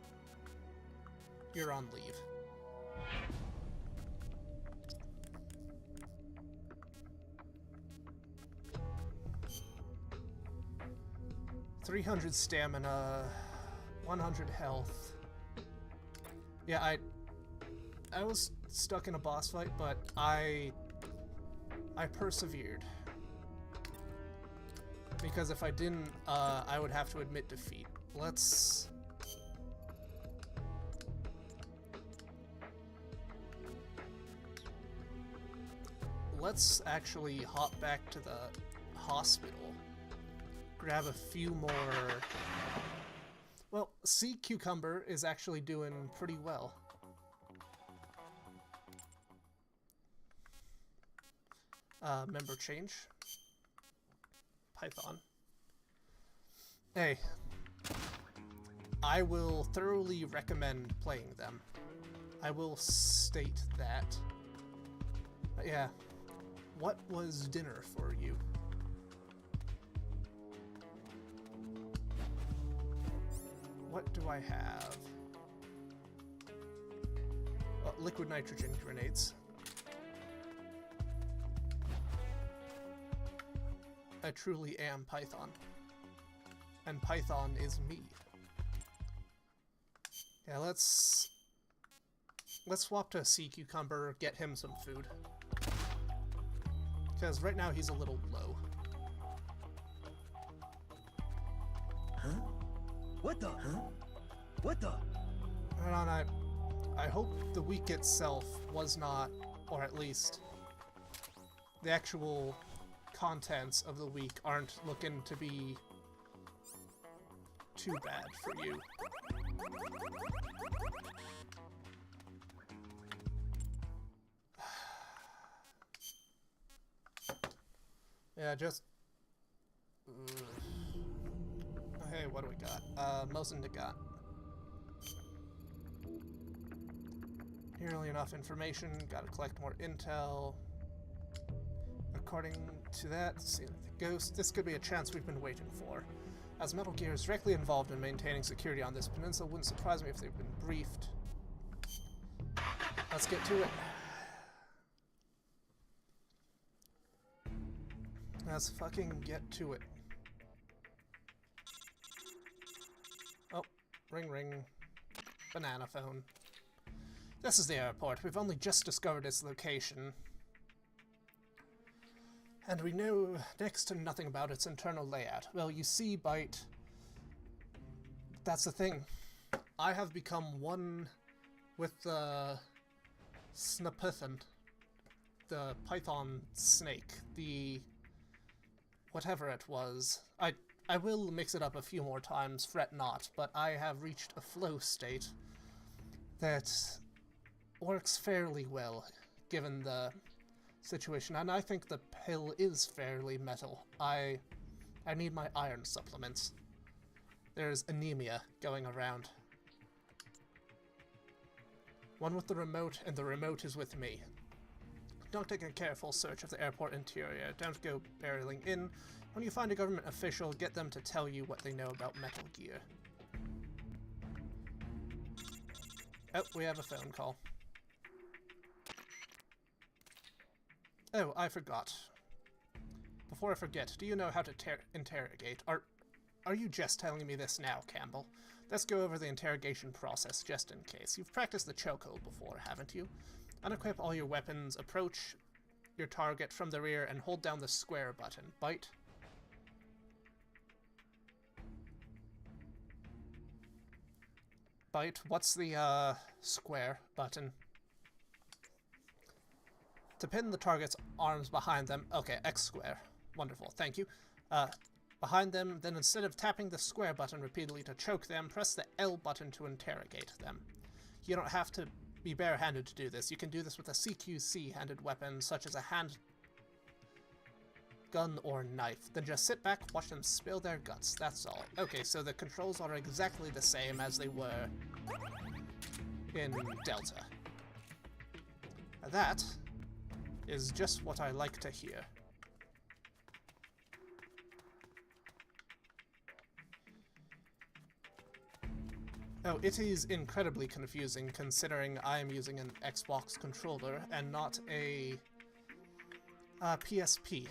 on leave. $300 stamina, 100 health. Yeah, I was stuck in a boss fight, but I persevered. Because if I didn't, I would have to admit defeat. Let's let's actually hop back to the hospital. Grab a few more... Well, Sea Cucumber is actually doing pretty well. Member change. Python. Hey. I will thoroughly recommend playing them. I will state that. But yeah. What was dinner for you? What do I have? Liquid nitrogen grenades. I truly am Python. And Python is me. Yeah, let's swap to Sea Cucumber, get him some food. Because right now he's a little low. Huh? What the? Huh? What the? Hold on, I hope the week itself was not, or at least the actual contents of the week aren't looking to be too bad for you. Yeah, just... Hey, what do we got? Mosendagat. Nearly enough information, gotta collect more intel. According to that, see the ghost, this could be a chance we've been waiting for. As Metal Gear is directly involved in maintaining security on this peninsula, wouldn't surprise me if they've been briefed. Let's get to it. Let's fucking get to it. Oh, ring ring. Banana phone. This is the airport. We've only just discovered its location. And we know next to nothing about its internal layout. Well, you see, Byte, that's the thing. I have become one with the Snapithan, the Python snake, the whatever it was. I will mix it up a few more times, fret not, but I have reached a flow state that works fairly well, given the situation, and I think the pill is fairly metal. I need my iron supplements. There's anemia going around. One with the remote, and the remote is with me. Don't take a careful search of the airport interior. Don't go barreling in. When you find a government official, get them to tell you what they know about Metal Gear. Oh, we have a phone call. Oh, I forgot. Before I forget, do you know how to interrogate? Are you just telling me this now, Campbell? Let's go over the interrogation process just in case. You've practiced the chokehold before, haven't you? Unequip all your weapons, approach your target from the rear, and hold down the square button. Bite. Bite, what's the, square button? To pin the target's arms behind them. Okay, X square. Wonderful, thank you. Behind them, then instead of tapping the square button repeatedly to choke them, press the L button to interrogate them. You don't have to be barehanded to do this. You can do this with a CQC-handed weapon, such as a hand gun or knife. Then just sit back, watch them spill their guts. That's all. Okay, so the controls are exactly the same as they were in Delta. That is just what I like to hear. Oh, it is incredibly confusing considering I am using an Xbox controller and not a PSP.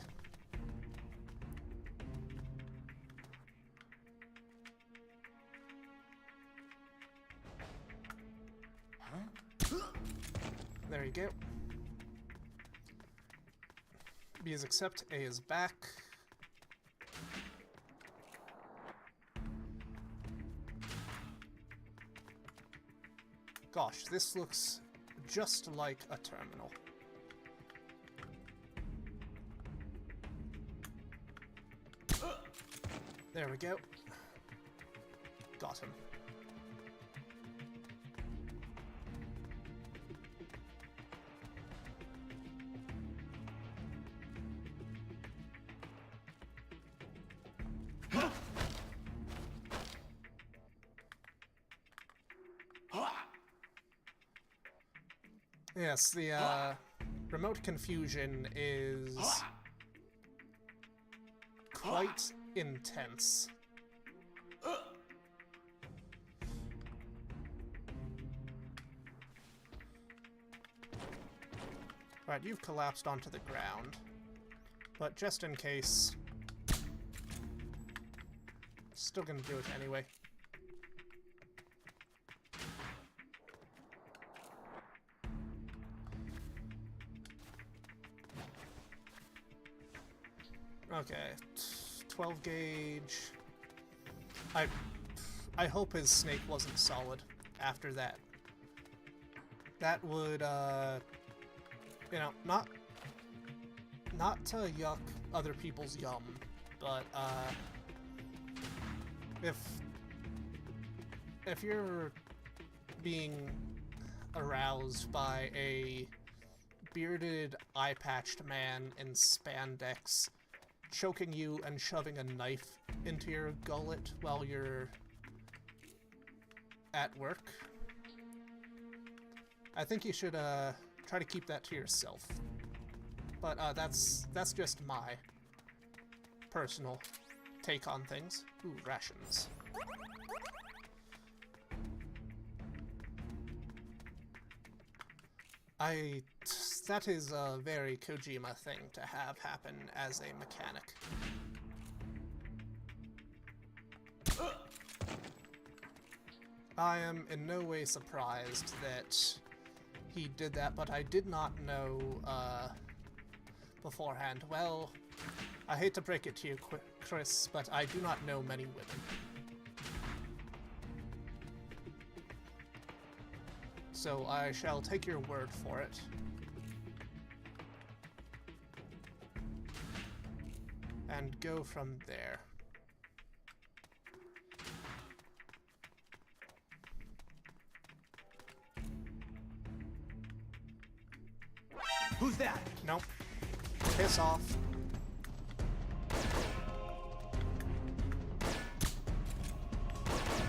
Huh? There you go. B is accept, A is back. Gosh, this looks just like a terminal. There we go. Got him. Yes, the remote confusion is quite intense. Right, you've collapsed onto the ground, but just in case, still gonna do it anyway. Okay, 12 gauge. I hope his snake wasn't solid after that. That would, you know, not to yuck other people's yum, but, if you're being aroused by a bearded, eye-patched man in spandex choking you and shoving a knife into your gullet while you're at work, I think you should try to keep that to yourself. But that's just my personal take on things. Ooh, rations. That is a very Kojima thing to have happen as a mechanic. I am in no way surprised that he did that, but I did not know beforehand. Well, I hate to break it to you, Chris, but I do not know many women. So I shall take your word for it. And go from there. Who's that? Nope. Piss off.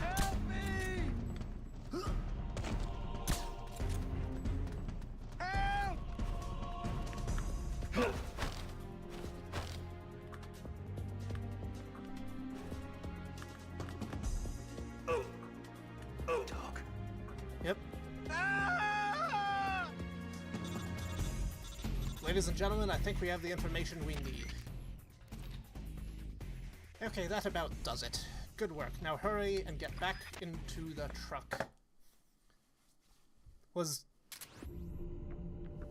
Help me! Help! Dog. Yep. Ah! Ladies and gentlemen, I think we have the information we need. Okay, that about does it. Good work. Now hurry and get back into the truck. Was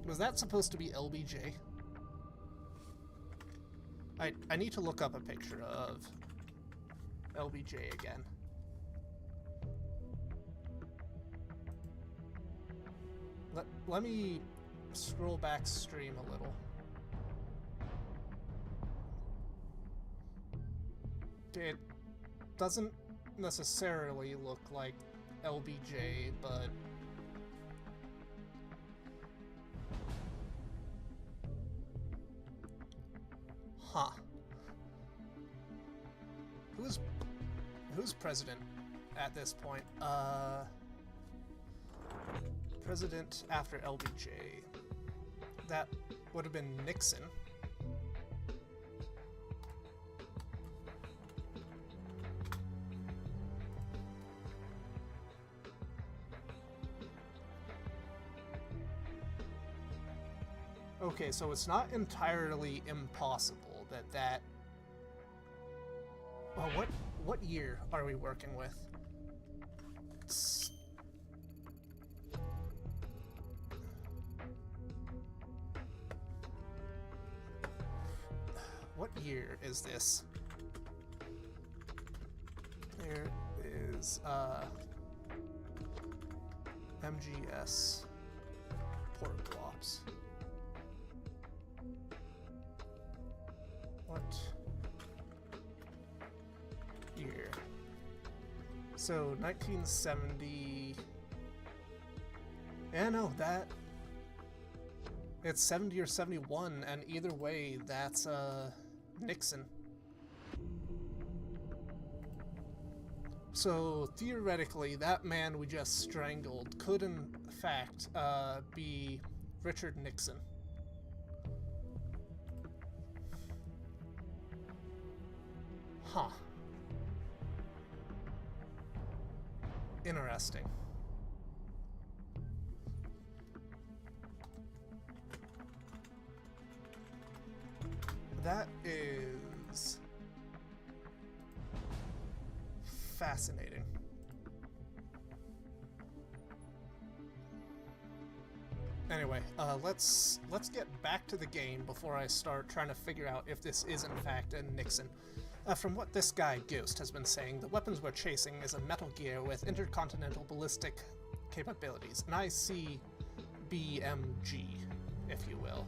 that supposed to be LBJ? I need to look up a picture of LBJ again. Let me scroll back stream a little. It doesn't necessarily look like LBJ, but huh. Who's president at this point? President after LBJ. That would have been Nixon. Okay, so it's not entirely impossible that well, what year are we working with? What year is this? There is MGS portable ops. What? So 1970. Yeah, no, that it's 70 or 71, and either way, that's Nixon. So theoretically, that man we just strangled could in fact be Richard Nixon. Huh. Interesting. That is fascinating. Anyway, let's get back to the game before I start trying to figure out if this is in fact a Nixon. From what this guy Ghost has been saying, the weapons we're chasing is a Metal Gear with intercontinental ballistic capabilities, an ICBMG, if you will.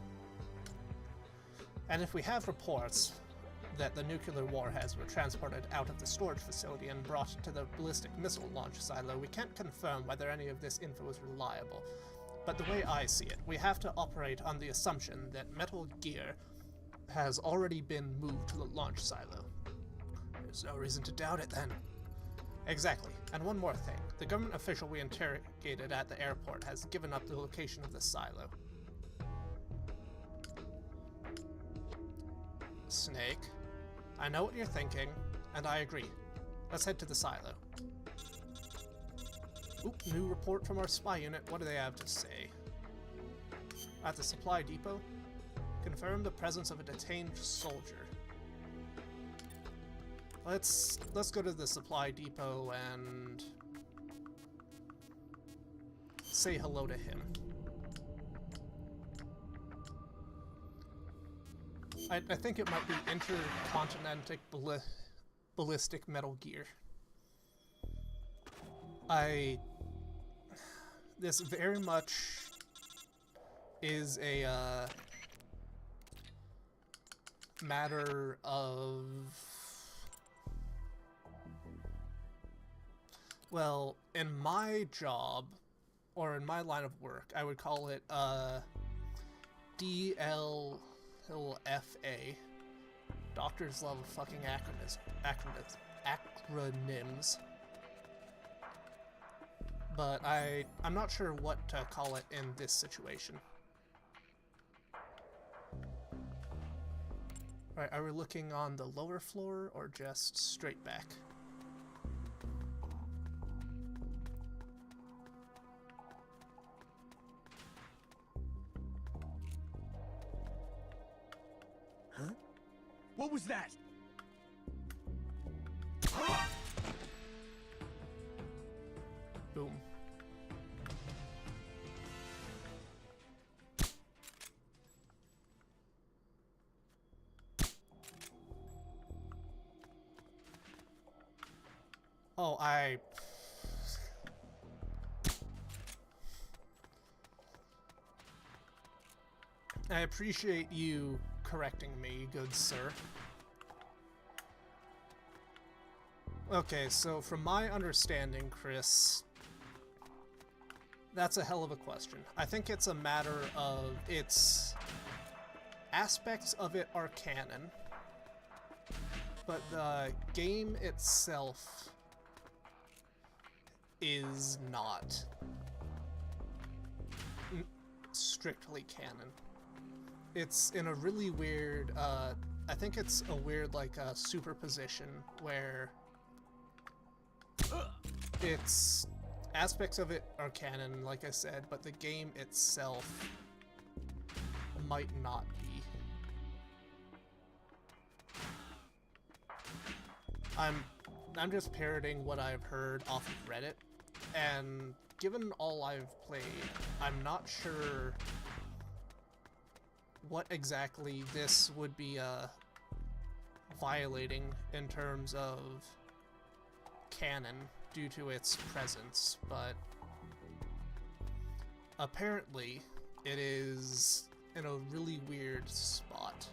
And if we have reports that the nuclear warheads were transported out of the storage facility and brought to the ballistic missile launch silo, we can't confirm whether any of this info is reliable. But the way I see it, we have to operate on the assumption that Metal Gear has already been moved to the launch silo. There's no reason to doubt it then. Exactly. And one more thing. The government official we interrogated at the airport has given up the location of the silo. Snake, I know what you're thinking, and I agree. Let's head to the silo. Oop, new report from our spy unit. What do they have to say? At the supply depot, confirm the presence of a detained soldier. Let's go to the supply depot and say hello to him. I think it might be intercontinental ballistic Metal Gear. This very much is a matter of, well, in my job or in my line of work, I would call it DLFA. Doctors love fucking acronyms. But I'm not sure what to call it in this situation. Right, are we looking on the lower floor or just straight back? Huh? What was that? Boom. Oh, I appreciate you correcting me, good sir. Okay, so from my understanding, Chris, that's a hell of a question. I think it's a matter of aspects of it are canon, but the game itself is not strictly canon. It's in a really weird, I think it's a weird, like, superposition where it's aspects of it are canon, like I said, but the game itself might not be. I'm just parroting what I've heard off of Reddit, and given all I've played, I'm not sure what exactly this would be violating in terms of canon due to its presence, but apparently it is in a really weird spot.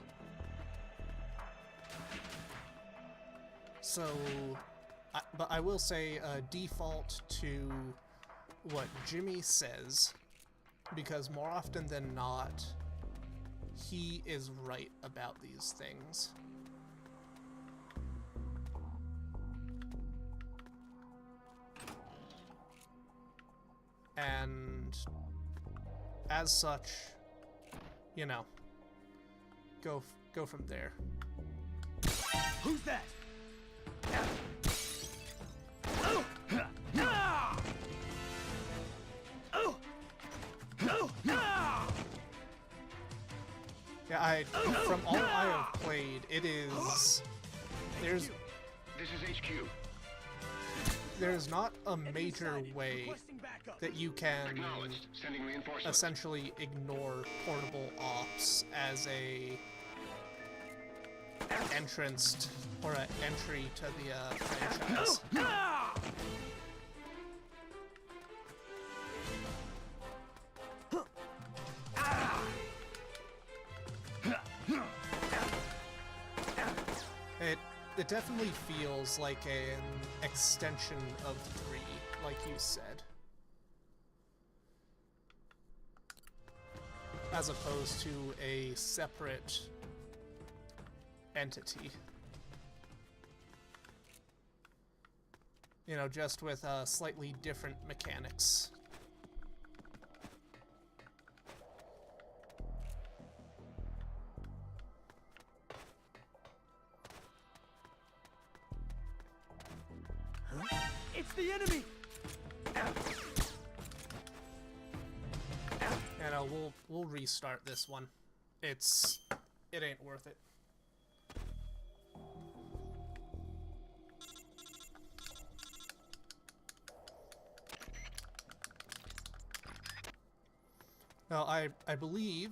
So But I will say default to what Jimmy says, because more often than not, he is right about these things. And as such, you know, go from there. Who's that? Yeah, from all I have played, it is there's This is HQ. there's not a major way that you can Acknowledged. Sending reinforcements. essentially ignore portable ops as a entrance or an entry to the franchise. It definitely feels like an extension of 3, like you said. As opposed to a separate entity. You know, just with slightly different mechanics. It's the enemy! And we'll restart this one. It ain't worth it. Now, I believe,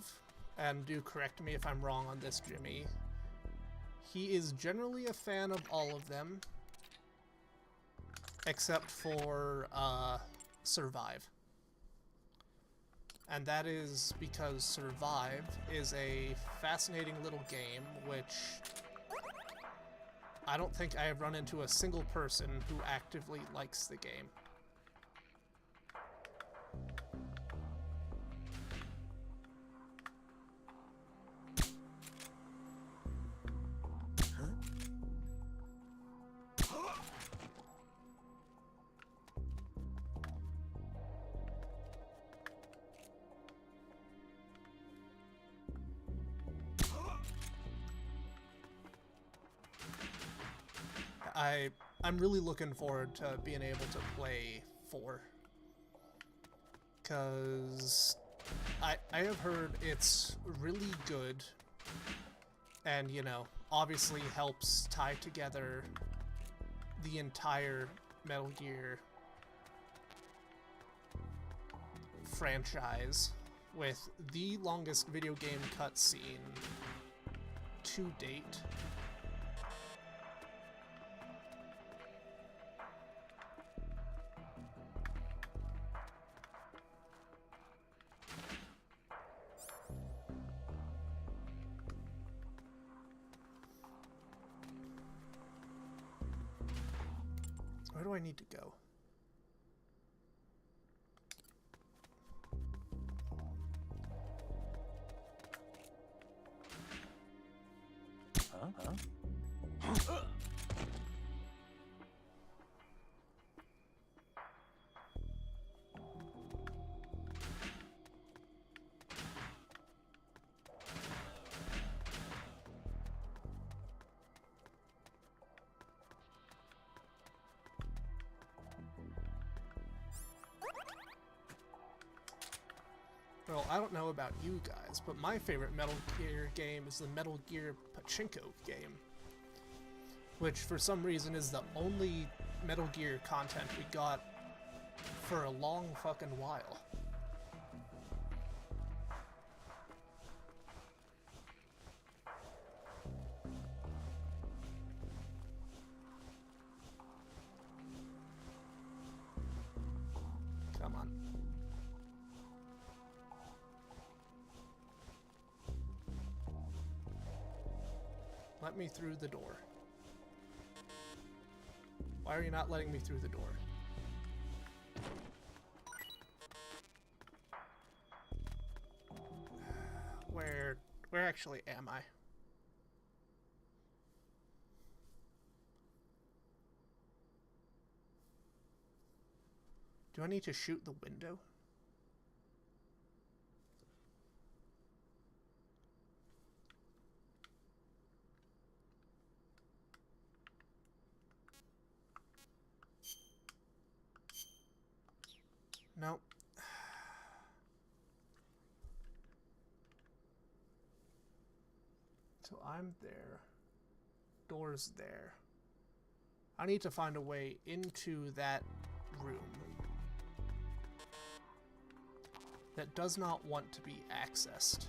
and do correct me if I'm wrong on this, Jimmy, he is generally a fan of all of them, except for Survive. And that is because Survive is a fascinating little game, which I don't think I have run into a single person who actively likes the game. I'm really looking forward to being able to play 4. Because I have heard it's really good and, you know, obviously helps tie together the entire Metal Gear franchise with the longest video game cutscene to date. Where do I need to go? Well, I don't know about you guys, but my favorite Metal Gear game is the Metal Gear Pachinko game, which for some reason is the only Metal Gear content we got for a long fucking while. Come on. Let me through the door. Why are you not letting me through the door? Where actually am I? Do I need to shoot the window? Nope. So I'm there. Door's there. I need to find a way into that room that does not want to be accessed.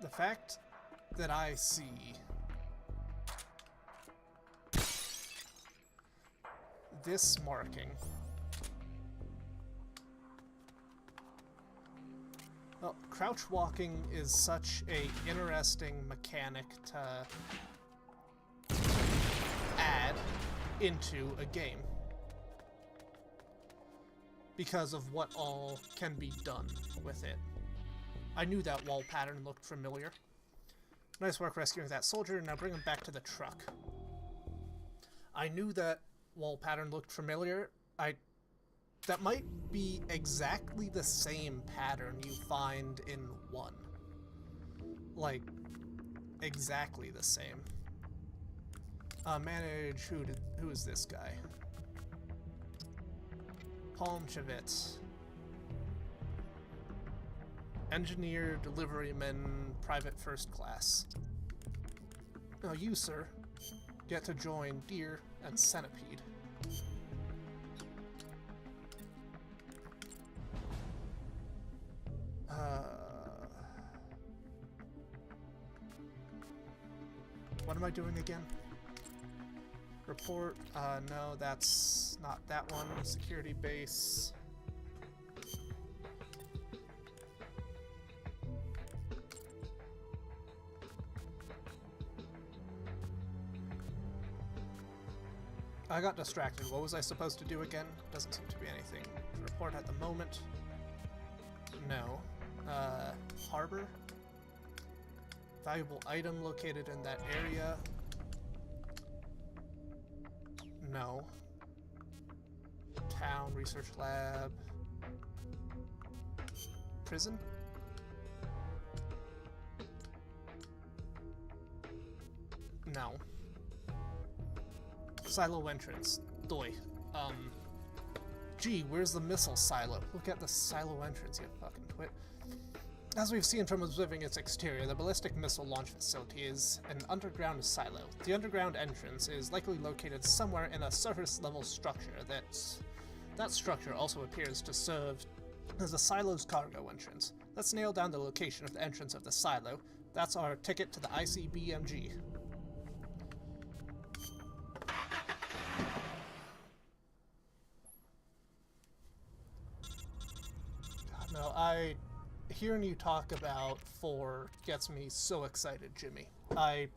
The fact that I see this marking. Well, crouch walking is such a interesting mechanic to add into a game because of what all can be done with it. I knew that wall pattern looked familiar. Nice work rescuing that soldier, now bring him back to the truck. I knew that wall pattern looked familiar. That might be exactly the same pattern you find in 1. Like, exactly the same. Manage, who is this guy? Palm Chavitz. Engineer, deliveryman, private first class. Now you, sir, get to join Deer and Centipede. What am I doing again? Report, no, that's not that one. Security base. I got distracted. What was I supposed to do again? Doesn't seem to be anything to report at the moment. No. Harbor? Valuable item located in that area. No. Town, research lab. Prison? No. Silo entrance. Doi. Gee, where's the missile silo? Look at the silo entrance, you fucking twit. As we've seen from observing its exterior, the ballistic missile launch facility is an underground silo. The underground entrance is likely located somewhere in a surface-level structure. That structure also appears to serve as the silo's cargo entrance. Let's nail down the location of the entrance of the silo. That's our ticket to the ICBMG. God, no, hearing you talk about 4 gets me so excited, Jimmy. I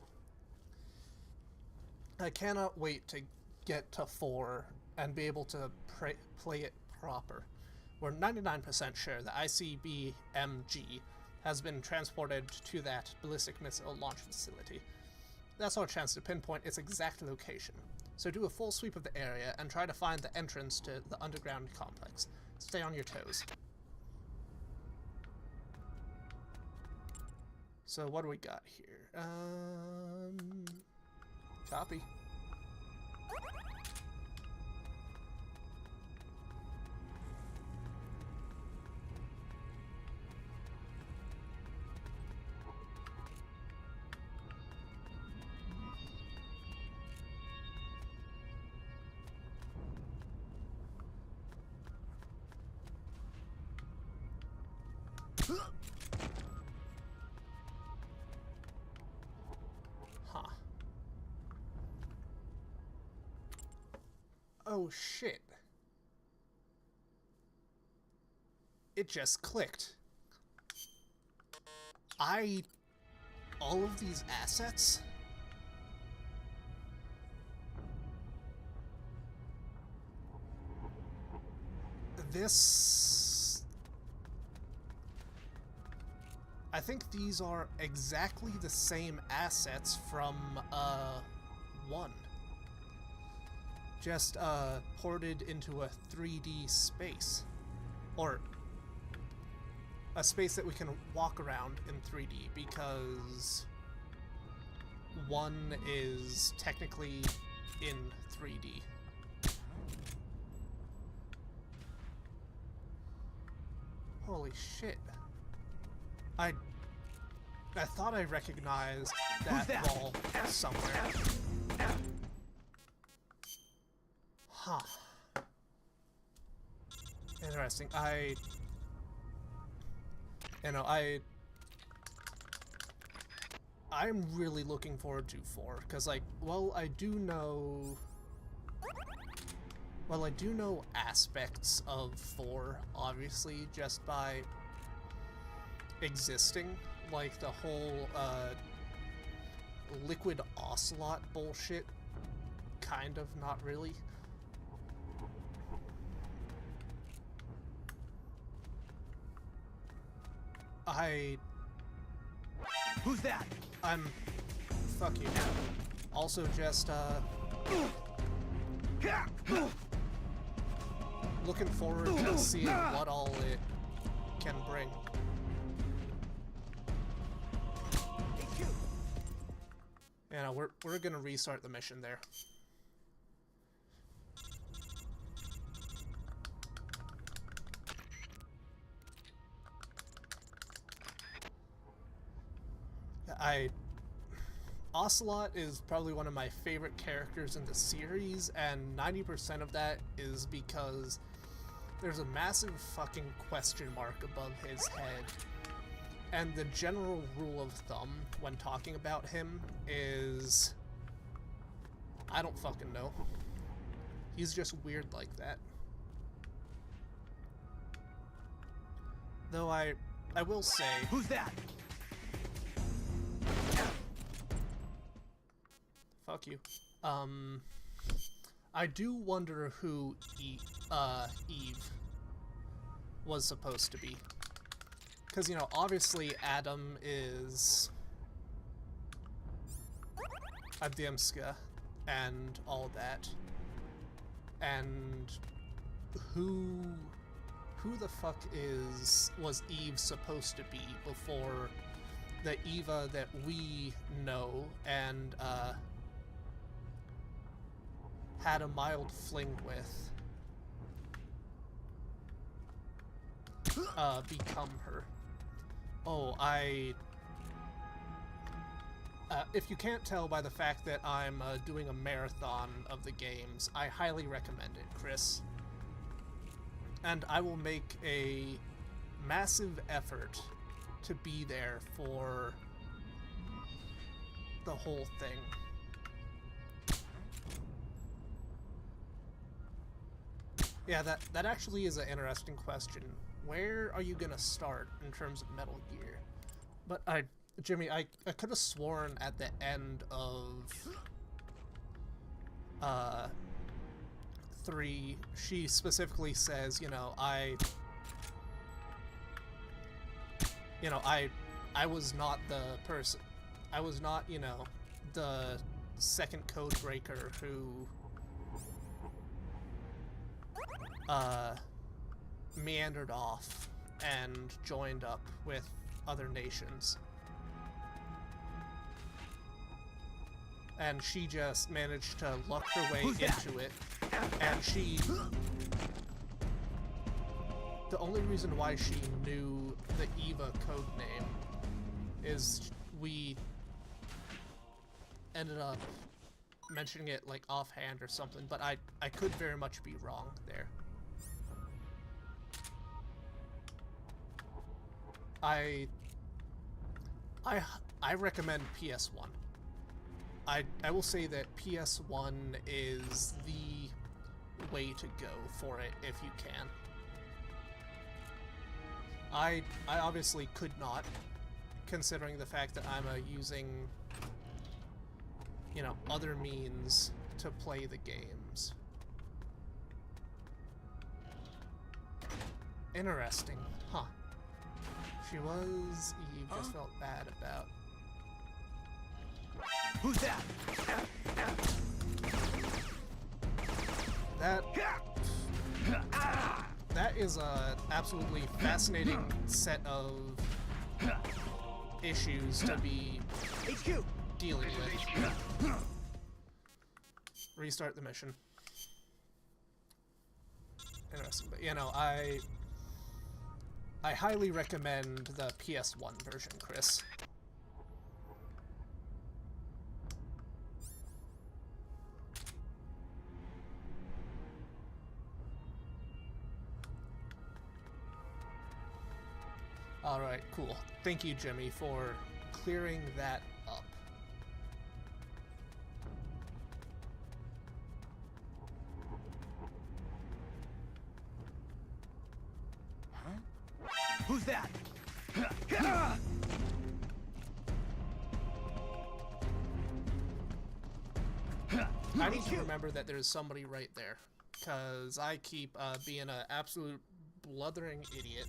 cannot wait to get to 4 and be able to play it proper. We're 99% sure the ICBMG has been transported to that ballistic missile launch facility. That's our chance to pinpoint its exact location. So do a full sweep of the area and try to find the entrance to the underground complex. Stay on your toes. So what do we got here? Copy. Oh shit. It just clicked. All of these assets this... I think these are exactly the same assets from 1. Just ported into a 3D space. Or a space that we can walk around in 3D, because 1 is technically in 3D. Holy shit. I thought I recognized that wall somewhere. Huh. Interesting. I'm really looking forward to 4, because, like, I do know aspects of 4, obviously, just by existing, like the whole, liquid ocelot bullshit, kind of, not really. Who's that? Fuck you. Also just, looking forward to seeing what all it can bring. Yeah, no, we're gonna restart the mission there. Ocelot is probably one of my favorite characters in the series, and 90% of that is because there's a massive fucking question mark above his head. And the general rule of thumb when talking about him is... I don't fucking know. He's just weird like that. Though I will say... Who's that? Fuck you. I do wonder who Eve was supposed to be. Because, you know, obviously Adam is Abdimska and all that. And who the fuck was Eve supposed to be before the Eva that we know and had a mild fling with become her? Oh, if you can't tell by the fact that I'm doing a marathon of the games, I highly recommend it, Chris. And I will make a massive effort to be there for the whole thing. Yeah, that actually is an interesting question. Where are you gonna start in terms of Metal Gear? But Jimmy, I could have sworn at the end of 3, she specifically says, you know, I was not the person, I was not, you know, the second code breaker who meandered off and joined up with other nations. And she just managed to luck her way into it. And she... The only reason why she knew the EVA code name is we ended up mentioning it like offhand or something, but I could very much be wrong there. I recommend PS1. I will say that PS1 is the way to go for it if you can. I obviously could not, considering the fact that I'm using, you know, other means to play the games. Interesting. Huh. She was... Eve just felt bad about... Who's that? That is a absolutely fascinating set of issues to be HQ. dealing This is with. HQ. Restart the mission. Interesting, but you know, I highly recommend the PS1 version, Chris. Alright, cool. Thank you, Jimmy, for clearing that up. Who's that? I need to remember that there's somebody right there, because I keep being an absolute blithering idiot.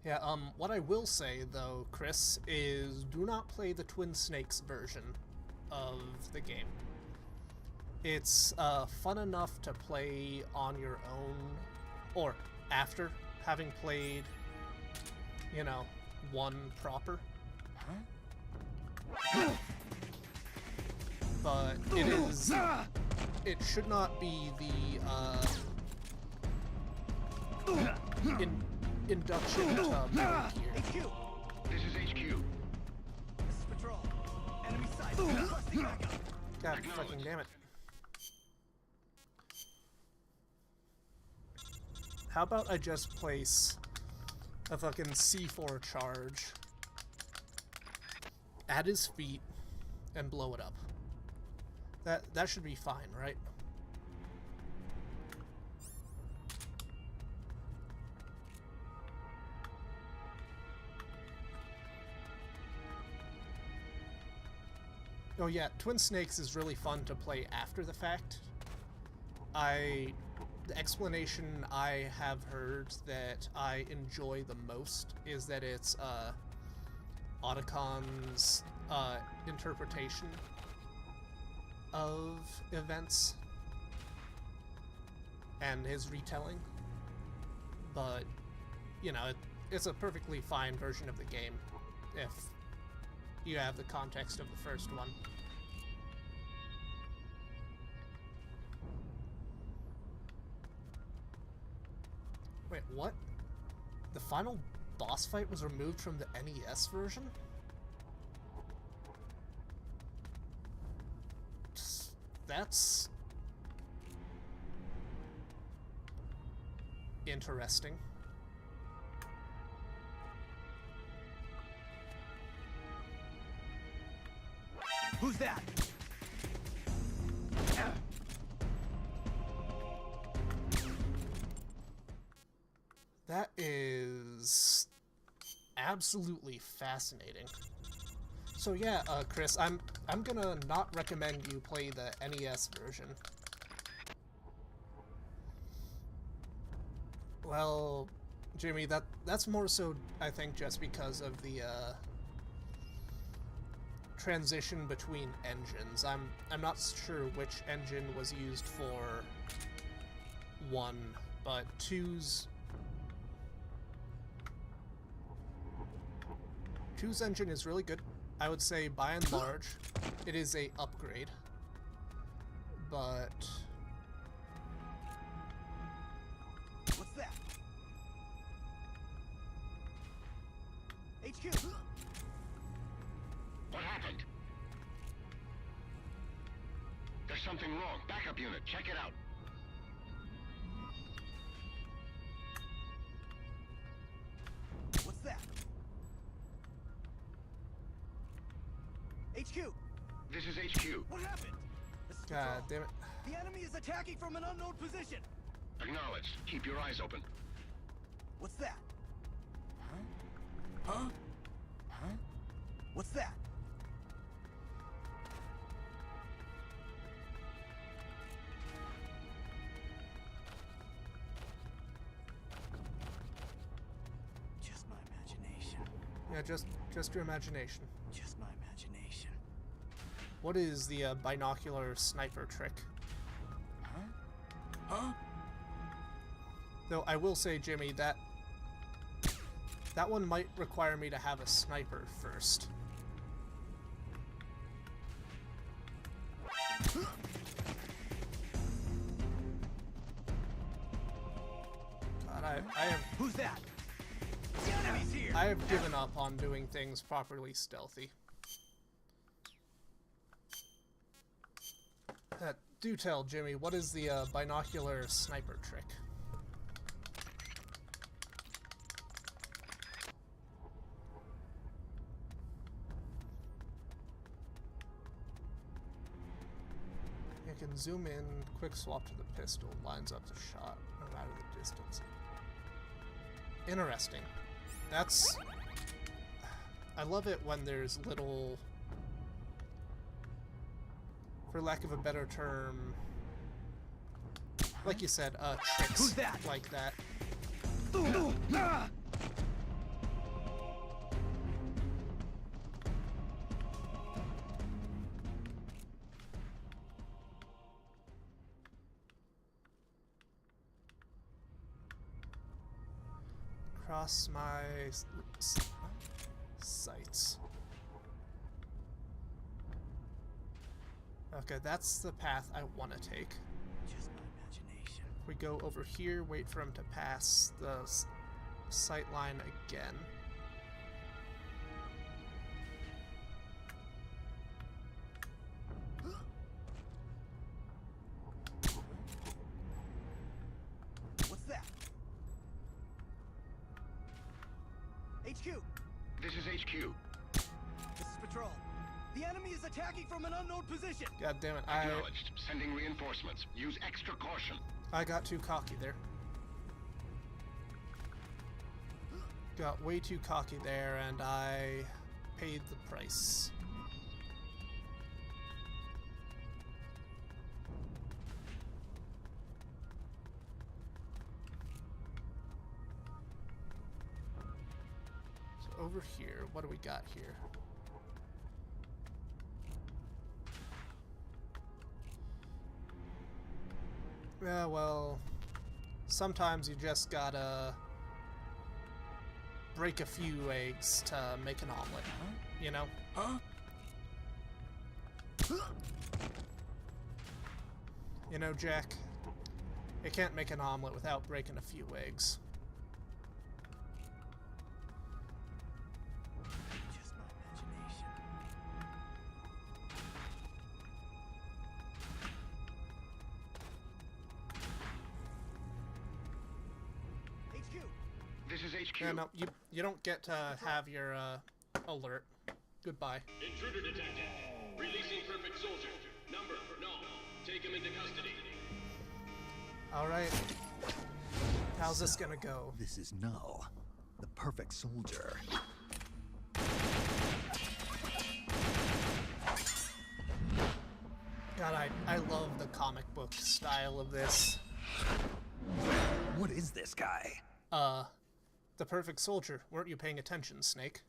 Yeah, what I will say, though, Chris, is do not play the Twin Snakes version of the game. It's fun enough to play on your own, or after having played, you know, one proper. But it should not be the, induction to mode here. HQ. This is HQ. This is Patrol. Enemy side. Requesting backup. God fucking damn it. How about I just place a fucking C4 charge at his feet and blow it up? That should be fine, right? Oh yeah, Twin Snakes is really fun to play after the fact. The explanation I have heard that I enjoy the most is that it's Otacon's interpretation of events and his retelling. But, you know, it's a perfectly fine version of the game if you have the context of the first one. Wait, what? The final boss fight was removed from the NES version? That's interesting. Who's that? That is absolutely fascinating. So yeah, Chris, I'm gonna not recommend you play the NES version. Well, Jimmy, that's more so, I think, just because of the transition between engines. I'm not sure which engine was used for 1, but 2's engine is really good. I would say, by and large, it is a upgrade. But What's that? HQ. What happened? There's something wrong. Backup unit, check it out. What's that? HQ. This is HQ. What happened? This is God Patrol. damn it. The enemy is attacking from an unknown position. Acknowledged. Keep your eyes open. What's that? Huh? What's that? Yeah, just your imagination. Just my imagination. What is the binocular sniper trick? Huh? Though I will say, Jimmy, that one might require me to have a sniper first. God, I have. Who's that? The enemy's here! I have given up on doing things properly stealthy. Do tell, Jimmy, what is the binocular sniper trick? You can zoom in, quick swap to the pistol, lines up the shot, no matter the distance. Interesting. That's... I love it when there's little... for lack of a better term, like you said, tricks. Who's that? Like that. Cross my sights. Okay, that's the path I want to take. Just my imagination. If we go over here, wait for him to pass the sight line again. What's that? HQ! This is HQ. This is Patrol. The enemy is attacking from an unknown position! God damn it, Acknowledged. Sending reinforcements. Use extra caution. I got too cocky there. Got way too cocky there, and I paid the price. So over here, what do we got here? Yeah, well, sometimes you just gotta break a few eggs to make an omelet, you know? Huh? You know, Jack, you can't make an omelet without breaking a few eggs. Just my imagination. HQ! This is HQ. Yeah, no, you don't get to have your alert. Goodbye. Intruder detected. Releasing perfect soldier. Number, no. Take him into custody. Alright. How's this gonna go? This is Null, the perfect soldier. God, I love the comic book style of this. What is this guy? The perfect soldier. Weren't you paying attention, Snake?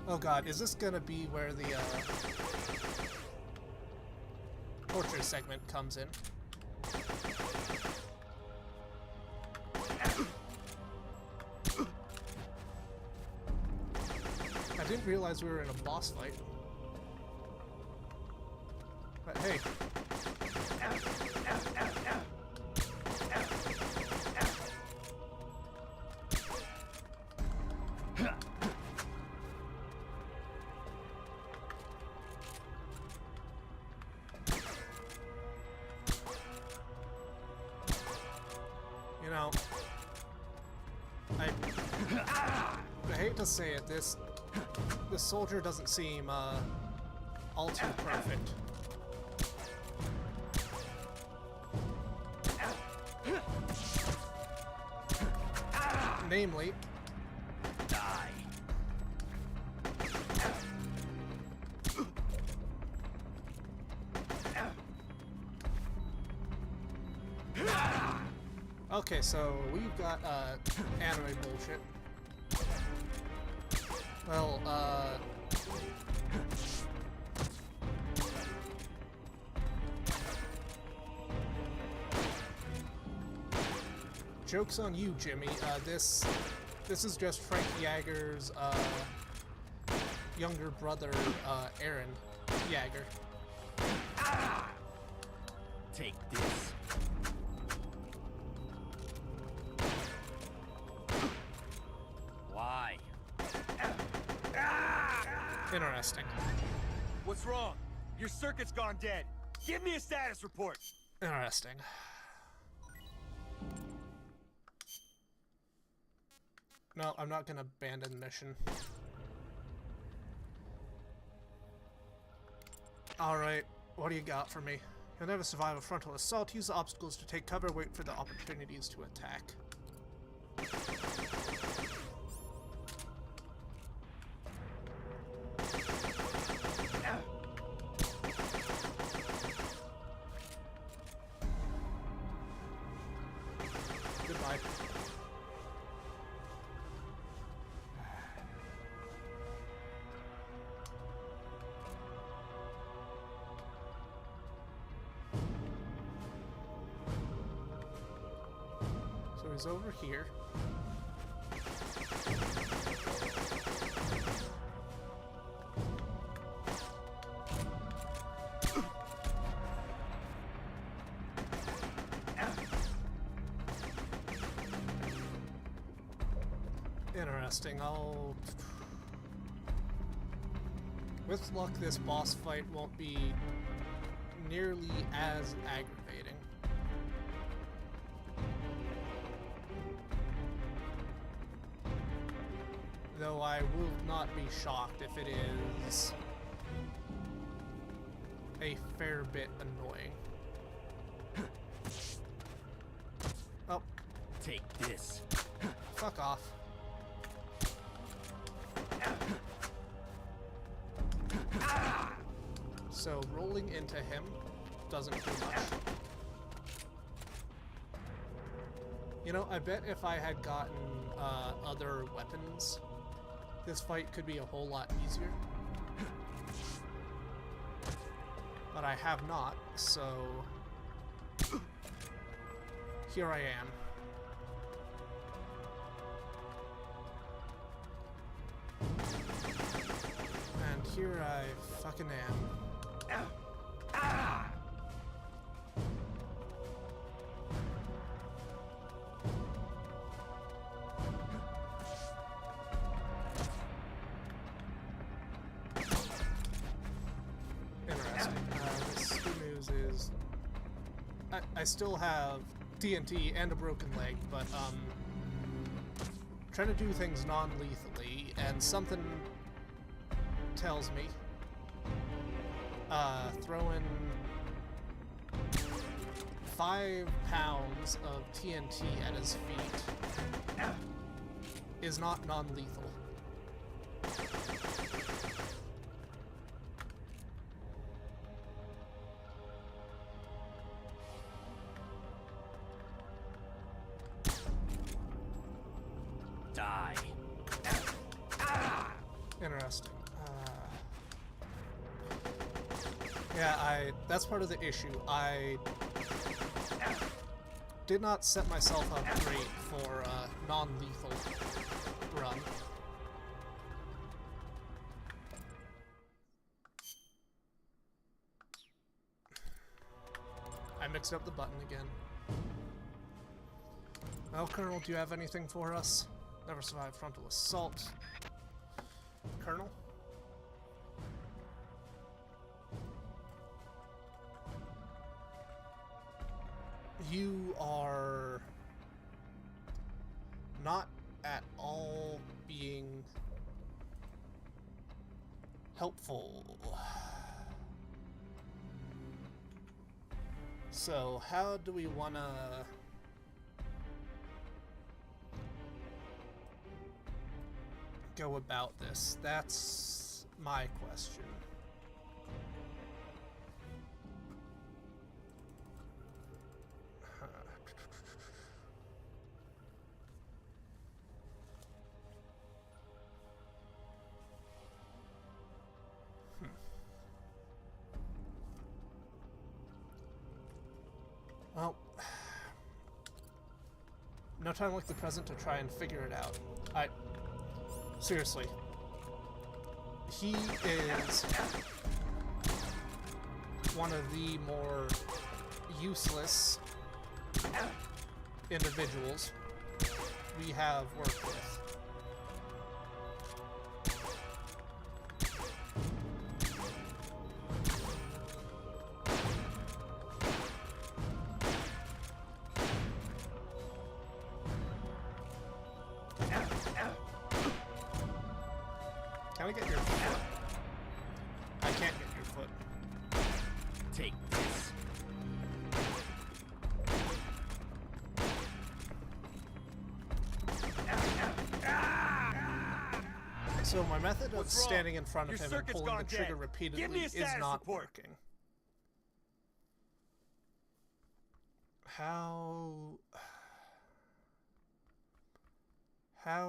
Oh god, is this gonna be where the, torture segment comes in? I didn't realize we were in a boss fight. But hey. You know, I hate to say it, this soldier doesn't seem all too perfect. Namely, Die! okay, so we've got anime bullshit. Well, joke's on you, Jimmy. This is just Frank Yeager's, younger brother, Aaron Yeager. Take this. Why? Interesting. What's wrong? Your circuit's gone dead. Give me a status report. Interesting. No, I'm not gonna abandon mission. Alright, what do you got for me? You'll never survive a frontal assault. Use the obstacles to take cover, wait for the opportunities to attack. Goodbye. So he's over here. Interesting. With luck, this boss fight won't be nearly as aggravating. Though I will not be shocked if it is a fair bit annoying. Oh. Take this. Fuck off. So rolling into him doesn't do much. You know, I bet if I had gotten other weapons, this fight could be a whole lot easier. But I have not, so here I am. And here I fucking am. Interesting. The good news is I still have TNT and a broken leg, but trying to do things non-lethally, and something tells me throwing 5 pounds of TNT at his feet is not non-lethal. Die. Interesting. Yeah, that's part of the issue. I did not set myself up great for a non-lethal run. I mixed up the button again. Well, Colonel, do you have anything for us? Never survived frontal assault. Colonel? You are not at all being helpful. So, how do we want to go about this? That's my question. No time like the present to try and figure it out. Seriously. He is one of the more useless individuals we have worked with. Can I get your foot? I can't get your foot. Take this. So my method of What's wrong? standing in front of Your him and circuit's pulling the gone trigger dead. repeatedly Give me a is status not report. working. How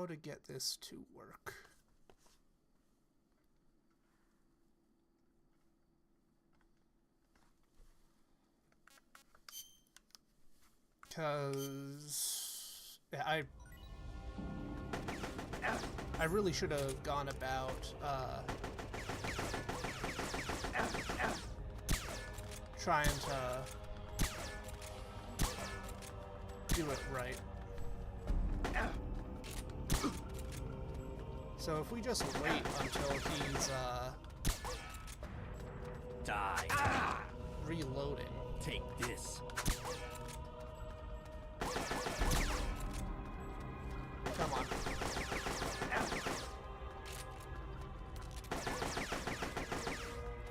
to get this to work? Because I really should have gone about trying to do it right. So if we just wait until he's Die. reloading. Take this. Come on.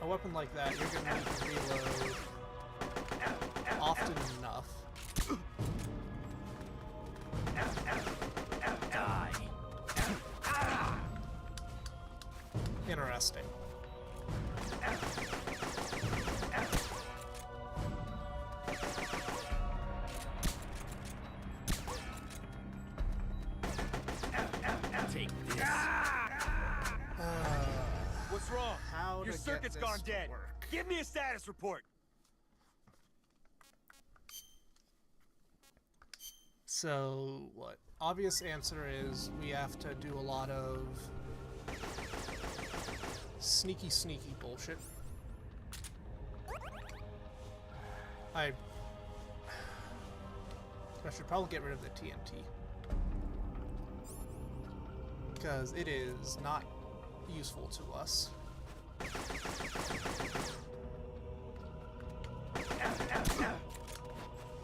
A weapon like that, you're gonna need to reload often enough. Die. Interesting. Take this. What's wrong? How Your to circuit's get gone this to dead. work. Give me a status report. So, what? Obvious answer is we have to do a lot of sneaky bullshit. I should probably get rid of the TNT. Because it is not useful to us.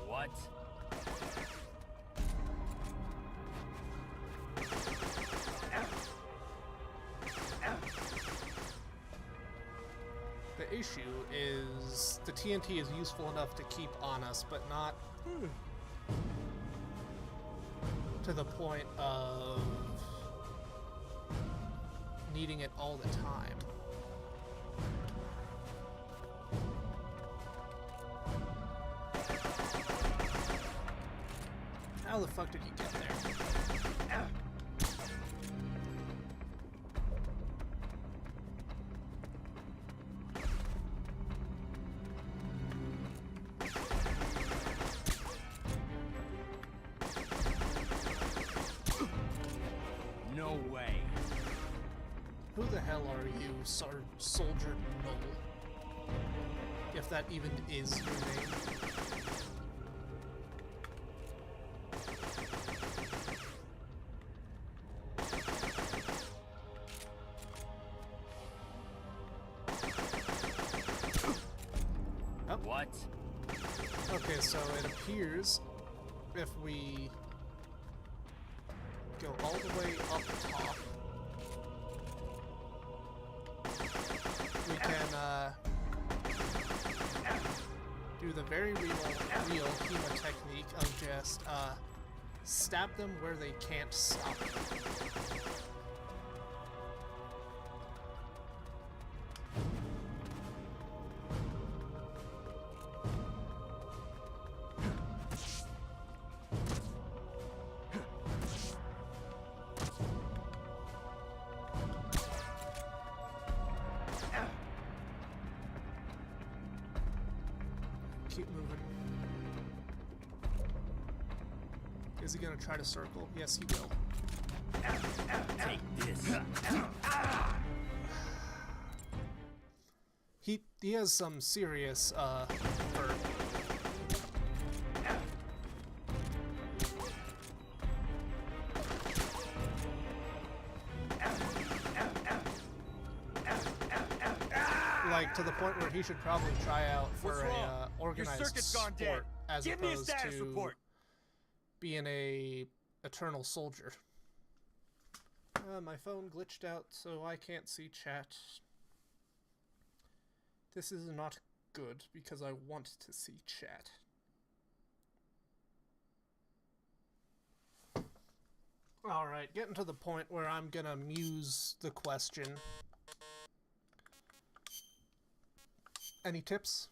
What? The issue is the TNT is useful enough to keep on us, but not to the point of needing it all the time. How the fuck did you get there? No way. Who the hell are you, Soldier Noble? If that even is your name. Oh. What? Okay, so it appears if we go all the way up top, we can do the very real Hema technique of just stab them where they can't stop. Keep moving. Is he gonna try to circle? Yes, he will. Take this. He has some serious hurt. Like to the point where he should probably try out for a organized sport as Give me a opposed status to report. being a eternal soldier. My phone glitched out, so I can't see chat. This is not good because I want to see chat. Alright, getting to the point where I'm gonna muse the question. Any tips?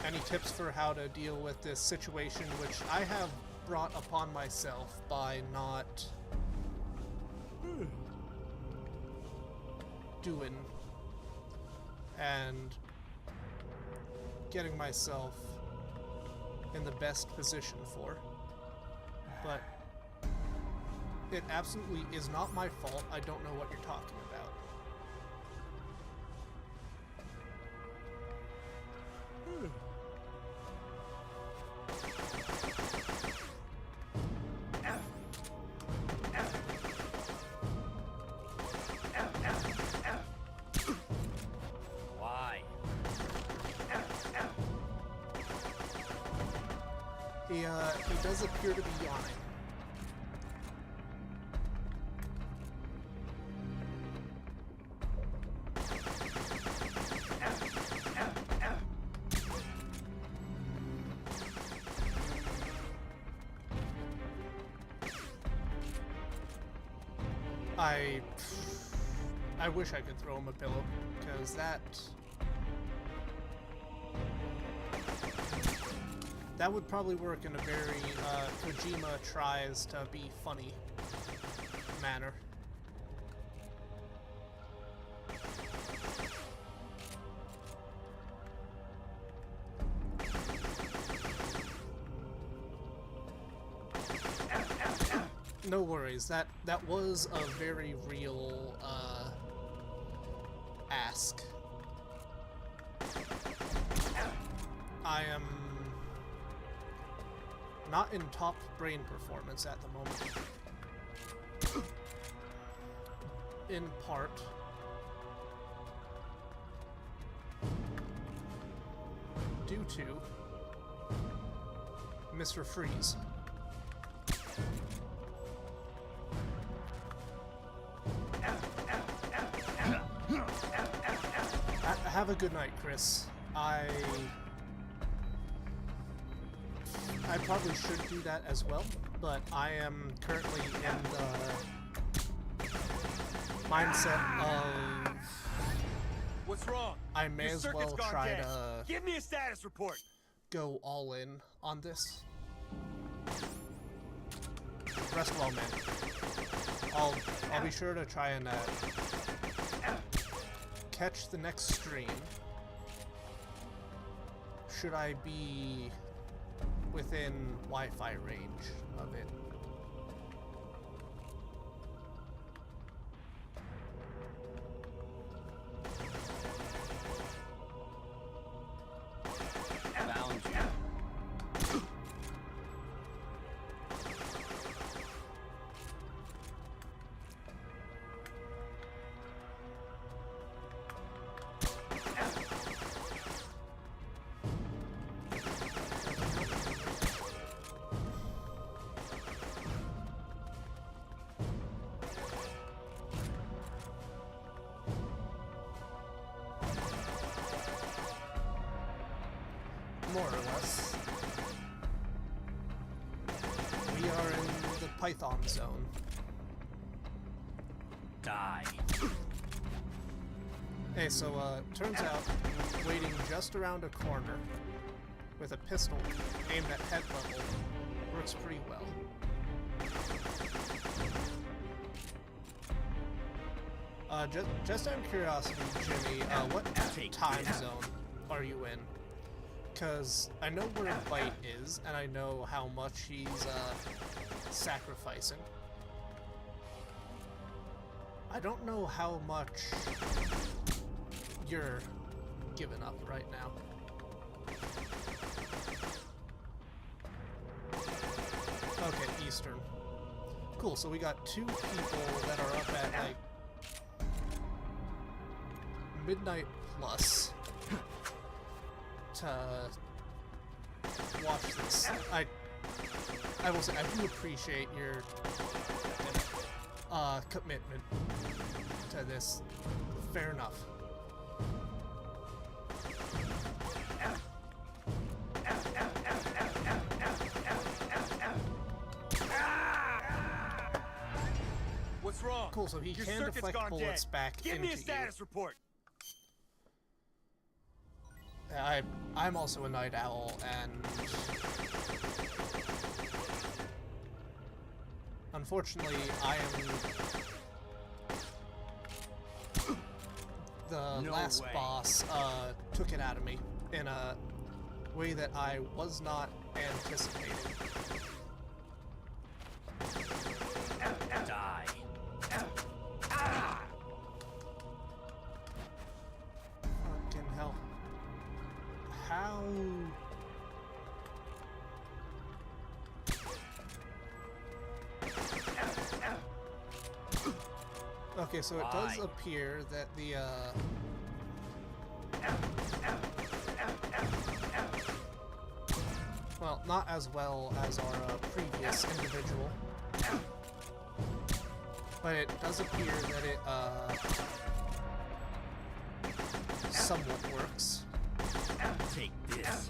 Any tips for how to deal with this situation, which I have brought upon myself by not doing and getting myself in the best position for. But it absolutely is not my fault. I don't know what you're talking about. Why? He does appear to be yawning. I wish I could throw him a pillow, because that would probably work in a very Kojima tries to be funny manner. No worries, that was a very real ask. I am not in top brain performance at the moment. In part due to Mr. Freeze. Have a good night, Chris. I probably should do that as well, but I am currently in the mindset of What's wrong? I may Your as circuit's well gone try dead. to Give me a status report. go all in on this. Rest well, man. I'll be sure to try and catch the next stream. Should I be within Wi-Fi range of it? Found you. More or less. We are in the Python zone. Die. Hey, so, turns out, waiting just around a corner with a pistol aimed at head level works pretty well. Just out of curiosity, Jimmy, what time zone are you in? Because I know where Bite is, and I know how much he's, sacrificing. I don't know how much you're giving up right now. Okay, Eastern. Cool, so we got 2 people that are up at, like, midnight plus to watch this. I will say, I do appreciate your commitment to this. Fair enough. What's wrong? Cool, so he Your can circuit's deflect gone bullets dead. back Give into me a status report. I'm also a night owl, and unfortunately, I am the last boss took it out of me in a way that I was not anticipating. Die. Fucking hell. How? Okay, so it does appear that the, well, not as well as our previous individual, but it does appear that it, somewhat works. Take this.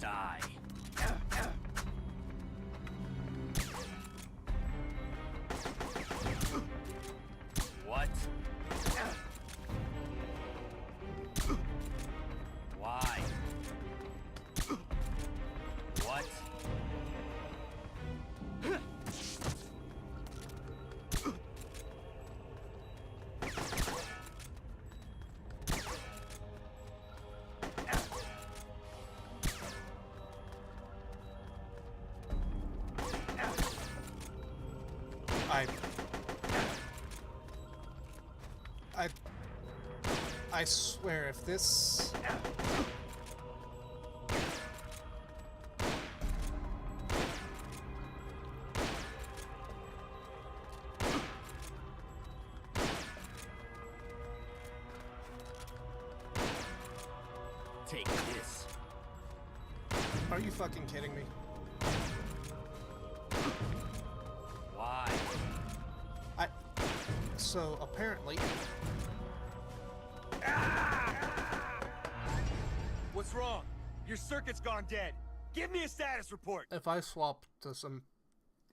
Die. What? Why? What? I swear, if this... Take this. Are you fucking kidding me? Why? So, apparently... What's wrong? Your circuit's gone dead. Give me a status report. If I swap to some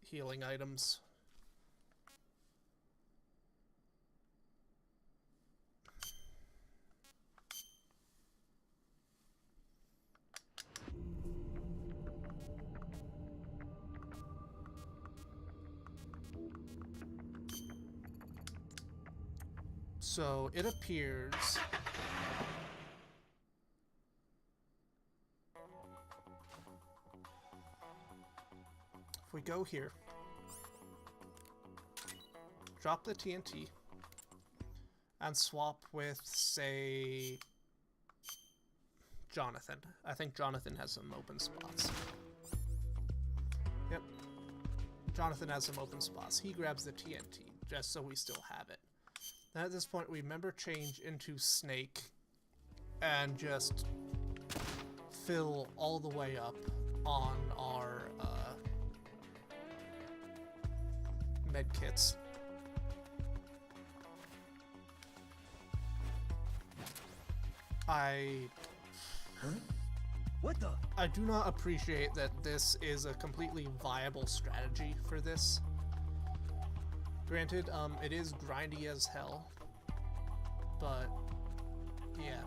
healing items... So, it appears... If we go here, drop the TNT, and swap with, say, Jonathan. I think Jonathan has some open spots. Yep. Jonathan has some open spots. He grabs the TNT, just so we still have it. Then at this point, we member change into Snake, and just fill all the way up on our, med kits. What the? I do not appreciate that this is a completely viable strategy for this. Granted, it is grindy as hell, but yeah.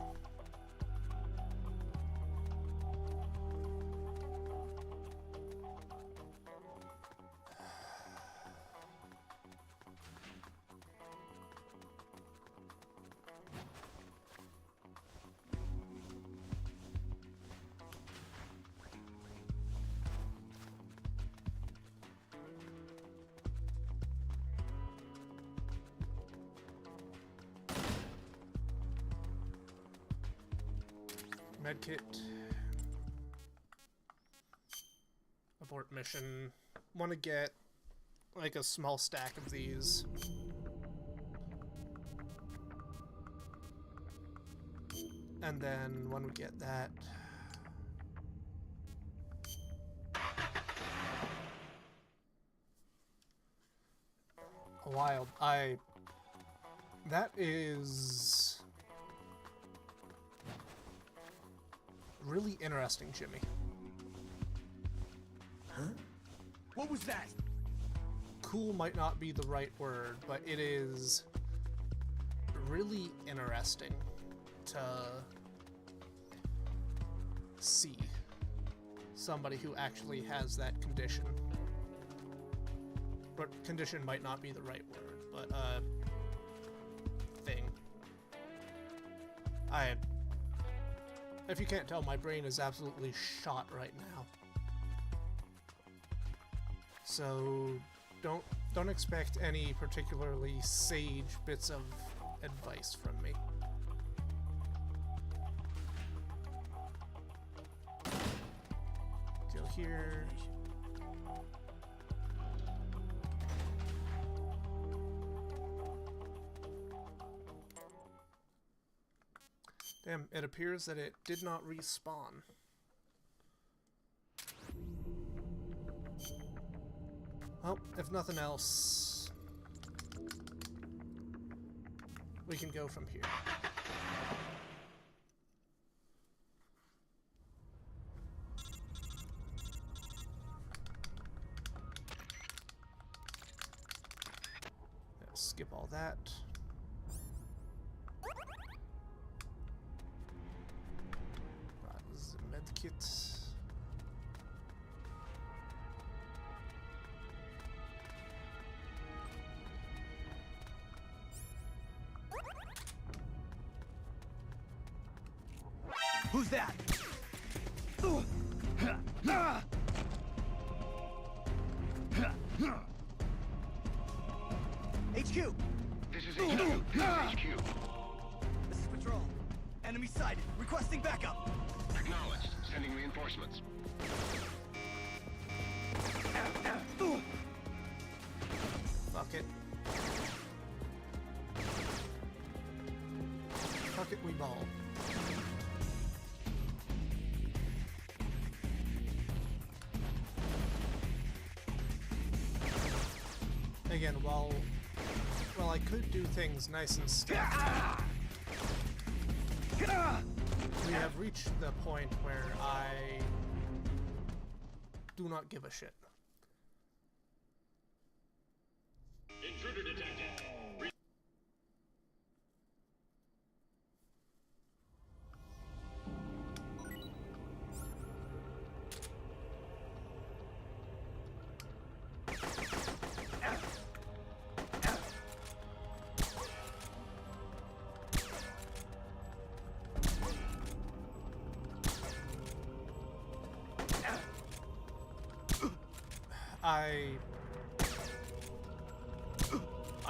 Medkit. Abort mission. Want to get like a small stack of these. And then when we get that, wild. That is really interesting, Jimmy. Huh? What was that? Cool might not be the right word, but it is really interesting to see somebody who actually has that condition. But condition might not be the right word, but thing. If you can't tell, my brain is absolutely shot right now. So don't expect any particularly sage bits of advice from me. Go here. Damn, it appears that it did not respawn. Well, if nothing else, we can go from here. Skip all that. Right, this is a med kit. Who's that? HQ! This is HQ. This is HQ. This is Patrol. Enemy sighted. Requesting backup. Acknowledged. Sending reinforcements. Fuck it. Fuck it, we ball. Again, while I could do things nice and steady, we have reached the point where I do not give a shit. Intruder detected.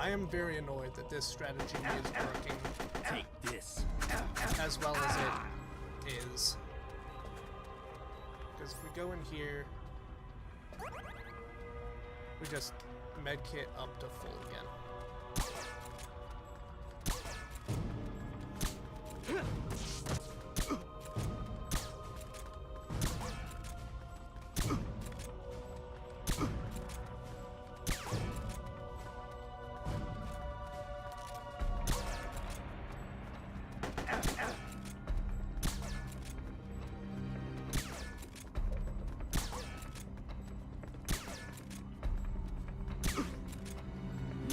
I am very annoyed that this strategy is working. Take this. As well as it is. Because if we go in here, we just medkit up to full again.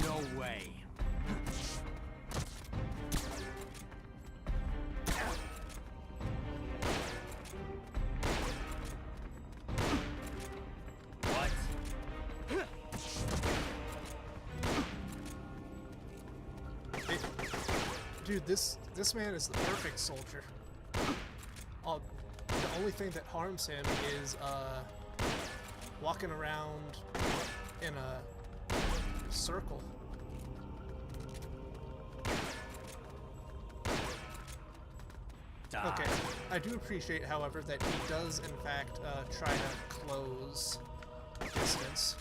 No way. What? Dude, this man is the perfect soldier. The only thing that harms him is walking around in a circle. Okay, I do appreciate, however, that he does, in fact, try to close distance.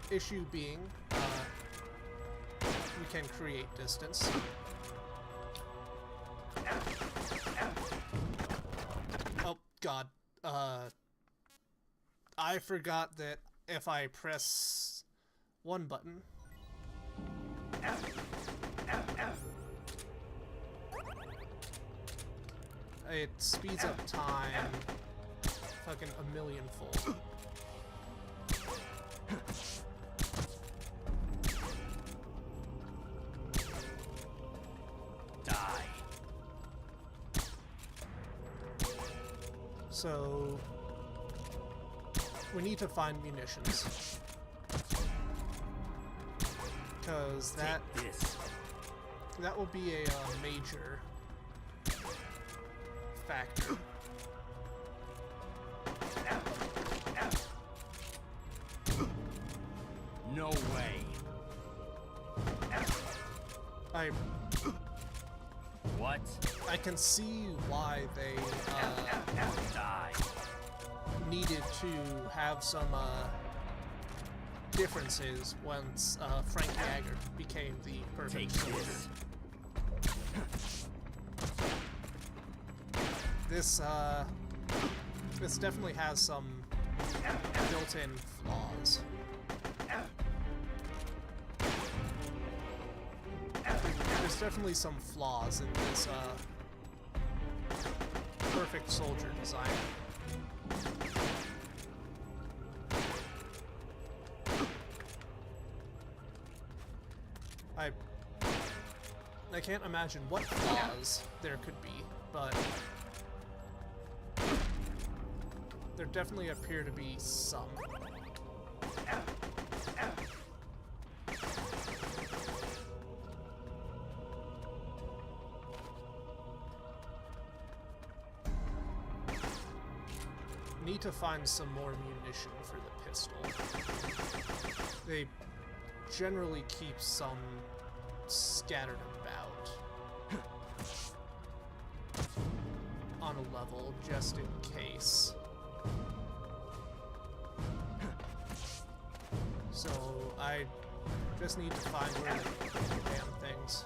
Issue being, we can create distance. Oh, God. I forgot that if I press one button, it speeds up time fucking a millionfold. Die. So we need to find munitions. Because that will be a major factor. No way. What? I can see why they Die. needed to have some differences once Frank Jagger became the perfect Take soldier. this. This definitely has some built-in flaws. There's definitely some flaws in this perfect soldier design. I can't imagine what flaws there could be, but there definitely appear to be some. Need to find some more munition for the pistol. They generally keep some scattered about on a level just in case. So I just need to find where they put the damn things.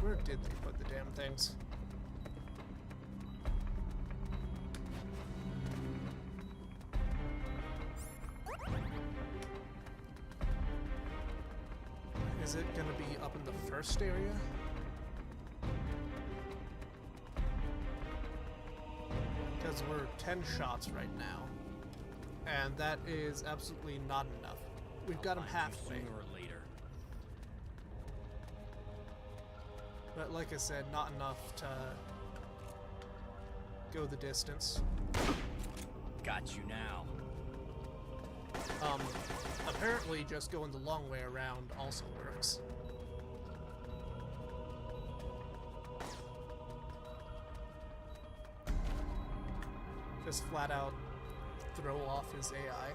Where did they put the damn things? Is it gonna be up in the first area? Because we're 10 shots right now, and that is absolutely not enough. We've got them halfway. Sooner or later. But like I said, not enough to go the distance. Got you now. Apparently just going the long way around also works. Just flat out throw off his AI.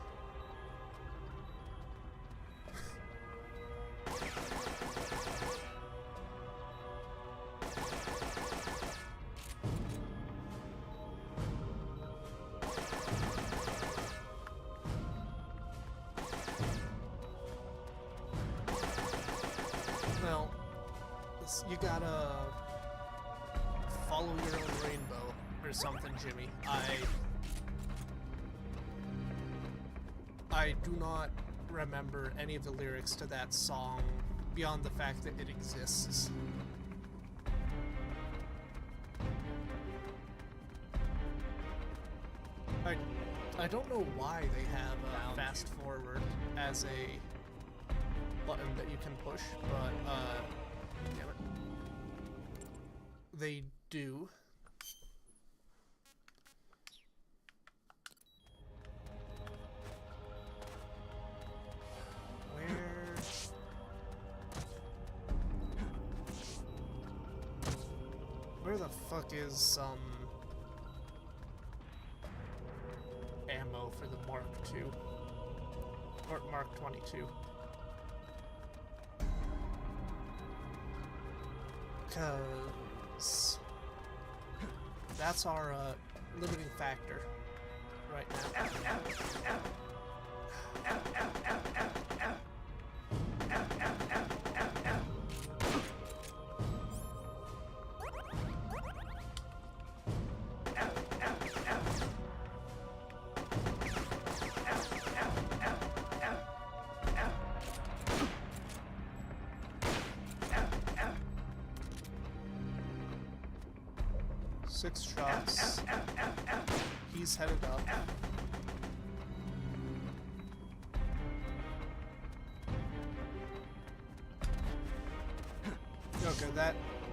Well, you gotta follow your own rainbow or something, Jimmy. I do not remember any of the lyrics to that song beyond the fact that it exists. I don't know why they have fast forward as a button that you can push, but damn it, they do. Where the fuck is some go for the Mark II. Or Mark 22. Because that's our limiting factor right now. Six shots. He's headed up. Okay,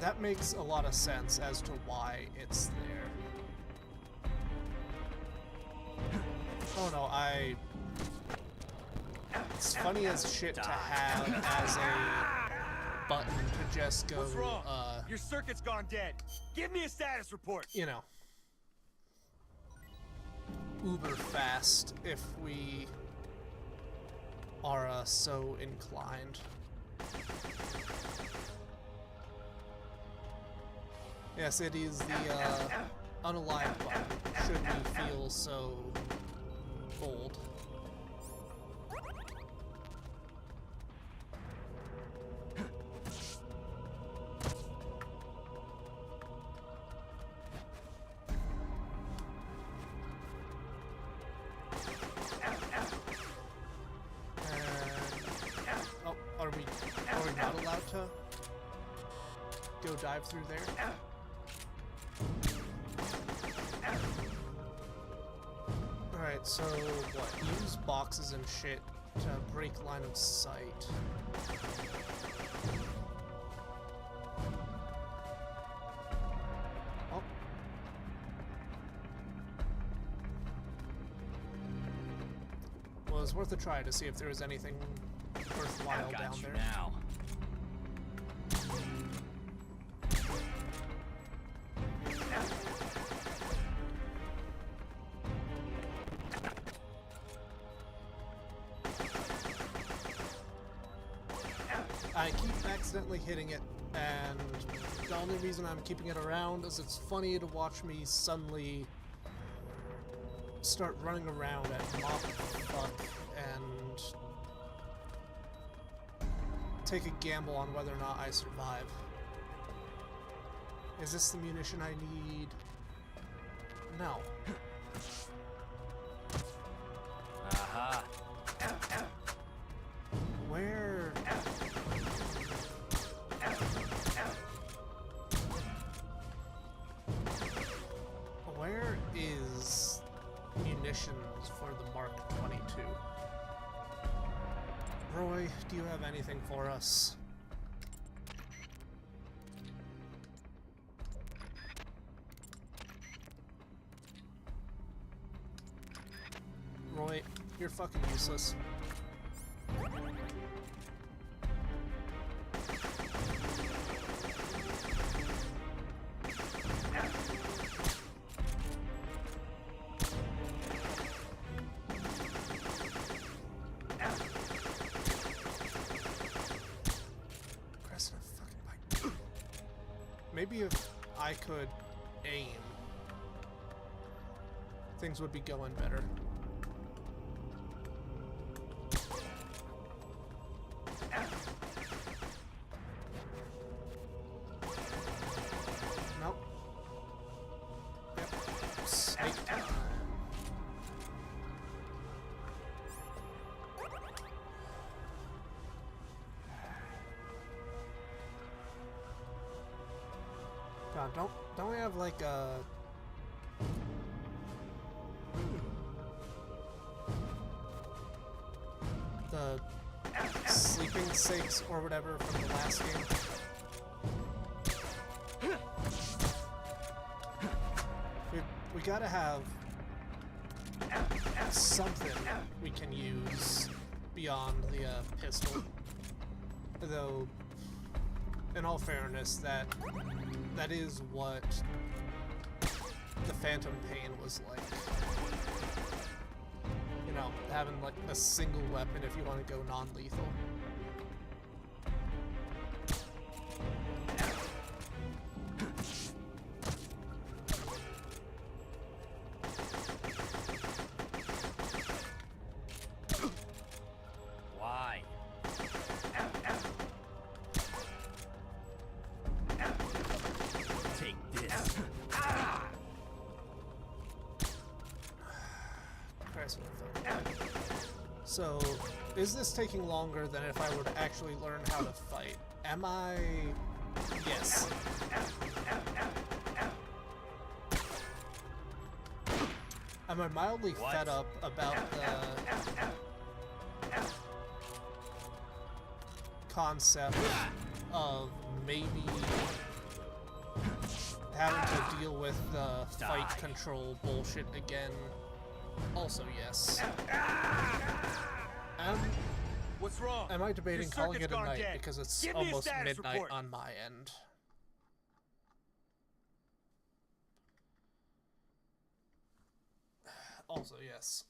that makes a lot of sense as to why it's there. Oh no, it's funny as shit to have as a button to just go, What's wrong? Your circuit's gone dead. Give me a status report. you know, uber fast if we are so inclined. Yes, it is the unalive button, should we feel so bold. Oh, are we not allowed to go dive through there? Alright, so what? Use boxes and shit to break line of sight. Oh. Well, it's worth a try to see if there is anything worthwhile down there. Now. I keep accidentally hitting it, and the only reason I'm keeping it around is it's funny to watch me suddenly start running around at mop fuck and take a gamble on whether or not I survive. Is this the munition I need? No. Aha. Where? Where is munitions for the Mark 22? Roy, do you have anything for us? Roy, you're fucking useless. Pressing a fucking button. Maybe if I could aim, things would be going better. Nope. Yep. Snake time. God, don't we have like a the sleeping sakes or whatever from the last game? We gotta have something we can use beyond the pistol. Though, in all fairness, that is what the Phantom Pain was like. you know, having like a single weapon if you want to go non-lethal. Why? Take this. Christ, what the fuck. So, is this taking longer than if I were to actually learn how to fight? Am I... Yes. Am I mildly fed up about the concept of maybe having to deal with the fight control bullshit again? Also, yes. What's wrong? Am I debating calling it a night dead. because it's Give me a almost status midnight report. on my end? Also, yes.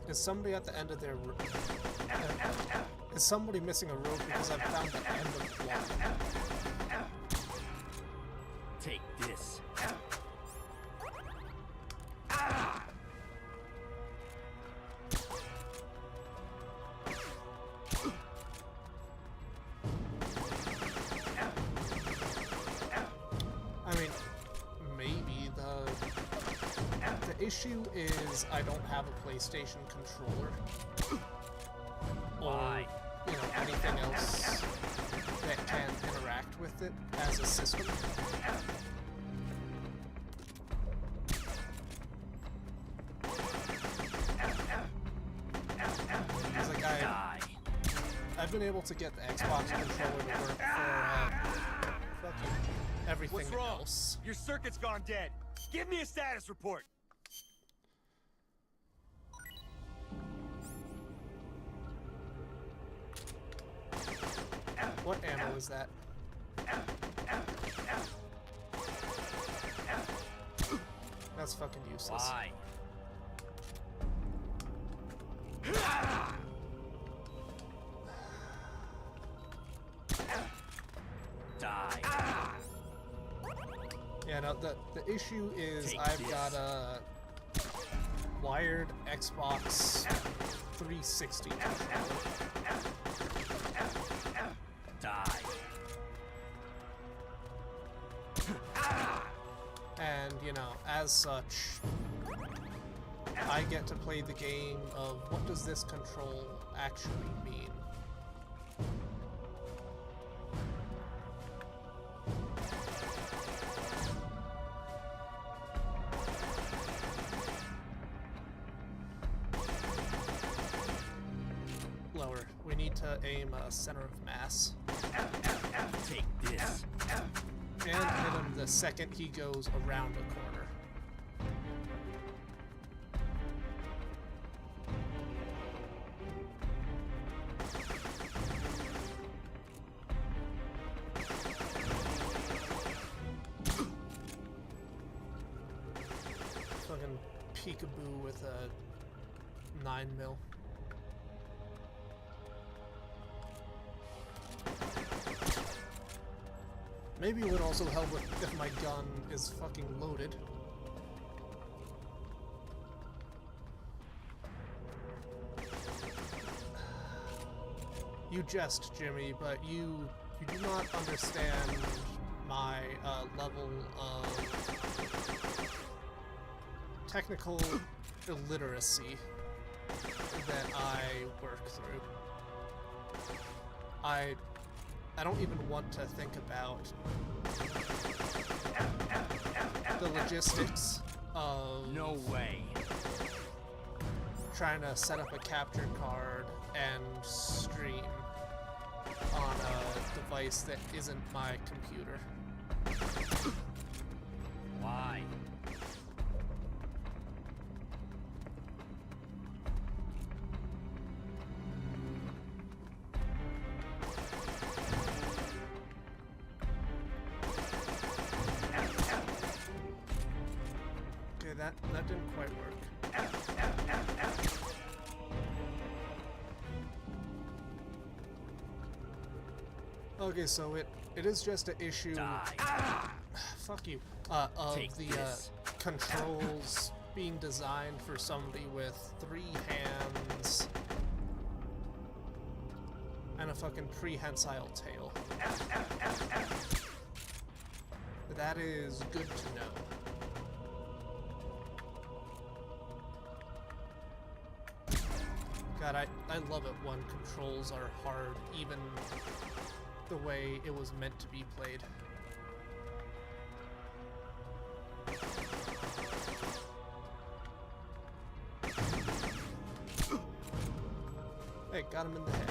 Is somebody at the end of their is somebody missing a rope because I've found the end of one? Take this. I mean, maybe the issue is I don't have a PlayStation controller. Why? Or, you know, anything else that can interact with it as a system. It's like I've been able to get the Xbox controller to work for fucking everything What's wrong? else. Your circuit's gone dead. Give me a status report. What ammo is that? That's fucking useless. Why? Die. Yeah, no, the issue is Take I've this. got a wired Xbox 360 controller. Die. And, you know, as such, I get to play the game of what does this control actually mean? Lower. We need to aim a center of mass. Take this. And hit him the second he goes around a corner. Fucking peekaboo with a 9mm. Maybe it would also help if my gun is fucking loaded. You jest, Jimmy, but you do not understand my level of technical illiteracy that I work through. I don't even want to think about the logistics of No way. trying to set up a capture card and stream on a device that isn't my computer. Why? Okay, that didn't quite work. Okay, so it is just an issue. Fuck you. Of Take the this. controls being designed for somebody with 3 hands and a fucking prehensile tail. That is good to know. God, I love it when controls are hard, even the way it was meant to be played. Hey, got him in the head.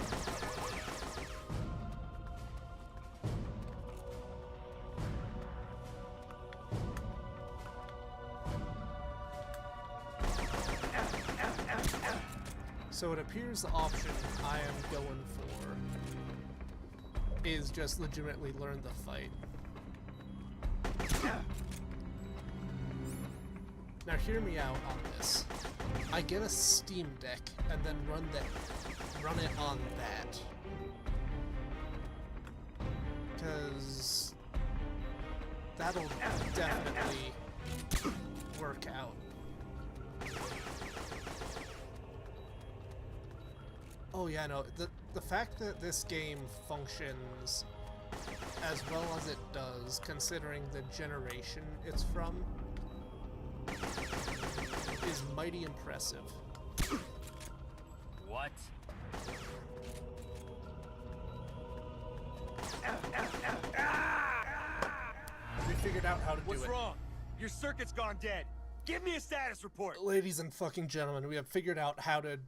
So it appears the option I am going for is just legitimately learn the fight. Now hear me out on this. I get a Steam Deck and then run it on that. Because that'll definitely work out. Oh yeah, no, the fact that this game functions as well as it does, considering the generation it's from, is mighty impressive. What? We figured out how to do it. What's wrong? Your circuit's gone dead. Give me a status report. Ladies and fucking gentlemen, we have figured out how to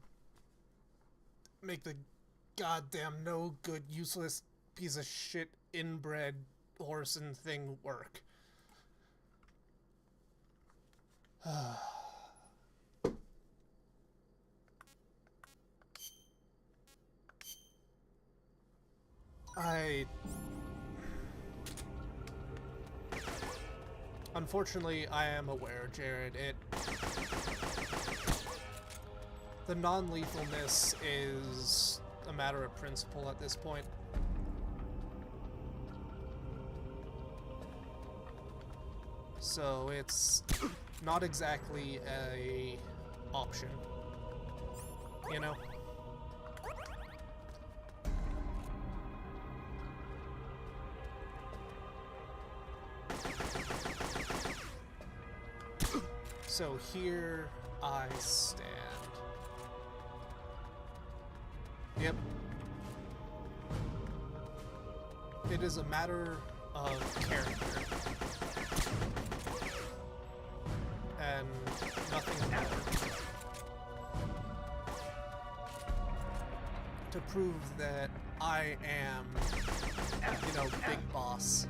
make the goddamn no good, useless piece of shit inbred horse and thing work. Unfortunately, I am aware, Jared, the non-lethalness is a matter of principle at this point. So it's not exactly a option, you know? So here I stand. Yep. It is a matter of character. And nothing more. To prove that I am, you know, Big Boss.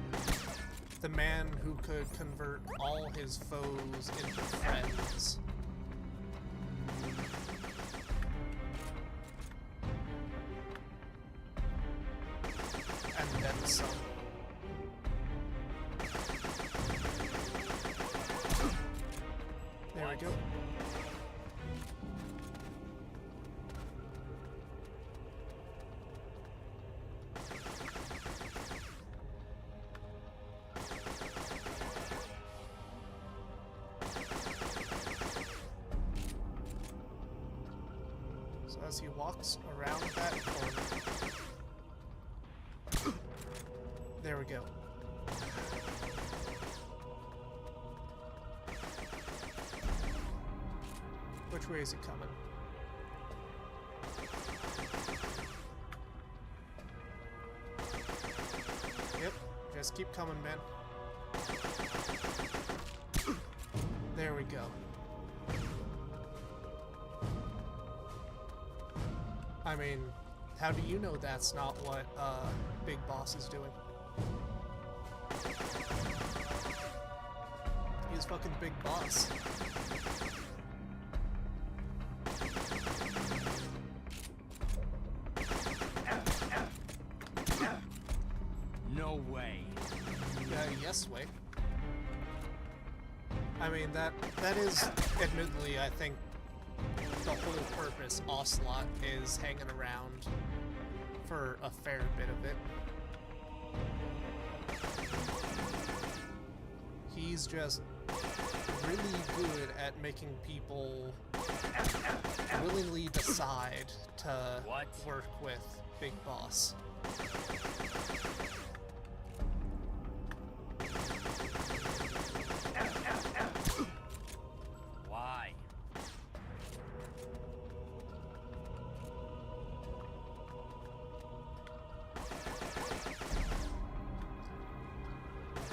The man who could convert all his foes into friends. And then some. There we go. So as he walks around that corner, there we go. Which way is he coming? Yep, just keep coming, man. There we go. I mean, how do you know that's not what Big Boss is doing? He's fucking Big Boss. No way. Yes way. I mean, that is, admittedly, I think, the whole purpose Ocelot is hanging around for a fair bit of it. He's just really good at making people willingly decide to work with Big Boss. Why?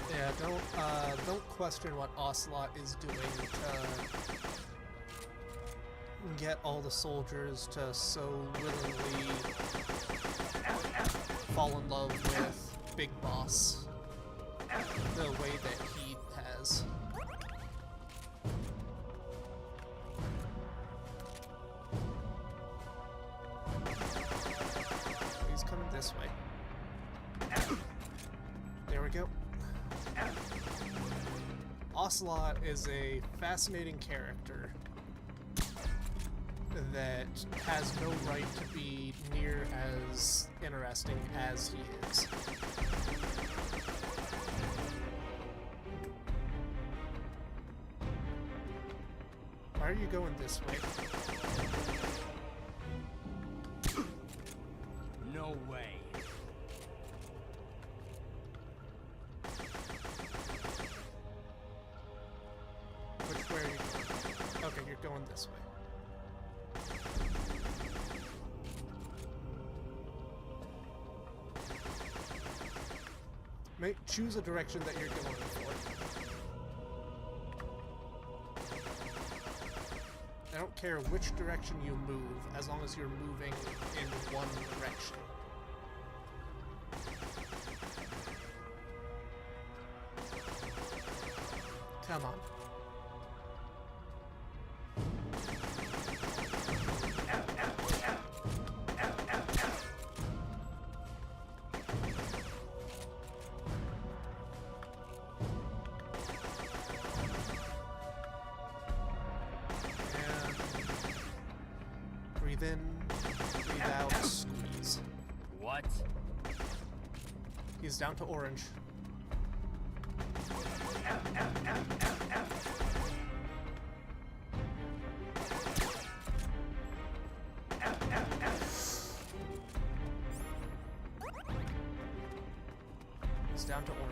Yeah, don't question what Ocelot is doing to get all the soldiers to so willingly fall in love with Big Boss the way that he has. He's coming this way. There we go. Ocelot is a fascinating character that has no right to be near as interesting as he is. Why are you going this way? No way. Which way are you going? Okay, you're going this way. Choose a direction that you're going for. I don't care which direction you move, as long as you're moving in one direction. Come on. Breathe in, breathe out, squeeze. What? He's down to orange. He's down to orange.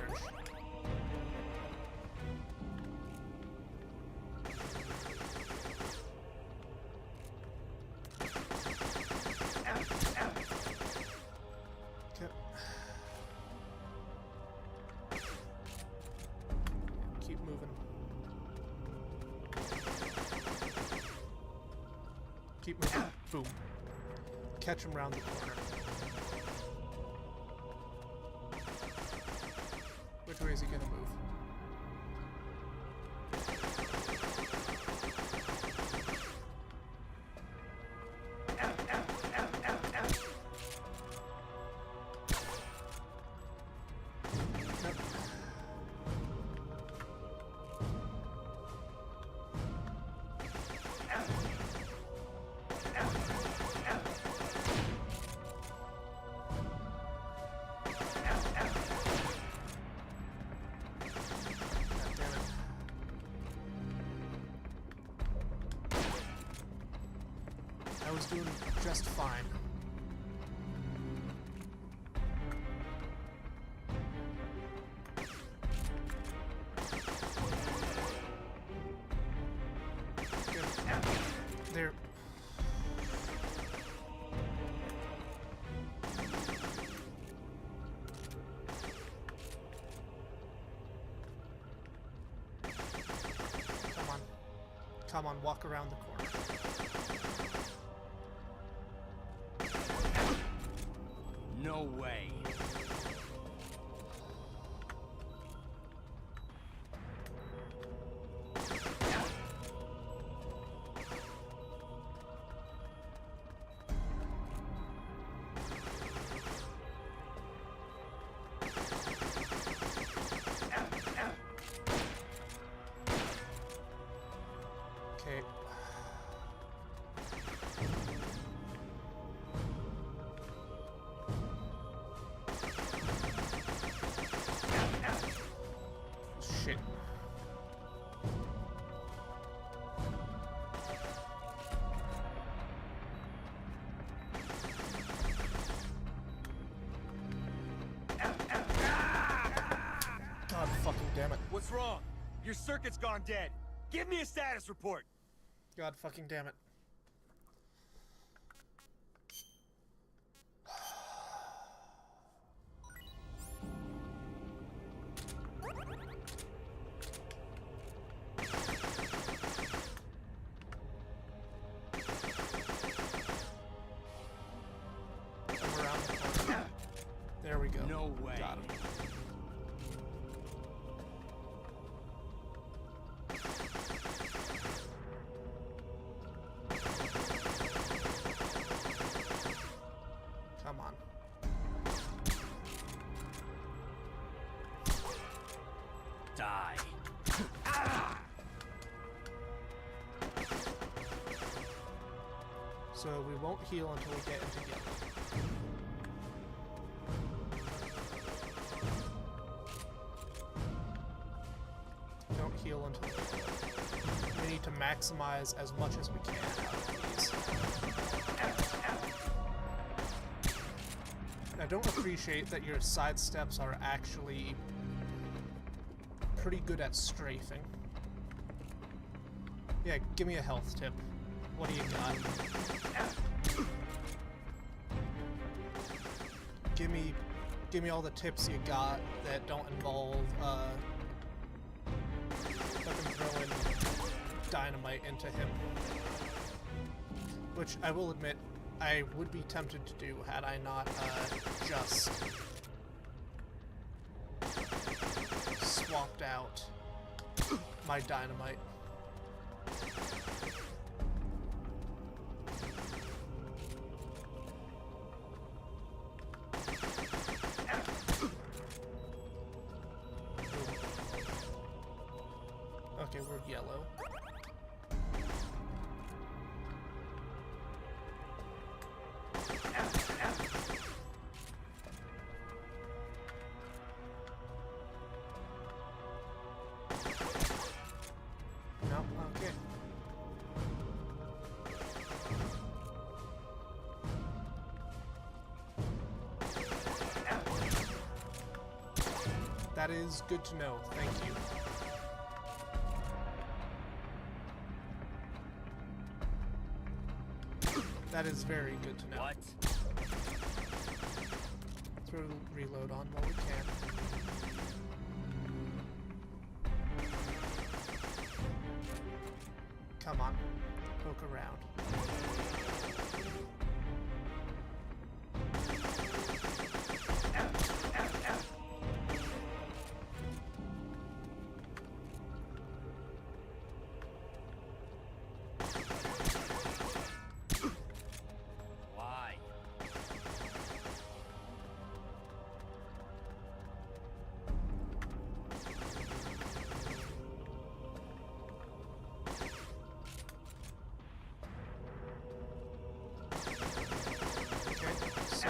Keep moving. Keep moving. Boom. Catch him round the corner. Which way is he gonna move? I was doing just fine. Good. There. Come on. Come on, walk around the corner. No way. Okay. Shit. God fucking damn it. What's wrong? Your circuit's gone dead. Give me a status report. God fucking damn it. Come around the corner. There we go. No way. Got him. Come on. Die. So we won't heal until we get into yellow. Don't heal until yellow. We need to maximize as much as we can out of these. I don't appreciate that your side steps are actually pretty good at strafing. Yeah, give me a health tip. What do you got? Give me all the tips you got that don't involve fucking throwing dynamite into him. Which I will admit I would be tempted to do had I not just swapped out my dynamite. Okay, we're yellow. No, okay. That is good to know. Thank you. That is very good to know. What? Throw reload on while we can. Come on. Poke around. Why? Okay, so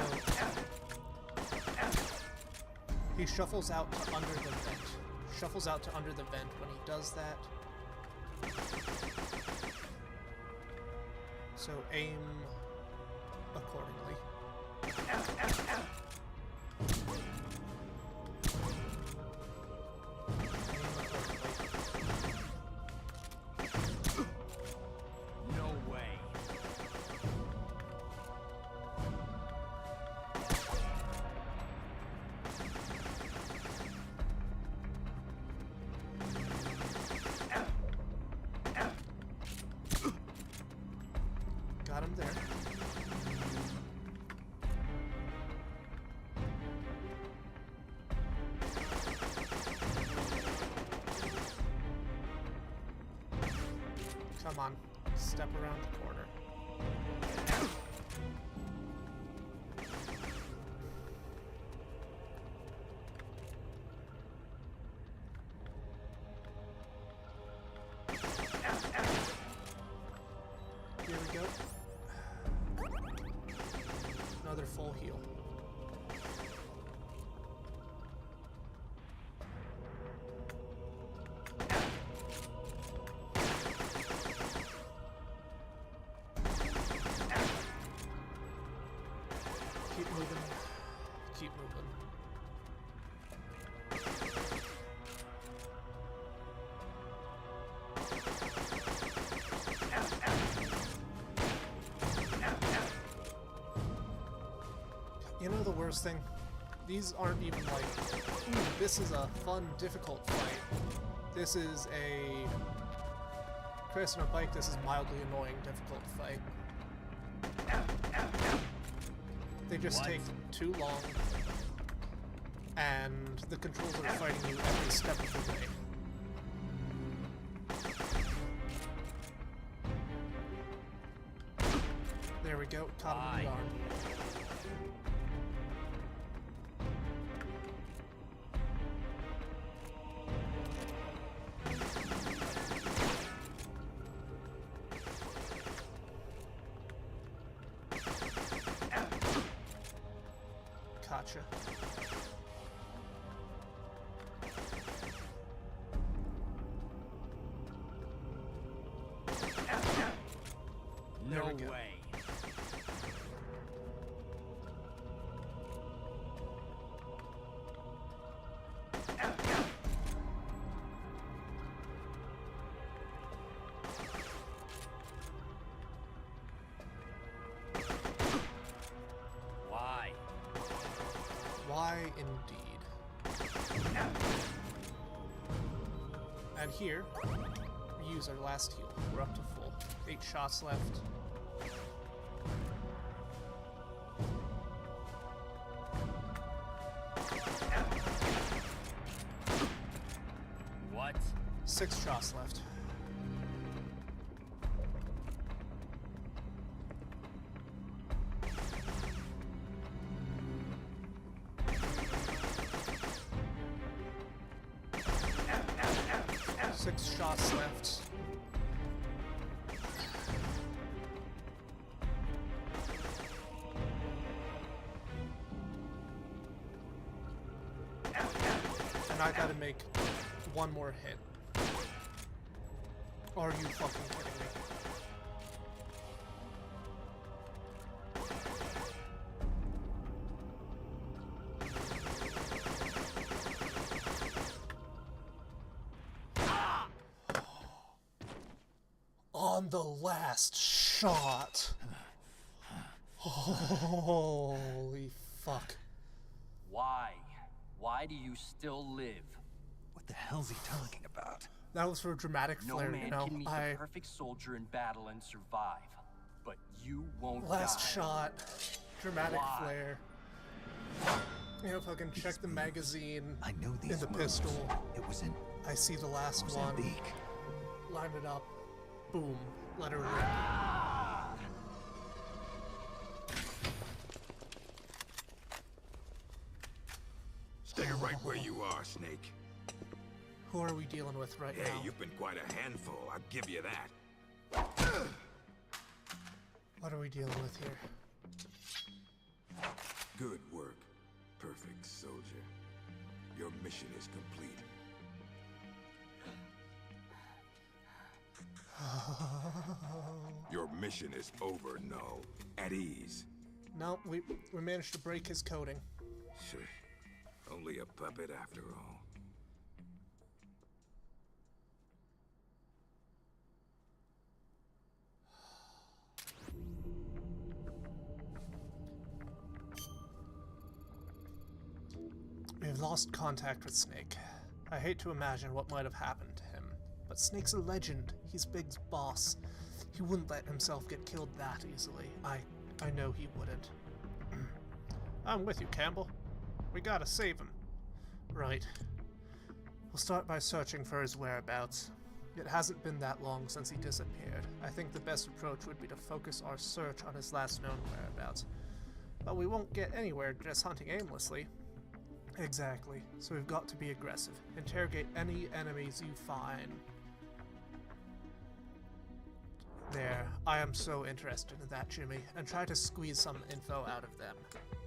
he shuffles out to under the vent. Shuffles out to under the vent. When he does that, so aim accordingly. No way. Got him there. Come on, step around the corner. Here we go. Another full heal. Keep moving. Keep moving. You know the worst thing? These aren't even like, ooh, this is a fun, difficult fight. This is a... Chris on a bike, this is mildly annoying, difficult fight. They just take too long, and the controls are fighting you every step of the way. There we go, caught him in the arm. Gotcha. No we go. way. Why? Why indeed? And here, we use our last heal. We're up to full. 8 shots left. What? 6 shots left. Six shots left. And I gotta make one more hit. Are you fucking kidding me? On the last shot. Holy fuck. Why? Why do you still live? What the hell's he talking about? That was for dramatic No flair, man you know. can meet the perfect soldier in battle and survive. But you won't Last die. shot. Dramatic Why? flair. You know, fucking check the magazine I know these in the moves. pistol. It was in I see the last one. Mozambique. Line it up. Boom. Let her rip. Stay right where you are, Snake. Who are we dealing with right Hey, now? you've been quite a handful, I'll give you that. What are we dealing with here? Good work, perfect soldier. Your mission is complete. Your mission is over, no. At ease. No, we managed to break his coding. Sure. Only a puppet after all. We have lost contact with Snake. I hate to imagine what might have happened to him, but Snake's a legend. He's Big's boss. He wouldn't let himself get killed that easily. I know he wouldn't. I'm with you, Campbell. We gotta save him. Right. We'll start by searching for his whereabouts. It hasn't been that long since he disappeared. I think the best approach would be to focus our search on his last known whereabouts. But we won't get anywhere just hunting aimlessly. Exactly. So we've got to be aggressive. Interrogate any enemies you find. There. I am so interested in that, Jimmy, and try to squeeze some info out of them.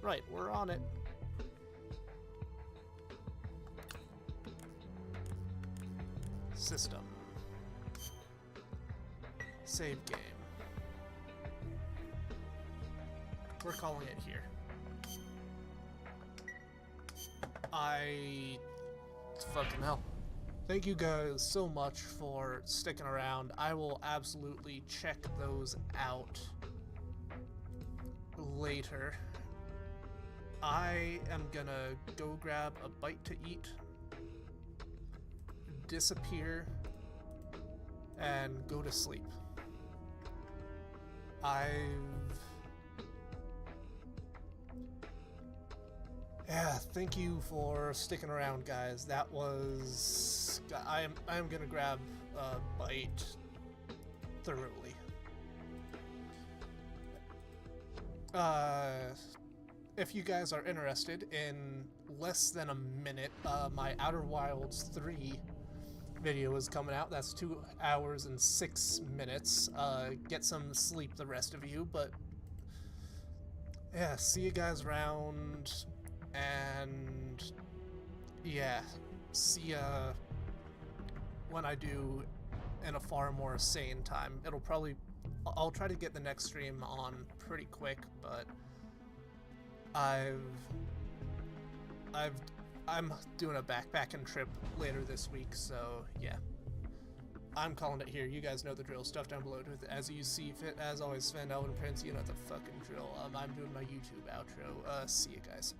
Right, we're on it. System. Save game. We're calling it here. Fucking hell. Thank you guys so much for sticking around. I will absolutely check those out later. I am gonna go grab a bite to eat, disappear, and go to sleep. Yeah, thank you for sticking around, guys. That was... I am gonna grab a bite thoroughly. If you guys are interested, in less than a minute, my Outer Wilds 3 video is coming out. That's 2 hours and 6 minutes. Get some sleep, the rest of you, but yeah, see you guys around, and yeah, see ya when I do in a far more sane time. I'll try to get the next stream on pretty quick, but I'm doing a backpacking trip later this week, so yeah. I'm calling it here. You guys know the drill. Stuff down below as you see fit. As always, Sven, Elven Prince, you know the fucking drill. I'm doing my YouTube outro. See you guys.